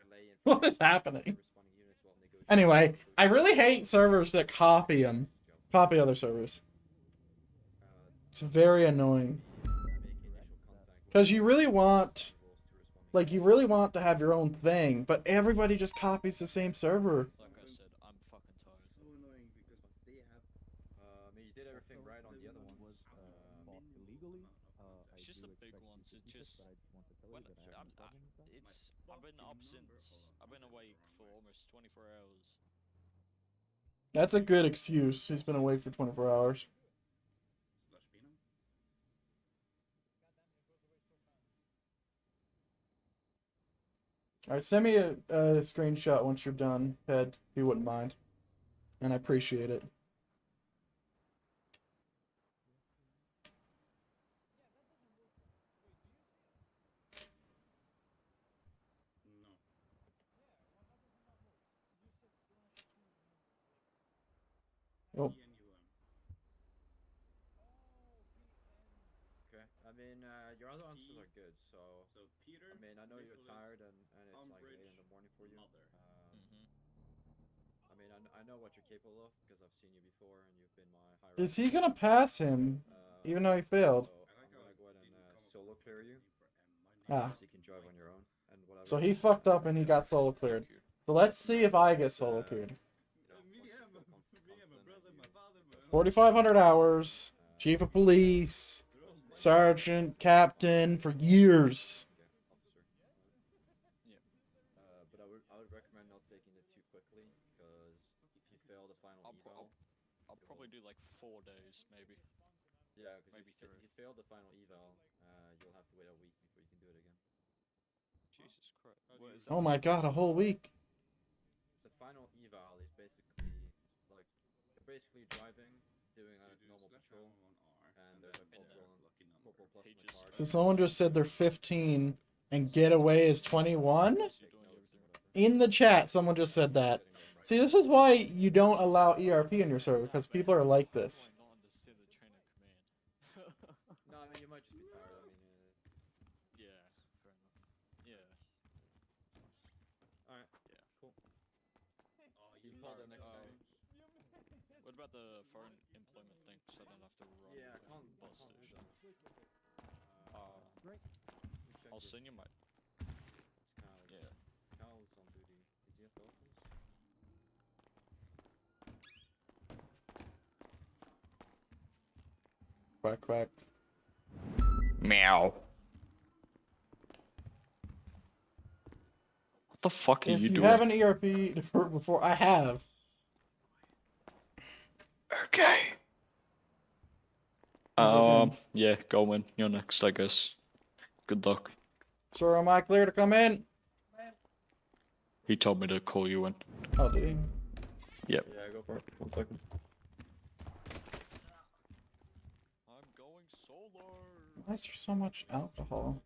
relay What is information happening? to responding units while negotiating Anyway, with I really hate servers that copy them. Copy other servers. It's very annoying. Because you really want, like, you really want to have your own thing, but everybody just copies the same server. like I said, I'm fucking tired. so annoying because they have. I mean, you did everything right on the other ones. Bought illegally. It's just the big ones. It's just when I've been up since I've been awake for almost 24 hours. That's a good excuse. He's been awake for 24 hours. Slush Beanham? Alright, send me a screenshot once you're done, Ed, if you wouldn't mind. And I appreciate it. No. Oh. Okay. I mean, your other answers are good. So Peter. I mean, I know you're Nicholas, tired and it's like Umbridge, 8 in the morning for you. Mother. I mean, I know what you're capable of because I've seen you before and you've been my high. Is he gonna pass him, even though he failed? So I'm gonna go ahead and solo clear you. Ah. So you can drive on your own and whatever. So he fucked up and he got solo cleared. So let's see if I get solo cleared. 4,500 hours, chief of police, sergeant, captain, for years. But I would recommend not taking it too quickly because if you fail the final eval, I'll probably do like 4 days, maybe. Yeah, because maybe if you fail the final eval, you'll have to wait a week before you can do it again. Jesus Christ. What is Oh my god, a whole week. The final eval is basically like you're basically driving, doing a normal patrol, and there's a corporal plus in the car. So someone just said they're 15 and getaway is 21? In the chat, someone just said that. See, this is why you don't allow ERP in your server, because people are like this. No, I mean you might just be tired. I mean, yeah, fair enough. Yeah. Alright. Yeah. Cool. You call the next time. What about the foreign employment thing, so I don't have to run Yeah, the bus station? Great. I'll send you my. It's Kyle's. Yeah. Kyle's on duty. Is he at the office? Quack, quack. Meow. What the fuck are If you you doing? have an ERP before, I have. Okay. Yeah, go in. You're next, I guess. Good luck. Sir, am I clear to come in? He told me to call you in. Oh, did he? Yep. Yeah, go for it. 1 second. I'm going solo. Why is there so much alcohol?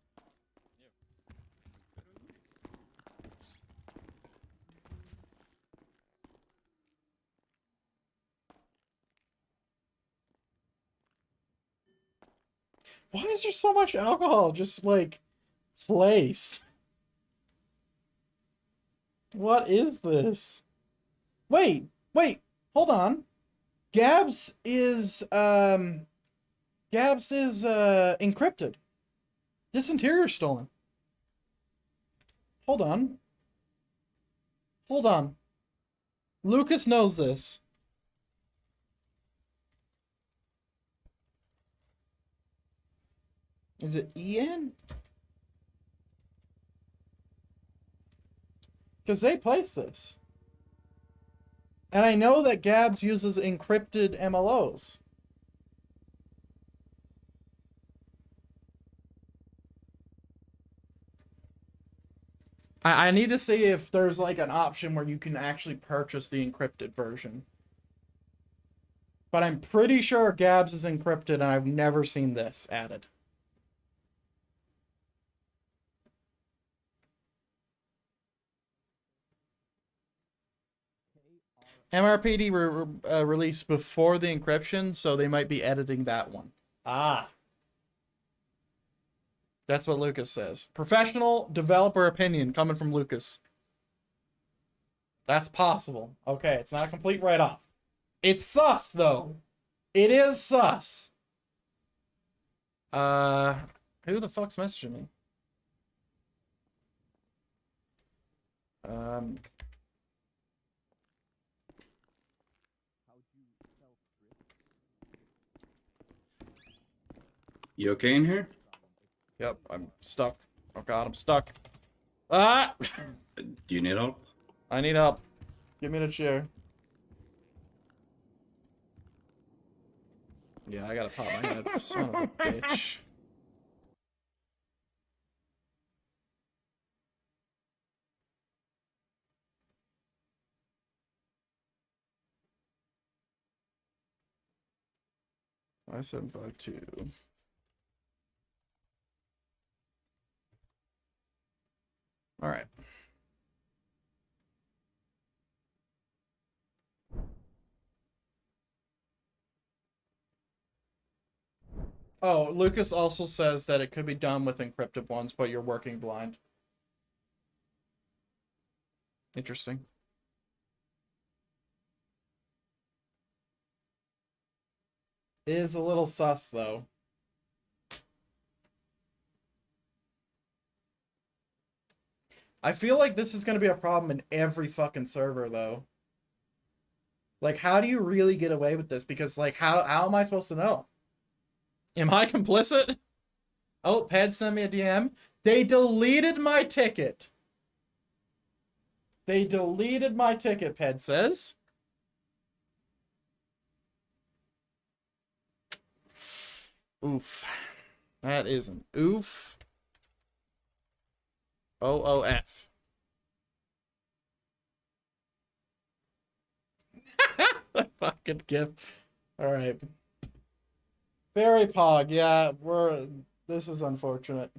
Why is there so much alcohol just like placed? What is this? Wait, hold on. Gabs is encrypted. This interior's stolen. Hold on. Hold on. Lucas knows this. Is it Ian? Because they placed this. And I know that Gabs uses encrypted MLOs. I need to see if there's like an option where you can actually purchase the encrypted version. But I'm pretty sure Gabs is encrypted and I've never seen this added. MRPD released before the encryption, so they might be editing that one. Ah. That's what Lucas says. Professional developer opinion coming from Lucas. That's possible. Okay, it's not a complete write-off. It's sus, though. It is sus. Who the fuck's messaging me? You okay in here? Yep, I'm stuck. Oh god, I'm stuck. Ah! Do you need help? I need help. Give me the chair. Yeah, I gotta pop my head. Son of a bitch. I752. All right. Oh, Lucas also says that it could be done with encrypted ones, but you're working blind. Interesting. It is a little sus, though. I feel like this is going to be a problem in every fucking server, though. Like, how do you really get away with this? Because, like, how am I supposed to know? Am I complicit? Oh, Ped sent me a DM. They deleted my ticket. They deleted my ticket, Ped says. Oof. That is an oof. OOF. The fucking gift. Alright. Fairy Pog, yeah, this is unfortunate.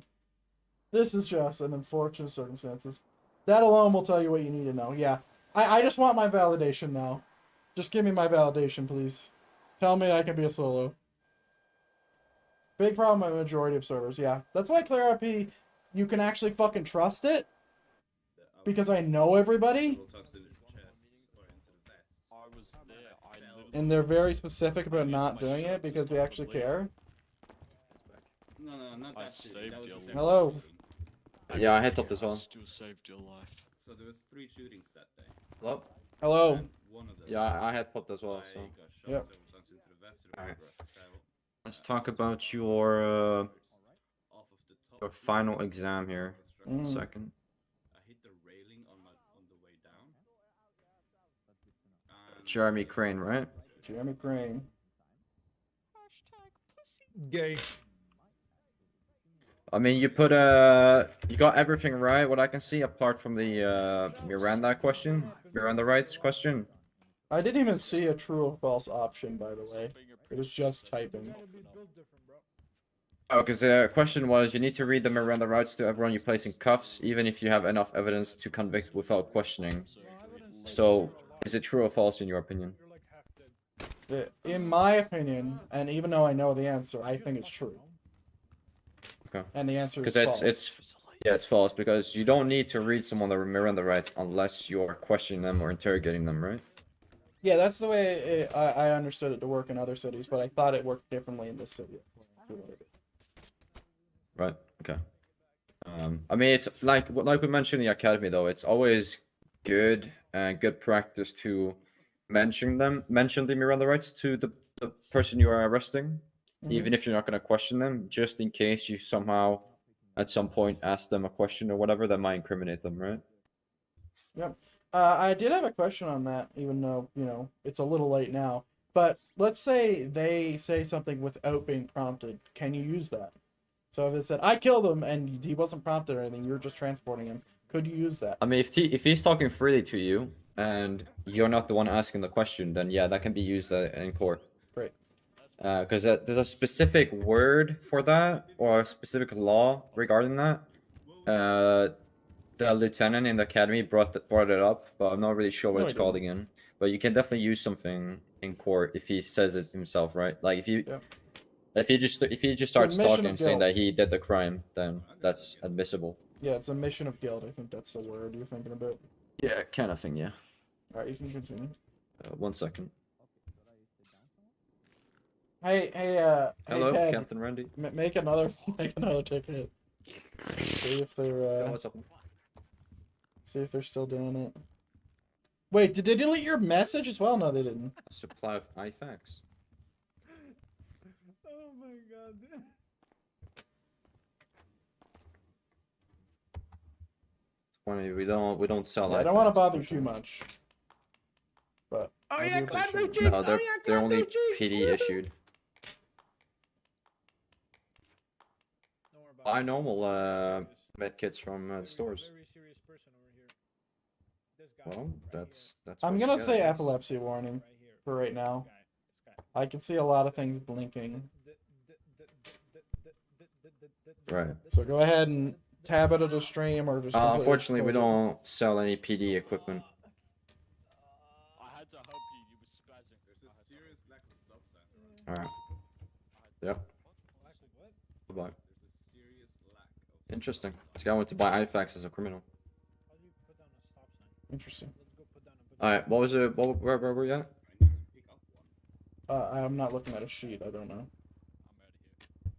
This is just an unfortunate circumstances. That alone will tell you what you need to know. Yeah. I just want my validation now. Just give me my validation, please. Tell me I can be a solo. Big problem with the majority of servers, yeah. That's why ClearRP, you can actually fucking trust it. Because I know everybody. And they're very specific about not doing it because they actually care. No, not that shooting. That was the same Hello. shooting. Yeah, I hit up this one. Still saved your life. So there was 3 shootings that day. Hello? Hello. And one of them, Yeah, I had popped as well, so. got shot Yep. several times into the vest. Alright. So, Let's talk about your final exam here. Mm. Second. I hit the railing on the way down. Jeremy Crane, right? Jeremy Crane. Gay. I mean, you put you got everything right, what I can see, apart from the Miranda question, Miranda rights question. I didn't even see a true or false option, by the way. It was just typing. Oh, because the question was, you need to read the Miranda rights to everyone you place in cuffs, even if you have enough evidence to convict without questioning. So, is it true or false in your opinion? In my opinion, and even though I know the answer, I think it's true. Okay. And the answer is Because false. it's false, because you don't need to read someone the Miranda rights unless you're questioning them or interrogating them, right? Yeah, that's the way I understood it to work in other cities, but I thought it worked differently in this city. Right. Okay. I mean, it's like we mentioned in the academy, though. It's always good and good practice to mention the Miranda rights to the person you are arresting, even if you're not going to question them, just in case you somehow, at some point, ask them a question or whatever that might incriminate them, right? Yep. I did have a question on that, even though, you know, it's a little late now. But let's say they say something without being prompted. Can you use that? So if it said, I killed him, and he wasn't prompted or anything, you're just transporting him, could you use that? I mean, if he's talking freely to you and you're not the one asking the question, then yeah, that can be used in court. Great. Because there's a specific word for that or a specific law regarding that. The lieutenant in the academy brought it up, but I'm not really sure what No, it's he called didn't. again. But you can definitely use something in court if he says it himself, right? Like if you starts admission talking of and saying guilt. that he did the crime, then that's admissible. Yeah, it's admission of guilt. I think that's the word you're thinking about. Yeah, kind of thing. Yeah. All right, you can continue. 1 second. Hey, Hello, Peg, Captain Randy. make another ticket. See if they're what's up? See if they're still doing it. Wait, did they delete your message as well? No, they didn't. A supply of IFAX. Oh my god. Funny, we don't sell. Yeah, I don't want to bother too much. But Oh I yeah, do Glad appreciate Chief! it. No, they're only PD issued. Buy normal med kits from the stores. Well, that's. I'm what you gonna get, I say guess. epilepsy warning for right now. I can see a lot of things blinking. Right. So go ahead and tab it at the stream or just. completely Unfortunately, we close it. don't sell any PD equipment. All right. Yep. Bye. Interesting. This guy went to buy IFAX as a criminal. Interesting. All right. What was it? Where were you at? I'm not looking at a sheet. I don't know.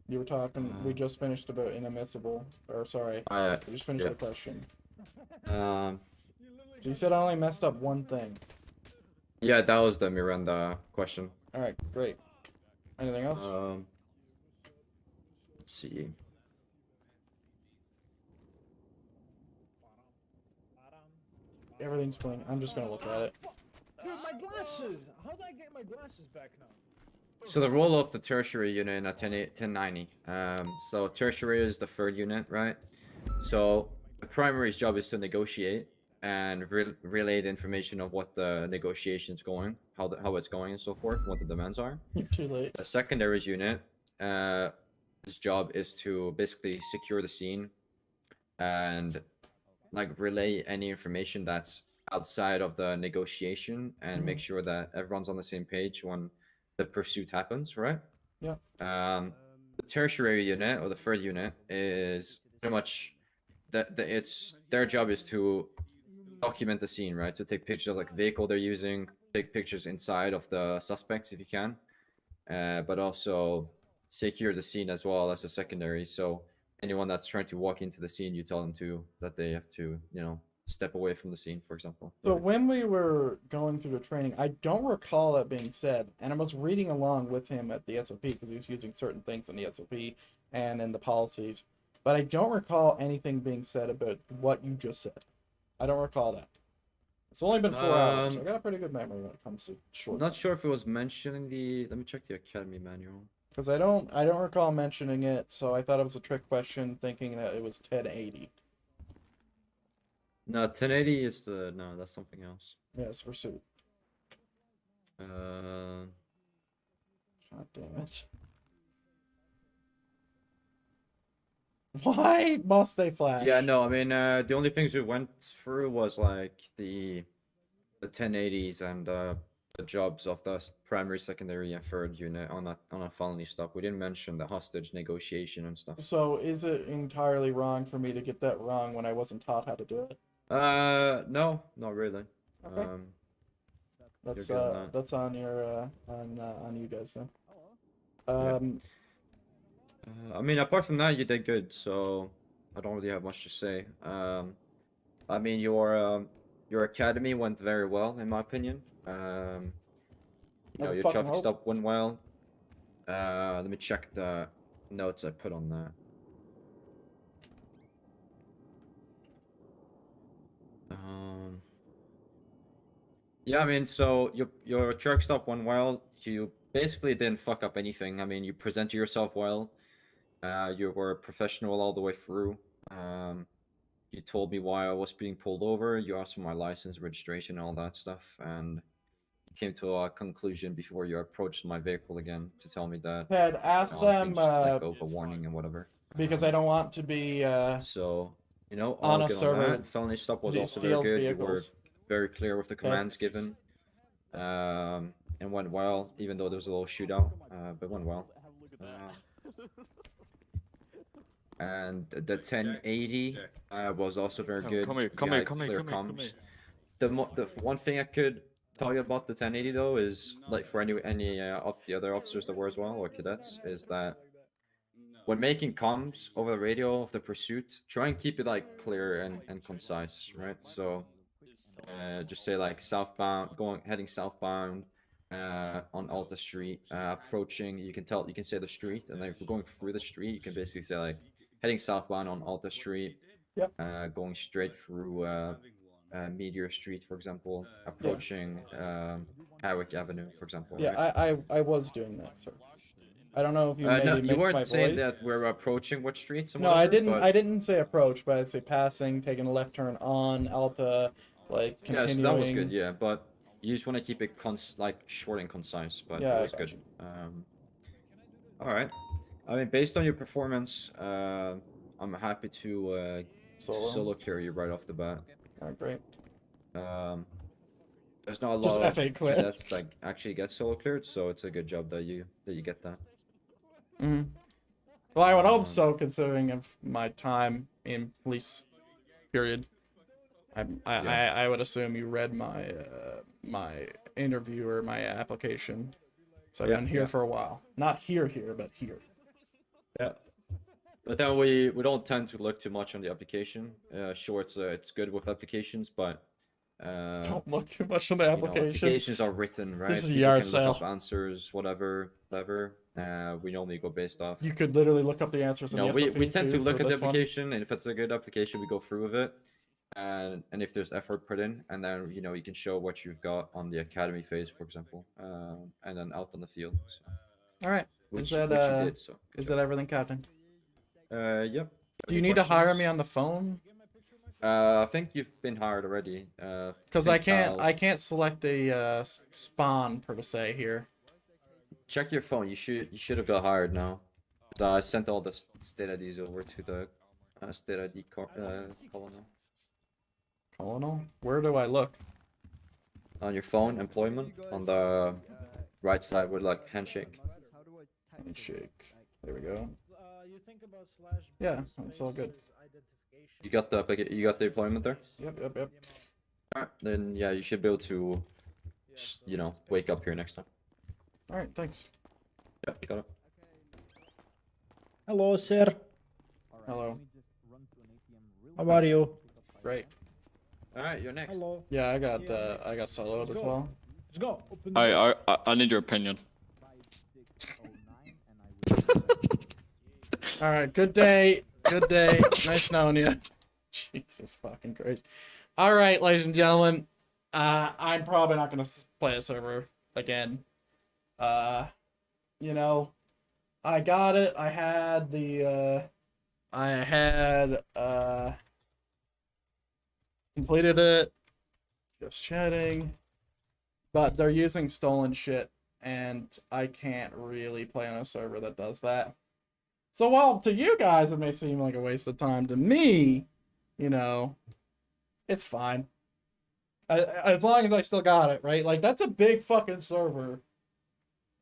You were talking. We just finished about inadmissible. Or sorry. We just finished yeah. the question. Um. So you said I only messed up one thing. Yeah, that was the Miranda question. All right. Great. Anything else? Let's see. Everything's blinking. I'm just gonna look at it. Dude, my glasses! How did I get my glasses back now? So the role of the tertiary unit in a 1090. So tertiary is the third unit, right? So the primary's job is to negotiate and relay the information of what the negotiation's going, how it's going, and so forth, what the demands are. You're too late. The secondary's unit, his job is to basically secure the scene and like relay any information that's outside of the negotiation and make sure that everyone's on the same page when the pursuit happens, right? Yeah. The tertiary unit or the third unit is pretty much it's their job is to document the scene, right? To take pictures of like vehicle they're using, take pictures inside of the suspects if you can, but also secure the scene as well as a secondary. So anyone that's trying to walk into the scene, you tell them that they have to, step away from the scene, for example. So when we were going through the training, I don't recall that being said, and I was reading along with him at the SOP because he was using certain things in the SOP and in the policies, but I don't recall anything being said about what you just said. I don't recall that. It's only been 4 hours. So I got a pretty good memory when it comes to short. Not sure if it was mentioned in the. Let me check the academy manual. Because I don't recall mentioning it, so I thought it was a trick question, thinking that it was 1080. No, 1080 is no, that's something else. Yeah, it's pursuit. God damn it. Why must they flash? Yeah, no, I mean, the only things we went through was like the 1080s and the jobs of the primary, secondary, and third unit on a felony stop. We didn't mention the hostage negotiation and stuff. So is it entirely wrong for me to get that wrong when I wasn't taught how to do it? No, not really. Okay. You're That's good on that. that's on your on you guys then. Yeah. I mean, apart from that, you did good, so I don't really have much to say. I mean, your academy went very well, in my opinion. You know, I your fucking traffic hope. stop went well. Let me check the notes I put on that. Yeah, I mean, so your truck stop went well. You basically didn't fuck up anything. I mean, you presented yourself well. You were professional all the way through. You told me why I was being pulled over. You asked for my license, registration, all that stuff, and you came to a conclusion before you approached my vehicle again to tell me that Had asked I was being them let go of a warning and whatever. because I don't want to be So, you know, on all a good server on that. Felony stop was also very steals good. You were vehicles. very clear with the commands given. And went well, even though there was a little shootout, but went well. And the 1080 was also very good. Come here, You come here, had come here, clear come here, come comms. here. The one thing I could tell you about the 1080 though is, like, for any of the other officers that were as well, or cadets, is that when making comms over the radio of the pursuit, try and keep it like clear and concise, right? So just say like southbound, heading southbound on Alta Street, approaching. You can say the street, and then if we're going through the street, you can basically say like heading southbound on Alta Street. Yep. Going straight through Meteor Street, for example, approaching Hawick Avenue, for example. Yeah, right? I was doing that, sir. I don't know if you No, maybe you mixed weren't my saying voice. that we're approaching what streets and No, whatever. I didn't say approach, but I'd say passing, taking a left turn on Alta, like continuing. Yes, that was good. Yeah, but you just want to keep it like short and concise. But Yeah, it I was got good. you. All right. I mean, based on your performance, I'm happy to solo clear you right off the bat. Alright, great. There's not a Just lot FA of clear. cadets that actually get solo cleared, so it's a good job that you get that. Mm-hmm. Well, I would hope so, considering of my time in police. Period. I would assume you read my my interview or my application. So I've been here for a while. Not here, but here. Yeah. But then we don't tend to look too much on the application. Sure, it's good with applications, but Don't look too much on the application. Applications are written, right? This is a People yard can sale. look up answers, whatever. We normally go based off. You could literally look up the answers. No, in the we tend to SOP2 look for at the this one. application, and if it's a good application, we go through with it. And if there's effort put in, and then you can show what you've got on the academy phase, for example, and then out on the field. So. All right. Which Is that you did, so. is that everything, Captain? Yep. Do you need to hire me on the phone? I think you've been hired already. Because I can't select a spawn per se here. Check your phone. You should have got hired now. I sent all the state IDs over to the state ID colonel. Colonel? Where do I look? On your phone, employment, on the right side with like handshake. Handshake. There we go. Yeah, that's all good. You got the employment there? Yep. Alright, then yeah, you should be able to, wake up here next time. Alright, thanks. Yep, you got it. Hello, sir. Hello. How are you? Great. Alright, you're next. Hello. Yeah, I got soloed as well. Let's go. Open the I need your opinion. Alright, good day. Good day. Nice knowing you. Jesus fucking Christ. Alright, ladies and gentlemen. I'm probably not gonna play a server again. I got it. I had completed it. Just chatting. But they're using stolen shit, and I can't really play on a server that does that. So while to you guys it may seem like a waste of time, to me, you know, it's fine. As long as I still got it, right? Like, that's a big fucking server.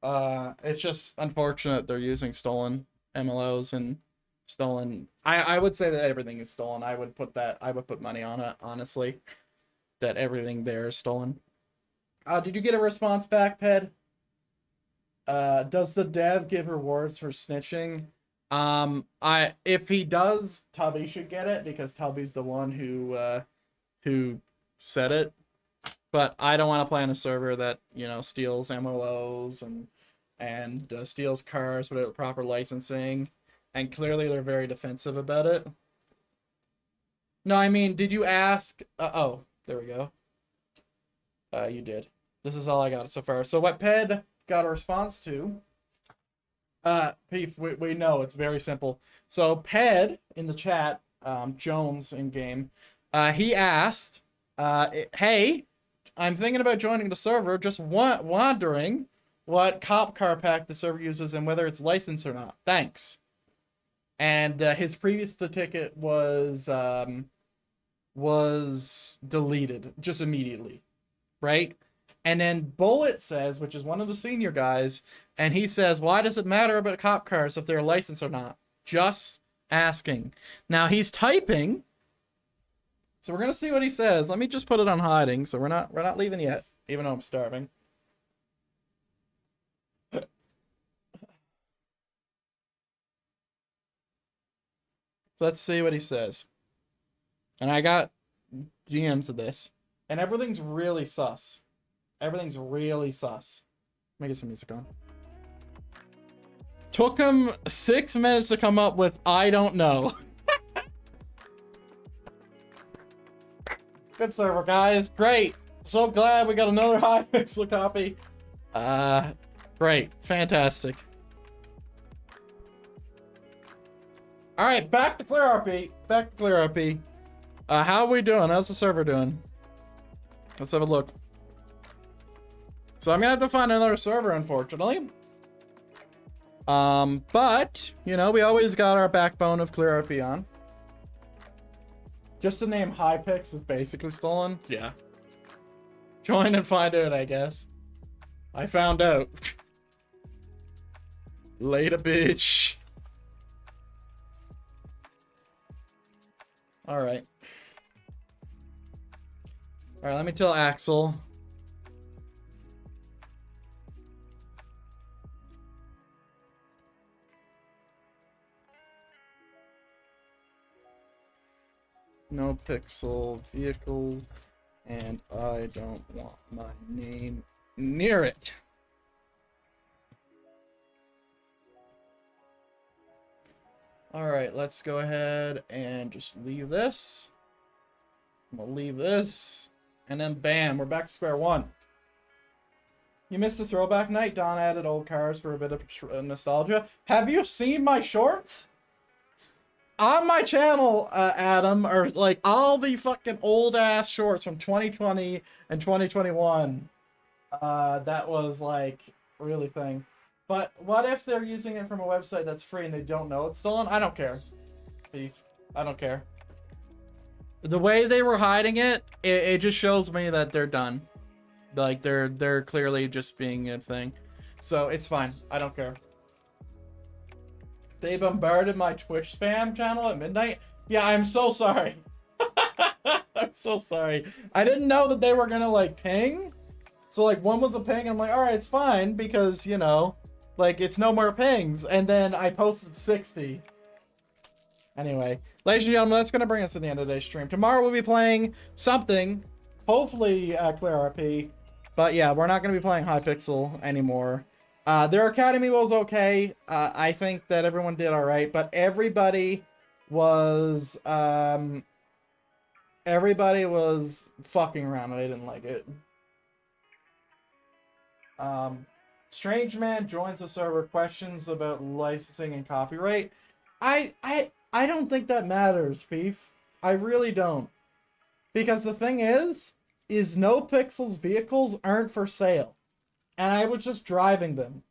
It's just unfortunate they're using stolen MLOs and stolen. I would say that everything is stolen. I would put money on it, honestly, that everything there is stolen. Did you get a response back, Ped? Does the dev give rewards for snitching? If he does, Tubby should get it because Tubby's the one who said it. But I don't want to play on a server that, you know, steals MLOs and steals cars without proper licensing. And clearly they're very defensive about it. No, I mean, did you ask? Oh, there we go. You did. This is all I got so far. So what Ped got a response to, Peef, we know it's very simple. So Ped in the chat, Jones in game, he asked, hey, I'm thinking about joining the server, just wondering what cop car pack the server uses and whether it's licensed or not. Thanks. And his previous ticket was deleted just immediately, right? And then Bullet says, which is one of the senior guys, and he says, why does it matter about cop cars if they're licensed or not? Just asking. Now he's typing, so we're gonna see what he says. Let me just put it on hiding, so we're not leaving yet, even though I'm starving. Let's see what he says. And I got DMs of this, and everything's really sus. Everything's really sus. Let me get some music on. Took him 6 minutes to come up with I don't know. Good server, guys. Great. So glad we got another Hypixel copy. Great. Fantastic. Alright, back to Clear RP. Back to Clear RP. How are we doing? How's the server doing? Let's have a look. So I'm gonna have to find another server, unfortunately. But, you know, we always got our backbone of Clear RP on. Just the name Hypix is basically stolen. Yeah. Join and find out, I guess. I found out. Later, bitch. Alright. Alright, let me tell Axel. No pixel vehicles, and I don't want my name near it. Alright, let's go ahead and just leave this. I'm gonna leave this, and then bam, we're back to square one. You missed the throwback night. Don added old cars for a bit of nostalgia. Have you seen my shorts? On my channel, Adam, are like all the fucking old ass shorts from 2020 and 2021. That was like really thing. But what if they're using it from a website that's free and they don't know it's stolen? I don't care. Beef. I don't care. The way they were hiding it, it just shows me that they're done. Like they're clearly just being a thing. So it's fine. I don't care. They bombarded my Twitch spam channel at midnight. Yeah, I'm so sorry. I'm so sorry. I didn't know that they were gonna like ping. So like one was a ping and I'm like, all right, it's fine because, you know, like it's no more pings. And then I posted 60. Anyway, ladies and gentlemen, that's gonna bring us to the end of today's stream. Tomorrow we'll be playing something, hopefully Clear RP. But yeah, we're not gonna be playing Hypixel anymore. Their academy was okay. I think that everyone did all right, but everybody was fucking around and I didn't like it. Strange Man joins the server. Questions about licensing and copyright. I don't think that matters, Beef. I really don't. Because the thing is No Pixels vehicles aren't for sale. And I was just driving them.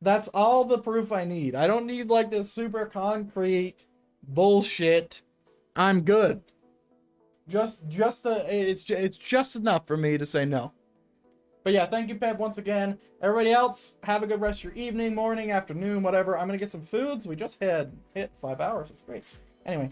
That's all the proof I need. I don't need like this super concrete bullshit. I'm good. It's just enough for me to say no. But yeah, thank you, Pep, once again. Everybody else, have a good rest of your evening, morning, afternoon, whatever. I'm gonna get some food. So we just hit 5 hours. It's great. Anyway,